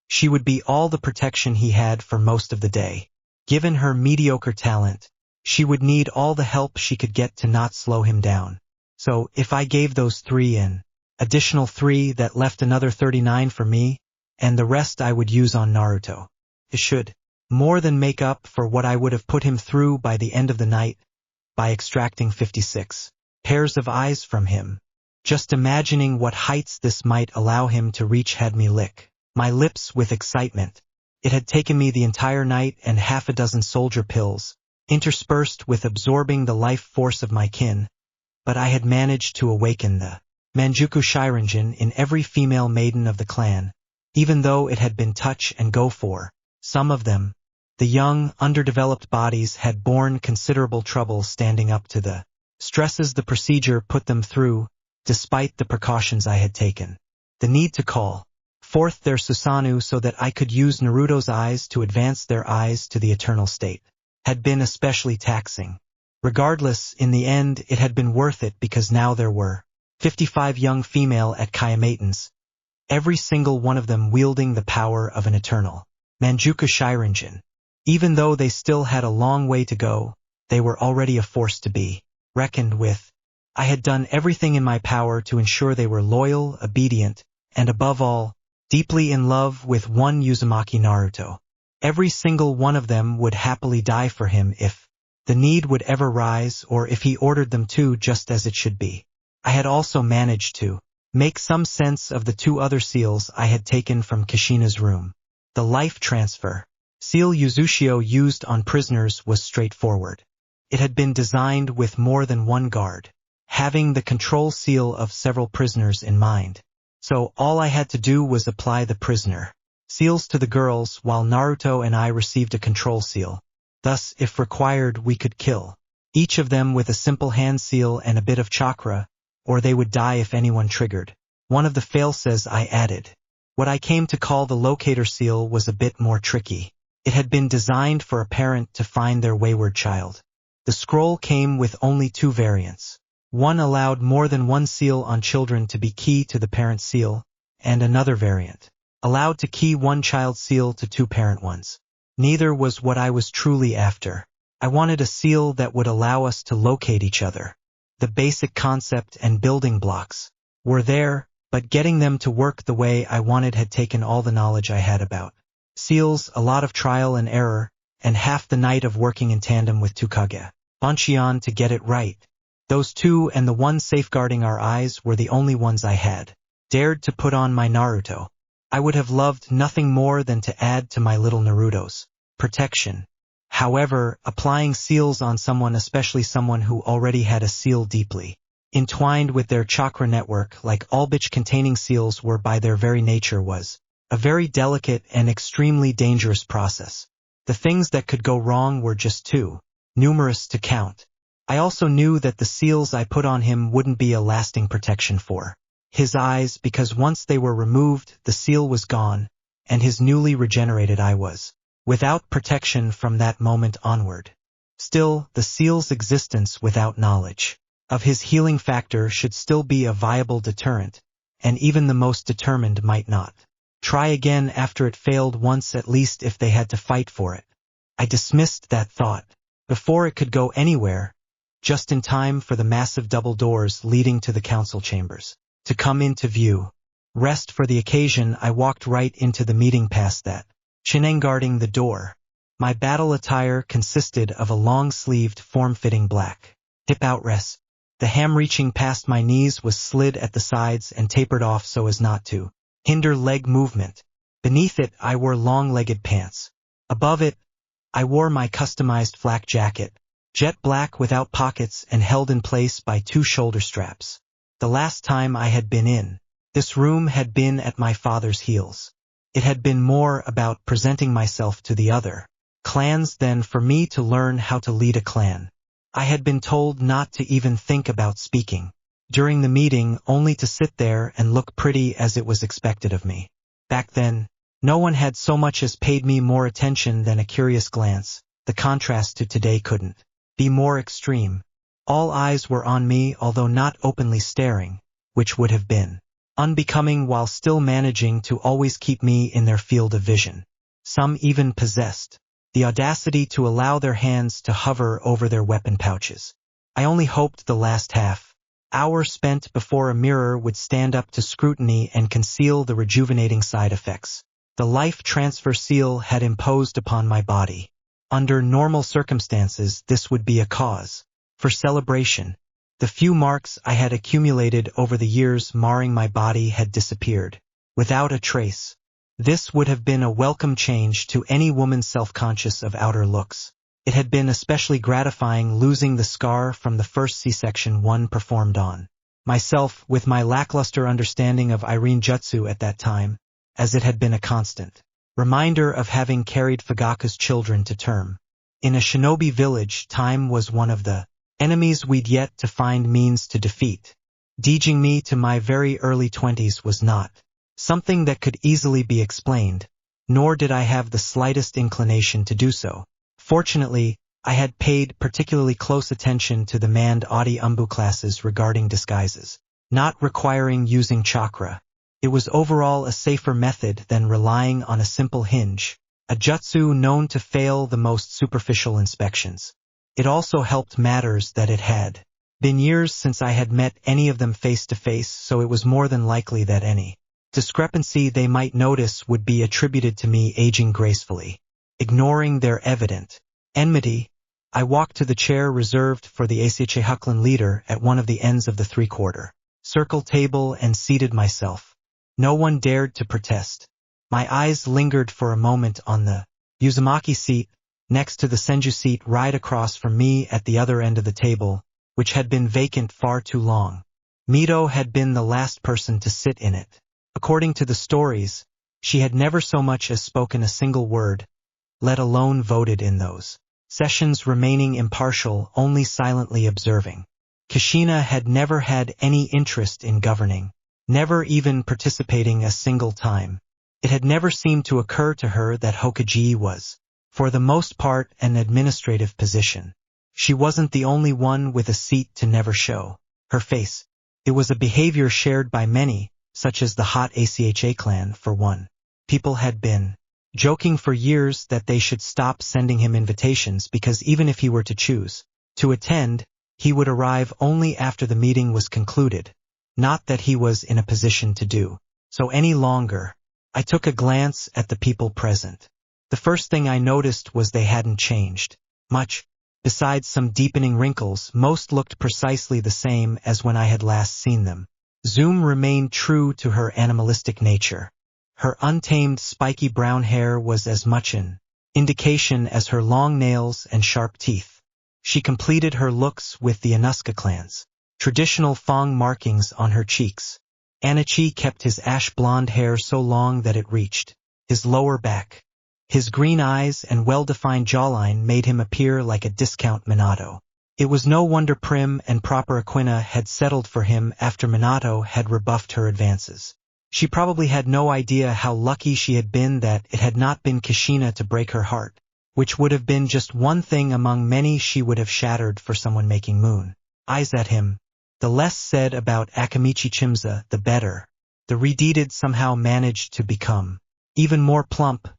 she would be all the protection he had for most of the day. Given her mediocre talent, she would need all the help she could get to not slow him down. So, if I gave those 3 an additional 3, that left another 39 for me, and the rest I would use on Naruto. It should more than make up for what I would have put him through by the end of the night, by extracting 56 pairs of eyes from him. Just imagining what heights this might allow him to reach had me lick my lips with excitement. It had taken me the entire night and half a dozen soldier pills, interspersed with absorbing the life force of my kin, but I had managed to awaken the Manjuku Shirinjin in every female maiden of the clan, even though it had been touch and go for. Some of them, the young, underdeveloped bodies had borne considerable trouble standing up to the stresses the procedure put them through, despite the precautions I had taken. The need to call forth their Susanoo so that I could use Naruto's eyes to advance their eyes to the eternal state had been especially taxing. Regardless, in the end it had been worth it because now there were 55 young female at Kyamatans, every single one of them wielding the power of an eternal Manjuku Shirinjin. Even though they still had a long way to go, they were already a force to be reckoned with. I had done everything in my power to ensure they were loyal, obedient, and above all, deeply in love with one Uzumaki Naruto. Every single one of them would happily die for him if the need would ever rise or if he ordered them to, just as it should be. I had also managed to make some sense of the 2 other seals I had taken from Kushina's room. The life transfer seal Uzushio used on prisoners was straightforward. It had been designed with more than one guard, having the control seal of several prisoners in mind. So all I had to do was apply the prisoner seals to the girls while Naruto and I received a control seal. Thus, if required, we could kill each of them with a simple hand seal and a bit of chakra, or they would die if anyone triggered one of the fail-safes I added. What I came to call the locator seal was a bit more tricky. It had been designed for a parent to find their wayward child. The scroll came with only 2 variants. One allowed more than one seal on children to be key to the parent seal, and another variant allowed to key one child seal to 2 parent ones. Neither was what I was truly after. I wanted a seal that would allow us to locate each other. The basic concept and building blocks were there, but getting them to work the way I wanted had taken all the knowledge I had about seals, a lot of trial and error, and half the night of working in tandem with Tsukage Banshion to get it right. Those 2 and the one safeguarding our eyes were the only ones I had dared to put on my Naruto. I would have loved nothing more than to add to my little Naruto's protection. However, applying seals on someone, especially someone who already had a seal deeply entwined with their chakra network like all bitch-containing seals were by their very nature, was a very delicate and extremely dangerous process. The things that could go wrong were just too numerous to count. I also knew that the seals I put on him wouldn't be a lasting protection for his eyes, because once they were removed, the seal was gone, and his newly regenerated eye was without protection from that moment onward. Still, the seal's existence without knowledge of his healing factor should still be a viable deterrent, and even the most determined might not try again after it failed once, at least if they had to fight for it. I dismissed that thought before it could go anywhere, just in time for the massive double doors leading to the council chambers to come into view. Rest for the occasion, I walked right into the meeting past that Shineng guarding the door. My battle attire consisted of a long-sleeved, form-fitting black hip outrest. The hem reaching past my knees was slid at the sides and tapered off so as not to hinder leg movement. Beneath it, I wore long-legged pants. Above it, I wore my customized flak jacket, jet black without pockets and held in place by 2 shoulder straps. The last time I had been in this room had been at my father's heels. It had been more about presenting myself to the other clans than for me to learn how to lead a clan. I had been told not to even think about speaking during the meeting, only to sit there and look pretty as it was expected of me. Back then, no one had so much as paid me more attention than a curious glance. The contrast to today couldn't be more extreme. All eyes were on me, although not openly staring, which would have been unbecoming while still managing to always keep me in their field of vision. Some even possessed the audacity to allow their hands to hover over their weapon pouches. I only hoped the last half hour spent before a mirror would stand up to scrutiny and conceal the rejuvenating side effects the life transfer seal had imposed upon my body. Under normal circumstances, this would be a cause for celebration. The few marks I had accumulated over the years marring my body had disappeared without a trace. This would have been a welcome change to any woman self-conscious of outer looks. It had been especially gratifying losing the scar from the first C-section one performed on myself with my lackluster understanding of Irene Jutsu at that time, as it had been a constant reminder of having carried Fugaku's children to term. In a shinobi village, time was one of the enemies we'd yet to find means to defeat. Deaging me to my very early 20s was not something that could easily be explained, nor did I have the slightest inclination to do so. Fortunately, I had paid particularly close attention to the manned Audi Umbu classes regarding disguises, not requiring using chakra. It was overall a safer method than relying on a simple hinge, a jutsu known to fail the most superficial inspections. It also helped matters that it had been years since I had met any of them face to face, so it was more than likely that any discrepancy they might notice would be attributed to me aging gracefully. Ignoring their evident enmity, I walked to the chair reserved for the Uchiha Harem leader at one of the ends of the three-quarter circle table and seated myself. No one dared to protest. My eyes lingered for a moment on the Uzumaki seat, next to the Senju seat right across from me at the other end of the table, which had been vacant far too long. Mito had been the last person to sit in it. According to the stories, she had never so much as spoken a single word, let alone voted in those sessions, remaining impartial, only silently observing. Kushina had never had any interest in governing, never even participating a single time. It had never seemed to occur to her that Hokage was, for the most part, an administrative position. She wasn't the only one with a seat to never show her face. It was a behavior shared by many, such as the hot ACHA clan, for one. People had been joking for years that they should stop sending him invitations because even if he were to choose to attend, he would arrive only after the meeting was concluded, not that he was in a position to do so any longer. I took a glance at the people present. The first thing I noticed was they hadn't changed much. Besides some deepening wrinkles, most looked precisely the same as when I had last seen them. Zoom remained true to her animalistic nature. Her untamed spiky brown hair was as much an indication as her long nails and sharp teeth. She completed her looks with the Inosuke clan's traditional Fang markings on her cheeks. Anichi kept his ash blonde hair so long that it reached his lower back. His green eyes and well-defined jawline made him appear like a discount Minato. It was no wonder prim and proper Aquina had settled for him after Minato had rebuffed her advances. She probably had no idea how lucky she had been that it had not been Kushina to break her heart, which would have been just one thing among many she would have shattered for someone making moon eyes at him. The less said about Akamichi Chimza, the better. The redeeded somehow managed to become even more plump,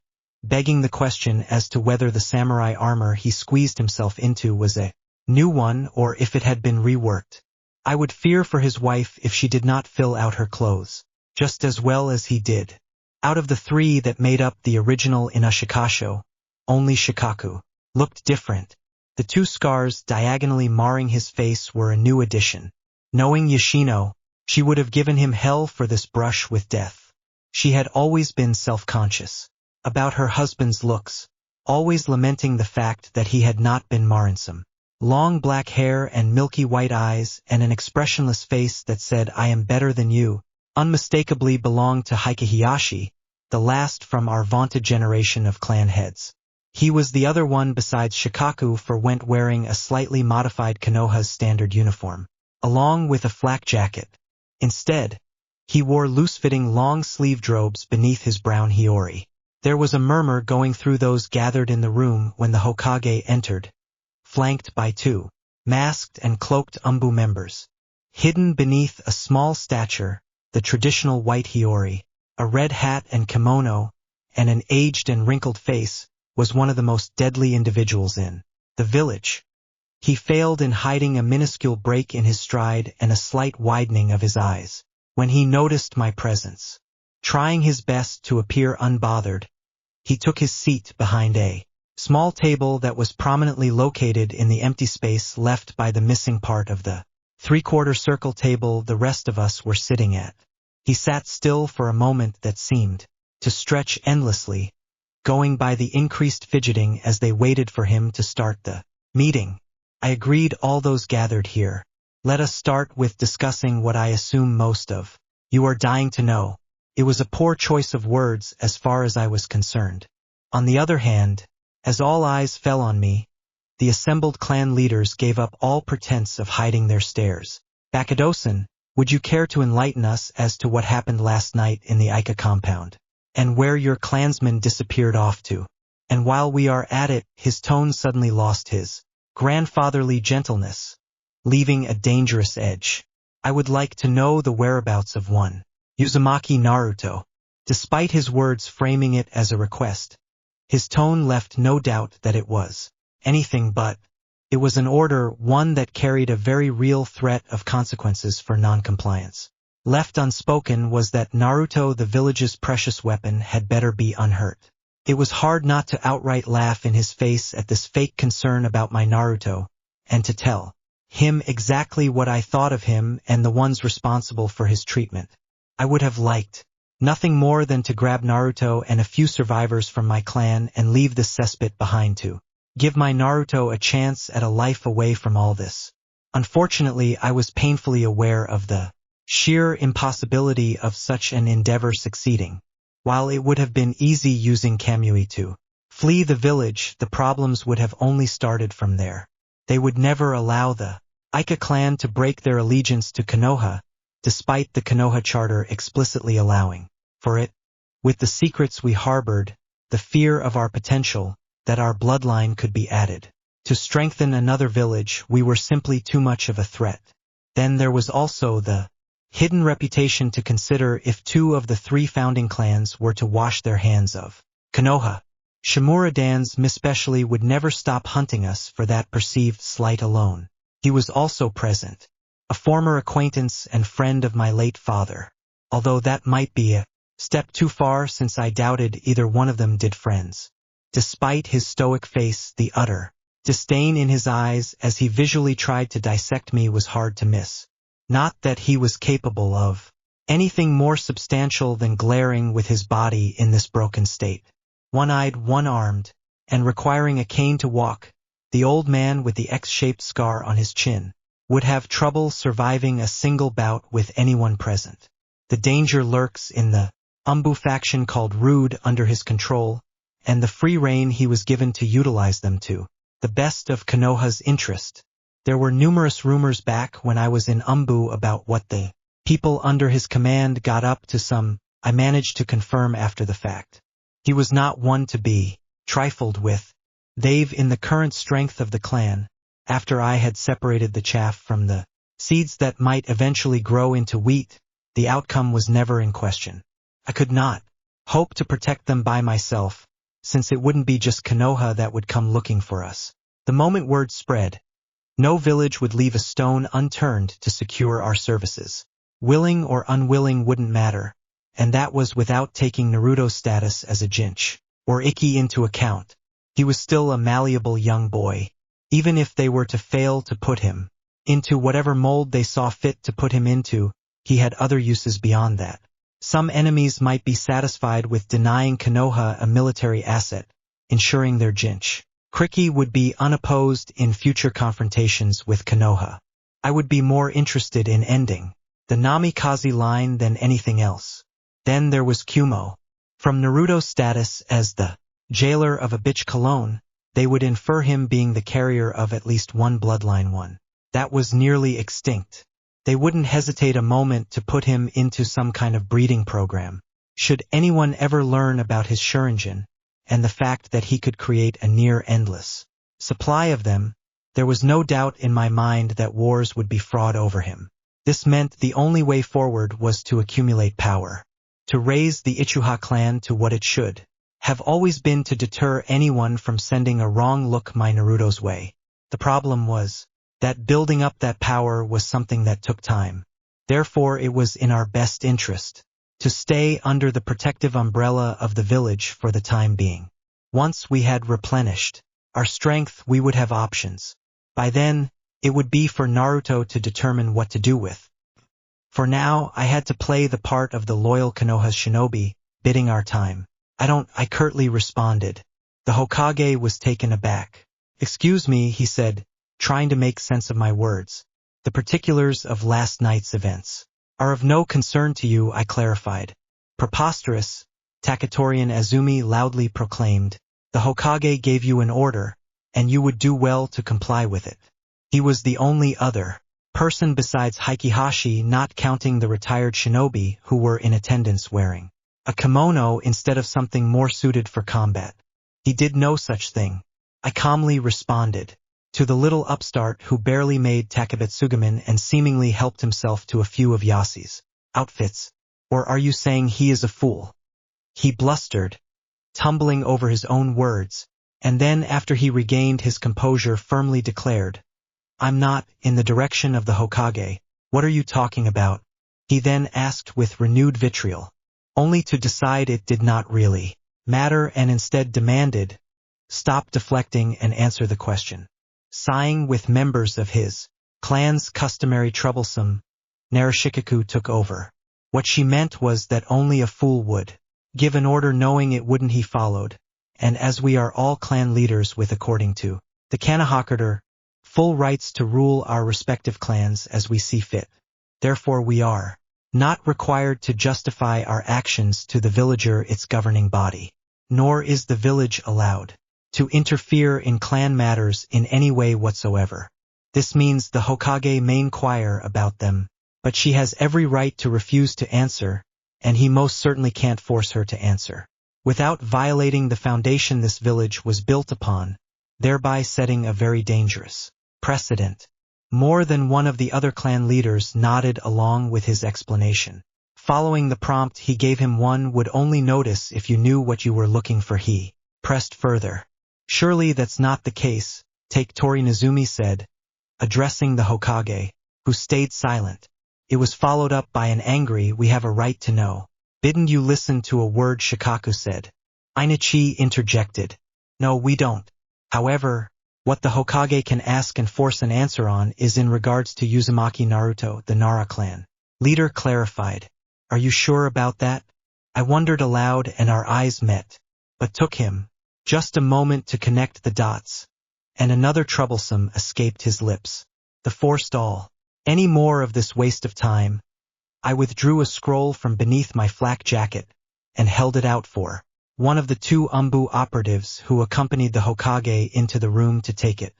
begging the question as to whether the samurai armor he squeezed himself into was a new one or if it had been reworked. I would fear for his wife if she did not fill out her clothes just as well as he did. Out of the three that made up the original Inashikasho, only Shikaku looked different. The two scars diagonally marring his face were a new addition. Knowing Yoshino, she would have given him hell for this brush with death. She had always been self-conscious about her husband's looks, always lamenting the fact that he had not been Marinsome. Long black hair and milky white eyes and an expressionless face that said, "I am better than you," unmistakably belonged to Heike Hiyashi, the last from our vaunted generation of clan heads. He was the other one besides Shikaku for went wearing a slightly modified Konoha's standard uniform, along with a flak jacket. Instead, he wore loose-fitting long-sleeved robes beneath his brown hiyori. There was a murmur going through those gathered in the room when the Hokage entered, flanked by two masked and cloaked Umbu members. Hidden beneath a small stature, the traditional white hiyori, a red hat and kimono, and an aged and wrinkled face, was one of the most deadly individuals in the village. He failed in hiding a minuscule break in his stride and a slight widening of his eyes when he noticed my presence. Trying his best to appear unbothered, he took his seat behind a small table that was prominently located in the empty space left by the missing part of the three-quarter circle table the rest of us were sitting at. He sat still for a moment that seemed to stretch endlessly, going by the increased fidgeting as they waited for him to start the meeting. I agreed all those gathered here Let us start with discussing what I assume most of. You are dying to know. It was a poor choice of words as far as I was concerned. On the other hand, as all eyes fell on me, the assembled clan leaders gave up all pretense of hiding their stares. Bakadosan, would you care to enlighten us as to what happened last night in the Ica compound? And where your clansmen disappeared off to? And while we are at it, his tone suddenly lost his grandfatherly gentleness, leaving a dangerous edge. I would like to know the whereabouts of one Uzumaki Naruto. Despite his words framing it as a request, his tone left no doubt that it was anything but. It was an order, one that carried a very real threat of consequences for non-compliance. Left unspoken was that Naruto, the village's precious weapon, had better be unhurt. It was hard not to outright laugh in his face at this fake concern about my Naruto, and to tell him exactly what I thought of him and the ones responsible for his treatment. I would have liked nothing more than to grab Naruto and a few survivors from my clan and leave this cesspit behind to give my Naruto a chance at a life away from all this. Unfortunately, I was painfully aware of the sheer impossibility of such an endeavor succeeding. While it would have been easy using Kamui to flee the village, the problems would have only started from there. They would never allow the Ica clan to break their allegiance to Konoha, despite the Konoha charter explicitly allowing for it. With the secrets we harbored, the fear of our potential, that our bloodline could be added to strengthen another village, we were simply too much of a threat. Then there was also the hidden reputation to consider if two of the three founding clans were to wash their hands of Konoha. Shimura-dan's especially would never stop hunting us for that perceived slight alone. He was also present, a former acquaintance and friend of my late father, although that might be a step too far since I doubted either one of them did friends. Despite his stoic face, the utter disdain in his eyes as he visually tried to dissect me was hard to miss. Not that he was capable of anything more substantial than glaring with his body in this broken state. One-eyed, one-armed, and requiring a cane to walk, the old man with the X-shaped scar on his chin would have trouble surviving a single bout with anyone present. The danger lurks in the Umbu faction called Rude under his control, and the free rein he was given to utilize them to the best of Konoha's interest. There were numerous rumors back when I was in Umbu about what the people under his command got up to. Some I managed to confirm after the fact. He was not one to be trifled with. They've in the current strength of the clan, after I had separated the chaff from the seeds that might eventually grow into wheat, the outcome was never in question. I could not hope to protect them by myself, since it wouldn't be just Konoha that would come looking for us. The moment word spread, no village would leave a stone unturned to secure our services. Willing or unwilling wouldn't matter, and that was without taking Naruto's status as a Jinch or Ikki into account. He was still a malleable young boy. Even if they were to fail to put him into whatever mold they saw fit to put him into, he had other uses beyond that. Some enemies might be satisfied with denying Konoha a military asset, ensuring their Jinch Kriki would be unopposed in future confrontations with Konoha. I would be more interested in ending the Namikaze line than anything else. Then there was Kumo. From Naruto's status as the jailer of a bitch cologne, they would infer him being the carrier of at least one bloodline, one that was nearly extinct. They wouldn't hesitate a moment to put him into some kind of breeding program. Should anyone ever learn about his Shuringan, and the fact that he could create a near-endless supply of them, there was no doubt in my mind that wars would be fought over him. This meant the only way forward was to accumulate power, to raise the Uchiha clan to what it should have always been, to deter anyone from sending a wrong look my Naruto's way. The problem was that building up that power was something that took time. Therefore, it was in our best interest to stay under the protective umbrella of the village for the time being. Once we had replenished our strength, we would have options. By then, it would be for Naruto to determine what to do with. For now, I had to play the part of the loyal Konoha shinobi, biding our time. I curtly responded. The Hokage was taken aback. "Excuse me," he said, trying to make sense of my words. The particulars of last night's events are of no concern to you, I clarified. Preposterous, Takatorian Azumi loudly proclaimed. The Hokage gave you an order, and you would do well to comply with it. He was the only other person besides Hikihashi, not counting the retired shinobi who were in attendance, wearing a kimono instead of something more suited for combat. He did no such thing, I calmly responded. To the little upstart who barely made Takabetsugamen and seemingly helped himself to a few of Yasi's outfits. Or are you saying he is a fool? He blustered, tumbling over his own words, and then after he regained his composure firmly declared, I'm not in the direction of the Hokage. What are you talking about? He then asked with renewed vitriol, only to decide it did not really matter and instead demanded, stop deflecting and answer the question. Sighing with members of his clan's customary troublesome, Narashikaku took over. What she meant was that only a fool would give an order knowing it wouldn't he followed, and as we are all clan leaders with, according to the Kanahakurter, full rights to rule our respective clans as we see fit. Therefore we are not required to justify our actions to the villager, its governing body, nor is the village allowed to interfere in clan matters in any way whatsoever. This means the Hokage may inquire about them, but she has every right to refuse to answer, and he most certainly can't force her to answer, without violating the foundation this village was built upon, thereby setting a very dangerous precedent. More than one of the other clan leaders nodded along with his explanation. Following the prompt he gave him, one would only notice if you knew what you were looking for. He pressed further. Surely that's not the case, Takatori Nezumi said, addressing the Hokage, who stayed silent. It was followed up by an angry, we have a right to know. Didn't you listen to a word Shikaku said? Inichi interjected. No, we don't. However, what the Hokage can ask and force an answer on is in regards to Uzumaki Naruto, the Nara clan leader clarified. Are you sure about that? I wondered aloud and our eyes met, but took him just a moment to connect the dots, and another troublesome escaped his lips. The forced all any more of this waste of time. I withdrew a scroll from beneath my flak jacket and held it out for one of the two Umbu operatives who accompanied the Hokage into the room to take it.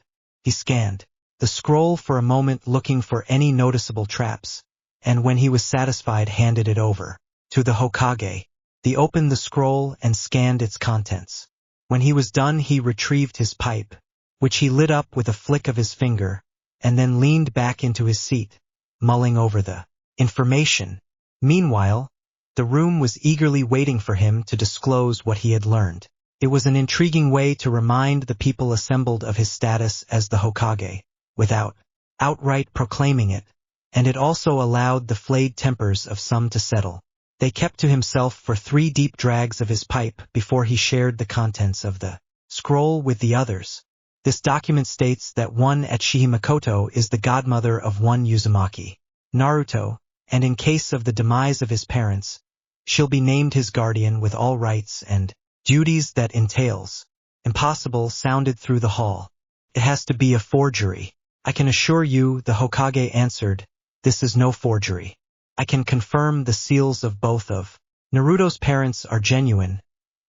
He scanned the scroll for a moment looking for any noticeable traps, and when he was satisfied handed it over to the Hokage. He opened the scroll and scanned its contents. When he was done he retrieved his pipe, which he lit up with a flick of his finger, and then leaned back into his seat, mulling over the information. Meanwhile, the room was eagerly waiting for him to disclose what he had learned. It was an intriguing way to remind the people assembled of his status as the Hokage, without outright proclaiming it, and it also allowed the flayed tempers of some to settle. They kept to himself for 3 deep drags of his pipe before he shared the contents of the scroll with the others. This document states that one Uchiha Makoto is the godmother of one Uzumaki Naruto, and in case of the demise of his parents, she'll be named his guardian with all rights and duties that entails. Impossible sounded through the hall. It has to be a forgery. I can assure you, the Hokage answered, this is no forgery. I can confirm the seals of both of Naruto's parents are genuine,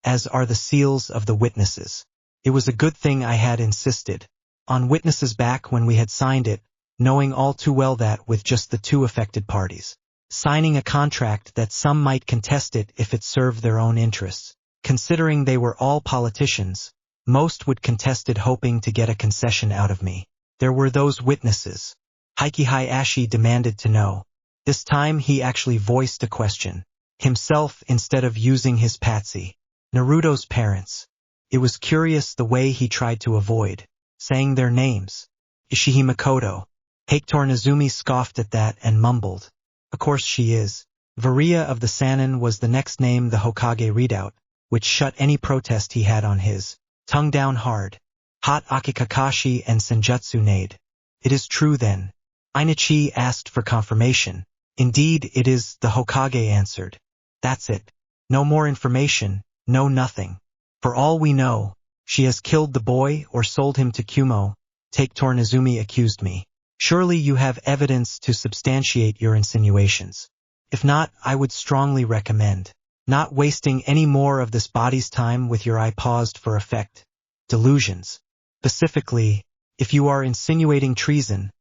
as are the seals of the witnesses. It was a good thing I had insisted on witnesses back when we had signed it, knowing all too well that with just the 2 affected parties signing a contract that some might contest it if it served their own interests. Considering they were all politicians, most would contest it hoping to get a concession out of me. There were those witnesses. Hikihashi demanded to know. This time he actually voiced a question himself instead of using his patsy. Naruto's parents. It was curious the way he tried to avoid saying their names. Uchiha Makoto. Takatori Nezumi scoffed at that and mumbled. Of course she is. Varia of the Sannin was the next name the Hokage read out, which shut any protest he had on his tongue down hard. Hot Akikakashi and Senjutsu neighed. It is true then. Inichi asked for confirmation. Indeed it is, the Hokage answered. That's it. No more information, no nothing. For all we know, she has killed the boy or sold him to Kumo, Takatori Nezumi accused me. Surely you have evidence to substantiate your insinuations. If not, I would strongly recommend not wasting any more of this body's time with your eye paused for effect delusions. Specifically, if you are insinuating treason,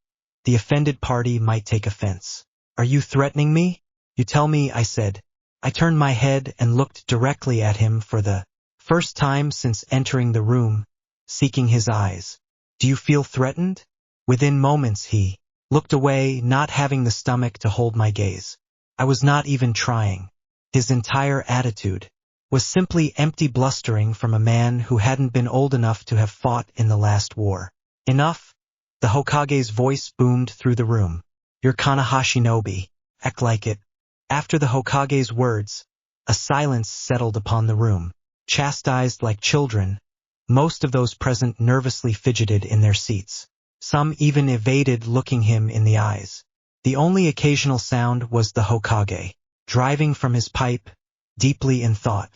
the offended party might take offense. Are you threatening me? You tell me, I said. I turned my head and looked directly at him for the first time since entering the room, seeking his eyes. Do you feel threatened? Within moments he looked away, not having the stomach to hold my gaze. I was not even trying. His entire attitude was simply empty blustering from a man who hadn't been old enough to have fought in the last war. Enough! The Hokage's voice boomed through the room. You're Konoha shinobi. Act like it. After the Hokage's words, a silence settled upon the room. Chastised like children, most of those present nervously fidgeted in their seats. Some even evaded looking him in the eyes. The only occasional sound was the Hokage, driving from his pipe, deeply in thought.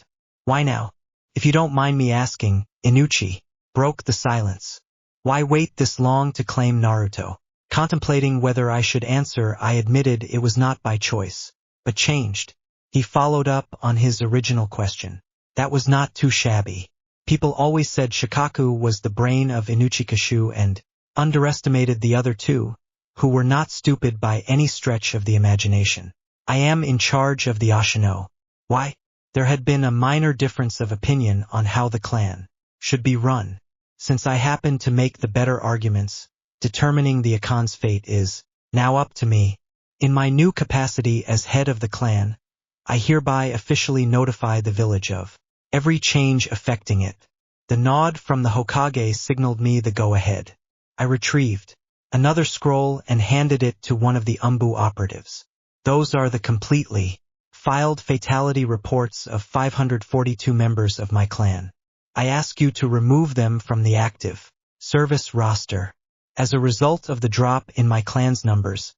Why now? If you don't mind me asking, Inuchi broke the silence. Why wait this long to claim Naruto? Contemplating whether I should answer, I admitted it was not by choice, but changed. He followed up on his original question. That was not too shabby. People always said Shikaku was the brain of Inuchikashu and underestimated the other two, who were not stupid by any stretch of the imagination. I am in charge of the Ashino. Why? There had been a minor difference of opinion on how the clan should be run. Since I happen to make the better arguments, determining the Akan's fate is now up to me. In my new capacity as head of the clan, I hereby officially notify the village of every change affecting it. The nod from the Hokage signaled me the go-ahead. I retrieved another scroll and handed it to one of the Umbu operatives. Those are the completely filed fatality reports of 542 members of my clan. I ask you to remove them from the active service roster. As a result of the drop in my clan's numbers,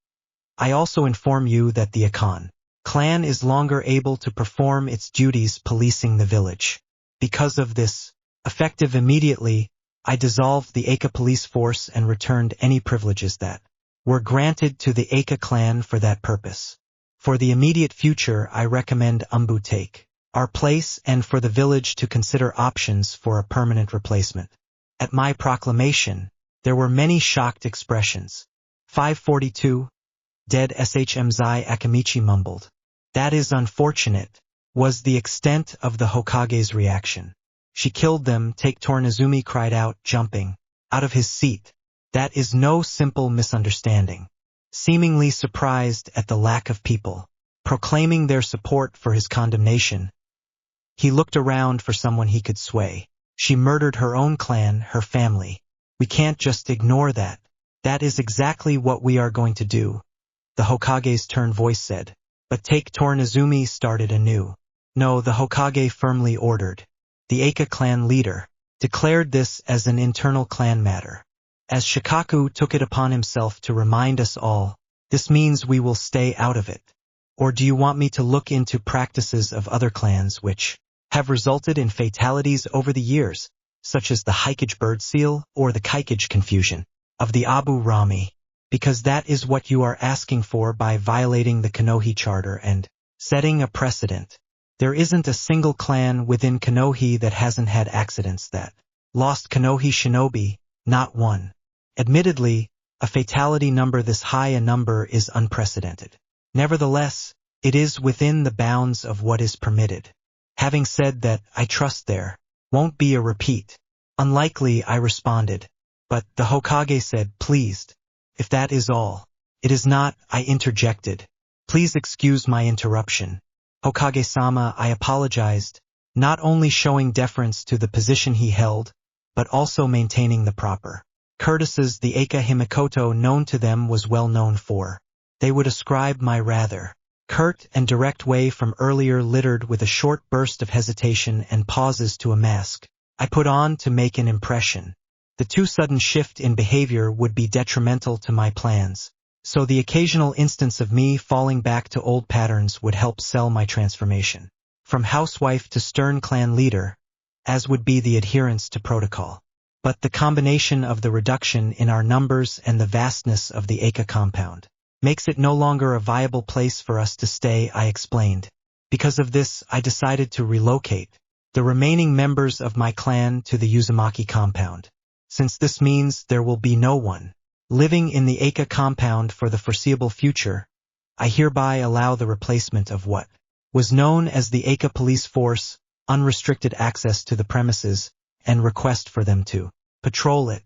I also inform you that the Akan clan is longer able to perform its duties policing the village. Because of this, effective immediately, I dissolved the Aka police force and returned any privileges that were granted to the Aka clan for that purpose. For the immediate future, I recommend Umbu take our place and for the village to consider options for a permanent replacement. At my proclamation, there were many shocked expressions. 542, dead SHM Zai Akamichi mumbled. That is unfortunate, was the extent of the Hokage's reaction. She killed them, take Tornazumi cried out, jumping out of his seat. That is no simple misunderstanding. Seemingly surprised at the lack of people proclaiming their support for his condemnation, he looked around for someone he could sway. She murdered her own clan, her family. We can't just ignore that. That is exactly what we are going to do, the Hokage's turned voice said. But take Tornazumi started anew. No, the Hokage firmly ordered. The Aka clan leader declared this as an internal clan matter. As Shikaku took it upon himself to remind us all, this means we will stay out of it. Or do you want me to look into practices of other clans which have resulted in fatalities over the years, such as the Hikage bird seal or the Kaikage confusion of the Abu Rami? Because that is what you are asking for by violating the Konohi Charter and setting a precedent. There isn't a single clan within Konohi that hasn't had accidents that lost Konohi shinobi, not one. Admittedly, a fatality number this high a number is unprecedented. Nevertheless, it is within the bounds of what is permitted. Having said that, I trust there won't be a repeat. Unlikely, I responded. But the Hokage said, pleased. If that is all. It is not, I interjected. Please excuse my interruption. Hokage-sama, I apologized, not only showing deference to the position he held, but also maintaining the proper courtesies the Aka Himikoto known to them was well known for. They would ascribe my rather curt and direct way from earlier littered with a short burst of hesitation and pauses to a mask I put on to make an impression. The too sudden shift in behavior would be detrimental to my plans, so the occasional instance of me falling back to old patterns would help sell my transformation from housewife to stern clan leader, as would be the adherence to protocol. but the combination of the reduction in our numbers and the vastness of the Aka compound makes it no longer a viable place for us to stay, I explained. Because of this, I decided to relocate the remaining members of my clan to the Uzumaki compound. Since this means there will be no one living in the Aka compound for the foreseeable future, I hereby allow the replacement of what was known as the Aka police force, unrestricted access to the premises, and request for them to patrol it.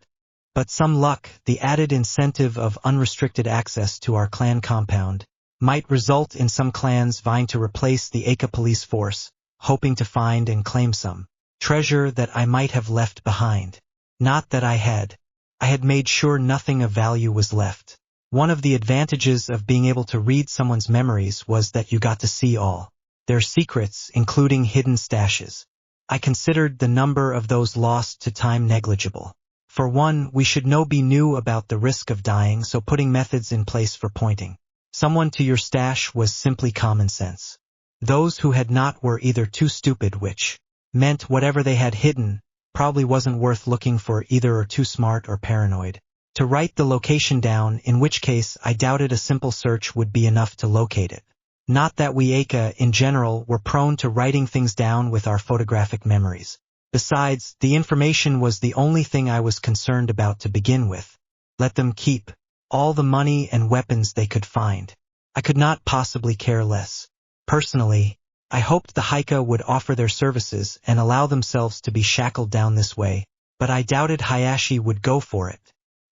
But some luck, the added incentive of unrestricted access to our clan compound might result in some clans vying to replace the Aka police force, hoping to find and claim some treasure that I might have left behind. Not that I had made sure nothing of value was left. One of the advantages of being able to read someone's memories was that you got to see all their secrets, including hidden stashes. I considered the number of those lost to time negligible. For one, we should be knew about the risk of dying, so putting methods in place for pointing someone to your stash was simply common sense. Those who had not were either too stupid, which meant whatever they had hidden probably wasn't worth looking for either, or too smart or paranoid to write the location down, in which case I doubted a simple search would be enough to locate it. Not that we Aka, in general, were prone to writing things down with our photographic memories. Besides, the information was the only thing I was concerned about to begin with. Let them keep all the money and weapons they could find. I could not possibly care less. Personally, I hoped the Haika would offer their services and allow themselves to be shackled down this way, but I doubted Hayashi would go for it.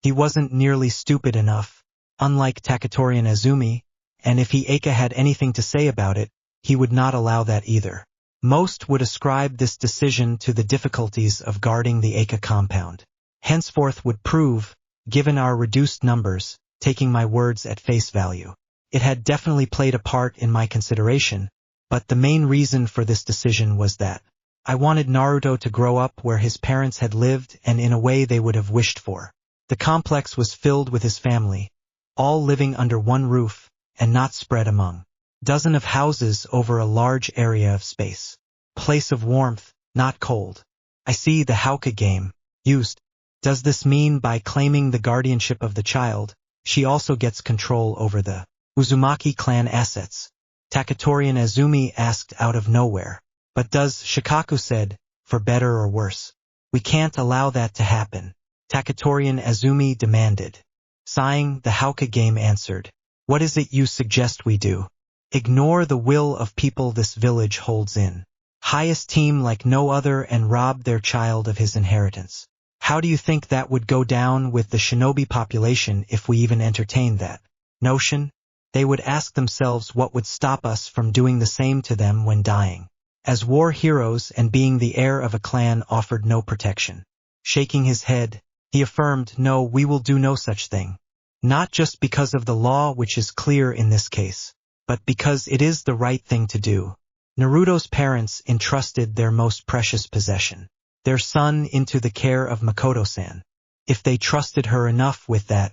He wasn't nearly stupid enough, unlike Takatori and Azumi, and if he Aka had anything to say about it, he would not allow that either. Most would ascribe this decision to the difficulties of guarding the Aka compound. Henceforth would prove, given our reduced numbers, taking my words at face value. It had definitely played a part in my consideration, but the main reason for this decision was that I wanted Naruto to grow up where his parents had lived and in a way they would have wished for. The complex was filled with his family, all living under one roof and not spread among dozens of houses over a large area of space. Place of warmth, not cold. I see the Hauka game used. Does this mean by claiming the guardianship of the child, she also gets control over the Uzumaki clan assets? Takatori and Azumi asked out of nowhere. But does, Shikaku said, for better or worse? We can't allow that to happen, Takatori and Azumi demanded. Sighing, the Hauka game answered. What is it you suggest we do? Ignore the will of people this village holds in highest esteem like no other and rob their child of his inheritance. How do you think that would go down with the shinobi population if we even entertained that notion? They would ask themselves what would stop us from doing the same to them when dying. As war heroes and being the heir of a clan offered no protection. Shaking his head, he affirmed, no, we will do no such thing. Not just because of the law, which is clear in this case, but because it is the right thing to do. Naruto's parents entrusted their most precious possession, their son, into the care of Makoto-san. If they trusted her enough with that,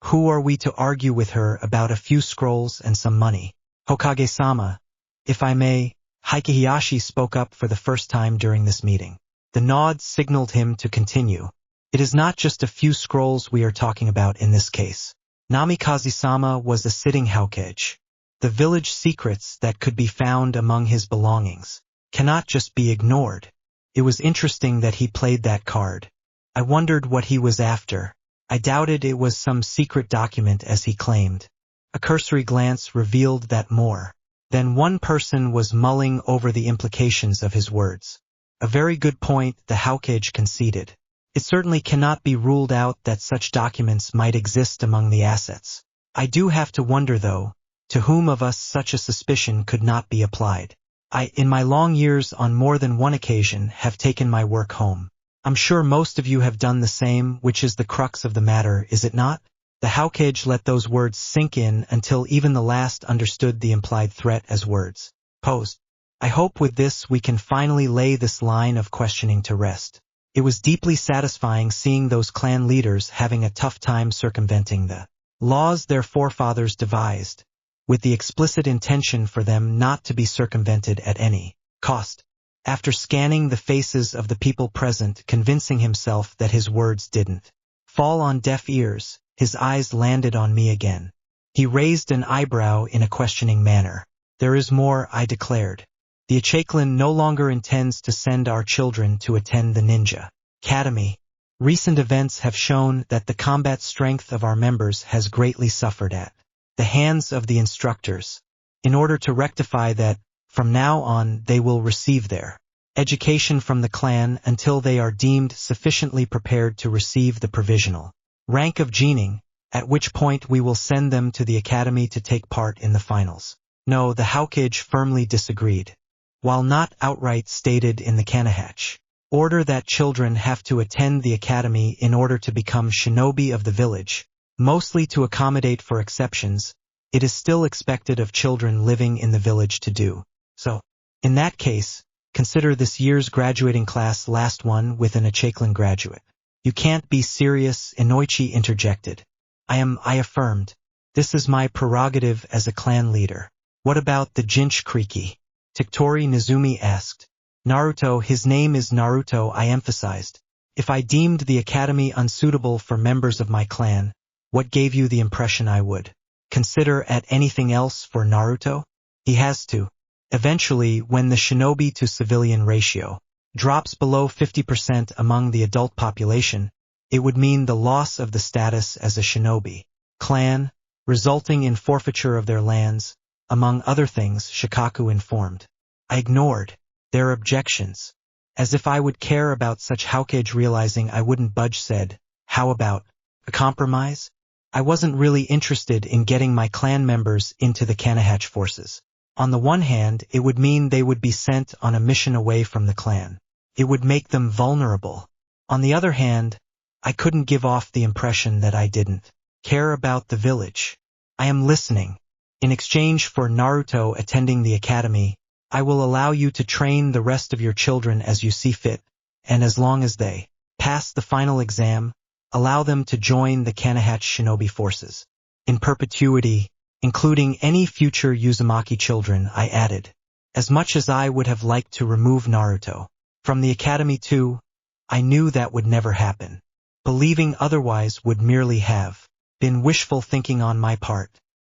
who are we to argue with her about a few scrolls and some money? Hokage-sama, if I may, Hikahiyashi spoke up for the first time during this meeting. The nod signaled him to continue. It is not just a few scrolls we are talking about in this case. Namikaze-sama was a sitting Hokage. The village secrets that could be found among his belongings cannot just be ignored. It was interesting that he played that card. I wondered what he was after. I doubted it was some secret document as he claimed. A cursory glance revealed that more than one person was mulling over the implications of his words. A very good point, the Hokage conceded. It certainly cannot be ruled out that such documents might exist among the assets. I do have to wonder, though, to whom of us such a suspicion could not be applied. I, in my long years on more than one occasion, have taken my work home. I'm sure most of you have done the same, which is the crux of the matter, is it not? The Hokage let those words sink in until even the last understood the implied threat as words posed. I hope with this we can finally lay this line of questioning to rest. It was deeply satisfying seeing those clan leaders having a tough time circumventing the laws their forefathers devised, with the explicit intention for them not to be circumvented at any cost. after scanning the faces of the people present, convincing himself that his words didn't fall on deaf ears, his eyes landed on me again. He raised an eyebrow in a questioning manner. There is more, I declared. The Achaklan no longer intends to send our children to attend the Ninja Academy. Recent events have shown that the combat strength of our members has greatly suffered at the hands of the instructors. In order to rectify that, from now on they will receive their education from the clan until they are deemed sufficiently prepared to receive the provisional rank of Gening, at which point we will send them to the academy to take part in the finals. No, the Hokage firmly disagreed. While not outright stated in the Kanahatch order that children have to attend the academy in order to become shinobi of the village, mostly to accommodate for exceptions, it is still expected of children living in the village to do so. In that case, consider this year's graduating class last one with an Achaklan graduate. You can't be serious, Inoichi interjected. I affirmed. This is my prerogative as a clan leader. What about the Jinch Kriki? Toktori Nizumi asked. Naruto, his name is Naruto, I emphasized. If I deemed the academy unsuitable for members of my clan, what gave you the impression I would consider at anything else for Naruto? He has to. Eventually, when the shinobi to civilian ratio drops below 50% among the adult population, it would mean the loss of the status as a shinobi clan, resulting in forfeiture of their lands, among other things, Shikaku informed. I ignored their objections. As if I would care about such. Hokage, realizing I wouldn't budge, said, how about a compromise? I wasn't really interested in getting my clan members into the Kanahatch forces. On the one hand, it would mean they would be sent on a mission away from the clan. It would make them vulnerable. On the other hand, I couldn't give off the impression that I didn't care about the village. I am listening. In exchange for Naruto attending the academy, I will allow you to train the rest of your children as you see fit, and as long as they pass the final exam, allow them to join the Kanahatch shinobi forces. In perpetuity, including any future Uzumaki children, I added. As much as I would have liked to remove Naruto from the academy too, I knew that would never happen. Believing otherwise would merely have been wishful thinking on my part.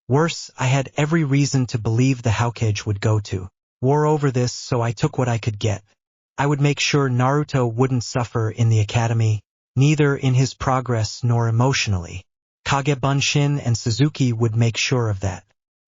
Worse, I had every reason to believe the Hokage would go to war over this, so I took what I could get. I would make sure Naruto wouldn't suffer in the academy, neither in his progress nor emotionally. Kage Bunshin and Suzuki would make sure of that.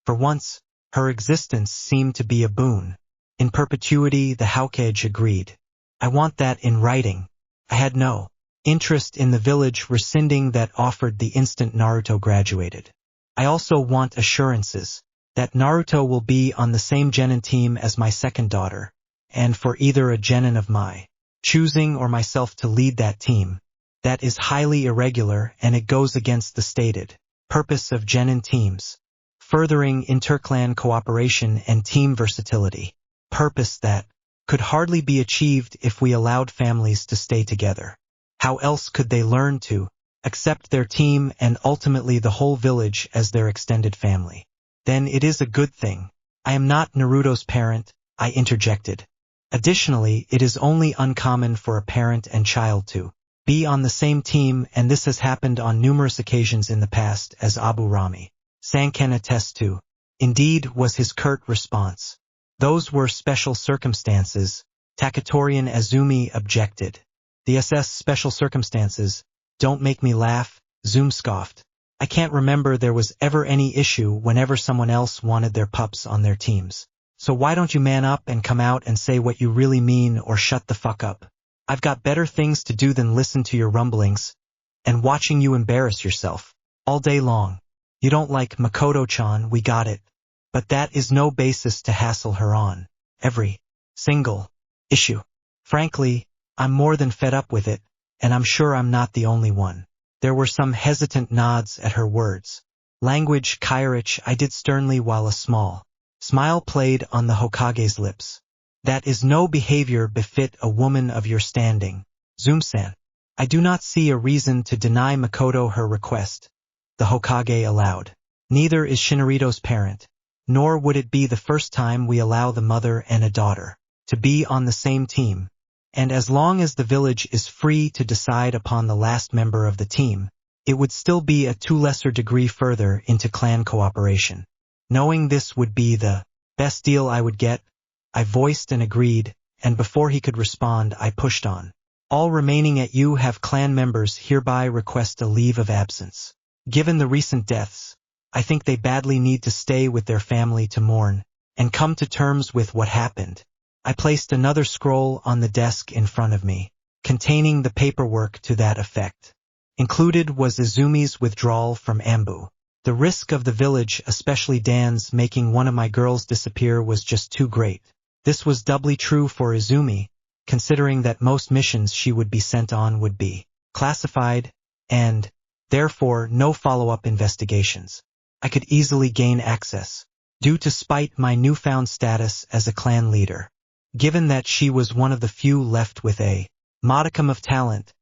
For once, her existence seemed to be a boon. In perpetuity, the Hokage agreed. I want that in writing. I had no interest in the village rescinding that offered the instant Naruto graduated. I also want assurances that Naruto will be on the same genin team as my second daughter, and for either a genin of my choosing or myself to lead that team. That is highly irregular, and it goes against the stated purpose of genin teams, furthering interclan cooperation and team versatility, purpose that could hardly be achieved if we allowed families to stay together. How else could they learn to accept their team and ultimately the whole village as their extended family? Then it is a good thing. I am not Naruto's parent, I interjected. Additionally, it is only uncommon for a parent and child to be on the same team, and this has happened on numerous occasions in the past, as Abu Rami San can attest to. Indeed, was his curt response. Those were special circumstances. Takatorian Azumi objected. The SS special circumstances. Don't make me laugh, Zoom scoffed. I can't remember there was ever any issue whenever someone else wanted their pups on their teams. So why don't you man up and come out and say what you really mean, or shut the fuck up? I've got better things to do than listen to your rumblings and watching you embarrass yourself all day long. You don't like Makoto-chan, we got it. But that is no basis to hassle her on every single issue. Frankly, I'm more than fed up with it, and I'm sure I'm not the only one. There were some hesitant nods at her words. Language, Kairich, I did sternly, while a small smile played on the Hokage's lips. That is no behavior befit a woman of your standing, Zoom-san. I do not see a reason to deny Makoto her request, the Hokage allowed. Neither is Shinarito's parent, nor would it be the first time we allow the mother and a daughter to be on the same team. And as long as the village is free to decide upon the last member of the team, it would still be a to lesser degree further into clan cooperation. Knowing this would be the best deal I would get, I voiced and agreed, and before he could respond, I pushed on. All remaining at you have clan members hereby request a leave of absence. Given the recent deaths, I think they badly need to stay with their family to mourn and come to terms with what happened. I placed another scroll on the desk in front of me, containing the paperwork to that effect. Included was Izumi's withdrawal from Ambu. The risk of the village, especially Dan's, making one of my girls disappear was just too great. This was doubly true for Izumi, considering that most missions she would be sent on would be classified, and, therefore, no follow-up investigations. I could easily gain access, due to spite my newfound status as a clan leader. Given that she was one of the few left with a modicum of talent,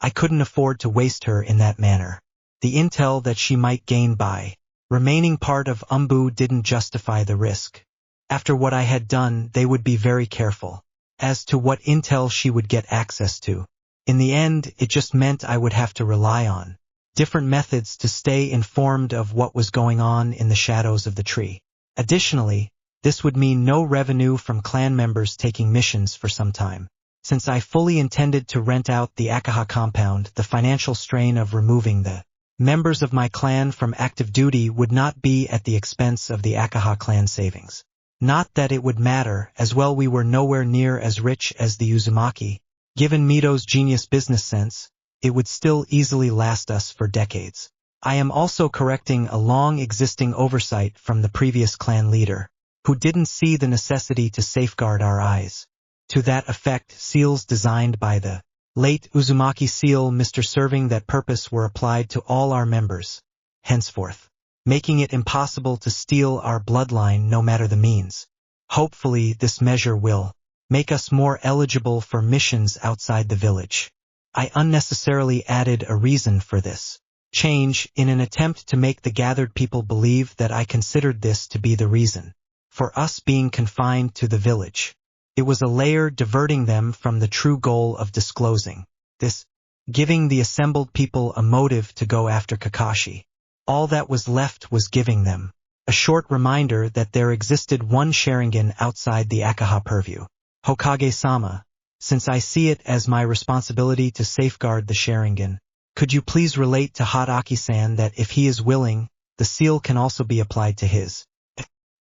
I couldn't afford to waste her in that manner. The intel that she might gain by remaining part of Umbu didn't justify the risk. After what I had done, they would be very careful as to what intel she would get access to. In the end, it just meant I would have to rely on different methods to stay informed of what was going on in the shadows of the tree. Additionally, this would mean no revenue from clan members taking missions for some time. Since I fully intended to rent out the Akaha compound, the financial strain of removing the members of my clan from active duty would not be at the expense of the Akaha clan savings. Not that it would matter, as well we were nowhere near as rich as the Uzumaki. Given Mito's genius business sense, it would still easily last us for decades. I am also correcting a long-existing oversight from the previous clan leader, who didn't see the necessity to safeguard our eyes. To that effect, seals designed by the late Uzumaki seal Mr. Serving that purpose were applied to all our members, henceforth, making it impossible to steal our bloodline no matter the means. Hopefully, this measure will make us more eligible for missions outside the village. I unnecessarily added a reason for this change in an attempt to make the gathered people believe that I considered this to be the reason for us being confined to the village. It was a layer diverting them from the true goal of disclosing this, giving the assembled people a motive to go after Kakashi. All that was left was giving them a short reminder that there existed one Sharingan outside the Akaha purview. Hokage-sama, since I see it as my responsibility to safeguard the Sharingan, could you please relate to Hadaraki-san that if he is willing, the seal can also be applied to his?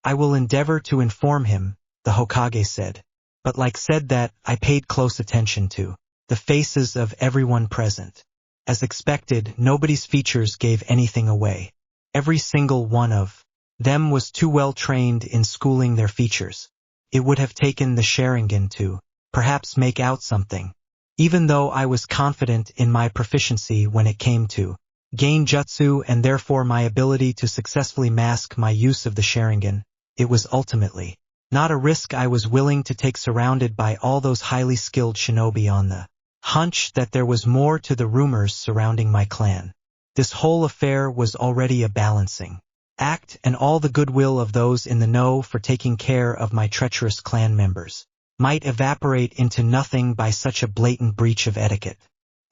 I will endeavor to inform him, the Hokage said. But like said that, I paid close attention to the faces of everyone present. As expected, nobody's features gave anything away. Every single one of them was too well trained in schooling their features. It would have taken the Sharingan to perhaps make out something. Even though I was confident in my proficiency when it came to gain jutsu and therefore my ability to successfully mask my use of the Sharingan, it was ultimately not a risk I was willing to take surrounded by all those highly skilled shinobi on the hunch that there was more to the rumors surrounding my clan. This whole affair was already a balancing act, and all the goodwill of those in the know for taking care of my treacherous clan members might evaporate into nothing by such a blatant breach of etiquette.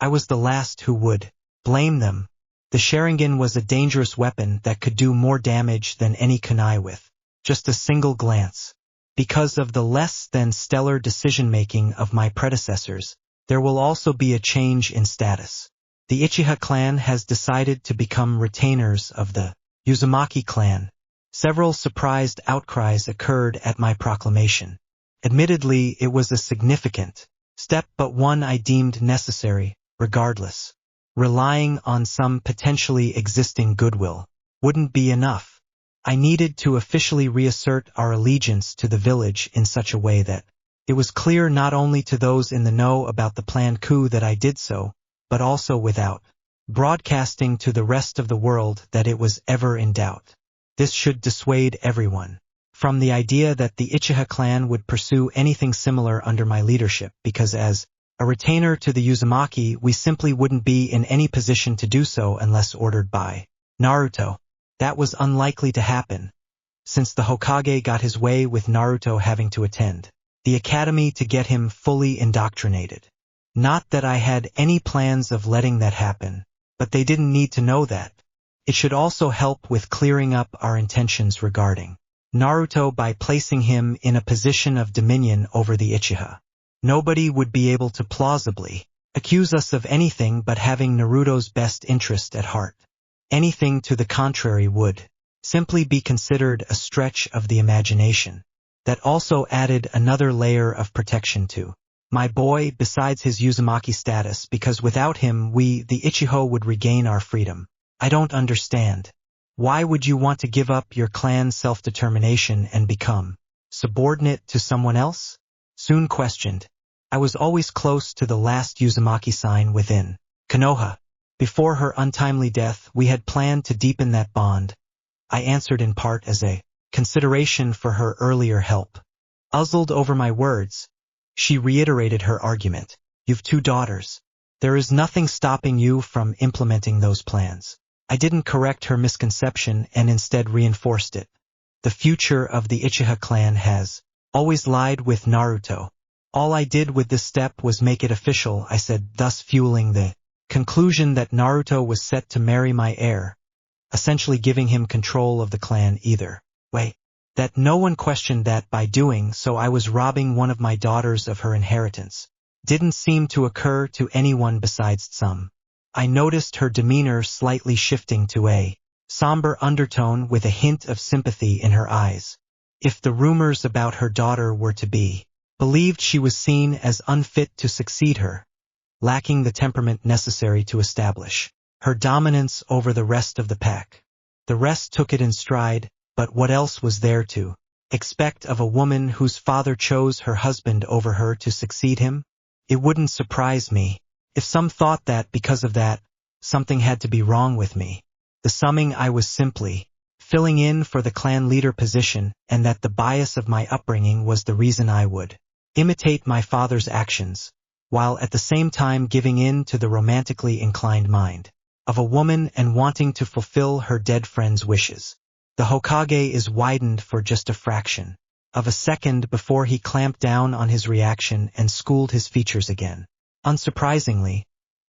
I was the last who would blame them. The Sharingan was a dangerous weapon that could do more damage than any kunai with just a single glance. Because of the less than stellar decision-making of my predecessors, there will also be a change in status. The Uchiha clan has decided to become retainers of the Uzumaki clan. Several surprised outcries occurred at my proclamation. Admittedly, it was a significant step, but one I deemed necessary, regardless. Relying on some potentially existing goodwill wouldn't be enough. I needed to officially reassert our allegiance to the village in such a way that it was clear not only to those in the know about the planned coup that I did so, but also without broadcasting to the rest of the world that it was ever in doubt. This should dissuade everyone from the idea that the Uchiha clan would pursue anything similar under my leadership, because as a retainer to the Uzumaki, we simply wouldn't be in any position to do so unless ordered by Naruto. That was unlikely to happen, since the Hokage got his way with Naruto having to attend the academy to get him fully indoctrinated. Not that I had any plans of letting that happen, but they didn't need to know that. It should also help with clearing up our intentions regarding Naruto by placing him in a position of dominion over the Uchiha. Nobody would be able to plausibly accuse us of anything but having Naruto's best interest at heart. Anything to the contrary would simply be considered a stretch of the imagination. That also added another layer of protection to my boy besides his Uzumaki status, because without him we, the Uchiha, would regain our freedom. I don't understand. Why would you want to give up your clan's self-determination and become subordinate to someone else? Soon questioned. I was always close to the last Uzumaki sign within Konoha. Before her untimely death, we had planned to deepen that bond. I answered in part as a consideration for her earlier help. Puzzled over my words, she reiterated her argument. You've 2 daughters. There is nothing stopping you from implementing those plans. I didn't correct her misconception and instead reinforced it. The future of the Uchiha clan has always lied with Naruto. All I did with this step was make it official, I said, thus fueling the conclusion that Naruto was set to marry my heir, essentially giving him control of the clan either way. That no one questioned that by doing so I was robbing one of my daughters of her inheritance didn't seem to occur to anyone besides some. I noticed her demeanor slightly shifting to a somber undertone with a hint of sympathy in her eyes. If the rumors about her daughter were to be believed, she was seen as unfit to succeed her, lacking the temperament necessary to establish her dominance over the rest of the pack. The rest took it in stride, but what else was there to expect of a woman whose father chose her husband over her to succeed him? It wouldn't surprise me if some thought that because of that, something had to be wrong with me. The summing I was simply filling in for the clan leader position, and that the bias of my upbringing was the reason I would imitate my father's actions, while at the same time giving in to the romantically inclined mind of a woman and wanting to fulfill her dead friend's wishes. The Hokage is widened for just a fraction of a second before he clamped down on his reaction and schooled his features again. Unsurprisingly,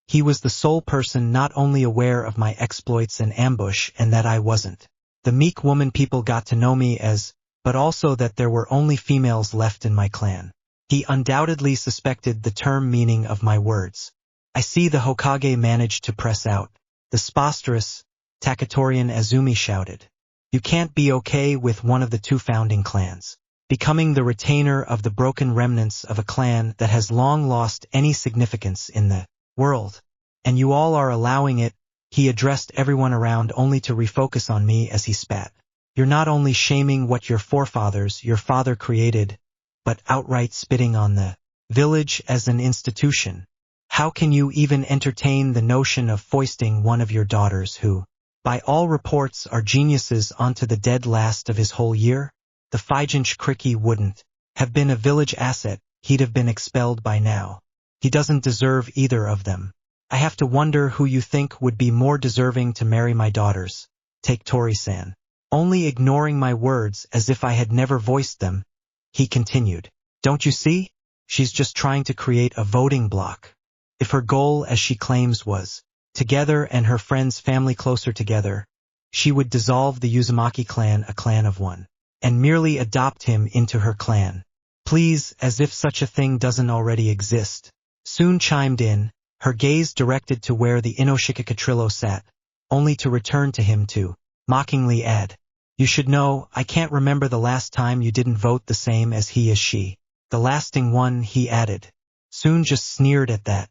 he was the sole person not only aware of my exploits and ambush and that I wasn't the meek woman people got to know me as, but also that there were only females left in my clan. He undoubtedly suspected the term meaning of my words. I see, the Hokage managed to press out. The Sposterous, Takatorian Azumi shouted. You can't be okay with one of the 2 founding clans becoming the retainer of the broken remnants of a clan that has long lost any significance in the world. And you all are allowing it. He addressed everyone around only to refocus on me as he spat. You're not only shaming what your father created, but outright spitting on the village as an institution. How can you even entertain the notion of foisting one of your daughters who, by all reports, are geniuses onto the dead last of his whole year? The Fijinch Kriki wouldn't have been a village asset, he'd have been expelled by now. He doesn't deserve either of them. I have to wonder who you think would be more deserving to marry my daughters. Take Tori-san. Only ignoring my words as if I had never voiced them, he continued. Don't you see? She's just trying to create a voting bloc. If her goal, as she claims, was together and her friend's family closer together, she would dissolve the Uzumaki clan, a clan of one, and merely adopt him into her clan. Please, as if such a thing doesn't already exist. Soon chimed in, her gaze directed to where the Inoshikakatrillo sat, only to return to him to mockingly add, you should know, I can't remember the last time you didn't vote the same as he as she. The lasting one, he added. Soon just sneered at that.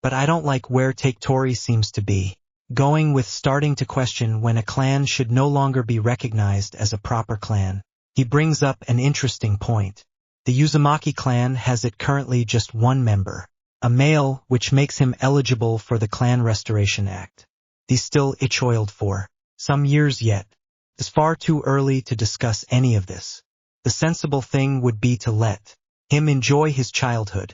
But I don't like where Take Tori seems to be going with starting to question when a clan should no longer be recognized as a proper clan. He brings up an interesting point. The Uzumaki clan has it currently just 1 member, a male, which makes him eligible for the Clan Restoration Act. He's still itch-oiled for some years yet. It's far too early to discuss any of this. The sensible thing would be to let him enjoy his childhood.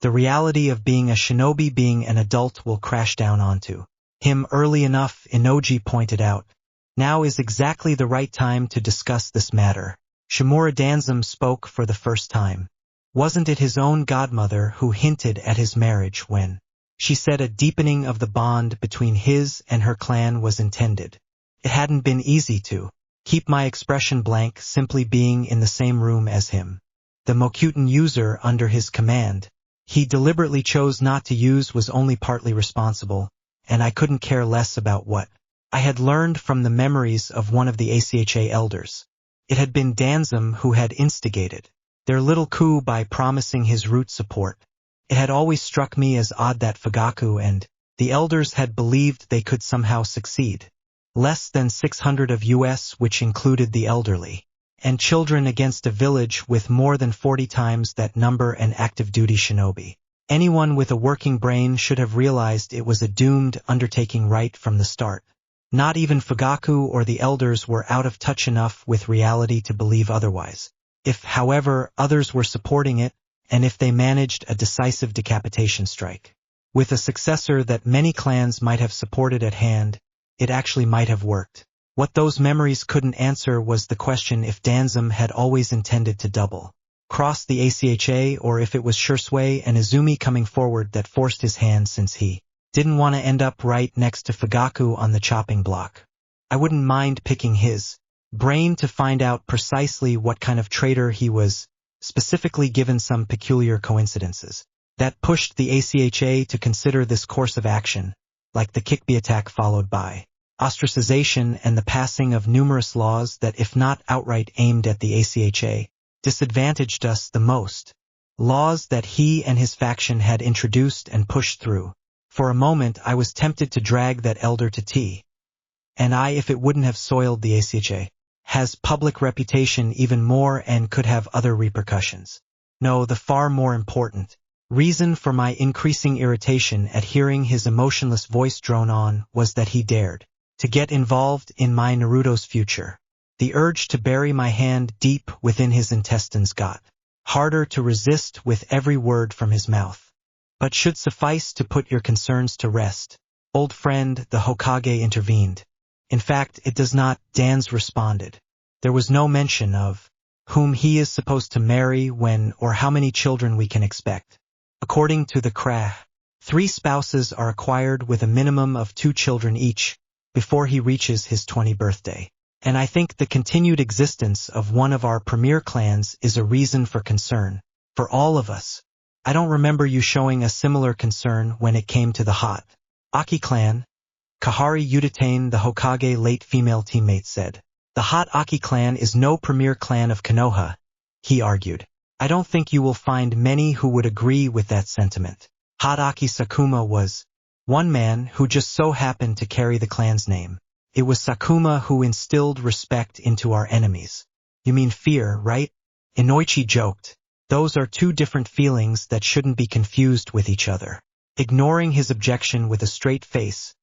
The reality of being a shinobi, being an adult, will crash down onto him early enough, Inoji pointed out. Now is exactly the right time to discuss this matter. Shimura Danzum spoke for the first time. Wasn't it his own godmother who hinted at his marriage when she said a deepening of the bond between his and her clan was intended? It hadn't been easy to keep my expression blank simply being in the same room as him. The Mokutan user under his command he deliberately chose not to use was only partly responsible, and I couldn't care less about what I had learned from the memories of one of the ACHA elders. It had been Danzum who had instigated their little coup by promising his root support. It had always struck me as odd that Fugaku and the elders had believed they could somehow succeed. Less than 600 of US, which included the elderly and children, against a village with more than 40 times that number and active-duty shinobi. Anyone with a working brain should have realized it was a doomed undertaking right from the start. Not even Fugaku or the elders were out of touch enough with reality to believe otherwise. If, however, others were supporting it, and if they managed a decisive decapitation strike with a successor that many clans might have supported at hand, it actually might have worked. What those memories couldn't answer was the question if Danzum had always intended to double-cross the ACHA, or if it was Shursui and Izumi coming forward that forced his hand, since he didn't want to end up right next to Fugaku on the chopping block. I wouldn't mind picking his brain to find out precisely what kind of traitor he was, specifically given some peculiar coincidences that pushed the ACHA to consider this course of action, like the Kikbi attack followed by ostracization and the passing of numerous laws that, if not outright aimed at the ACHA, disadvantaged us the most. Laws that he and his faction had introduced and pushed through. For a moment I was tempted to drag that elder to tea. And if it wouldn't have soiled the ACHA, has public reputation even more and could have other repercussions. No, the far more important reason for my increasing irritation at hearing his emotionless voice drone on was that he dared to get involved in my Naruto's future. The urge to bury my hand deep within his intestines got harder to resist with every word from his mouth. But should suffice to put your concerns to rest, old friend, the Hokage intervened. In fact, it does not, Dan's responded. There was no mention of whom he is supposed to marry, when, or how many children we can expect. According to the Krah, 3 spouses are acquired with a minimum of 2 children each before he reaches his 20th birthday. And I think the continued existence of one of our premier clans is a reason for concern for all of us. I don't remember you showing a similar concern when it came to the hot Aki clan. Kahari Udatane, the Hokage late female teammate, said. The hot Aki clan is no premier clan of Konoha, he argued. I don't think you will find many who would agree with that sentiment. Hot Aki Sakuma was one man who just so happened to carry the clan's name. It was Sakuma who instilled respect into our enemies. You mean fear, right? Inoichi joked. Those are 2 different feelings that shouldn't be confused with each other. Ignoring his objection with a straight face,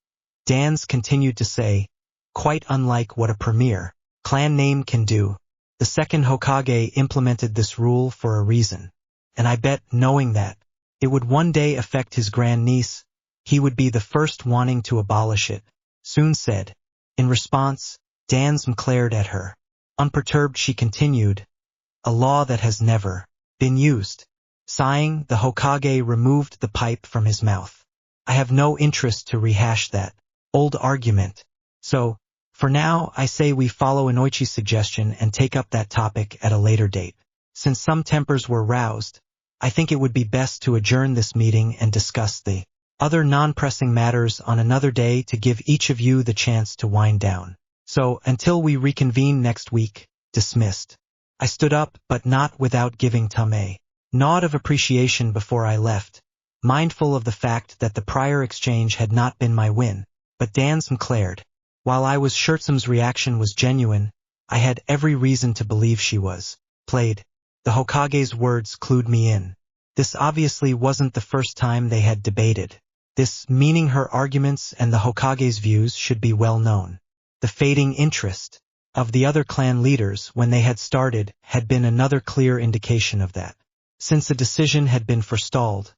Dan's continued to say, quite unlike what a premier clan name can do, the second Hokage implemented this rule for a reason. And I bet, knowing that it would one day affect his grandniece, he would be the first wanting to abolish it, Soon said. In response, Danzum glared at her. Unperturbed, she continued, a law that has never been used. Sighing, the Hokage removed the pipe from his mouth. I have no interest to rehash that old argument. So, for now, I say we follow Inoichi's suggestion and take up that topic at a later date. Since some tempers were roused, I think it would be best to adjourn this meeting and discuss the other non-pressing matters on another day to give each of you the chance to wind down. So, until we reconvene next week, dismissed. I stood up, but not without giving Tum a nod of appreciation before I left, mindful of the fact that the prior exchange had not been my win. But Danzum glared. While I was sure Tsum's reaction was genuine, I had every reason to believe she was played. The Hokage's words clued me in. This obviously wasn't the first time they had debated. This, meaning her arguments and the Hokage's views, should be well known. The fading interest of the other clan leaders when they had started had been another clear indication of that. Since a decision had been forestalled,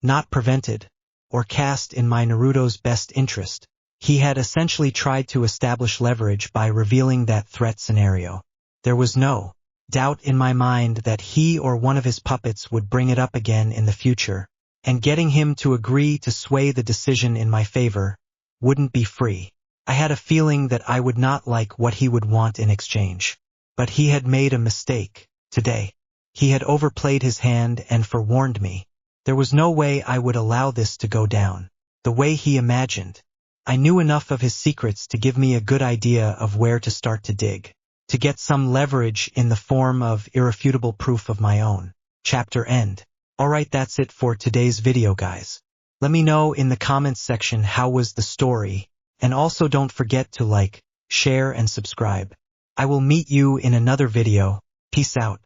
not prevented, or cast in my Naruto's best interest, he had essentially tried to establish leverage by revealing that threat scenario. There was no doubt in my mind that he or one of his puppets would bring it up again in the future, and getting him to agree to sway the decision in my favor wouldn't be free. I had a feeling that I would not like what he would want in exchange. But he had made a mistake. Today, he had overplayed his hand and forewarned me. There was no way I would allow this to go down the way he imagined. I knew enough of his secrets to give me a good idea of where to start to dig, to get some leverage in the form of irrefutable proof of my own. Chapter end. Alright, that's it for today's video, guys. Let me know in the comments section how was the story, and also don't forget to like, share and subscribe. I will meet you in another video. Peace out.